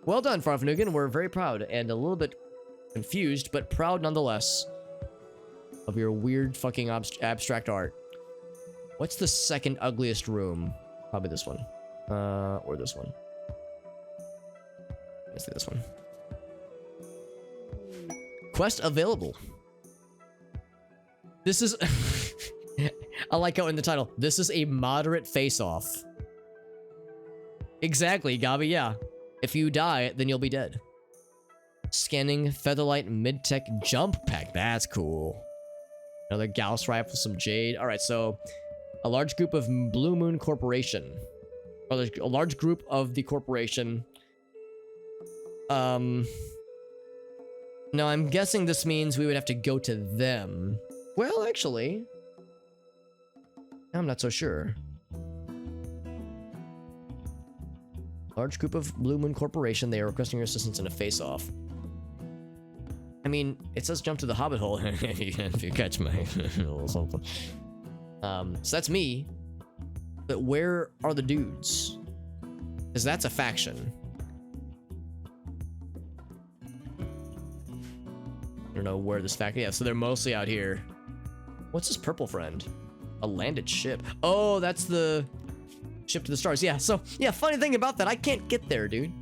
Well done, Farfnugan. We're very proud and a little bit confused, but proud nonetheless of your weird fucking abstract art. What's the second ugliest room? Probably this one. Or this one. Let's do this one. Quest available. This is... I like how in the title, this is a moderate face-off. Exactly, Gabi, yeah. If you die, then you'll be dead. Scanning Featherlight Mid-Tech Jump Pack. That's cool. Another Gauss rifle, some jade. Alright, so a large group of Blue Moon Corporation. Or there's a large group of the corporation. No, I'm guessing this means we would have to go to them. Well, actually, I'm not so sure. Large group of Blue Moon Corporation. They are requesting your assistance in a face-off. I mean, it says jump to the Hobbit hole if you catch my little something. So that's me. But where are the dudes? Because that's a faction. I don't know where this faction... Yeah, so they're mostly out here. What's this purple friend? A landed ship. Oh, that's the ship to the stars. Yeah, so... Yeah, funny thing about that, I can't get there, dude.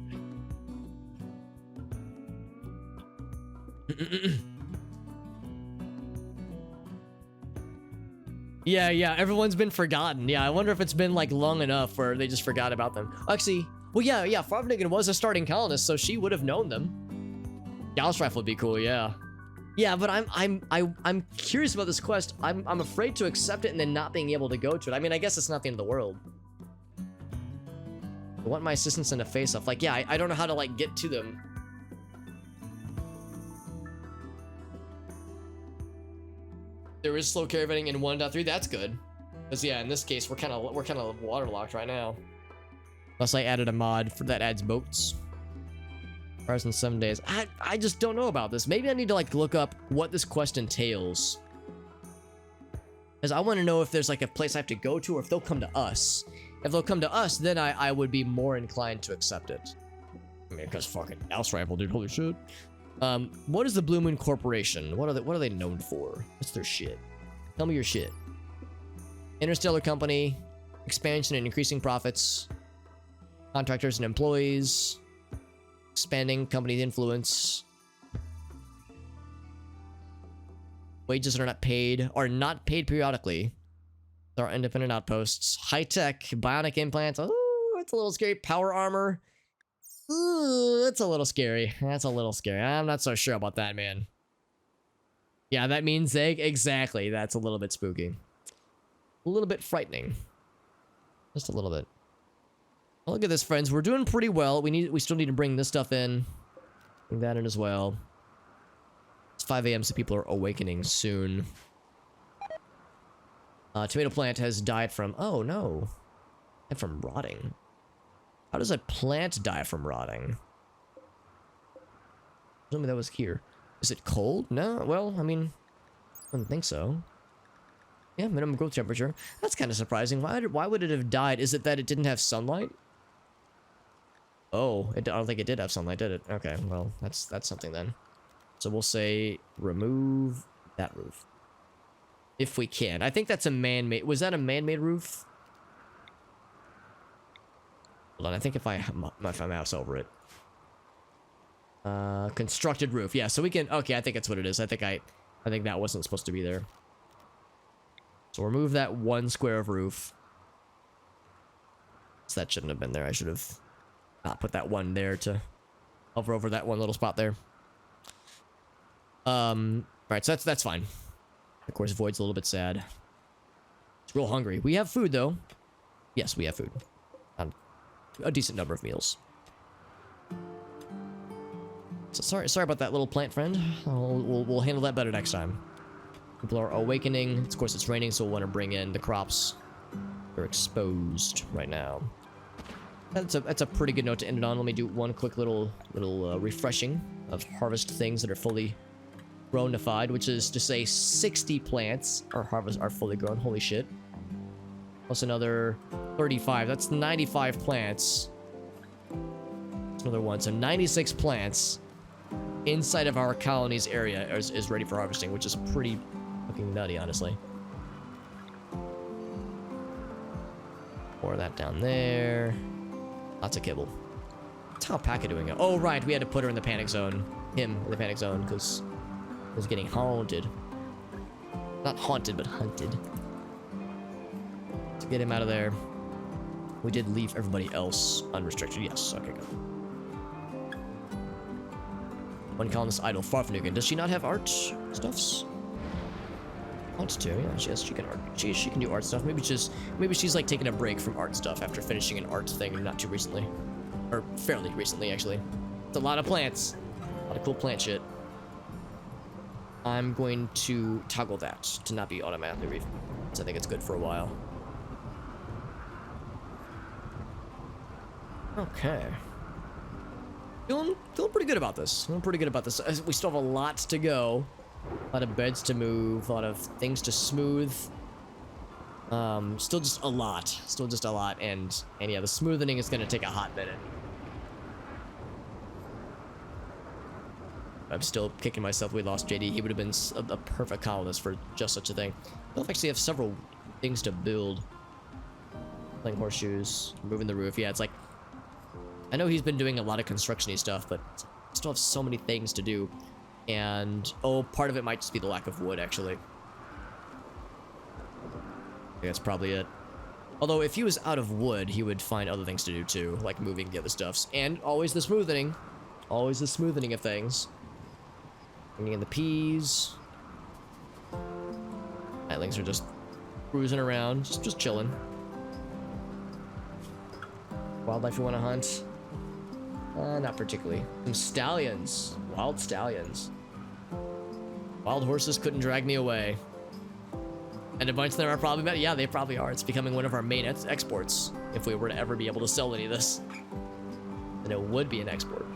Yeah, everyone's been forgotten. Yeah, I wonder if it's been like long enough where they just forgot about them. Actually, well, yeah, Farfnigan was a starting colonist, so she would have known them. Gauss rifle would be cool, yeah. Yeah, but I'm curious about this quest. I'm afraid to accept it and then not being able to go to it. I mean, I guess it's not the end of the world. I want my assistance in a face-off. Like, yeah, I don't know how to like get to them. There is slow caravanning in 1.3. That's good, because yeah, in this case we're kind of waterlocked right now. Unless I added a mod for that adds boats. Hours in 7 days. I just don't know about this. Maybe I need to like look up what this quest entails, because I want to know if there's like a place I have to go to, or if they'll come to us. If they'll come to us, then I would be more inclined to accept it. I mean, because fucking Gauss rifle, dude. Holy shit. What is the Blue Moon Corporation? What are they known for? What's their shit? Tell me your shit. Interstellar company, expansion and increasing profits, contractors and employees, expanding company influence, wages are not paid periodically. There are independent outposts, high-tech bionic implants. Oh, it's a little scary. Power armor. Ooh, that's a little scary. That's a little scary. I'm not so sure about that, man. Yeah, that means egg. Exactly. That's a little bit spooky. A little bit frightening. Just a little bit. Well, look at this, friends. We're doing pretty well. We still need to bring this stuff in. Bring that in as well. It's 5 a.m., so people are awakening soon. Tomato plant has died from... Oh, no. Died from rotting. How does a plant die from rotting? Tell me that was here. Is it cold? No? Well, I mean... I don't think so. Yeah, minimum growth temperature. That's kind of surprising. Why would it have died? Is it that it didn't have sunlight? Oh, I don't think it did have sunlight, did it? Okay, well, that's something then. So we'll say remove that roof. If we can. I think that's a man-made... Was that a man-made roof? Hold on, I think if I mouse over it. Constructed roof. Yeah, so we can... Okay, I think that's what it is. I think that wasn't supposed to be there. So remove that 1 square of roof. So that shouldn't have been there. I should have not put that 1 there to hover over that 1 little spot there. Right, so that's fine. Of course, Void's a little bit sad. It's real hungry. We have food, though. Yes, we have food. A decent number of meals. So sorry about that little plant friend. We'll handle that better next time. People are awakening. Of course, it's raining, so we'll want to bring in the crops. They're exposed right now. That's a pretty good note to end it on. Let me do one quick little refreshing of harvest things that are fully grown-ified, which is to say 60 plants are fully grown. Holy shit. Plus another 35. That's 95 plants. That's another one. So 96 plants inside of our colony's area is ready for harvesting, which is pretty fucking nutty, honestly. Pour that down there. Lots of kibble. What's Alpaca doing? Oh, right. We had to put her in the panic zone. Him in the panic zone, because he was getting haunted. Not haunted, but hunted. To get him out of there. We did leave everybody else unrestricted. Yes. Okay, good. One colonist idle, far from Nugan. Does she not have art stuffs? Wants to, yeah. She can art. She can do art stuff. Maybe she's like taking a break from art stuff after finishing an art thing not too recently, or fairly recently actually. It's a lot of plants, a lot of cool plant shit. I'm going to toggle that to not be automatically read, because I think it's good for a while. Okay. Feeling pretty good about this. Feeling pretty good about this. We still have a lot to go. A lot of beds to move. A lot of things to smooth. Still just a lot. Still just a lot. And yeah, the smoothing is going to take a hot minute. I'm still kicking myself. We lost JD. He would have been a perfect colonist for just such a thing. We'll actually have several things to build. Playing horseshoes. Moving the roof. Yeah, it's like... I know he's been doing a lot of construction-y stuff, but still have so many things to do. And, oh, part of it might just be the lack of wood, actually. I think that's probably it. Although, if he was out of wood, he would find other things to do, too. Like moving the other stuffs. And always the smoothing. Always the smoothing of things. Bringing in the peas. Nightlings are just cruising around. Just chilling. Wildlife you want to hunt? Not particularly. Some stallions. Wild stallions. Wild horses couldn't drag me away. And a bunch of them are probably better. Yeah, they probably are. It's becoming one of our main exports. If we were to ever be able to sell any of this. Then it would be an export.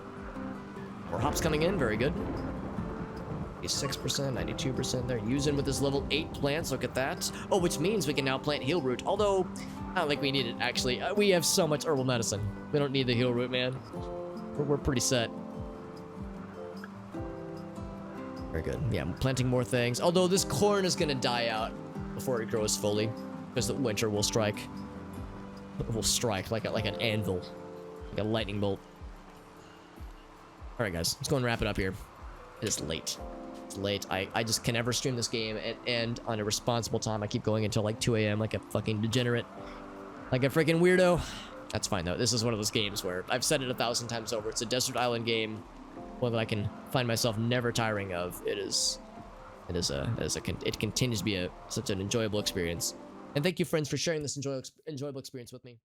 More hops coming in. Very good. 86%, 92% they're using with this level 8 plants. Look at that. Oh, which means we can now plant heal root. Although, I don't think we need it, actually. We have so much herbal medicine. We don't need the heal root, man. We're pretty set. Very good. Yeah, I'm planting more things. Although this corn is going to die out before it grows fully. Because the winter will strike. It will strike like an anvil. Like a lightning bolt. Alright, guys. Let's go and wrap it up here. It is late. It's late. I just can never stream this game and end on a responsible time. I keep going until like 2 a.m. like a fucking degenerate. Like a freaking weirdo. That's fine though. This is one of those games where I've said it 1,000 times over. It's a desert island game, one that I can find myself never tiring of. It continues to be such an enjoyable experience. And thank you, friends, for sharing this enjoyable experience with me.